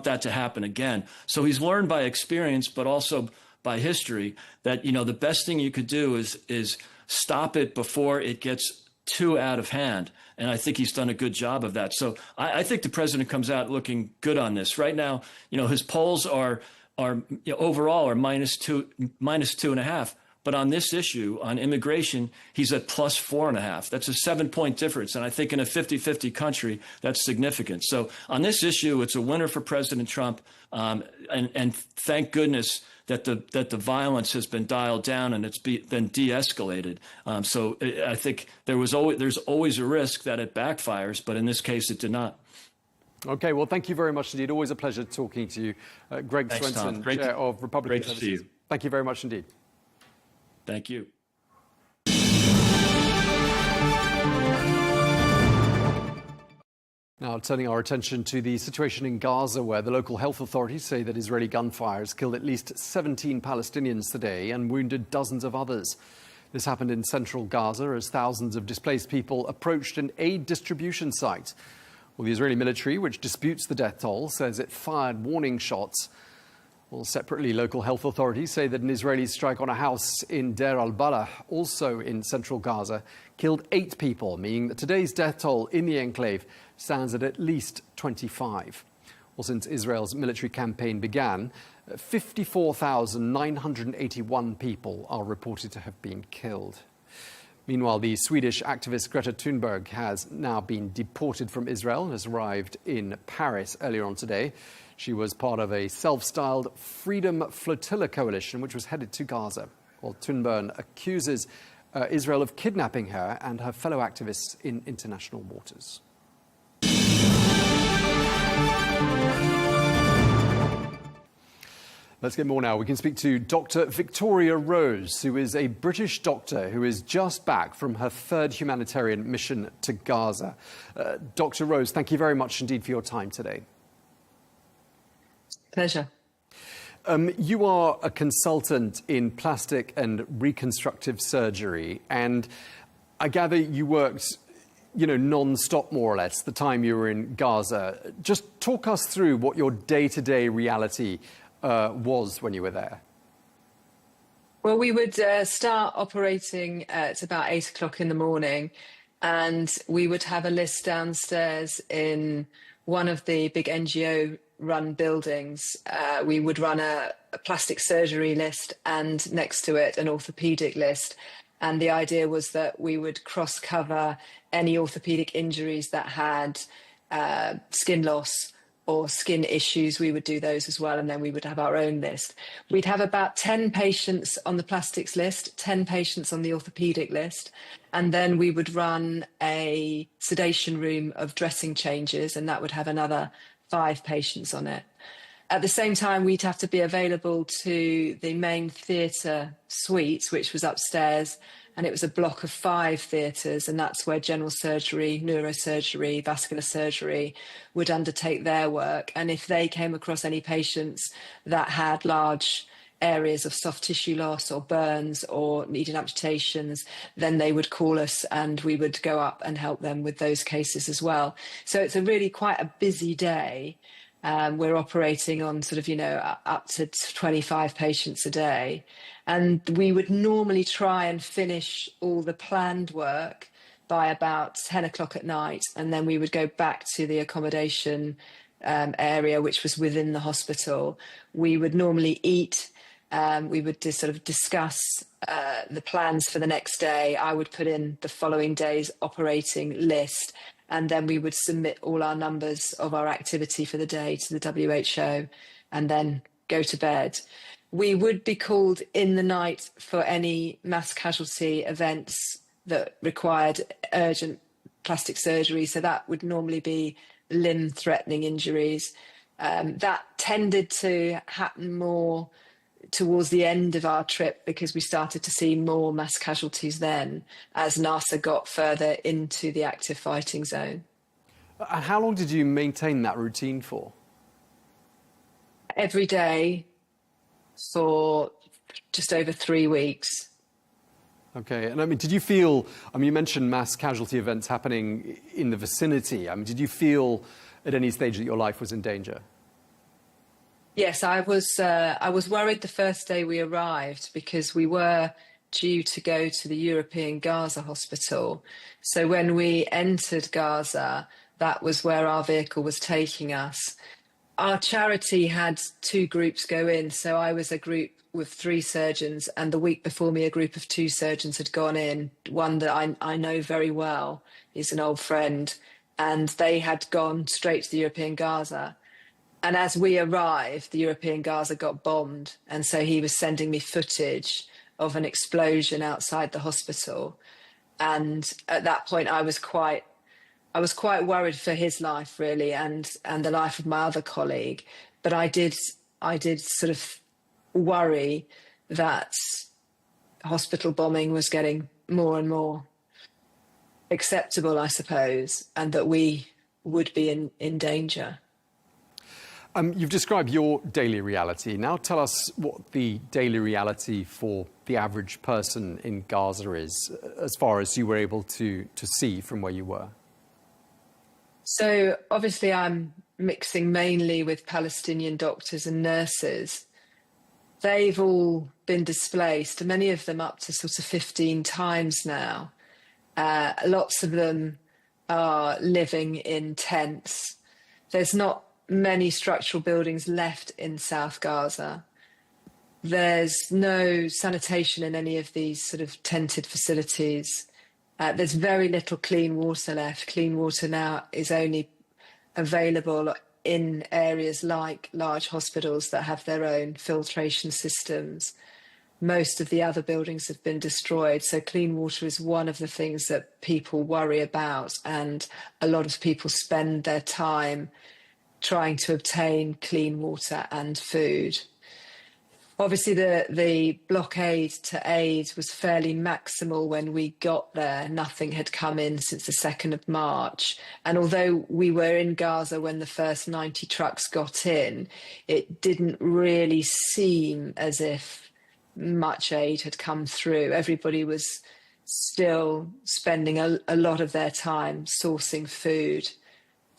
S8: that to happen again. So he's learned by experience, but also by history, that the best thing you could do is stop it before it gets too out of hand. And I think he's done a good job of that. So I think the president comes out looking good on this. Right now, his polls are overall are -2.5. But on this issue, on immigration, he's at +4.5. That's a 7-point difference. And I think in a 50-50 country, that's significant. So on this issue, it's a winner for President Trump. And thank goodness that the violence has been dialed down and it's been de-escalated. So I think there's always a risk that it backfires, but in this case, it did not.
S12: Okay, well, thank you very much indeed. Always a pleasure talking to you. Greg
S8: Thanks,
S12: Swenson,
S8: Tom.
S12: Chair of Republican
S8: Great to
S12: Services.
S8: see you.
S12: Thank you very much indeed.
S8: Thank you.
S12: Now, turning our attention to the situation in Gaza, where the local health authorities say that Israeli gunfire has killed at least 17 Palestinians today and wounded dozens of others. This happened in central Gaza as thousands of displaced people approached an aid distribution site. Well, the Israeli military, which disputes the death toll, says it fired warning shots. Well, separately, local health authorities say that an Israeli strike on a house in Deir al-Balah, also in central Gaza, killed 8 people, meaning that today's death toll in the enclave stands at least 25. Well, since Israel's military campaign began, 54,981 people are reported to have been killed. Meanwhile, the Swedish activist Greta Thunberg has now been deported from Israel and has arrived in Paris earlier on today. She was part of a self-styled Freedom Flotilla coalition which was headed to Gaza. Well, Thunberg accuses Israel of kidnapping her and her fellow activists in international waters. Let's get more now. We can speak to Dr. Victoria Rose, who is a British doctor who is just back from her third humanitarian mission to Gaza. Dr. Rose, thank you very much indeed for your time today.
S11: Pleasure.
S12: You are a consultant in plastic and reconstructive surgery, and I gather you worked, non-stop more or less the time you were in Gaza. Just talk us through what your day-to-day reality was when you were there.
S11: Well, we would start operating at about 8 o'clock in the morning, and we would have a list downstairs in one of the big NGO-run buildings. We would run a plastic surgery list and next to it an orthopaedic list. And the idea was that we would cross-cover any orthopaedic injuries that had skin loss or skin issues. We would do those as well, and then we would have our own list. We'd have about 10 patients on the plastics list, 10 patients on the orthopaedic list, and then we would run a sedation room of dressing changes, and that would have another 5 patients on it. At the same time, we'd have to be available to the main theatre suite, which was upstairs, and it was a block of 5 theatres, and that's where general surgery, neurosurgery, vascular surgery would undertake their work. And if they came across any patients that had large areas of soft tissue loss or burns or needed amputations, then they would call us and we would go up and help them with those cases as well. So it's a really quite a busy day. We're operating on up to 25 patients a day. And we would normally try and finish all the planned work by about 10 o'clock at night. And then we would go back to the accommodation area, which was within the hospital. We would normally eat. We would discuss the plans for the next day. I would put in the following day's operating list, and then we would submit all our numbers of our activity for the day to the WHO and then go to bed. We would be called in the night for any mass casualty events that required urgent plastic surgery. So that would normally be limb-threatening injuries. That tended to happen more towards the end of our trip because we started to see more mass casualties then as NASA got further into the active fighting zone.
S12: How long did you maintain that routine for?
S11: Every day for just over 3 weeks.
S12: Okay, and did you feel, you mentioned mass casualty events happening in the vicinity. Did you feel at any stage that your life was in danger?
S11: Yes, I was worried the first day we arrived because we were due to go to the European Gaza hospital. So when we entered Gaza, that was where our vehicle was taking us. Our charity had 2 groups go in. So I was a group with 3 surgeons, and the week before me, a group of 2 surgeons had gone in. One that I know very well, he's an old friend, and they had gone straight to the European Gaza. And as we arrived, the European Gaza got bombed. And so he was sending me footage of an explosion outside the hospital. And at that point, I was quite worried for his life, really, and the life of my other colleague. But I did sort of worry that hospital bombing was getting more and more acceptable, I suppose, and that we would be in danger.
S12: You've described your daily reality. Now tell us what the daily reality for the average person in Gaza is, as far as you were able to see from where you were.
S11: So obviously I'm mixing mainly with Palestinian doctors and nurses. They've all been displaced, many of them up to 15 times now. Lots of them are living in tents. There's not many structural buildings left in South Gaza. There's no sanitation in any of these tented facilities. There's very little clean water left. Clean water now is only available in areas like large hospitals that have their own filtration systems. Most of the other buildings have been destroyed. So clean water is one of the things that people worry about, and a lot of people spend their time trying to obtain clean water and food. Obviously, the blockade to aid was fairly maximal when we got there. Nothing had come in since the 2nd of March. And although we were in Gaza when the first 90 trucks got in, it didn't really seem as if much aid had come through. Everybody was still spending a lot of their time sourcing food.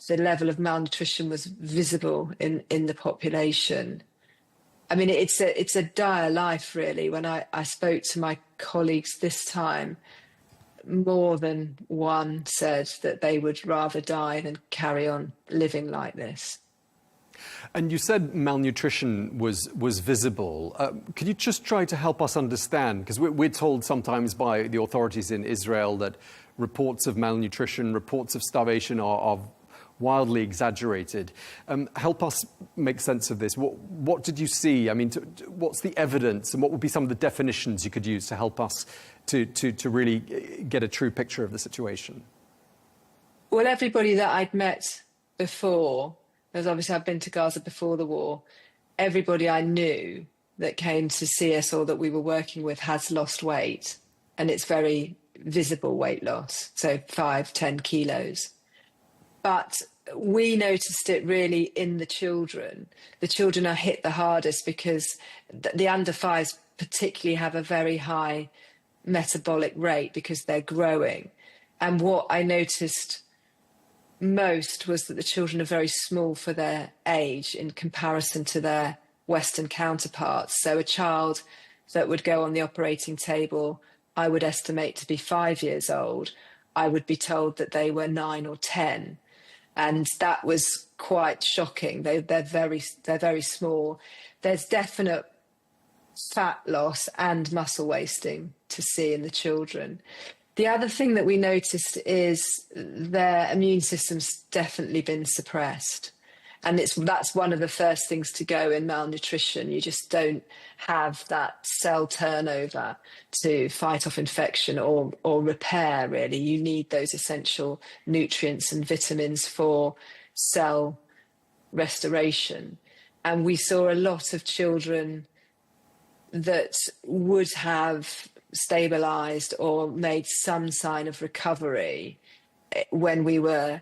S11: The level of malnutrition was visible in the population. I mean, it's a dire life, really. When I spoke to my colleagues this time, more than one said that they would rather die than carry on living like this.
S12: And you said malnutrition was visible. Could you just try to help us understand? Because we're told sometimes by the authorities in Israel that reports of malnutrition, reports of starvation are wildly exaggerated. Help us make sense of this. What did you see? I mean, what's the evidence, and what would be some of the definitions you could use to help us to really get a true picture of the situation?
S11: Well, everybody that I'd met before, because obviously I've been to Gaza before the war, everybody I knew that came to see us or that we were working with has lost weight, and it's very visible weight loss, so 5-10 kilos. But we noticed it really in the children. The children are hit the hardest because the under fives particularly have a very high metabolic rate because they're growing. And what I noticed most was that the children are very small for their age in comparison to their Western counterparts. So a child that would go on the operating table, I would estimate to be 5 years old, I would be told that they were 9 or 10. And that was quite shocking. They're very small. There's definite fat loss and muscle wasting to see in the children. The other thing that we noticed is their immune system's definitely been suppressed. And that's one of the first things to go in malnutrition. You just don't have that cell turnover to fight off infection or repair, really. You need those essential nutrients and vitamins for cell restoration. And we saw a lot of children that would have stabilised or made some sign of recovery when we were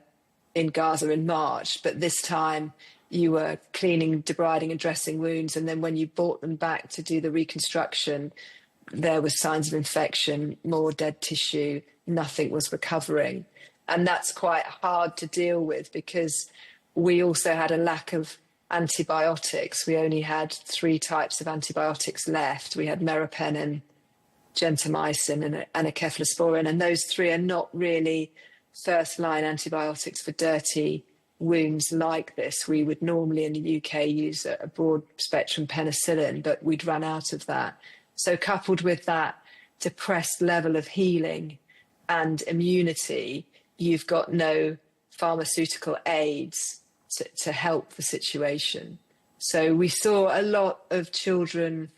S11: in Gaza in March, but this time you were cleaning, debriding and dressing wounds, and then when you brought them back to do the reconstruction, there were signs of infection, more dead tissue, nothing was recovering. And that's quite hard to deal with because we also had a lack of antibiotics. We only had 3 types of antibiotics left. We had meropenem, gentamicin and a cephalosporin, and those 3 are not really first-line antibiotics for dirty wounds like this. We would normally in the UK use a broad-spectrum penicillin, but we'd run out of that. So coupled with that depressed level of healing and immunity, you've got no pharmaceutical aids to help the situation. So we saw a lot of children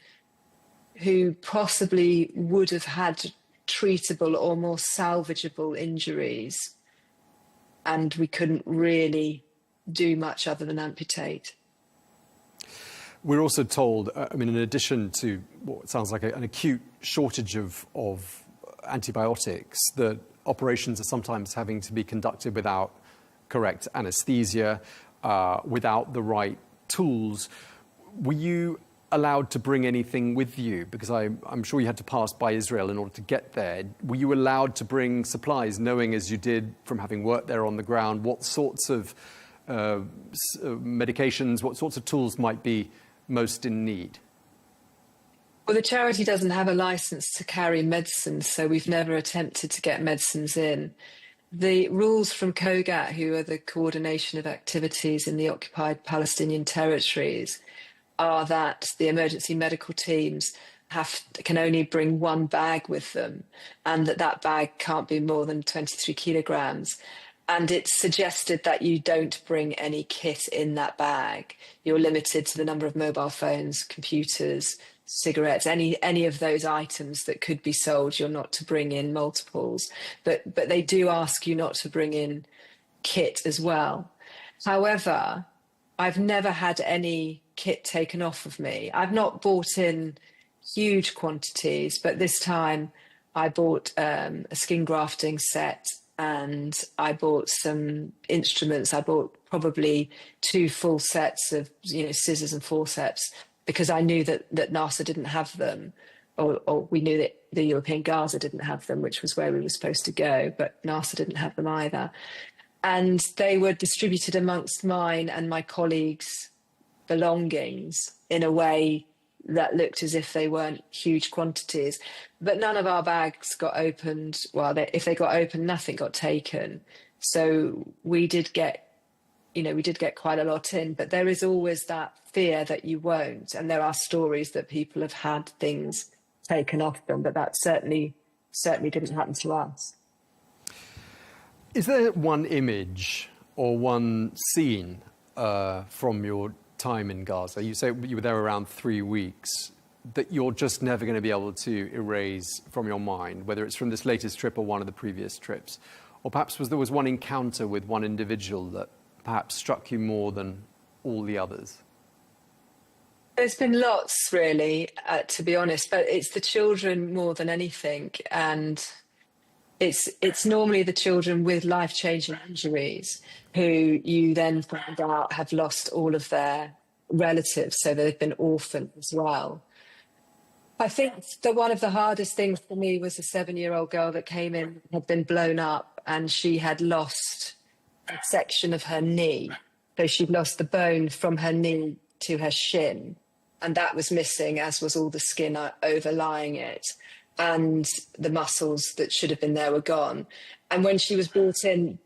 S11: who possibly would have had treatable or more salvageable injuries, and we couldn't really do much other than amputate.
S12: We're also told, in addition to what sounds like an acute shortage of antibiotics, that operations are sometimes having to be conducted without correct anaesthesia, without the right tools. Were you allowed to bring anything with you? Because I'm sure you had to pass by Israel in order to get there. Were you allowed to bring supplies, knowing as you did from having worked there on the ground, what sorts of medications, what sorts of tools might be most in need?
S11: Well, the charity doesn't have a license to carry medicines, so we've never attempted to get medicines in. The rules from COGAT, who are the coordination of activities in the occupied Palestinian territories, are that the emergency medical teams can only bring 1 bag with them, and that bag can't be more than 23 kilograms. And it's suggested that you don't bring any kit in that bag. You're limited to the number of mobile phones, computers, cigarettes, any of those items that could be sold. You're not to bring in multiples, but they do ask you not to bring in kit as well. However, I've never had any kit taken off of me. I've not bought in huge quantities, but this time I bought a skin grafting set, and I bought some instruments. I bought probably 2 full sets of, scissors and forceps, because I knew that NASA didn't have them, or we knew that the European Gaza didn't have them, which was where we were supposed to go, but NASA didn't have them either. And they were distributed amongst mine and my colleagues' belongings in a way that looked as if they weren't huge quantities. But none of our bags got opened. Well, if they got opened, nothing got taken. So we did get quite a lot in, but there is always that fear that you won't. And there are stories that people have had things taken off them, but that certainly didn't happen to us.
S12: Is there one image or one scene from your time in Gaza? You say you were there around 3 weeks, that you're just never going to be able to erase from your mind, whether it's from this latest trip or one of the previous trips? Or perhaps there was one encounter with one individual that perhaps struck you more than all the others?
S11: There's been lots, really, to be honest, but it's the children more than anything. And it's normally the children with life-changing injuries who you then find out have lost all of their relatives, so they've been orphaned as well. I think one of the hardest things for me was a 7-year-old girl that came in, had been blown up, and she had lost a section of her knee. So she'd lost the bone from her knee to her shin, and that was missing, as was all the skin overlying it. And the muscles that should have been there were gone. And when she was brought in,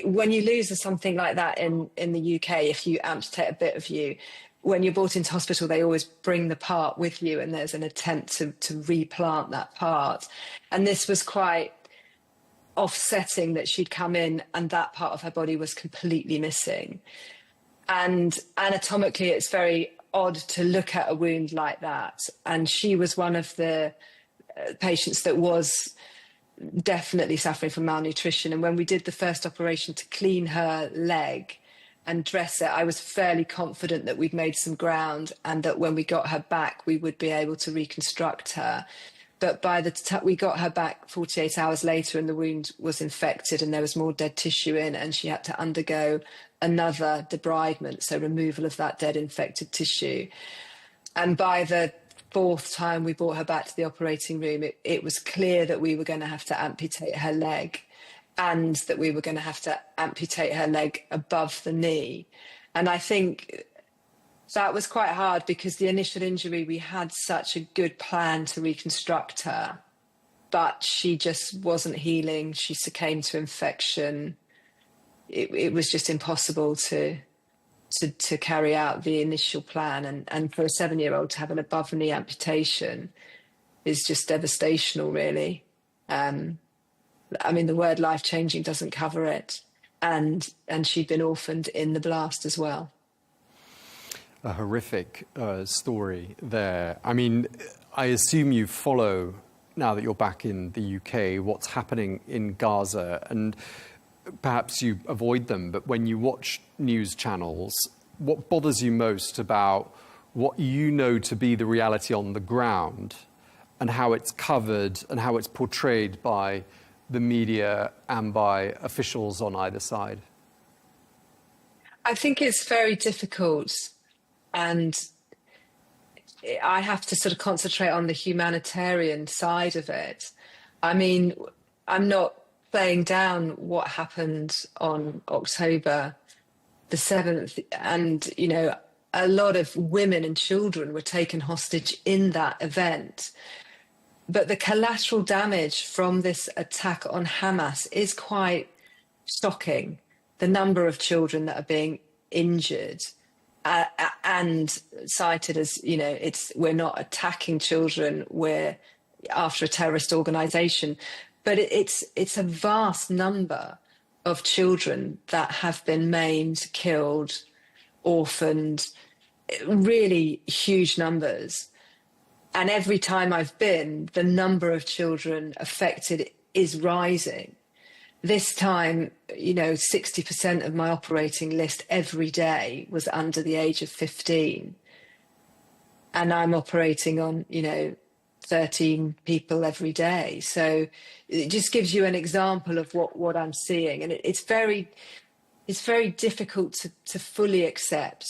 S11: when you lose something like that in the UK, if you amputate a bit of you, when you're brought into hospital, they always bring the part with you, and there's an attempt to replant that part. And this was quite offsetting, that she'd come in and that part of her body was completely missing. And anatomically, it's very odd to look at a wound like that. And she was one of the patients that was definitely suffering from malnutrition. And when we did the first operation to clean her leg and dress it, I was fairly confident that we'd made some ground, and that when we got her back, we would be able to reconstruct her. But by the time we got her back 48 hours later, and the wound was infected and there was more dead tissue in, and she had to undergo another debridement, so removal of that dead infected tissue. And by the 4th time we brought her back to the operating room, it was clear that we were going to have to amputate her leg, and that we were going to have to amputate her leg above the knee. And I think that was quite hard, because the initial injury, we had such a good plan to reconstruct her, but she just wasn't healing. She succumbed to infection. It was just impossible to carry out the initial plan. And for a 7-year-old to have an above-knee amputation is just devastational, really. I mean, the word life-changing doesn't cover it. And she'd been orphaned in the blast as well.
S12: A horrific story there. I mean, I assume you follow, now that you're back in the UK, what's happening in Gaza, and perhaps you avoid them, but when you watch news channels, what bothers you most about what you know to be the reality on the ground, and how it's covered and how it's portrayed by the media and by officials on either side?
S11: I think it's very difficult, and I have to sort of concentrate on the humanitarian side of it. I mean, I'm not playing down what happened on October the 7th, and, you know, a lot of women and children were taken hostage in that event. But the collateral damage from this attack on Hamas is quite shocking. The number of children that are being injured and cited as, you know, we're not attacking children, we're after a terrorist organisation. But it's a vast number of children that have been maimed, killed, orphaned, really huge numbers. And every time I've been, the number of children affected is rising. this time, 60% of my operating list every day was under the age of 15. And I'm operating on, 13 people every day. So it just gives you an example of what I'm seeing. And it's very difficult to fully accept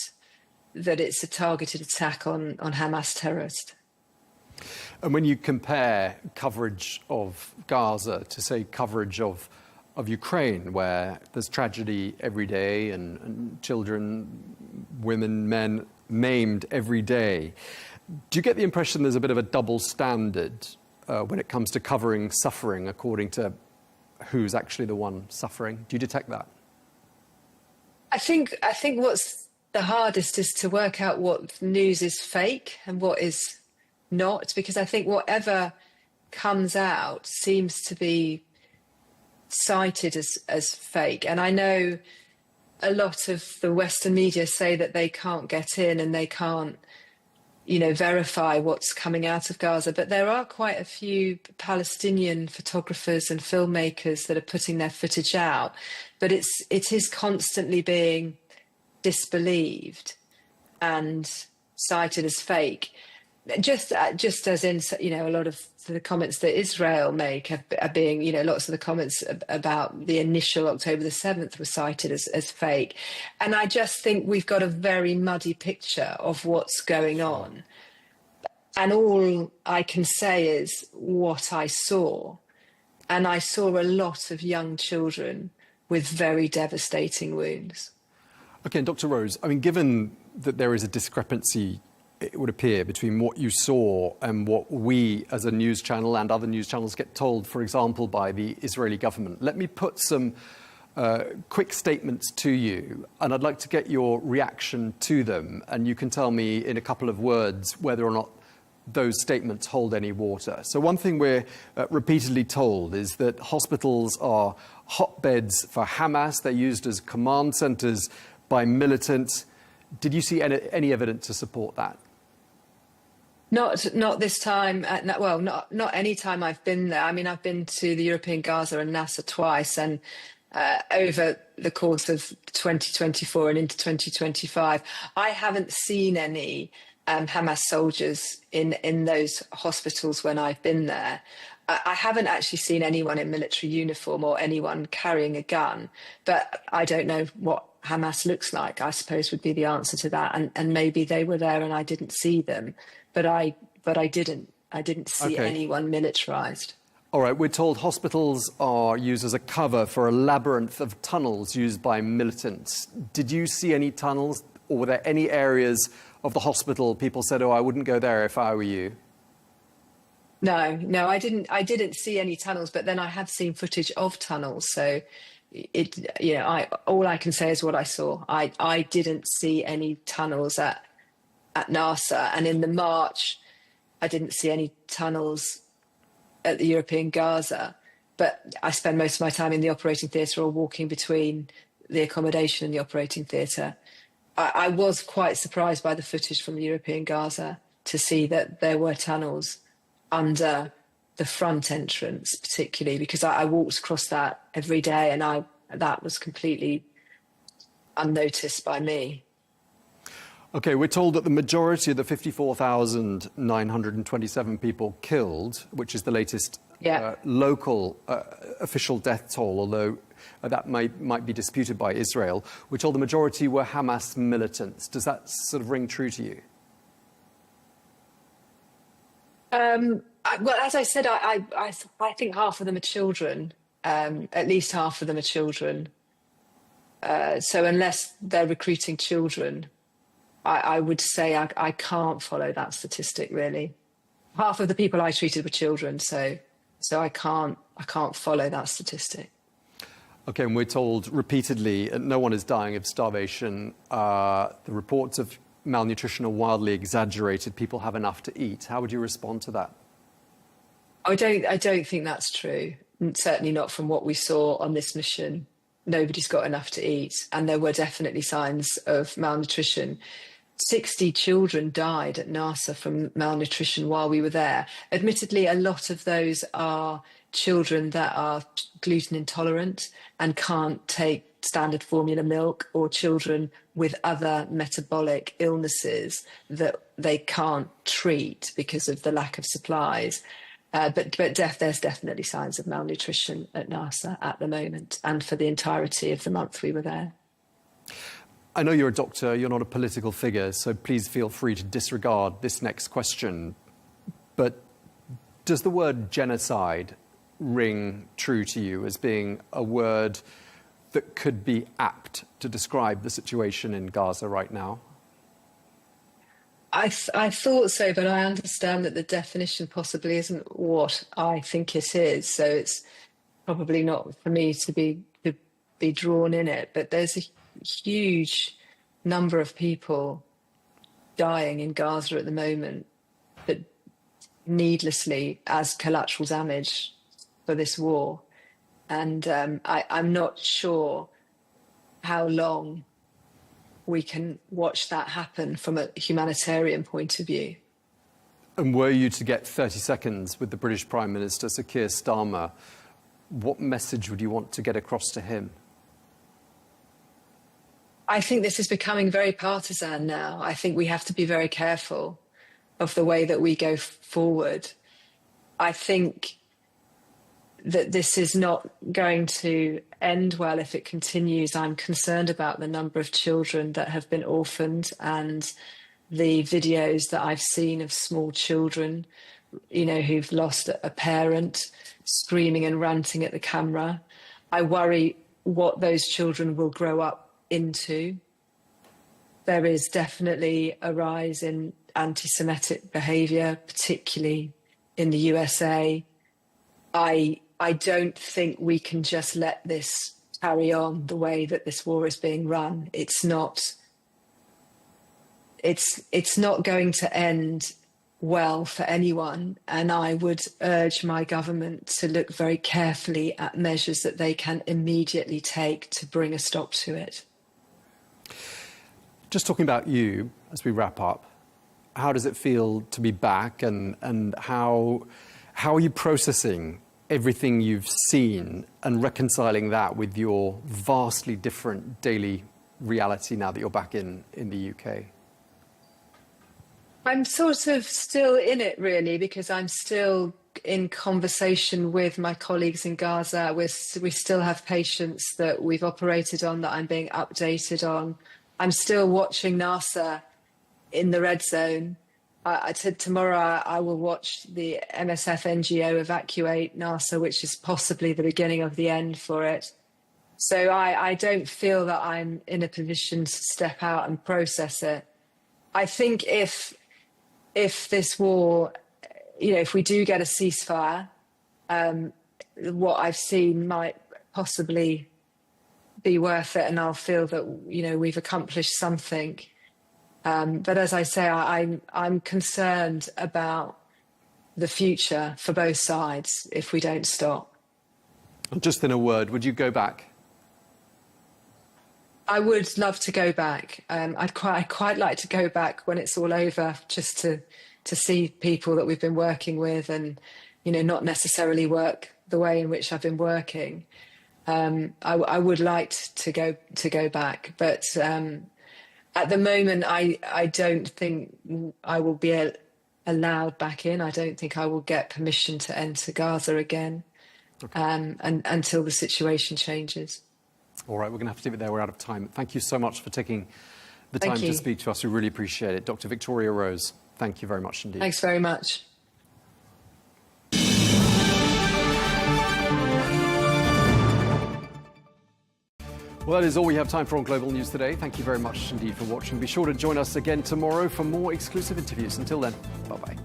S11: that it's a targeted attack on Hamas terrorists.
S12: And when you compare coverage of Gaza to, say, coverage of Ukraine, where there's tragedy every day and children, women, men maimed every day, do you get the impression there's a bit of a double standard when it comes to covering suffering according to who's actually the one suffering? Do you detect that?
S11: I think what's the hardest is to work out what news is fake and what is not, because I think whatever comes out seems to be cited as fake. And I know a lot of the Western media say that they can't get in and they can't, verify what's coming out of Gaza. But there are quite a few Palestinian photographers and filmmakers that are putting their footage out. But it is constantly being disbelieved and cited as fake. Just as in, a lot of the comments that Israel make are being, lots of the comments about the initial October the 7th were cited as fake. And I just think we've got a very muddy picture of what's going on. And all I can say is what I saw. And I saw a lot of young children with very devastating wounds.
S12: Okay, and Dr. Rose, I mean, given that there is a discrepancy, it would appear, between what you saw and what we as a news channel and other news channels get told, for example, by the Israeli government. Let me put some quick statements to you, and I'd like to get your reaction to them, and you can tell me in a couple of words whether or not those statements hold any water. So one thing we're repeatedly told is that hospitals are hotbeds for Hamas. They're used as command centers by militants. Did you see any evidence to support that?
S11: Not this time. Not any time I've been there. I mean, I've been to the European Gaza and Nasser twice, and over the course of 2024 and into 2025, I haven't seen any Hamas soldiers in those hospitals when I've been there. I haven't actually seen anyone in military uniform or anyone carrying a gun, but I don't know what Hamas looks like, I suppose, would be the answer to that. And maybe they were there and I didn't see them, but I didn't see anyone militarized.
S12: All right, we're told hospitals are used as a cover for a labyrinth of tunnels used by militants. Did you see any tunnels, or were there any areas of the hospital people said, "Oh, I wouldn't go there if I were you"?
S11: No, I didn't see any tunnels, but then I have seen footage of tunnels. So all I can say is what I saw. I didn't see any tunnels at Nasser, and in the march, I didn't see any tunnels at the European Gaza. But I spend most of my time in the operating theatre or walking between the accommodation and the operating theatre. I was quite surprised by the footage from the European Gaza to see that there were tunnels under the front entrance, particularly because I walked across that every day, and that was completely unnoticed by me.
S12: Okay, we're told that the majority of the 54,927 people killed, which is the latest local official death toll, although that might be disputed by Israel, we're told the majority were Hamas militants. Does that sort of ring true to you?
S11: Well, as I said, I think half of them are children. At least half of them are children. So unless they're recruiting children, I would say I can't follow that statistic, really. Half of the people I treated were children, so I can't follow that statistic.
S12: Okay, and we're told repeatedly no one is dying of starvation. The reports of malnutrition are wildly exaggerated. People have enough to eat. How would you respond to that?
S11: I don't think that's true. Certainly not from what we saw on this mission. Nobody's got enough to eat, and there were definitely signs of malnutrition. 60 children died at Nasser from malnutrition while we were there. Admittedly, a lot of those are children that are gluten intolerant and can't take standard formula milk, or children with other metabolic illnesses that they can't treat because of the lack of supplies. But there's definitely signs of malnutrition at NASA at the moment, and for the entirety of the month we were there.
S12: I know you're a doctor, you're not a political figure, so please feel free to disregard this next question. But does the word genocide ring true to you as being a word that could be apt to describe the situation in Gaza right now?
S11: I thought so, but I understand that the definition possibly isn't what I think it is. So it's probably not for me to be drawn in it. But there's a huge number of people dying in Gaza at the moment, but needlessly as collateral damage for this war. And I'm not sure how long we can watch that happen from a humanitarian point of view.
S12: And were you to get 30 seconds with the British Prime Minister, Sir Keir Starmer, what message would you want to get across to him?
S11: I think this is becoming very partisan now. I think we have to be very careful of the way that we go forward. I think that this is not going to end well if it continues. I'm concerned about the number of children that have been orphaned, and the videos that I've seen of small children, you know, who've lost a parent, screaming and ranting at the camera. I worry what those children will grow up into. There is definitely a rise in anti-Semitic behaviour, particularly in the USA. I don't think we can just let this carry on the way that this war is being run. It's not going to end well for anyone, and I would urge my government to look very carefully at measures that they can immediately take to bring a stop to it.
S12: Just talking about you as we wrap up, how does it feel to be back, and how are you processing everything you've seen and reconciling that with your vastly different daily reality now that you're back in the UK?
S11: I'm sort of still in it, really, because I'm still in conversation with my colleagues in Gaza. We still have patients that we've operated on that I'm being updated on. I'm still watching NASA in the red zone. I said tomorrow I will watch the MSF NGO evacuate NASA, which is possibly the beginning of the end for it. So I don't feel that I'm in a position to step out and process it. I think if this war, you know, if we do get a ceasefire, what I've seen might possibly be worth it, and I'll feel that, you know, we've accomplished something. But as I say, I'm concerned about the future for both sides if we don't stop.
S12: Just in a word, would you go back?
S11: I would love to go back. I'd quite like to go back when it's all over, just to see people that we've been working with, and, you know, not necessarily work the way in which I've been working. I would like to go back, but at the moment, I don't think I will be allowed back in. I don't think I will get permission to enter Gaza again, and until the situation changes.
S12: All right, we're going to have to leave it there. We're out of time. Thank you so much for taking the time to speak to us. We really appreciate it. Dr. Victoria Rose, thank you very much indeed.
S11: Thanks very much.
S12: Well, that is all we have time for on Global News today. Thank you very much indeed for watching. Be sure to join us again tomorrow for more exclusive interviews. Until then, bye-bye.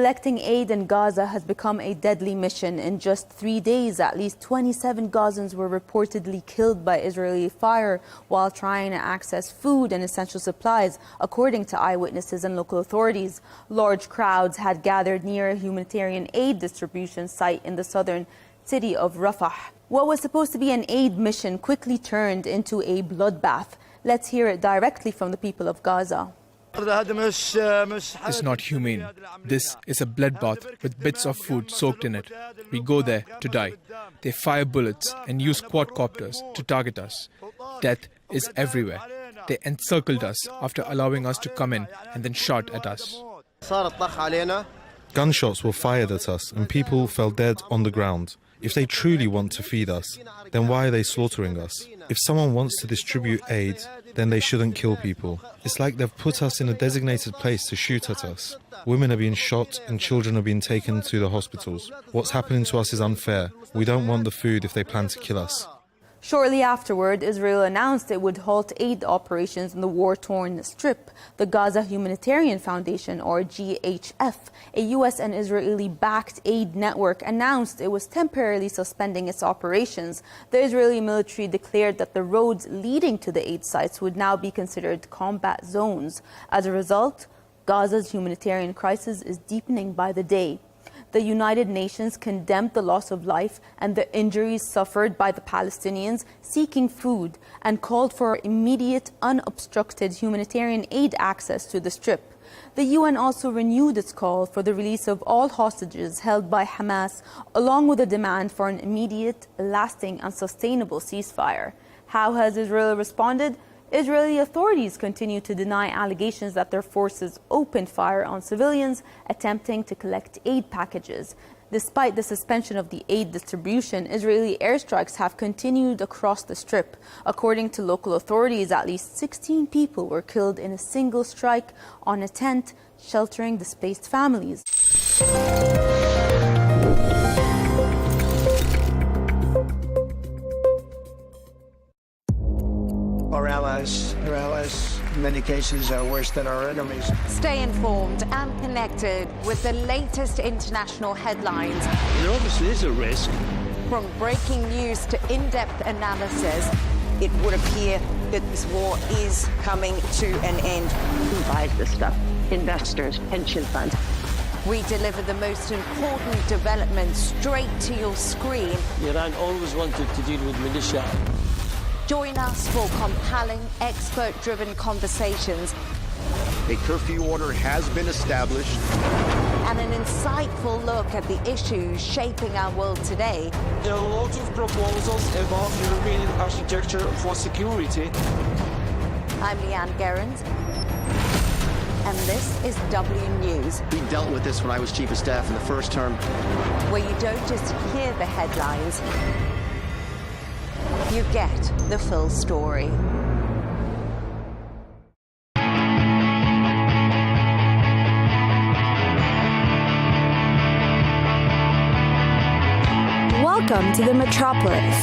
S10: Collecting aid in Gaza has become a deadly mission. In just 3 days, at least 27 Gazans were reportedly killed by Israeli fire while trying to access food and essential supplies, according to eyewitnesses and local authorities. Large crowds had gathered near a humanitarian aid distribution site in the southern city of Rafah. What was supposed to be an aid mission quickly turned into a bloodbath. Let's hear it directly from the people of Gaza.
S15: It's not humane. This is a bloodbath with bits of food soaked in it. We go there to die. They fire bullets and use quadcopters to target us. Death is everywhere. They encircled us after allowing us to come in and then shot at us.
S6: Gunshots were fired at us and people fell dead on the ground. If they truly want to feed us, then why are they slaughtering us? If someone wants to distribute aid, then they shouldn't kill people. It's like they've put us in a designated place to shoot at us. Women are being shot and children are being taken to the hospitals. What's happening to us is unfair. We don't want the food if they plan to kill us.
S10: Shortly afterward, Israel announced it would halt aid operations in the war-torn Strip. The Gaza Humanitarian Foundation, or GHF, a U.S. and Israeli-backed aid network, announced it was temporarily suspending its operations. The Israeli military declared that the roads leading to the aid sites would now be considered combat zones. As a result, Gaza's humanitarian crisis is deepening by the day. The United Nations condemned the loss of life and the injuries suffered by the Palestinians seeking food and called for immediate, unobstructed humanitarian aid access to the Strip. The UN also renewed its call for the release of all hostages held by Hamas, along with a demand for an immediate, lasting and sustainable ceasefire. How has Israel responded? Israeli authorities continue to deny allegations that their forces opened fire on civilians attempting to collect aid packages. Despite the suspension of the aid distribution, Israeli airstrikes have continued across the Strip. According to local authorities, at least 16 people were killed in a single strike on a tent sheltering displaced families.
S21: Our allies, in many cases, are worse than our enemies.
S13: Stay informed and connected with the latest international headlines.
S16: There obviously is a risk.
S13: From breaking news to in-depth analysis,
S14: it would appear that this war is coming to an end. Who buys this stuff? Investors, pension funds.
S13: we deliver the most important developments straight to your screen.
S26: Iran always wanted to deal with militia.
S13: Join us for compelling, expert-driven conversations.
S16: A curfew order has been established.
S13: And an insightful look at the issues shaping our world today.
S17: There are a lot of proposals about European architecture for security.
S13: I'm Leigh Ann Gerrans, and this is W News.
S19: We dealt with this when I was Chief of Staff in the first term.
S13: Where you don't just hear the headlines, you get the full story.
S20: Welcome to the metropolis,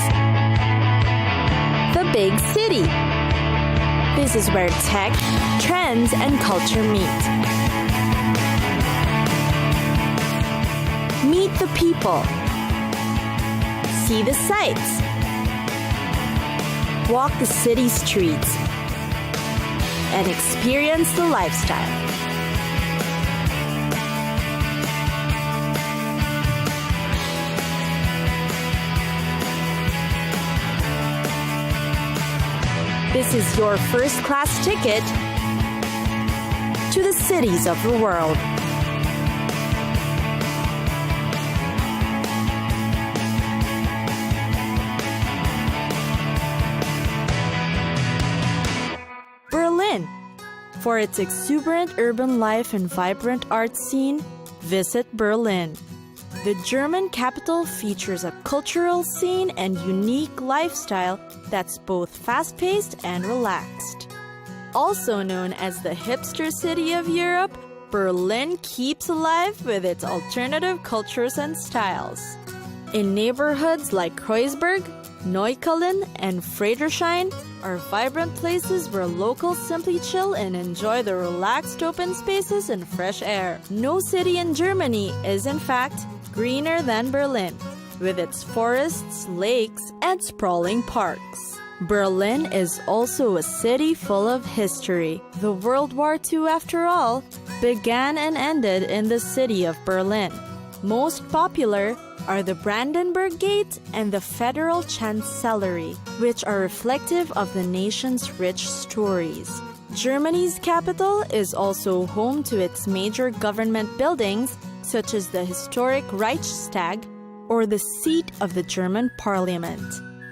S20: the big city. This is where tech, trends, and culture meet. Meet the people. See the sights. Walk the city streets. And experience the lifestyle. This is your first-class ticket to the cities of the world. Berlin. For its exuberant urban life and vibrant art scene, visit Berlin. The German capital features a cultural scene and unique lifestyle that's both fast-paced and relaxed. Also known as the hipster city of Europe, Berlin keeps alive with its alternative cultures and styles. In neighborhoods like Kreuzberg, Neukölln, and Friedrichshain, are vibrant places where locals simply chill and enjoy the relaxed open spaces and fresh air. No city in Germany is, in fact, greener than Berlin, with its forests, lakes, and sprawling parks. Berlin is also a city full of history. The World War II, after all, began and ended in the city of Berlin. Most popular are the Brandenburg Gate and the Federal Chancellery, which are reflective of the nation's rich stories. Germany's capital is also home to its major government buildings, such as the historic Reichstag or the seat of the German parliament.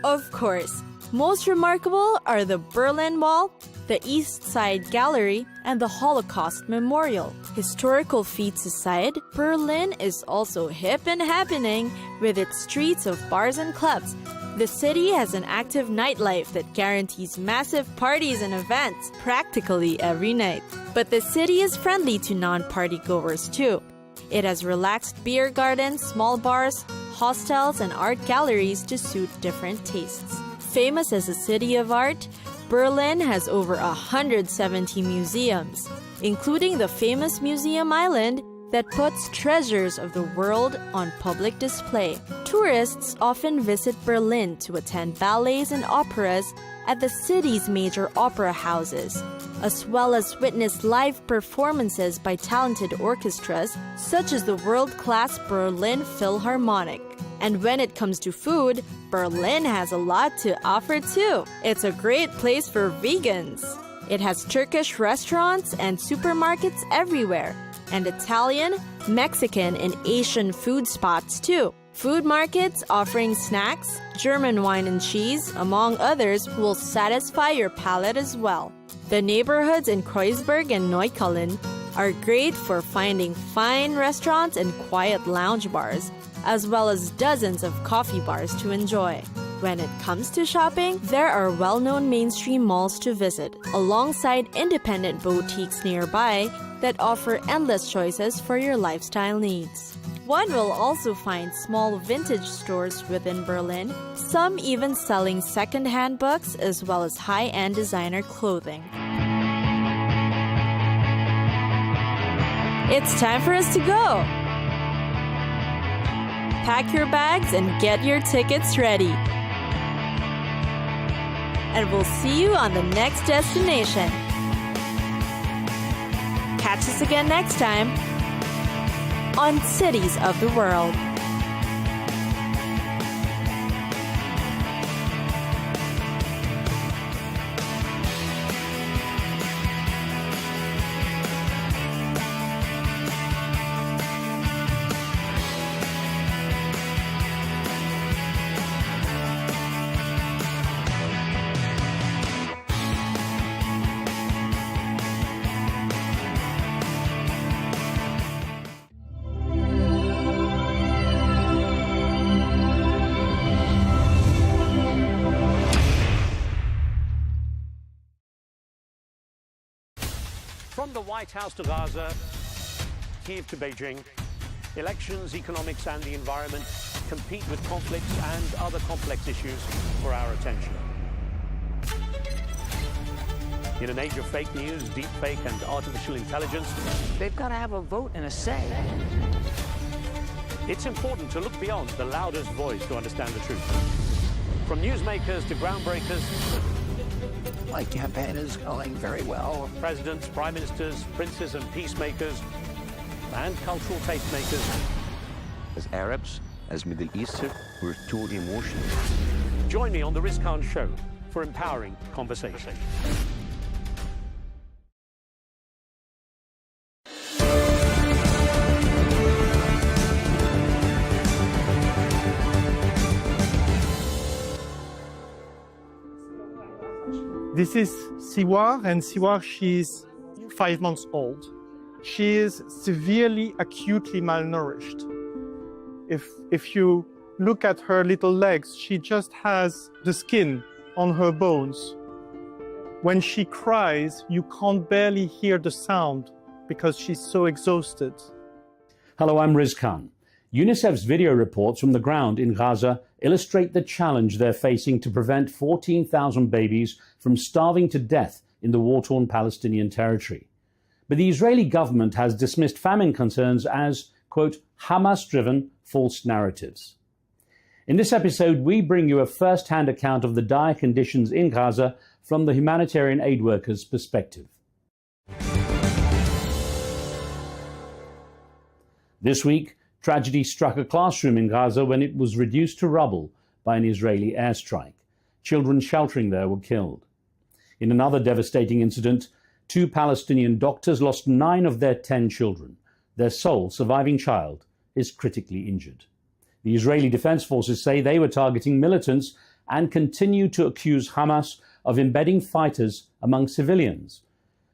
S20: Of course, most remarkable are the Berlin Wall, the East Side Gallery, and the Holocaust Memorial. Historical feats aside, Berlin is also hip and happening with its streets of bars and clubs. The city has an active nightlife that guarantees massive parties and events practically every night. But the city is friendly to non-party goers too. It has relaxed beer gardens, small bars, hostels, and art galleries to suit different tastes. Famous as a city of art, Berlin has over 170 museums, including the famous Museum Island that puts treasures of the world on public display. Tourists often visit Berlin to attend ballets and operas at the city's major opera houses, as well as witness live performances by talented orchestras such as the world-class Berlin Philharmonic. And when it comes to food, Berlin has a lot to offer too. It's a great place for vegans. It has Turkish restaurants and supermarkets everywhere, and Italian, Mexican, and Asian food spots too. Food markets offering snacks, German wine and cheese, among others, will satisfy your palate as well. The neighborhoods in Kreuzberg and Neukölln are great for finding fine restaurants and quiet lounge bars, as well as dozens of coffee bars to enjoy. When it comes to shopping, there are well-known mainstream malls to visit, alongside independent boutiques nearby that offer endless choices for your lifestyle needs. One will also find small vintage stores within Berlin, some even selling second-hand books as well as high-end designer clothing. It's time for us to go! Pack your bags and get your tickets ready. And we'll see you on the next destination. Catch us again next time on Cities of the World.
S1: From the White House to Gaza, Kyiv to Beijing, elections, economics and the environment compete with conflicts and other complex issues for our attention. In an age of fake news, deepfake and artificial intelligence,
S4: They've got to have a vote and a say.
S1: It's important to look beyond the loudest voice to understand the truth. From newsmakers to groundbreakers,
S4: My campaign is going very well.
S1: presidents, prime ministers, princes and peacemakers, and cultural tastemakers.
S2: As Arabs, as Middle Eastern, we're too emotional.
S1: Join me on the Riz Khan Show for empowering conversation.
S3: This is Siwar, and Siwar, she's 5 months old. She is severely, acutely malnourished. If you look at her little legs, she just has the skin on her bones. When she cries, you can't barely hear the sound because she's so exhausted.
S23: Hello, I'm Riz Khan. UNICEF's video reports from the ground in Gaza
S1: illustrate the challenge they're facing to prevent 14,000 babies from starving to death in the war-torn Palestinian territory. But the Israeli government has dismissed famine concerns as, quote, Hamas-driven false narratives. In this episode, we bring you a first-hand account of the dire conditions in Gaza from the humanitarian aid workers' perspective. This week, tragedy struck a classroom in Gaza when it was reduced to rubble by an Israeli airstrike. Children sheltering there were killed. In another devastating incident, 2 Palestinian doctors lost 9 of their 10 children. Their sole surviving child is critically injured. The Israeli Defense Forces say they were targeting militants and continue to accuse Hamas of embedding fighters among civilians.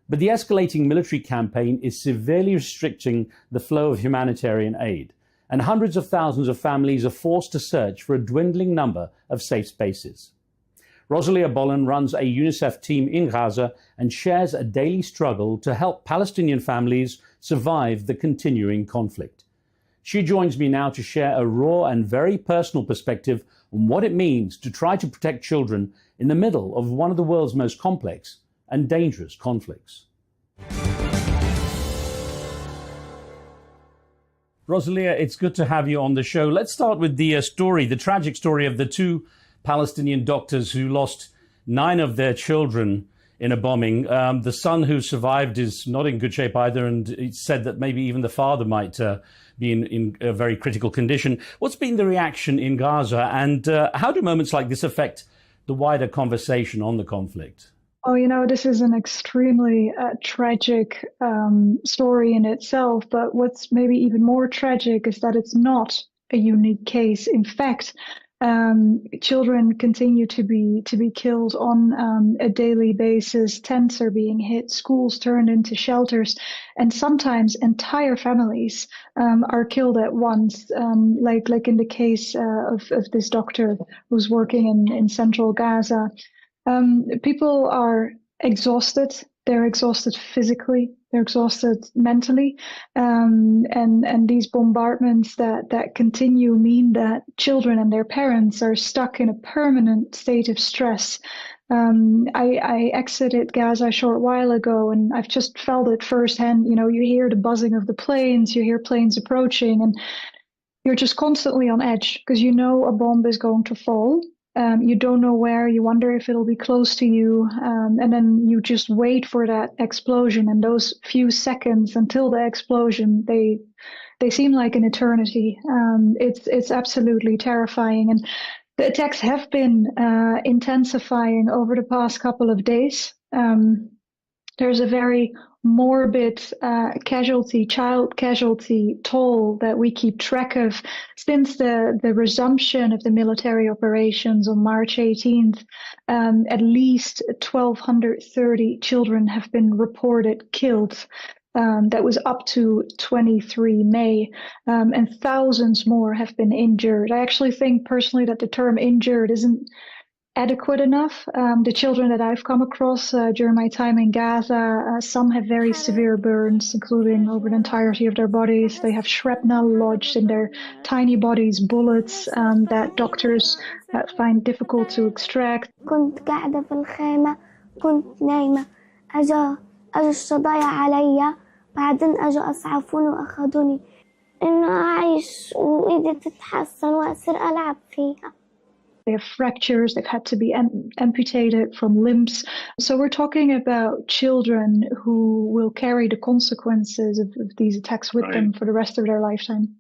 S1: But the escalating military campaign is severely restricting the flow of humanitarian aid, and hundreds of thousands of families are forced to search for a dwindling number of safe spaces. Rosalia Bollen runs a UNICEF team in Gaza and shares a daily struggle to help Palestinian families survive the continuing conflict. She joins me now to share a raw and very personal perspective on what it means to try to protect children in the middle of one of the world's most complex and dangerous conflicts. Rosalia, it's good to have you on the show. Let's start with the tragic story of the 2 Palestinian doctors who lost 9 of their children in a bombing. The son who survived is not in good shape either, and it's said that maybe even the father might be in a very critical condition. What's been the reaction in Gaza, and how do moments like this affect the wider conversation on the conflict?
S5: Oh, this is an extremely tragic story in itself, but what's maybe even more tragic is that it's not a unique case. In fact, children continue to be killed on a daily basis. Tents are being hit, schools turned into shelters, and sometimes entire families are killed at once, like in the case of this doctor who's working in central Gaza. People are exhausted. They're exhausted physically. They're exhausted mentally. And these bombardments that continue mean that children and their parents are stuck in a permanent state of stress. I exited Gaza a short while ago, and I've just felt it firsthand. You hear the buzzing of the planes, you hear planes approaching, and you're just constantly on edge because a bomb is going to fall. You don't know where, you wonder if it'll be close to you, and then you just wait for that explosion. And those few seconds until the explosion, they seem like an eternity. It's absolutely terrifying. And the attacks have been intensifying over the past couple of days. There's a very morbid child casualty toll that we keep track of since the resumption of the military operations on March 18th. At least 1,230 children have been reported killed. That was up to 23 May, and thousands more have been injured. I actually think personally that the term injured isn't adequate enough. The children that I've come across during my time in Gaza, some have very severe burns, including over the entirety of their bodies. They have shrapnel lodged in their tiny bodies, bullets that doctors find difficult to extract.
S18: كنت قاعدة في الخيمة كنت نايمة أجا الشظايا عليا بعدين أجا أسعفوني وأخذوني إنه أعيش وإيدي تتحسن وأصير ألعب فيها.
S5: They have fractures, they've had to be amputated from limbs. So we're talking about children who will carry the consequences of these attacks with them for the rest of their lifetime.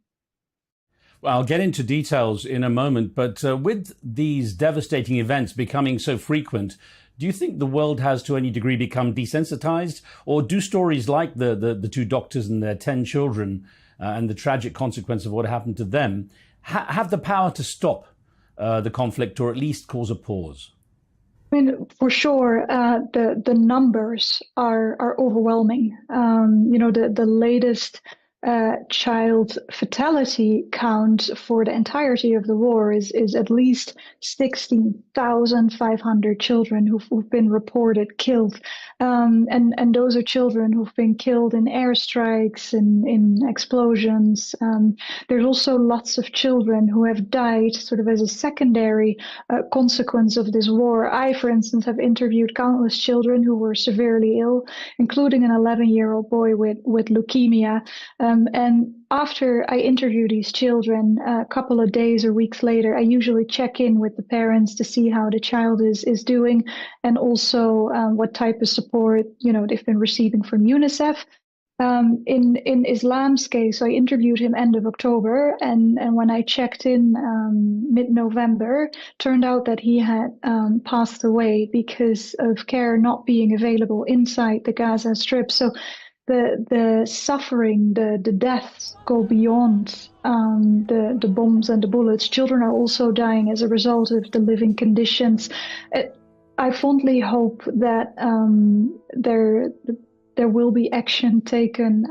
S1: Well, I'll get into details in a moment, but with these devastating events becoming so frequent, do you think the world has to any degree become desensitized? Or do stories like the 2 doctors and their 10 children and the tragic consequence of what happened to them have the power to stop the conflict, or at least cause a pause?
S5: I mean, for sure, the numbers are overwhelming. The latest child fatality count for the entirety of the war is at least 16,500 children who've been reported killed. And those are children who've been killed in airstrikes, in explosions. There's also lots of children who have died sort of as a secondary consequence of this war. I, for instance, have interviewed countless children who were severely ill, including an 11-year-old boy with leukemia. And after I interview these children, a couple of days or weeks later, I usually check in with the parents to see how the child is doing, and also what type of support they've been receiving from UNICEF. In Islam's case, I interviewed him end of October, and when I checked in mid-November, turned out that he had passed away because of care not being available inside the Gaza Strip. So the suffering, the deaths go beyond the bombs and the bullets. Children are also dying as a result of the living conditions. I fondly hope that there will be action taken.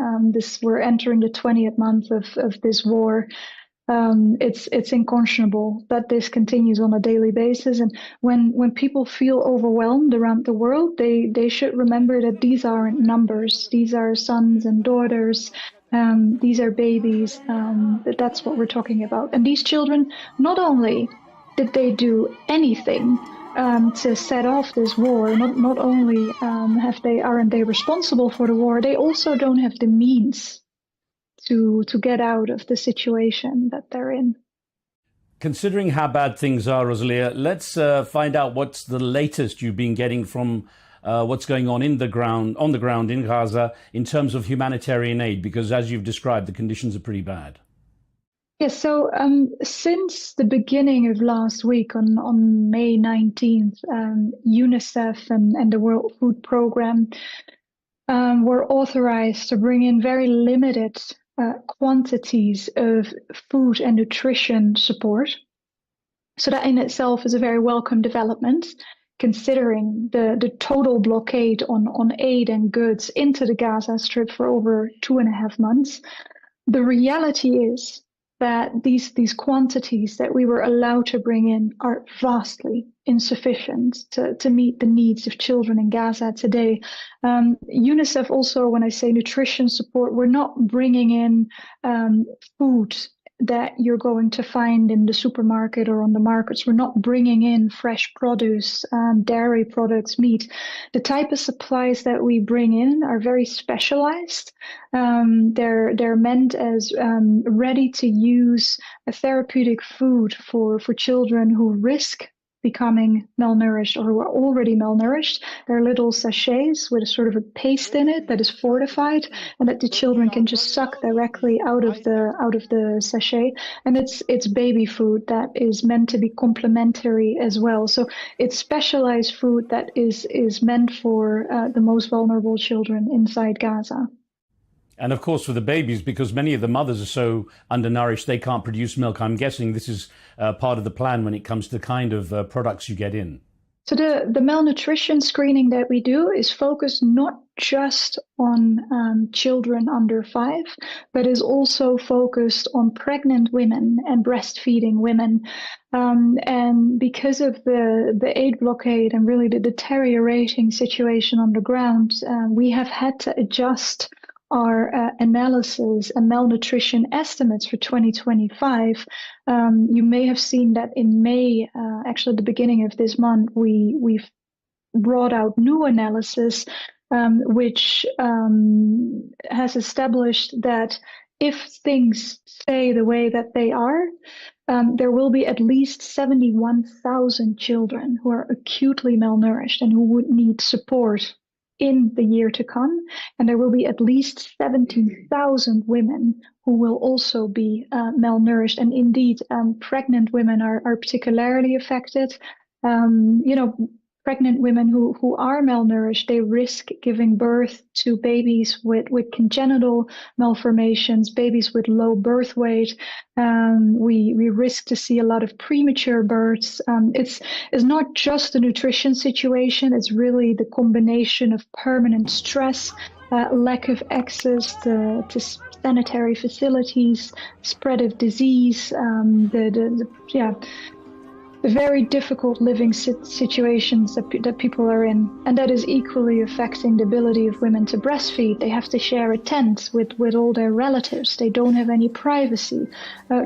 S5: We're entering the 20th month of this war. It's unconscionable that this continues on a daily basis. And when people feel overwhelmed around the world, they should remember that these aren't numbers. These are sons and daughters. These are babies. That's what we're talking about. And these children, not only did they do anything to set off this war, not only aren't they responsible for the war, they also don't have the means to get out of the situation that they're in.
S7: Considering how bad things are, Rosalia, let's find out what's the latest you've been getting from what's going on on the ground in Gaza in terms of humanitarian aid, because as you've described, the conditions are pretty bad.
S5: Yes, so since the beginning of last week, on May 19th, UNICEF and the World Food Programme were authorized to bring in very limited quantities of food and nutrition support. So that in itself is a very welcome development, considering the total blockade on aid and goods into the Gaza Strip for over 2.5 months. The reality is that these quantities that we were allowed to bring in are vastly insufficient to meet the needs of children in Gaza today. UNICEF also, when I say nutrition support, we're not bringing in food that you're going to find in the supermarket or on the markets. We're not bringing in fresh produce, dairy products, meat. The type of supplies that we bring in are very specialized. They're meant as ready-to-use therapeutic food for children who risk becoming malnourished or who are already malnourished. There are little sachets with a sort of a paste in it that is fortified, and that the children can just suck directly out of the sachet. And it's baby food that is meant to be complementary as well. So it's specialized food that is meant for the most vulnerable children inside Gaza.
S7: And of course, for the babies, because many of the mothers are so undernourished, they can't produce milk. I'm guessing this is part of the plan when it comes to the kind of products you get in.
S5: So the malnutrition screening that we do is focused not just on children under 5, but is also focused on pregnant women and breastfeeding women. And because of the aid blockade and really the deteriorating situation on the ground, we have had to adjust our analysis and malnutrition estimates for 2025. You may have seen that in May, actually at the beginning of this month, we've brought out new analysis, which has established that if things stay the way that they are, there will be at least 71,000 children who are acutely malnourished and who would need support in the year to come, and there will be at least 17,000 women who will also be malnourished. And indeed, pregnant women are particularly affected. Pregnant women who are malnourished, they risk giving birth to babies with congenital malformations, babies with low birth weight. We risk to see a lot of premature births. It's not just a nutrition situation, it's really the combination of permanent stress, lack of access to sanitary facilities, spread of disease, the very difficult living situations that people are in. And that is equally affecting the ability of women to breastfeed. They have to share a tent with all their relatives. They don't have any privacy.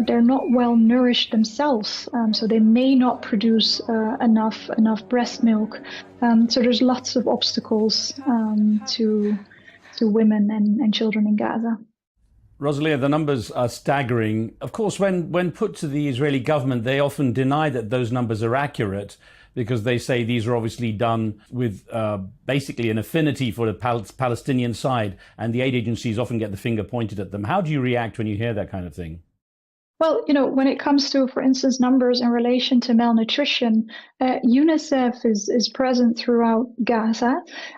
S5: They're not well nourished themselves, so they may not produce enough breast milk. So there's lots of obstacles to women and children in Gaza.
S7: Rosalia, the numbers are staggering. Of course, when put to the Israeli government, they often deny that those numbers are accurate because they say these are obviously done with basically an affinity for the Palestinian side, and the aid agencies often get the finger pointed at them. How do you react when you hear that kind of thing?
S5: Well, when it comes to, for instance, numbers in relation to malnutrition, UNICEF is present throughout Gaza,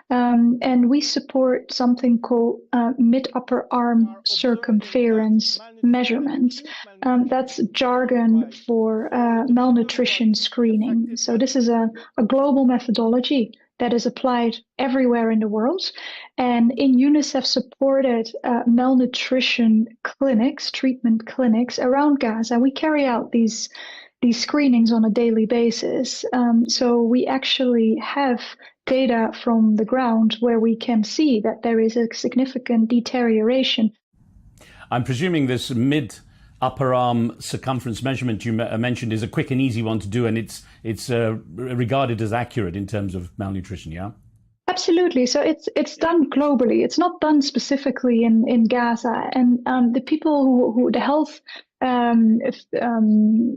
S5: and we support something called mid-upper arm circumference measurements. That's jargon for malnutrition screening. So this is a global methodology that is applied everywhere in the world. And in UNICEF-supported malnutrition clinics, treatment clinics around Gaza, we carry out these screenings on a daily basis. So we actually have data from the ground where we can see that there is a significant deterioration.
S7: I'm presuming this mid-upper arm circumference measurement you mentioned is a quick and easy one to do, and it's regarded as accurate in terms of malnutrition, yeah?
S5: Absolutely. So it's done globally. It's not done specifically in Gaza. And the people who the health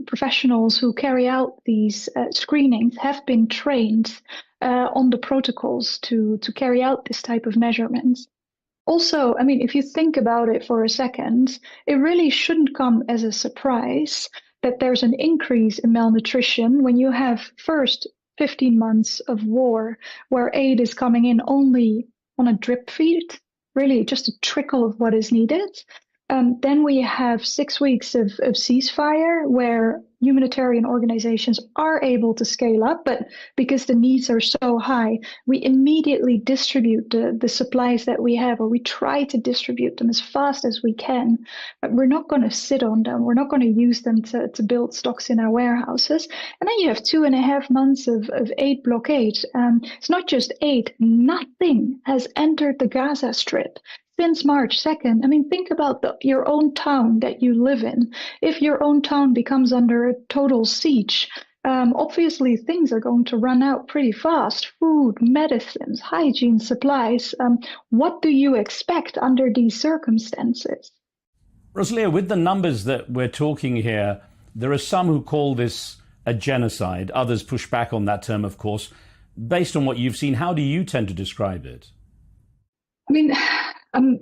S5: professionals who carry out these screenings have been trained on the protocols to carry out this type of measurements. Also, I mean, if you think about it for a second, it really shouldn't come as a surprise that there's an increase in malnutrition when you have first 15 months of war where aid is coming in only on a drip feed, really just a trickle of what is needed. Then we have 6 weeks of ceasefire where humanitarian organizations are able to scale up, but because the needs are so high, we immediately distribute the supplies that we have, or we try to distribute them as fast as we can. But we're not going to sit on them. We're not going to use them to build stocks in our warehouses. And then you have 2.5 months of aid blockade. It's not just aid. Nothing has entered the Gaza Strip since March 2nd. I mean, think about your own town that you live in. If your own town becomes under a total siege, obviously things are going to run out pretty fast. Food, medicines, hygiene supplies. What do you expect under these circumstances?
S7: Rosalia, with the numbers that we're talking here, there are some who call this a genocide. Others push back on that term, of course. Based on what you've seen, how do you tend to describe it?
S5: I mean, I'm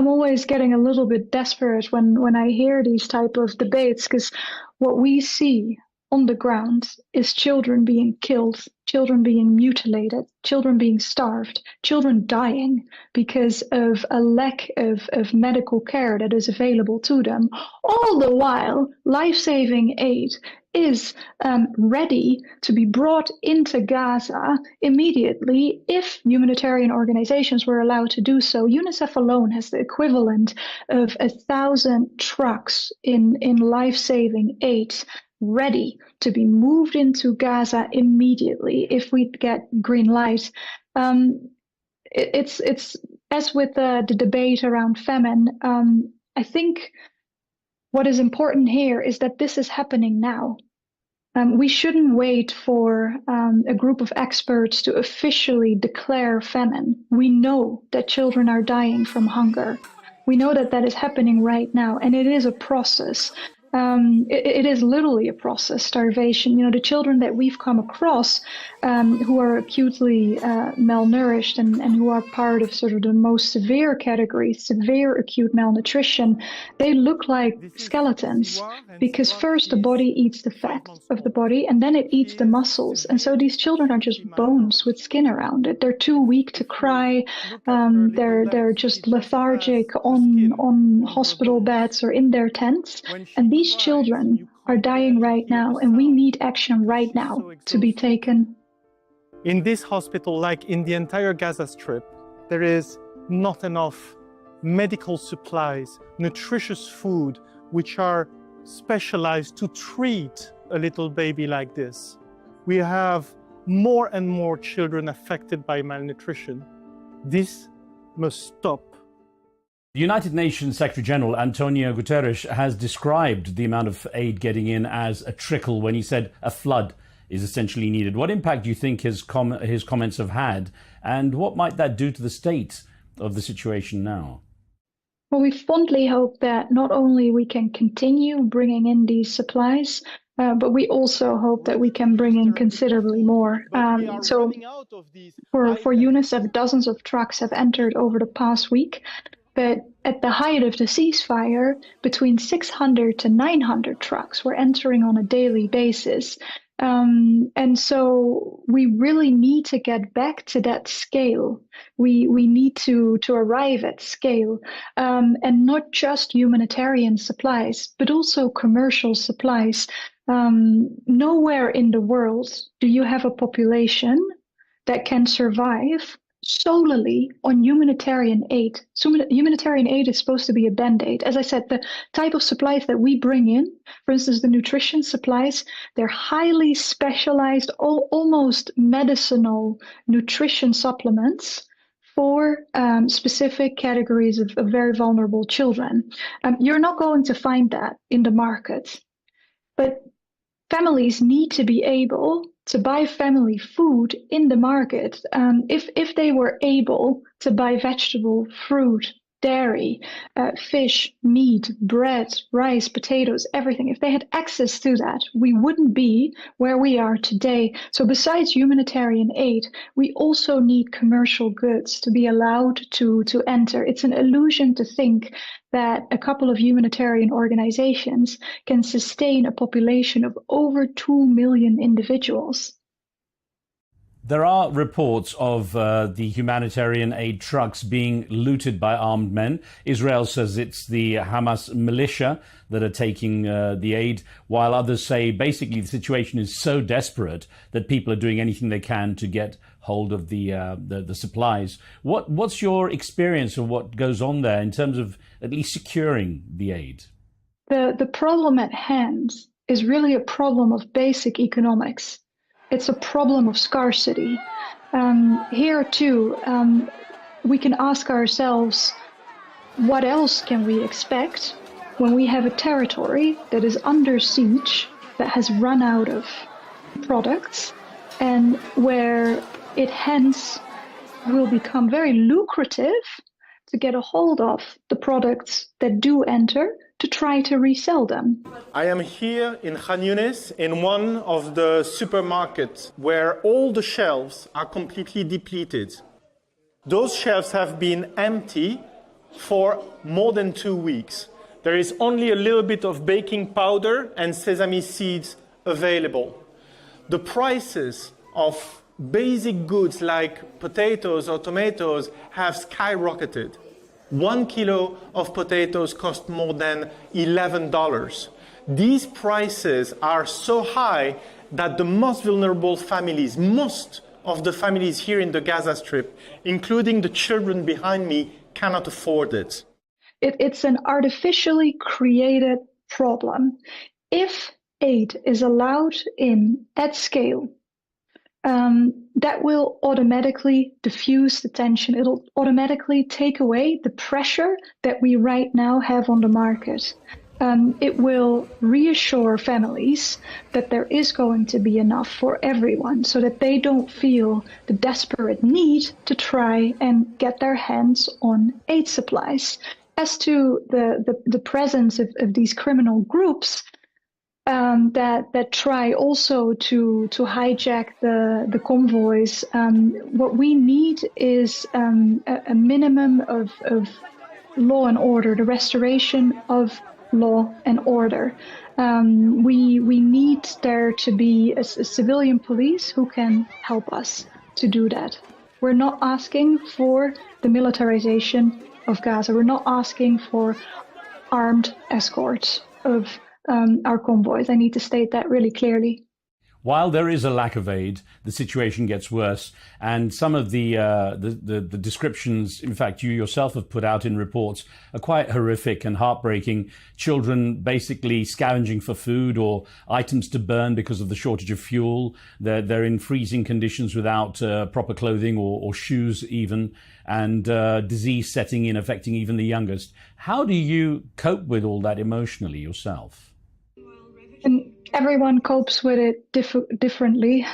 S5: always getting a little bit desperate when I hear these type of debates, because what we see on the ground is children being killed, children being mutilated, children being starved, children dying because of a lack of medical care that is available to them. All the while, life-saving aid is ready to be brought into Gaza immediately if humanitarian organizations were allowed to do so. UNICEF alone has the equivalent of 1,000 trucks in life-saving aid ready to be moved into Gaza immediately if we get green light. It's as with the debate around famine. I think what is important here is that this is happening now. We shouldn't wait for a group of experts to officially declare famine. We know that children are dying from hunger. We know that that is happening right now, and it is a process. It is literally a process, starvation. You know, the children that we've come across who are acutely malnourished and who are part of sort of the most severe category, severe acute malnutrition, they look like skeletons because first the body eats the fat of the body and then it eats the muscles. And so these children are just bones with skin around it. They're too weak to cry. They're just lethargic on hospital beds or in their tents. And these children are dying right now, and we need action right now to be taken.
S3: In this hospital, like in the entire Gaza Strip, there is not enough medical supplies, nutritious food, which are specialized to treat a little baby like this. We have more and more children affected by malnutrition. This must stop.
S7: The United Nations Secretary General Antonio Guterres has described the amount of aid getting in as a trickle when he said a flood is essentially needed. What impact do you think his comments have had, and what might that do to the state of the situation now?
S5: Well, we fondly hope that not only we can continue bringing in these supplies, but we also hope that we can bring in considerably more. So for UNICEF, dozens of trucks have entered over the past week, but at the height of the ceasefire, between 600 to 900 trucks were entering on a daily basis. And so we really need to get back to that scale. We need to arrive at scale, and not just humanitarian supplies, but also commercial supplies. Nowhere in the world do you have a population that can survive solely on humanitarian aid. So humanitarian aid is supposed to be a band-aid. As I said, the type of supplies that we bring in, for instance, the nutrition supplies, they're highly specialized, almost medicinal nutrition supplements for specific categories of very vulnerable children. You're not going to find that in the market. But families need to be able to buy family food in the market. If they were able to buy vegetable, fruit, dairy, fish, meat, bread, rice, potatoes, everything, if they had access to that, we wouldn't be where we are today. So besides humanitarian aid, we also need commercial goods to be allowed to enter. It's an illusion to think that a couple of humanitarian organizations can sustain a population of over 2 million individuals.
S7: There are reports of the humanitarian aid trucks being looted by armed men. Israel says it's the Hamas militia that are taking the aid, while others say basically the situation is so desperate that people are doing anything they can to get hold of the supplies. What's your experience of what goes on there in terms of at least securing the aid?
S5: The problem at hand is really a problem of basic economics. It's a problem of scarcity. Here too, we can ask ourselves, what else can we expect when we have a territory that is under siege, that has run out of products, and where it hence will become very lucrative to get a hold of the products that do enter, to try to resell them.
S3: I am here in Khan Yunis in one of the supermarkets where all the shelves are completely depleted. Those shelves have been empty for more than 2 weeks. There is only a little bit of baking powder and sesame seeds available. The prices of basic goods like potatoes or tomatoes have skyrocketed. 1 kilo of potatoes cost more than $11. These prices are so high that the most vulnerable families, most of the families here in the Gaza Strip, including the children behind me, cannot afford it.
S5: It's an artificially created problem. If aid is allowed in at scale, that will automatically diffuse the tension. It'll automatically take away the pressure that we right now have on the market. It will reassure families that there is going to be enough for everyone, so that they don't feel the desperate need to try and get their hands on aid supplies. As to the presence of these criminal groups, that try also to hijack the convoys. What we need is a minimum of law and order, the restoration of law and order. We need there to be a civilian police who can help us to do that. We're not asking for the militarization of Gaza. We're not asking for armed escorts of our convoys. I need to state that really clearly.
S7: while there is a lack of aid, the situation gets worse. And some of the descriptions, in fact, you yourself have put out in reports, are quite horrific and heartbreaking. Children basically scavenging for food or items to burn because of the shortage of fuel. They're in freezing conditions without proper clothing or shoes even, and disease setting in, affecting even the youngest. How do you cope with all that emotionally yourself?
S5: And everyone copes with it differently.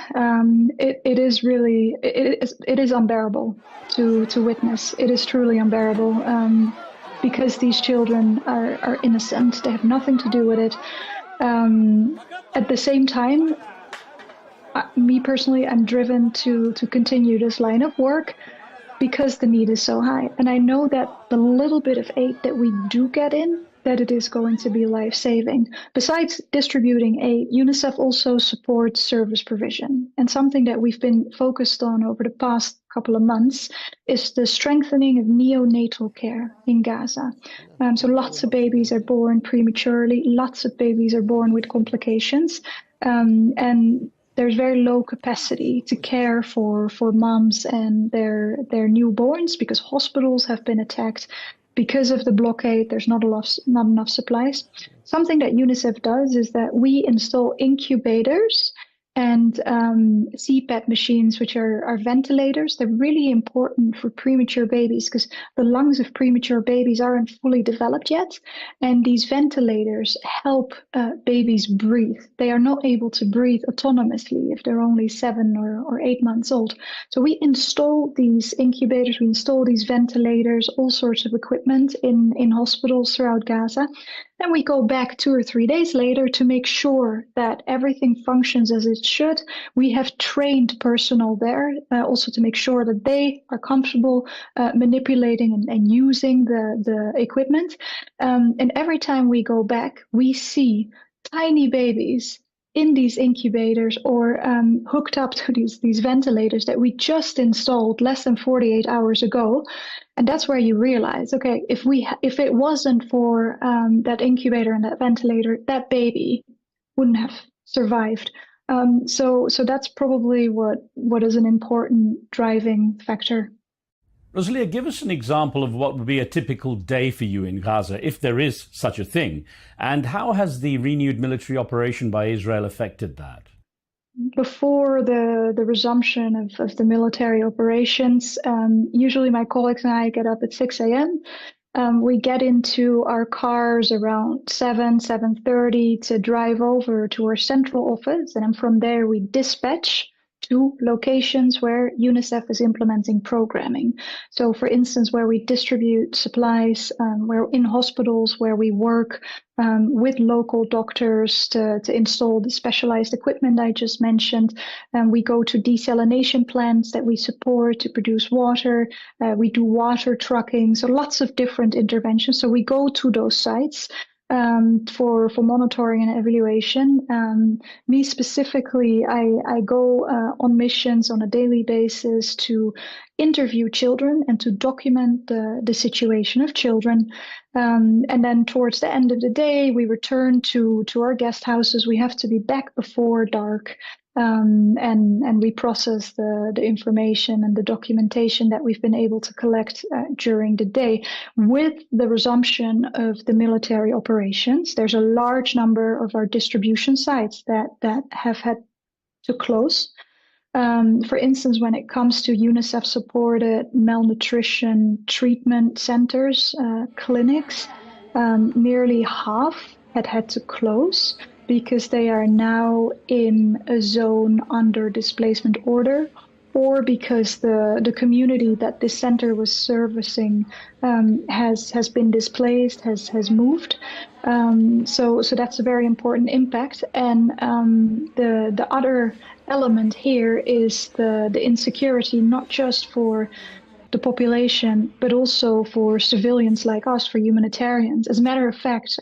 S5: It is really, it is unbearable to witness. It is truly unbearable because these children are innocent. They have nothing to do with it. At the same time, me personally, I'm driven to continue this line of work because the need is so high. And I know that the little bit of aid that we do get in, that it is going to be life-saving. Besides distributing aid, UNICEF also supports service provision. And something that we've been focused on over the past couple of months is the strengthening of neonatal care in Gaza. So lots of babies are born prematurely, lots of babies are born with complications, and there's very low capacity to care for moms and their newborns because hospitals have been attacked. Because of the blockade, there's not enough supplies. Something that UNICEF does is that we install incubators and CPAP machines, which are ventilators. They're really important for premature babies because the lungs of premature babies aren't fully developed yet. And these ventilators help babies breathe. They are not able to breathe autonomously if they're only 7 or 8 months old. So we install these incubators, we install these ventilators, all sorts of equipment in hospitals throughout Gaza. Then we go back 2 or 3 days later to make sure that everything functions as it should. We have trained personnel there also to make sure that they are comfortable manipulating and using the equipment. And every time we go back, we see tiny babies in these incubators or hooked up to these ventilators that we just installed less than 48 hours ago. And that's where you realize, okay, if it wasn't for that incubator and that ventilator, that baby wouldn't have survived. So that's probably what is an important driving factor.
S7: Rosalia, give us an example of what would be a typical day for you in Gaza, if there is such a thing, and how has the renewed military operation by Israel affected that?
S5: Before the resumption of the military operations, usually my colleagues and I get up at 6 a.m. We get into our cars around 7:30 to drive over to our central office, and then from there we dispatch to locations where UNICEF is implementing programming. So for instance, where we distribute supplies, where in hospitals where we work with local doctors to install the specialized equipment I just mentioned. We go to desalination plants that we support to produce water. We do water trucking, so lots of different interventions. So we go to those sites for monitoring and evaluation. Me specifically, I go on missions on a daily basis to interview children and to document the situation of children. And then towards the end of the day, we return to our guest houses. We have to be back before dark. And we process the information and the documentation that we've been able to collect during the day. With the resumption of the military operations, there's a large number of our distribution sites that have had to close. For instance, when it comes to UNICEF-supported malnutrition treatment centers, clinics, nearly half had to close, because they are now in a zone under displacement order, or because the community that this center was servicing has been displaced, has moved. So that's a very important impact. And the other element here is the insecurity, not just for the population, but also for civilians like us, for humanitarians. As a matter of fact,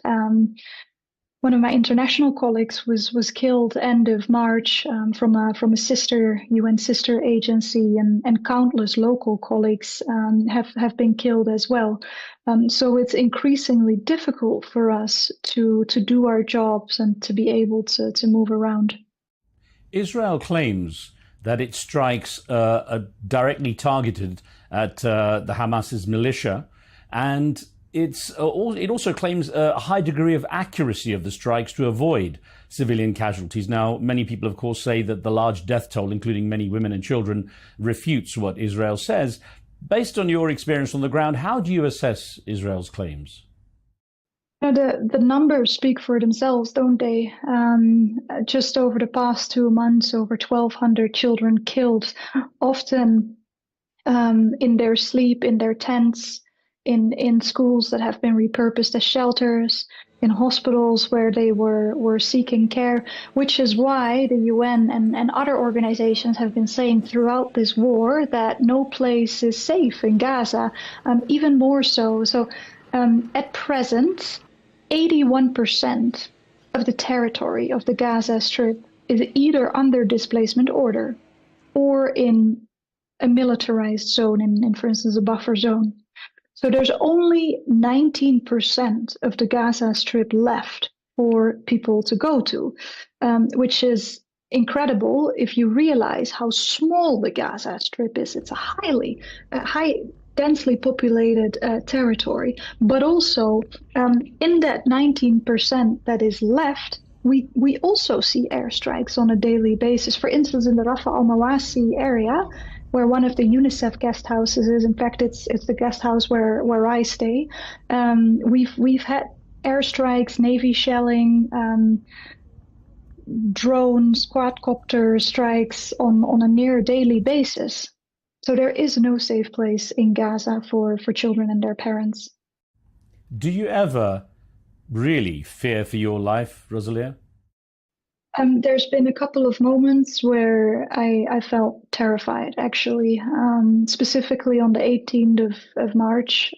S5: one of my international colleagues was killed end of March from a UN sister agency, and countless local colleagues have been killed as well. So it's increasingly difficult for us to do our jobs and to be able to move around.
S7: Israel claims that its strikes are directly targeted at the Hamas's militia, and it also claims a high degree of accuracy of the strikes to avoid civilian casualties. Now, many people, of course, say that the large death toll, including many women and children, refutes what Israel says. Based on your experience on the ground, how do you assess Israel's claims?
S5: The numbers speak for themselves, don't they? Just over the past 2 months, over 1,200 children killed, often in their sleep, in their tents, in schools that have been repurposed as shelters, in hospitals where they were seeking care, which is why the UN and other organizations have been saying throughout this war that no place is safe in Gaza, even more so. So at present, 81% of the territory of the Gaza Strip is either under displacement order or in a militarized zone, in for instance, a buffer zone. So there's only 19% of the Gaza Strip left for people to go to, which is incredible if you realize how small the Gaza Strip is. It's a high densely populated territory, but also in that 19% that is left, we also see airstrikes on a daily basis. For instance, in the Rafah al-Mawasi area, where one of the UNICEF guest houses is, in fact, it's the guest house where I stay. We've had airstrikes, Navy shelling, drones, quadcopter strikes on a near daily basis. So there is no safe place in Gaza for children and their parents.
S7: Do you ever really fear for your life, Rosalia?
S5: There's been a couple of moments where I felt terrified, actually, specifically on the 18th of March,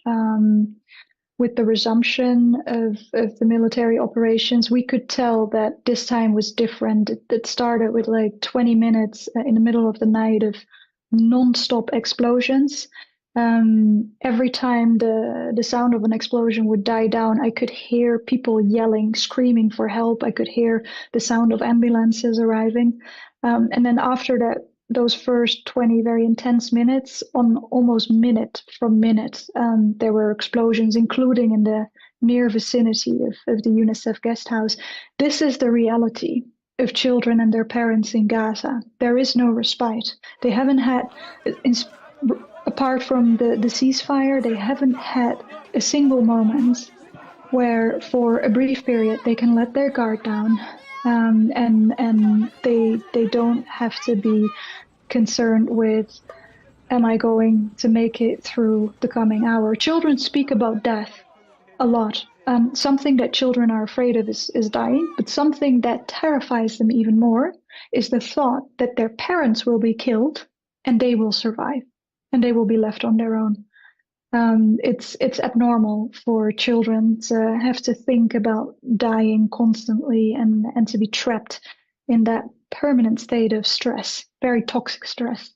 S5: with the resumption of the military operations. We could tell that this time was different. It started with like 20 minutes in the middle of the night of non-stop explosions. Every time the sound of an explosion would die down, I could hear people yelling, screaming for help. I could hear the sound of ambulances arriving. And then after that, those first 20 very intense minutes, on almost minute from minute, there were explosions, including in the near vicinity of the UNICEF guest house. This is the reality of children and their parents in Gaza. There is no respite. They haven't had, apart from the ceasefire, they haven't had a single moment where for a brief period they can let their guard down, and they don't have to be concerned with, am I going to make it through the coming hour? Children speak about death a lot. Something that children are afraid of is dying, but something that terrifies them even more is the thought that their parents will be killed and they will survive and they will be left on their own. It's abnormal for children to have to think about dying constantly and to be trapped in that permanent state of stress, very toxic stress.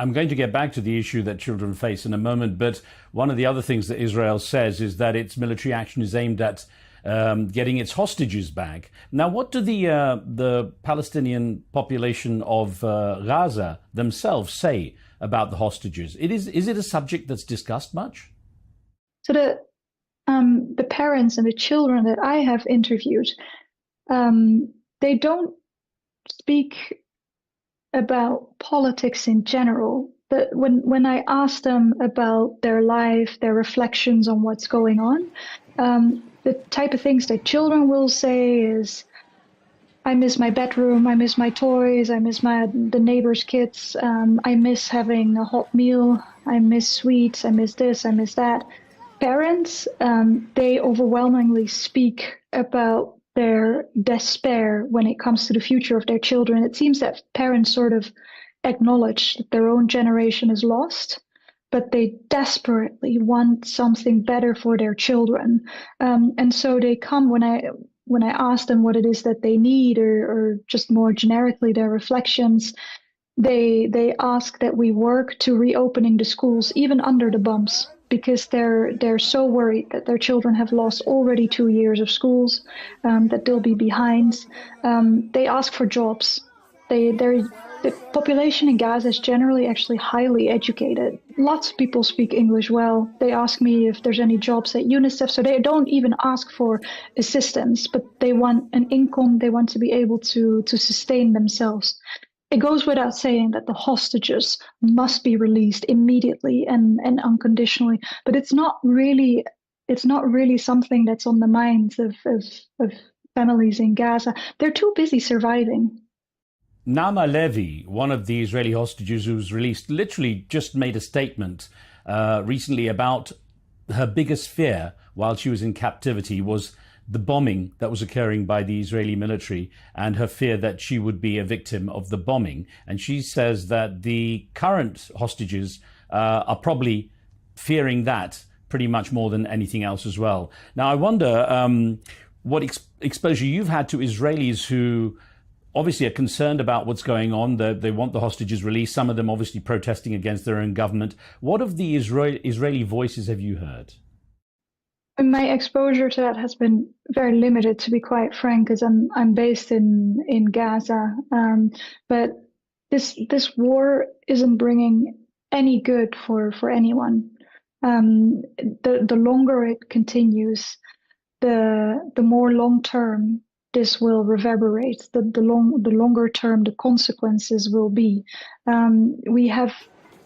S7: I'm going to get back to the issue that children face in a moment, but one of the other things that Israel says is that its military action is aimed at getting its hostages back. Now, what do the Palestinian population of Gaza themselves say about the hostages? Is it a subject that's discussed much?
S5: So the parents and the children that I have interviewed, they don't speak about politics in general. But when I ask them about their life, their reflections on what's going on, the type of things that children will say is, I miss my bedroom, I miss my toys, I miss the neighbor's kids, I miss having a hot meal, I miss sweets, I miss this, I miss that. Parents, they overwhelmingly speak about their despair when it comes to the future of their children. It seems that parents sort of acknowledge that their own generation is lost, but they desperately want something better for their children. And so they come when I ask them what it is that they need, or just more generically their reflections, they ask that we work to reopening the schools, even under the bombs, because they're so worried that their children have lost already 2 years of schools, that they'll be behind. They ask for jobs. The population in Gaza is generally actually highly educated. Lots of people speak English well. They ask me if there's any jobs at UNICEF, so they don't even ask for assistance, but they want an income. They want to be able to sustain themselves. It goes without saying that the hostages must be released immediately and unconditionally, but it's not really something that's on the minds of families in Gaza. They're too busy surviving.
S7: Naama Levy, one of the Israeli hostages who was released, literally just made a statement recently about her biggest fear while she was in captivity was the bombing that was occurring by the Israeli military and her fear that she would be a victim of the bombing. And she says that the current hostages are probably fearing that pretty much more than anything else as well. Now, I wonder what exposure you've had to Israelis who obviously are concerned about what's going on. They want the hostages released. Some of them obviously protesting against their own government. What of the Israeli voices have you heard?
S5: My exposure to that has been very limited, to be quite frank, because I'm based in Gaza. But this war isn't bringing any good for anyone. The longer it continues, the more long term this will reverberate. The longer term the consequences will be. We have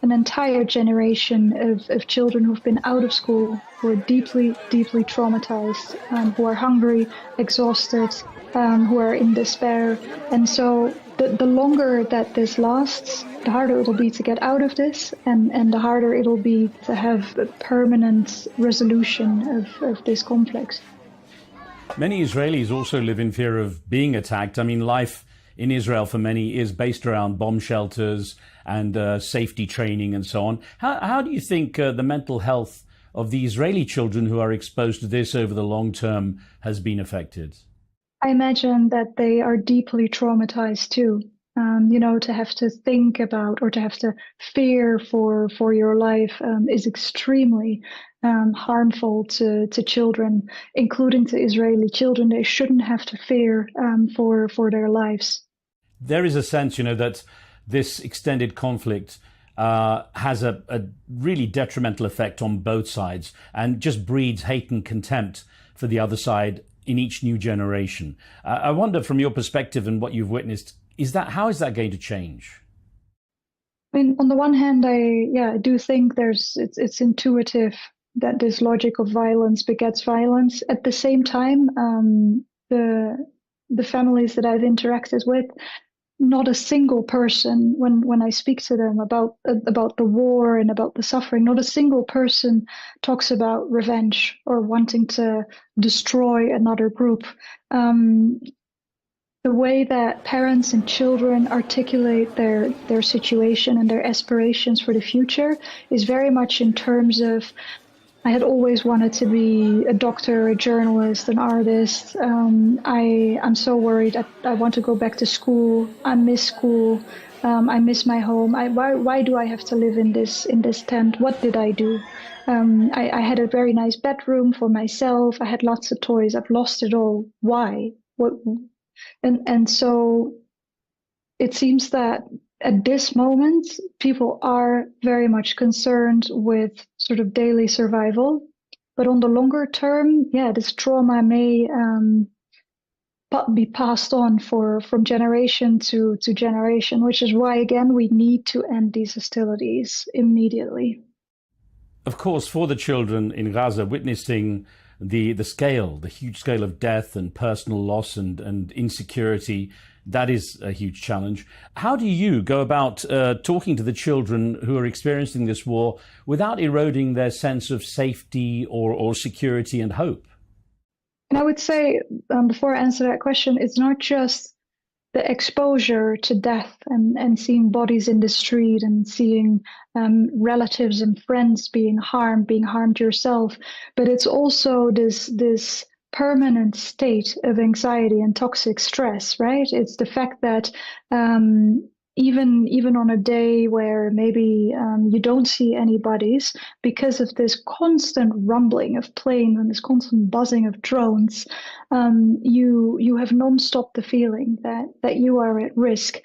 S5: an entire generation of children who've been out of school, who are deeply, deeply traumatized, who are hungry, exhausted, who are in despair. And so the longer that this lasts, the harder it'll be to get out of this, and the harder it'll be to have a permanent resolution of this conflict.
S7: Many Israelis also live in fear of being attacked. I mean, life in Israel for many is based around bomb shelters and safety training and so on. How do you think the mental health of the Israeli children who are exposed to this over the long term has been affected?
S5: I imagine that they are deeply traumatized too. To have to think about or to have to fear for your life is extremely harmful to children, including to Israeli children. They shouldn't have to fear for their lives.
S7: There is a sense, that this extended conflict has a really detrimental effect on both sides and just breeds hate and contempt for the other side in each new generation. I wonder, from your perspective and what you've witnessed, how is that going to change?
S5: I mean, on the one hand, I do think it's intuitive that this logic of violence begets violence. At the same time, the families that I've interacted with, not a single person, when I speak to them about the war and about the suffering, not a single person talks about revenge or wanting to destroy another group. The way that parents and children articulate their situation and their aspirations for the future is very much in terms of, I had always wanted to be a doctor, a journalist, an artist. I'm so worried. I want to go back to school. I miss school. I miss my home. Why do I have to live in this tent? What did I do? I had a very nice bedroom for myself. I had lots of toys. I've lost it all. Why? What? And so it seems that at this moment, people are very much concerned with sort of daily survival. But on the longer term, this trauma may be passed on from generation to generation, which is why, again, we need to end these hostilities immediately.
S7: Of course, for the children in Gaza, witnessing the huge scale of death and personal loss and insecurity, that is a huge challenge. How do you go about talking to the children who are experiencing this war without eroding their sense of safety or security and hope?
S5: And I would say, before I answer that question, it's not just the exposure to death and seeing bodies in the street and seeing relatives and friends being harmed yourself, but it's also this permanent state of anxiety and toxic stress, right? It's the fact that even on a day where maybe you don't see any bodies, because of this constant rumbling of planes and this constant buzzing of drones, you have nonstop the feeling that you are at risk.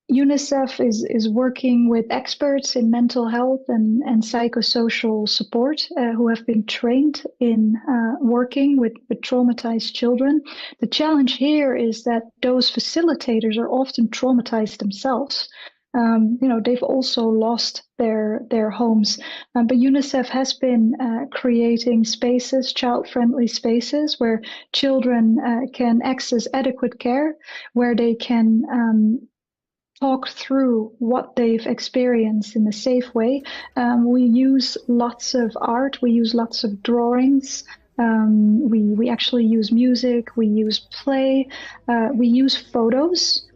S5: UNICEF is working with experts in mental health and psychosocial support who have been trained in working with traumatized children. The challenge here is that those facilitators are often traumatized themselves. They've also lost their homes. But UNICEF has been creating spaces, child-friendly spaces, where children can access adequate care, where they can talk through what they've experienced in a safe way. We use lots of art, we use lots of drawings, we actually use music, we use play, we use photos.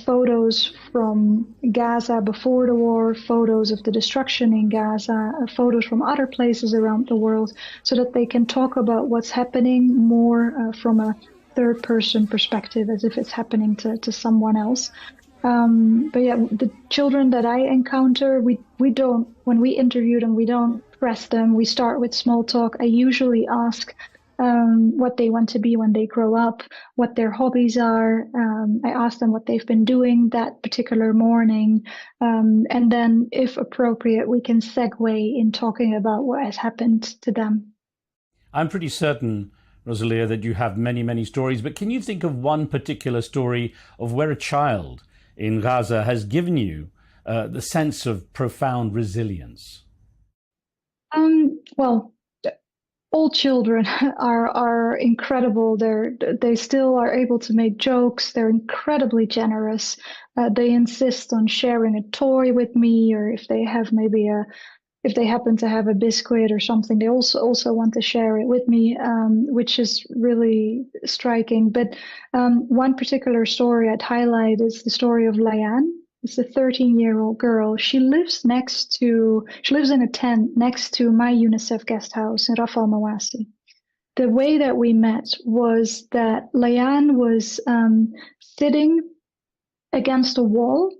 S5: Photos from Gaza before the war, photos of the destruction in Gaza, photos from other places around the world, so that they can talk about what's happening more from a third-person perspective, as if it's happening to someone else. But yeah, the children that I encounter, we don't, when we interview them, we don't press them. We start with small talk. I usually ask what they want to be when they grow up, what their hobbies are. I ask them what they've been doing that particular morning. And then, if appropriate, we can segue in talking about what has happened to them.
S7: I'm pretty certain, Rosalia, that you have many, many stories, but can you think of one particular story of where a child in Gaza has given you the sense of profound resilience?
S5: Well, all children are incredible. They still are able to make jokes. They're incredibly generous. They insist on sharing a toy with me, or if they have if they happen to have a biscuit or something, they also want to share it with me, which is really striking. But one particular story I'd highlight is the story of Leigh Ann. It's a 13-year-old girl. She lives in a tent next to my UNICEF guest house in Rafah Mawasi. The way that we met was that Leigh Ann was sitting against a wall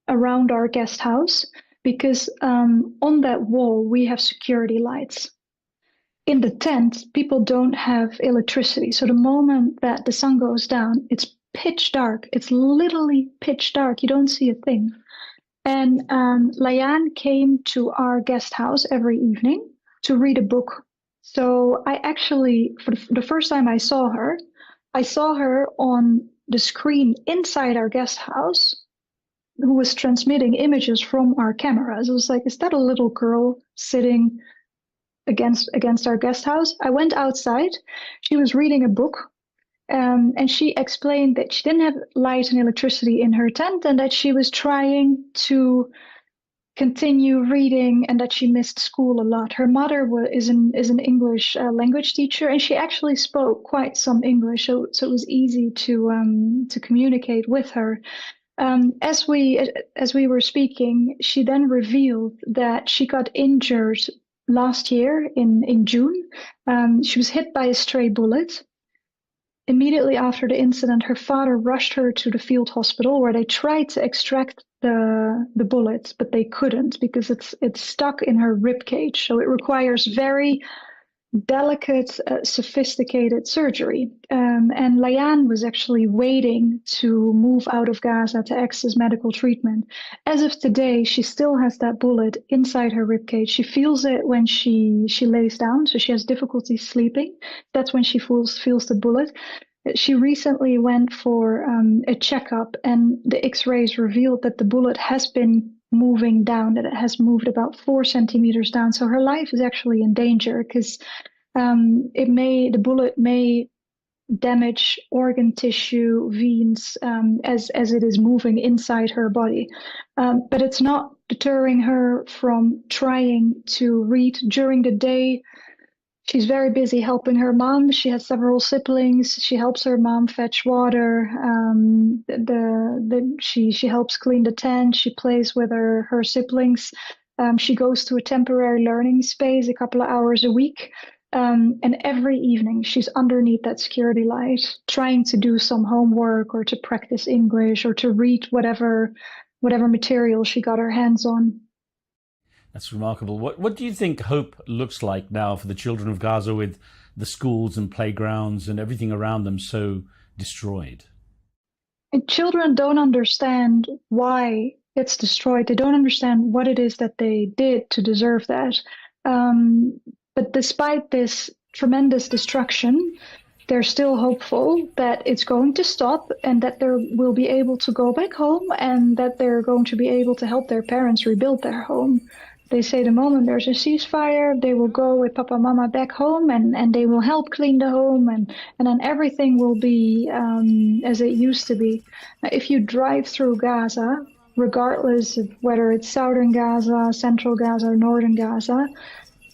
S5: around our guest house, because on that wall we have security lights. In the tent, people don't have electricity. So the moment that the sun goes down, it's pitch dark. It's literally pitch dark. You don't see a thing. And Leigh Ann came to our guest house every evening to read a book. So I actually, for the first time I saw her on the screen inside our guest house, who was transmitting images from our cameras. It was like, is that a little girl sitting against our guest house? I went outside. She was reading a book. And she explained that she didn't have light and electricity in her tent, and that she was trying to continue reading, and that she missed school a lot. Her mother is an English language teacher, and she actually spoke quite some English, so it was easy to communicate with her. As we were speaking, she then revealed that she got injured last year in June. She was hit by a stray bullet. Immediately after the incident, her father rushed her to the field hospital, where they tried to extract the bullet, but they couldn't, because it's stuck in her rib cage. So it requires very delicate, sophisticated surgery. And Leigh Ann was actually waiting to move out of Gaza to access medical treatment. As of today, she still has that bullet inside her ribcage. She feels it when she lays down, so she has difficulty sleeping. That's when she feels the bullet. She recently went for a checkup, and the X-rays revealed that the bullet has been moving down, that it has moved about 4 centimeters down. So her life is actually in danger, because the bullet may damage organ tissue, veins, as it is moving inside her body. But it's not deterring her from trying to read during the day. She's very busy helping her mom. She has several siblings. She helps her mom fetch water. She helps clean the tent. She plays with her siblings. She goes to a temporary learning space a couple of hours a week. And every evening she's underneath that security light, trying to do some homework, or to practice English, or to read whatever material she got her hands on.
S7: That's remarkable. What do you think hope looks like now for the children of Gaza, with the schools and playgrounds and everything around them so destroyed?
S5: And children don't understand why it's destroyed. They don't understand what it is that they did to deserve that. But despite this tremendous destruction, they're still hopeful that it's going to stop and that they will be able to go back home and that they're going to be able to help their parents rebuild their home. They say the moment there's a ceasefire, they will go with Papa Mama back home and they will help clean the home and then everything will be as it used to be. Now, if you drive through Gaza, regardless of whether it's southern Gaza, central Gaza, or northern Gaza,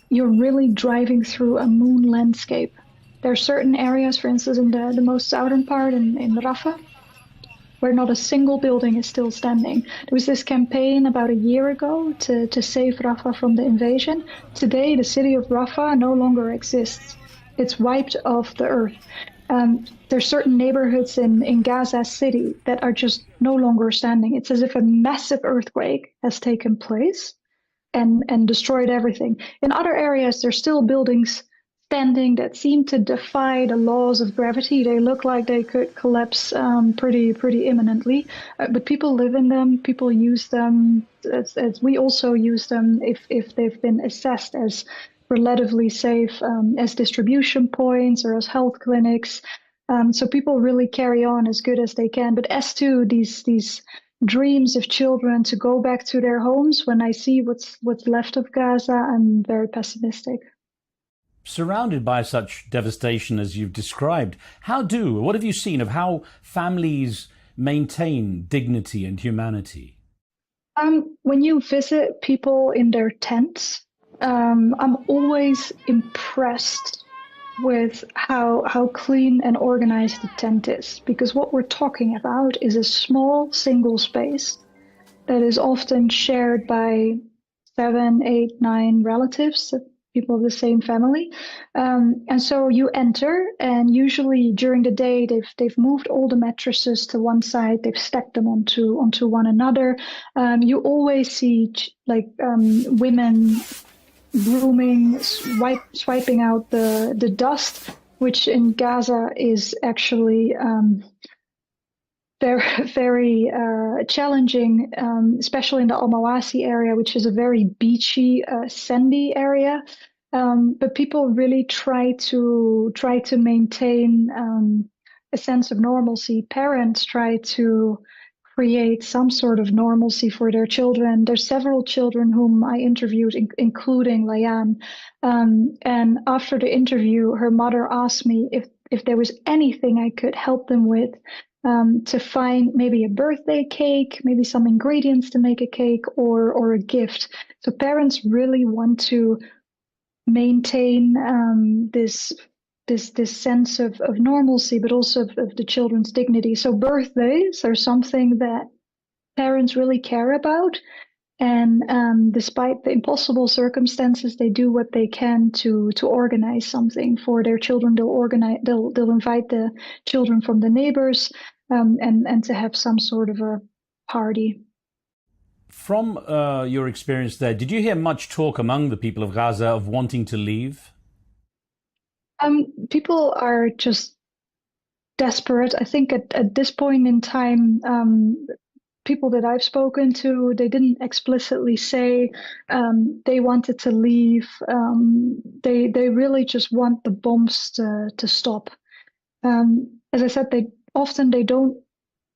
S5: you're really driving through a moon landscape. There are certain areas, for instance, in the most southern part in Rafah, where not a single building is still standing. There was this campaign about a year ago to save Rafah from the invasion. Today, the city of Rafah no longer exists. It's wiped off the earth. There's certain neighborhoods in Gaza City that are just no longer standing. It's as if a massive earthquake has taken place and destroyed everything. In other areas, there's still buildings standing that seem to defy the laws of gravity. They look like they could collapse pretty imminently. But people live in them, people use them, as we also use them if they've been assessed as relatively safe as distribution points or as health clinics. So people really carry on as good as they can. But as to these dreams of children to go back to their homes, when I see what's left of Gaza, I'm very pessimistic.
S7: Surrounded by such devastation as you've described, what have you seen of how families maintain dignity and humanity?
S5: When you visit people in their tents, I'm always impressed with how clean and organized the tent is, because what we're talking about is a small single space that is often shared by 7, 8, 9 relatives, people of the same family. And so you enter, and usually during the day they've moved all the mattresses to one side, they've stacked them onto one another. You always see women brooming, swiping out the dust, which in Gaza is actually very challenging, especially in the Al Mawasi area, which is a very beachy, sandy area. But people really try to maintain a sense of normalcy. Parents try to create some sort of normalcy for their children. There's several children whom I interviewed, including Leigh Ann. And after the interview, her mother asked me if there was anything I could help them with, to find maybe a birthday cake, maybe some ingredients to make a cake, or a gift. So parents really want to maintain this sense of normalcy, but also of the children's dignity. So birthdays are something that parents really care about. And despite the impossible circumstances, they do what they can to organize something for their children. They'll invite the children from the neighbors and to have some sort of a party.
S7: From your experience there, did you hear much talk among the people of Gaza of wanting to leave?
S5: People are just desperate. I think at this point in time, people that I've spoken to, they didn't explicitly say they wanted to leave. They really just want the bombs to stop. As I said, they don't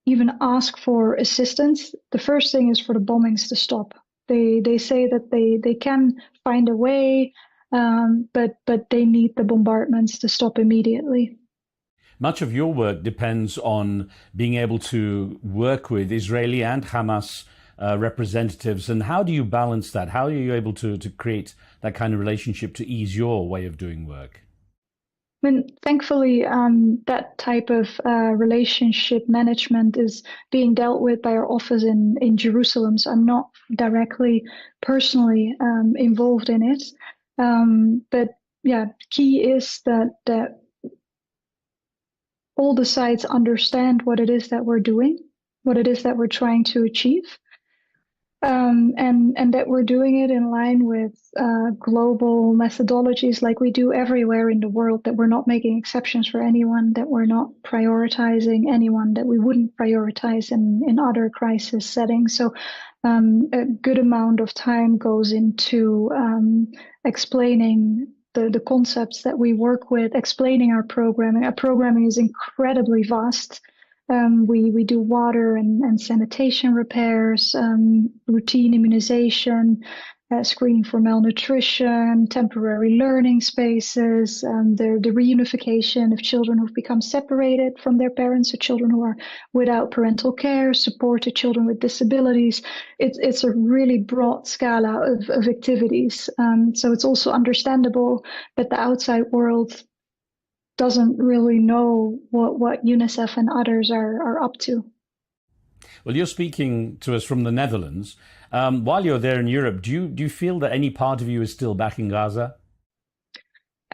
S5: even ask for assistance. The first thing is for the bombings to stop. They say that they can find a way, but they need the bombardments to stop immediately.
S7: Much of your work depends on being able to work with Israeli and Hamas representatives. And how do you balance that? How are you able to create that kind of relationship to ease your way of doing work?
S5: I mean, thankfully, that type of relationship management is being dealt with by our office in Jerusalem. So I'm not directly, personally involved in it. But yeah, key is that all the sides understand what it is that we're doing, what it is that we're trying to achieve. and that we're doing it in line with global methodologies like we do everywhere in the world, that we're not making exceptions for anyone, that we're not prioritizing anyone that we wouldn't prioritize in other crisis settings. So a good amount of time goes into explaining the concepts that we work with, explaining our programming. Our programming is incredibly vast. We do water and sanitation repairs, routine immunization, screening for malnutrition, temporary learning spaces, the reunification of children who've become separated from their parents, so children who are without parental care, support to children with disabilities. It's a really broad scala of activities. So it's also understandable that the outside world doesn't really know what UNICEF and others are up to.
S7: Well, you're speaking to us from the Netherlands. While you're there in Europe, do you feel that any part of you is still back in Gaza?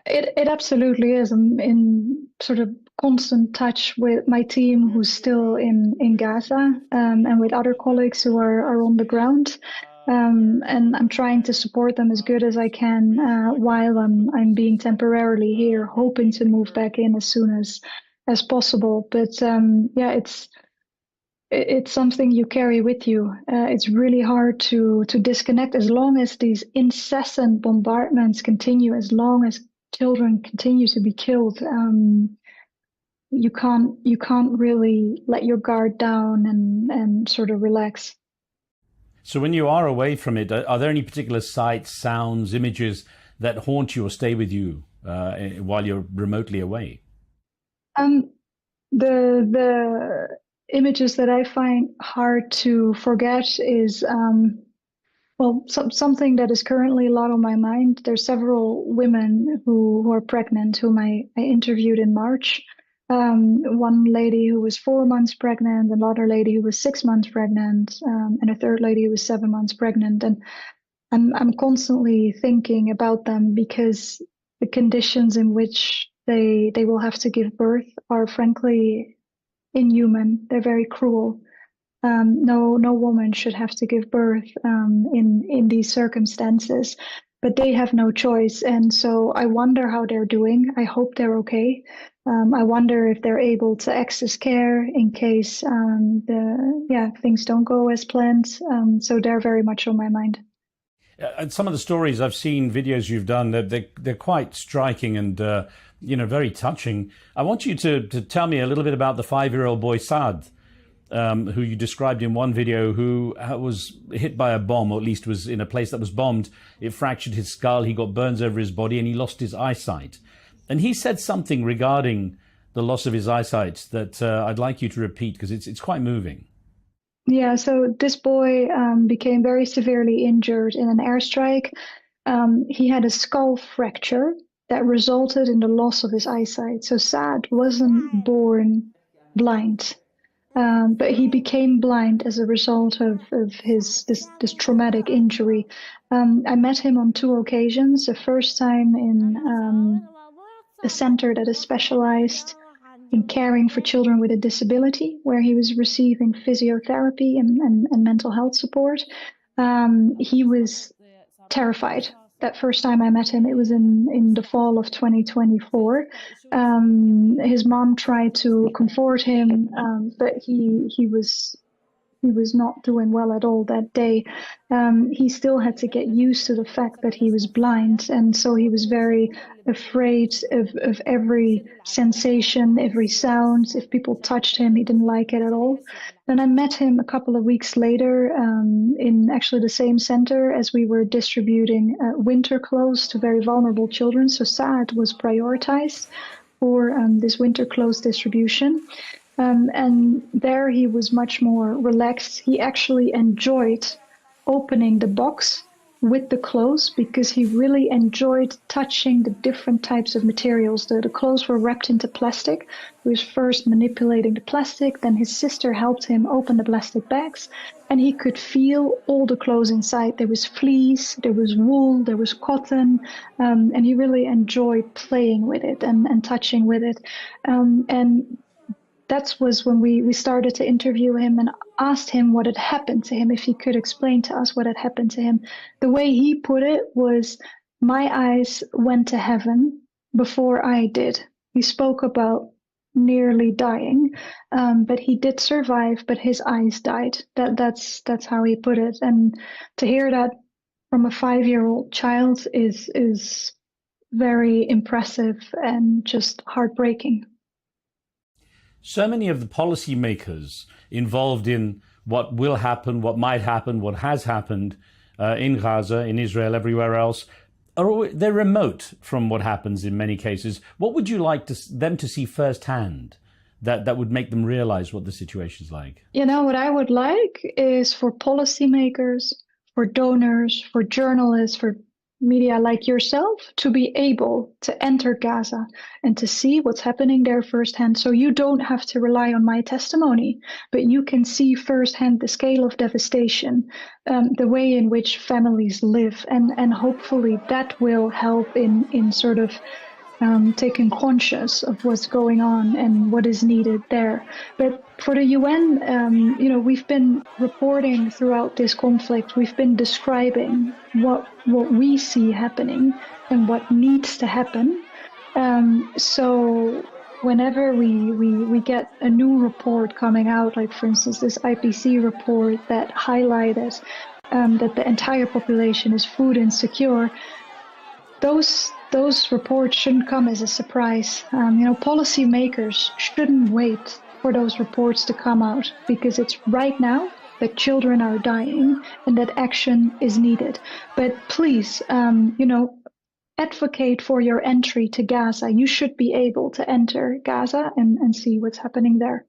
S5: It absolutely is. I'm in sort of constant touch with my team who's still in Gaza, and with other colleagues who are on the ground. And I'm trying to support them as good as I can while I'm being temporarily here, hoping to move back in as soon as possible. But yeah, it's something you carry with you. It's really hard to disconnect as long as these incessant bombardments continue, as long as children continue to be killed. You can't really let your guard down and sort of relax.
S7: So when you are away from it, are there any particular sights, sounds, images that haunt you or stay with you while you're remotely away?
S5: The images that I find hard to forget is, something that is currently a lot on my mind. There's several women who are pregnant, whom I interviewed in March. One lady who was 4 months pregnant, another lady who was 6 months pregnant, and a third lady who was 7 months pregnant. And I'm constantly thinking about them because the conditions in which they will have to give birth are frankly inhuman. They're very cruel. No woman should have to give birth in these circumstances, but they have no choice. And so I wonder how they're doing. I hope they're okay. I wonder if they're able to access care in case things don't go as planned. So they're very much on my mind.
S7: And some of the stories I've seen, videos you've done, they're quite striking and very touching. I want you to tell me a little bit about the 5-year-old boy Saad, who you described in one video, who was hit by a bomb, or at least was in a place that was bombed. It fractured his skull, he got burns over his body, and he lost his eyesight. And he said something regarding the loss of his eyesight that I'd like you to repeat, because it's quite moving.
S5: Yeah, so this boy became very severely injured in an airstrike. He had a skull fracture that resulted in the loss of his eyesight. So Saad wasn't born blind, but he became blind as a result of this traumatic injury. I met him on 2 occasions. The first time in a center that is specialized in caring for children with a disability, where he was receiving physiotherapy and mental health support. He was terrified. That first time I met him, it was in the fall of 2024. His mom tried to comfort him, but he was not doing well at all that day. He still had to get used to the fact that he was blind, and so he was very afraid of every sensation, every sound. If people touched him, he didn't like it at all. Then I met him a couple of weeks later in actually the same center as we were distributing winter clothes to very vulnerable children. So Saad was prioritized for this winter clothes distribution. And there he was much more relaxed. He actually enjoyed opening the box with the clothes because he really enjoyed touching the different types of materials. The clothes were wrapped into plastic. He was first manipulating the plastic, then his sister helped him open the plastic bags, and he could feel all the clothes inside. There was fleece, there was wool, there was cotton, and he really enjoyed playing with it and touching with it. And that was when we started to interview him and asked him what had happened to him, if he could explain to us what had happened to him. The way he put it was, my eyes went to heaven before I did. He spoke about nearly dying, but he did survive, but his eyes died. That's how he put it. And to hear that from a 5-year-old child is very impressive and just heartbreaking.
S7: So many of the policymakers involved in what will happen, what might happen, what has happened in Gaza, in Israel, everywhere else, they're remote from what happens in many cases. What would you like them to see firsthand that would make them realize what the situation is like?
S5: You know, what I would like is for policymakers, for donors, for journalists, for media like yourself to be able to enter Gaza and to see what's happening there firsthand. So you don't have to rely on my testimony, but you can see firsthand the scale of devastation, the way in which families live, and hopefully that will help in sort of taking conscious of what's going on and what is needed there. But for the UN, we've been reporting throughout this conflict. We've been describing what we see happening and what needs to happen. So whenever we get a new report coming out, like for instance this IPC report that highlighted that the entire population is food insecure, those reports shouldn't come as a surprise. Policymakers shouldn't wait for those reports to come out, because it's right now that children are dying and that action is needed. But please, advocate for your entry to Gaza. You should be able to enter Gaza and see what's happening there.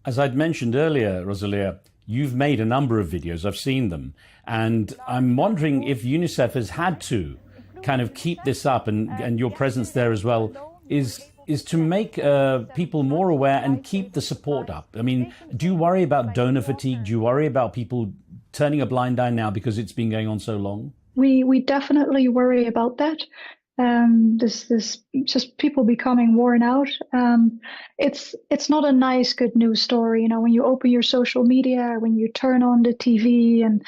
S7: As I'd mentioned earlier, Rosalia, you've made a number of videos. I've seen them. And I'm wondering if UNICEF has had to kind of keep this up, and your presence there as well is to make people more aware and keep the support up. I mean, do you worry about donor fatigue? Do you worry about people turning a blind eye now because it's been going on so long?
S5: We definitely worry about that. This just people becoming worn out. It's not a nice good news story. When you open your social media, when you turn on the TV and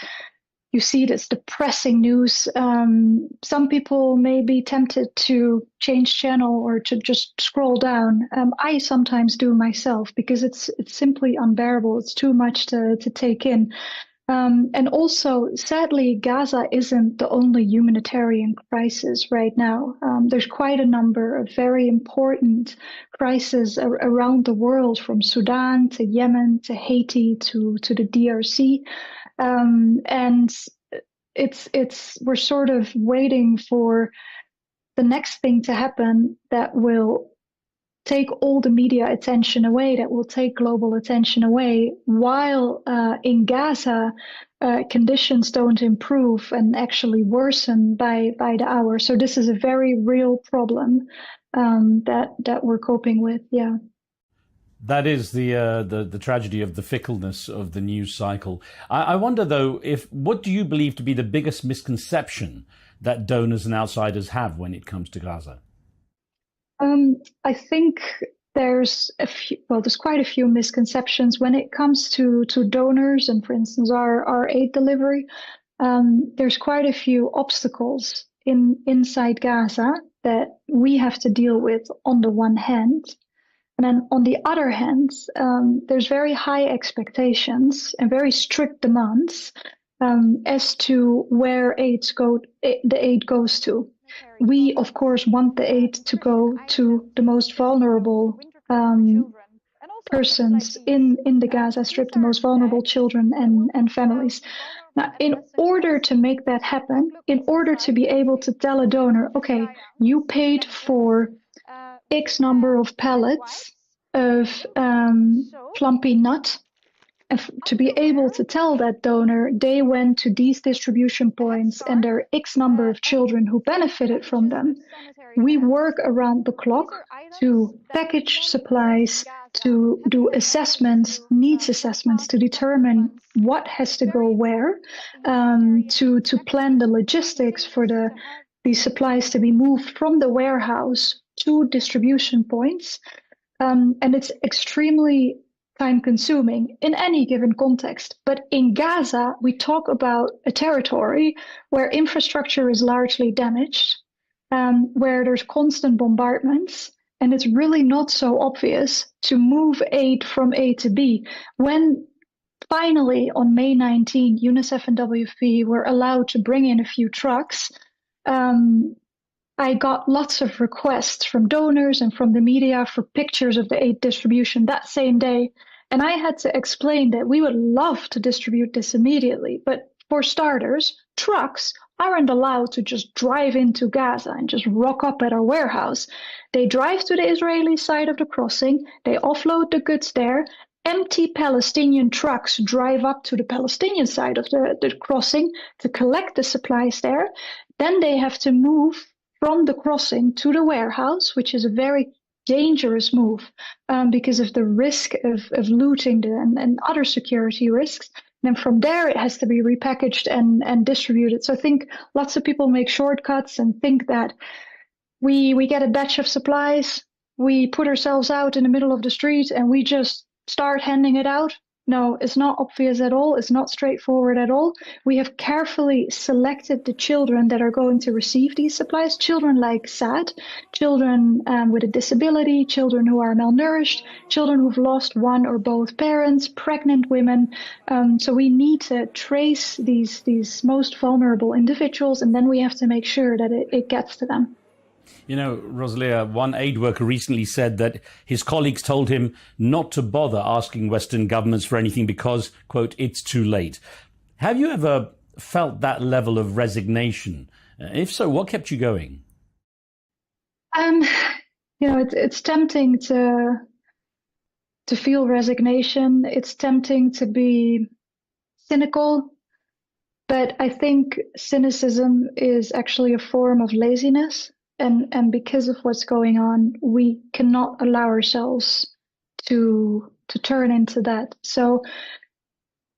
S5: you see this depressing news, some people may be tempted to change channel or to just scroll down. I sometimes do myself, because it's simply unbearable. It's too much to take in. And also, sadly, Gaza isn't the only humanitarian crisis right now. There's quite a number of very important crises around the world, from Sudan to Yemen to Haiti to the DRC. And we're sort of waiting for the next thing to happen that will take all the media attention away, that will take global attention away, while in Gaza, conditions don't improve and actually worsen by the hour. So this is a very real problem that we're coping with, yeah.
S7: That is the tragedy of the fickleness of the news cycle. I wonder, though, what do you believe to be the biggest misconception that donors and outsiders have when it comes to Gaza?
S5: I think there's quite a few misconceptions when it comes to donors and, for instance, our aid delivery. There's quite a few obstacles inside Gaza that we have to deal with on the one hand. And then on the other hand, there's very high expectations and very strict demands as to where the aid goes to. We, of course, want the aid to go to the most vulnerable persons in the Gaza Strip, the most vulnerable children and families. Now, in order to make that happen, in order to be able to tell a donor, okay, you paid for X number of pallets of plumpy nut, and to be able to tell that donor they went to these distribution points and there are X number of children who benefited from them. We work around the clock to package supplies, to do assessments, needs assessments, to determine what has to go where, to plan the logistics for these supplies to be moved from the warehouse to distribution points. And it's extremely time consuming in any given context. But in Gaza, we talk about a territory where infrastructure is largely damaged, where there's constant bombardments, and it's really not so obvious to move aid from A to B. When finally, on May 19, UNICEF and WFP were allowed to bring in a few trucks, I got lots of requests from donors and from the media for pictures of the aid distribution that same day. And I had to explain that we would love to distribute this immediately. But for starters, trucks aren't allowed to just drive into Gaza and just rock up at our warehouse. They drive to the Israeli side of the crossing, they offload the goods there. Empty Palestinian trucks drive up to the Palestinian side of the crossing to collect the supplies there. Then they have to move from the crossing to the warehouse, which is a very dangerous move because of the risk of looting and other security risks. And then from there, it has to be repackaged and distributed. So I think lots of people make shortcuts and think that we get a batch of supplies, we put ourselves out in the middle of the street, and we just start handing it out. No, it's not obvious at all. It's not straightforward at all. We have carefully selected the children that are going to receive these supplies. Children like SAD, children with a disability, children who are malnourished, children who've lost one or both parents, pregnant women. So we need to trace these most vulnerable individuals, and then we have to make sure that it gets to them.
S7: You know, Rosalia, one aid worker recently said that his colleagues told him not to bother asking Western governments for anything because, quote, it's too late. Have you ever felt that level of resignation? If so, what kept you going?
S5: It's tempting to feel resignation. It's tempting to be cynical. But I think cynicism is actually a form of laziness. And because of what's going on, we cannot allow ourselves to turn into that. So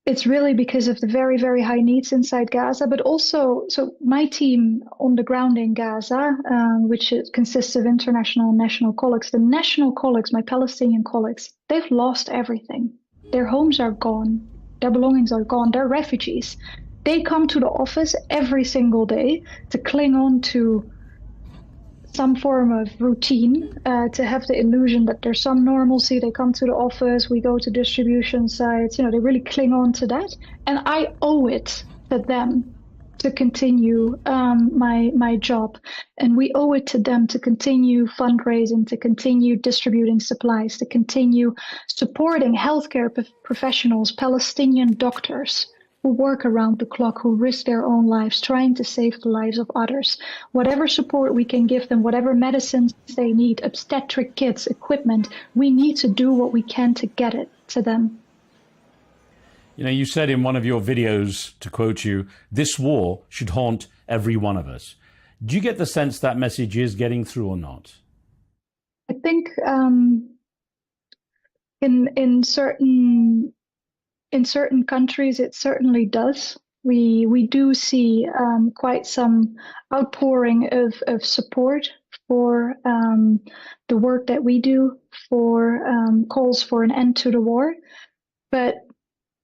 S5: it's really because of the very, very high needs inside Gaza, but also, so my team on the ground in Gaza, which consists of international and national colleagues, the national colleagues, my Palestinian colleagues, they've lost everything. Their homes are gone. Their belongings are gone. They're refugees. They come to the office every single day to cling on to some form of routine, to have the illusion that there's some normalcy. They come to the office, we go to distribution sites, they really cling on to that. And I owe it to them to continue my job. And we owe it to them to continue fundraising, to continue distributing supplies, to continue supporting healthcare professionals, Palestinian doctors, who work around the clock, who risk their own lives, trying to save the lives of others. Whatever support we can give them, whatever medicines they need, obstetric kits, equipment, we need to do what we can to get it to them.
S7: You said in one of your videos, to quote you, this war should haunt every one of us. Do you get the sense that message is getting through or not?
S5: I think in certain countries, it certainly does. We do see quite some outpouring of support for the work that we do, for calls for an end to the war. But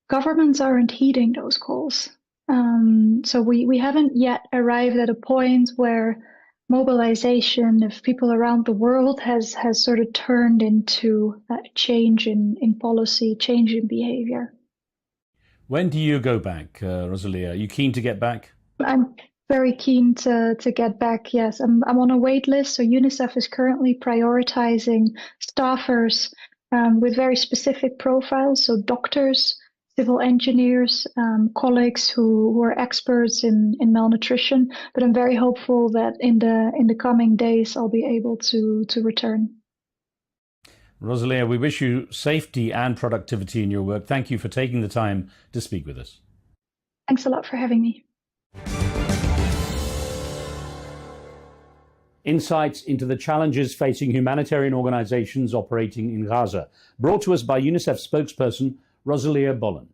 S5: governments aren't heeding those calls. So we haven't yet arrived at a point where mobilization of people around the world has sort of turned into a change in policy, change in behavior.
S7: When do you go back, Rosalia? Are you keen to get back?
S5: I'm very keen to get back, yes. I'm on a wait list, so UNICEF is currently prioritizing staffers with very specific profiles, so doctors, civil engineers, colleagues who are experts in malnutrition. But I'm very hopeful that in the coming days I'll be able to return.
S7: Rosalia, we wish you safety and productivity in your work. Thank you for taking the time to speak with us.
S5: Thanks a lot for having me.
S7: Insights into the challenges facing humanitarian organizations operating in Gaza, brought to us by UNICEF spokesperson Rosalia Bollen.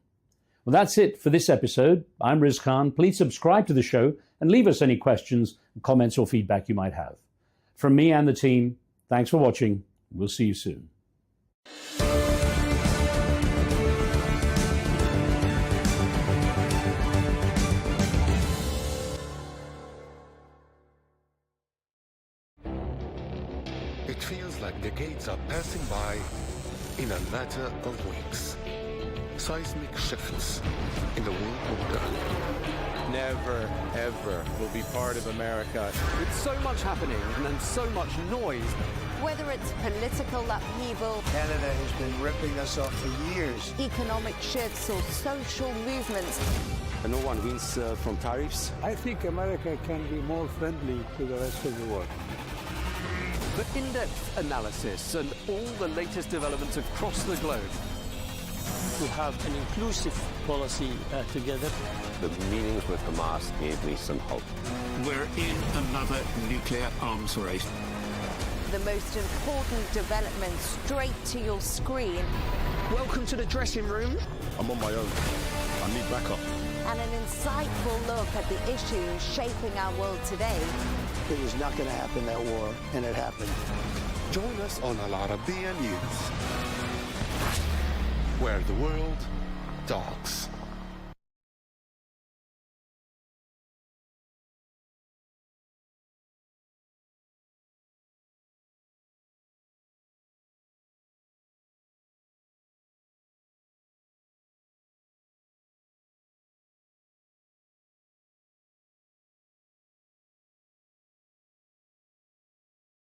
S7: Well, that's it for this episode. I'm Riz Khan. Please subscribe to the show and leave us any questions, comments or feedback you might have. From me and the team, thanks for watching. We'll see you soon.
S8: like decades are passing by in a matter of weeks. Seismic shifts in the world order.
S9: Never, ever will be part of America.
S12: With so much happening and so much noise.
S13: Whether it's political upheaval,
S21: Canada has been ripping us off for years.
S13: economic shifts, or social movements,
S22: No one wins from tariffs.
S23: I think America can be more friendly to the rest of the world.
S12: The in-depth analysis and all the latest developments across the globe.
S26: To have an inclusive policy together.
S2: The meetings with Hamas gave me some hope.
S24: We're in another nuclear arms race.
S13: the most important development straight to your screen.
S25: Welcome to the dressing room.
S16: I'm on my own. I need backup.
S13: And an insightful look at the issues shaping our world today.
S4: It was not going to happen, that war, and it happened.
S8: Join us on Arabiya News, where the world talks.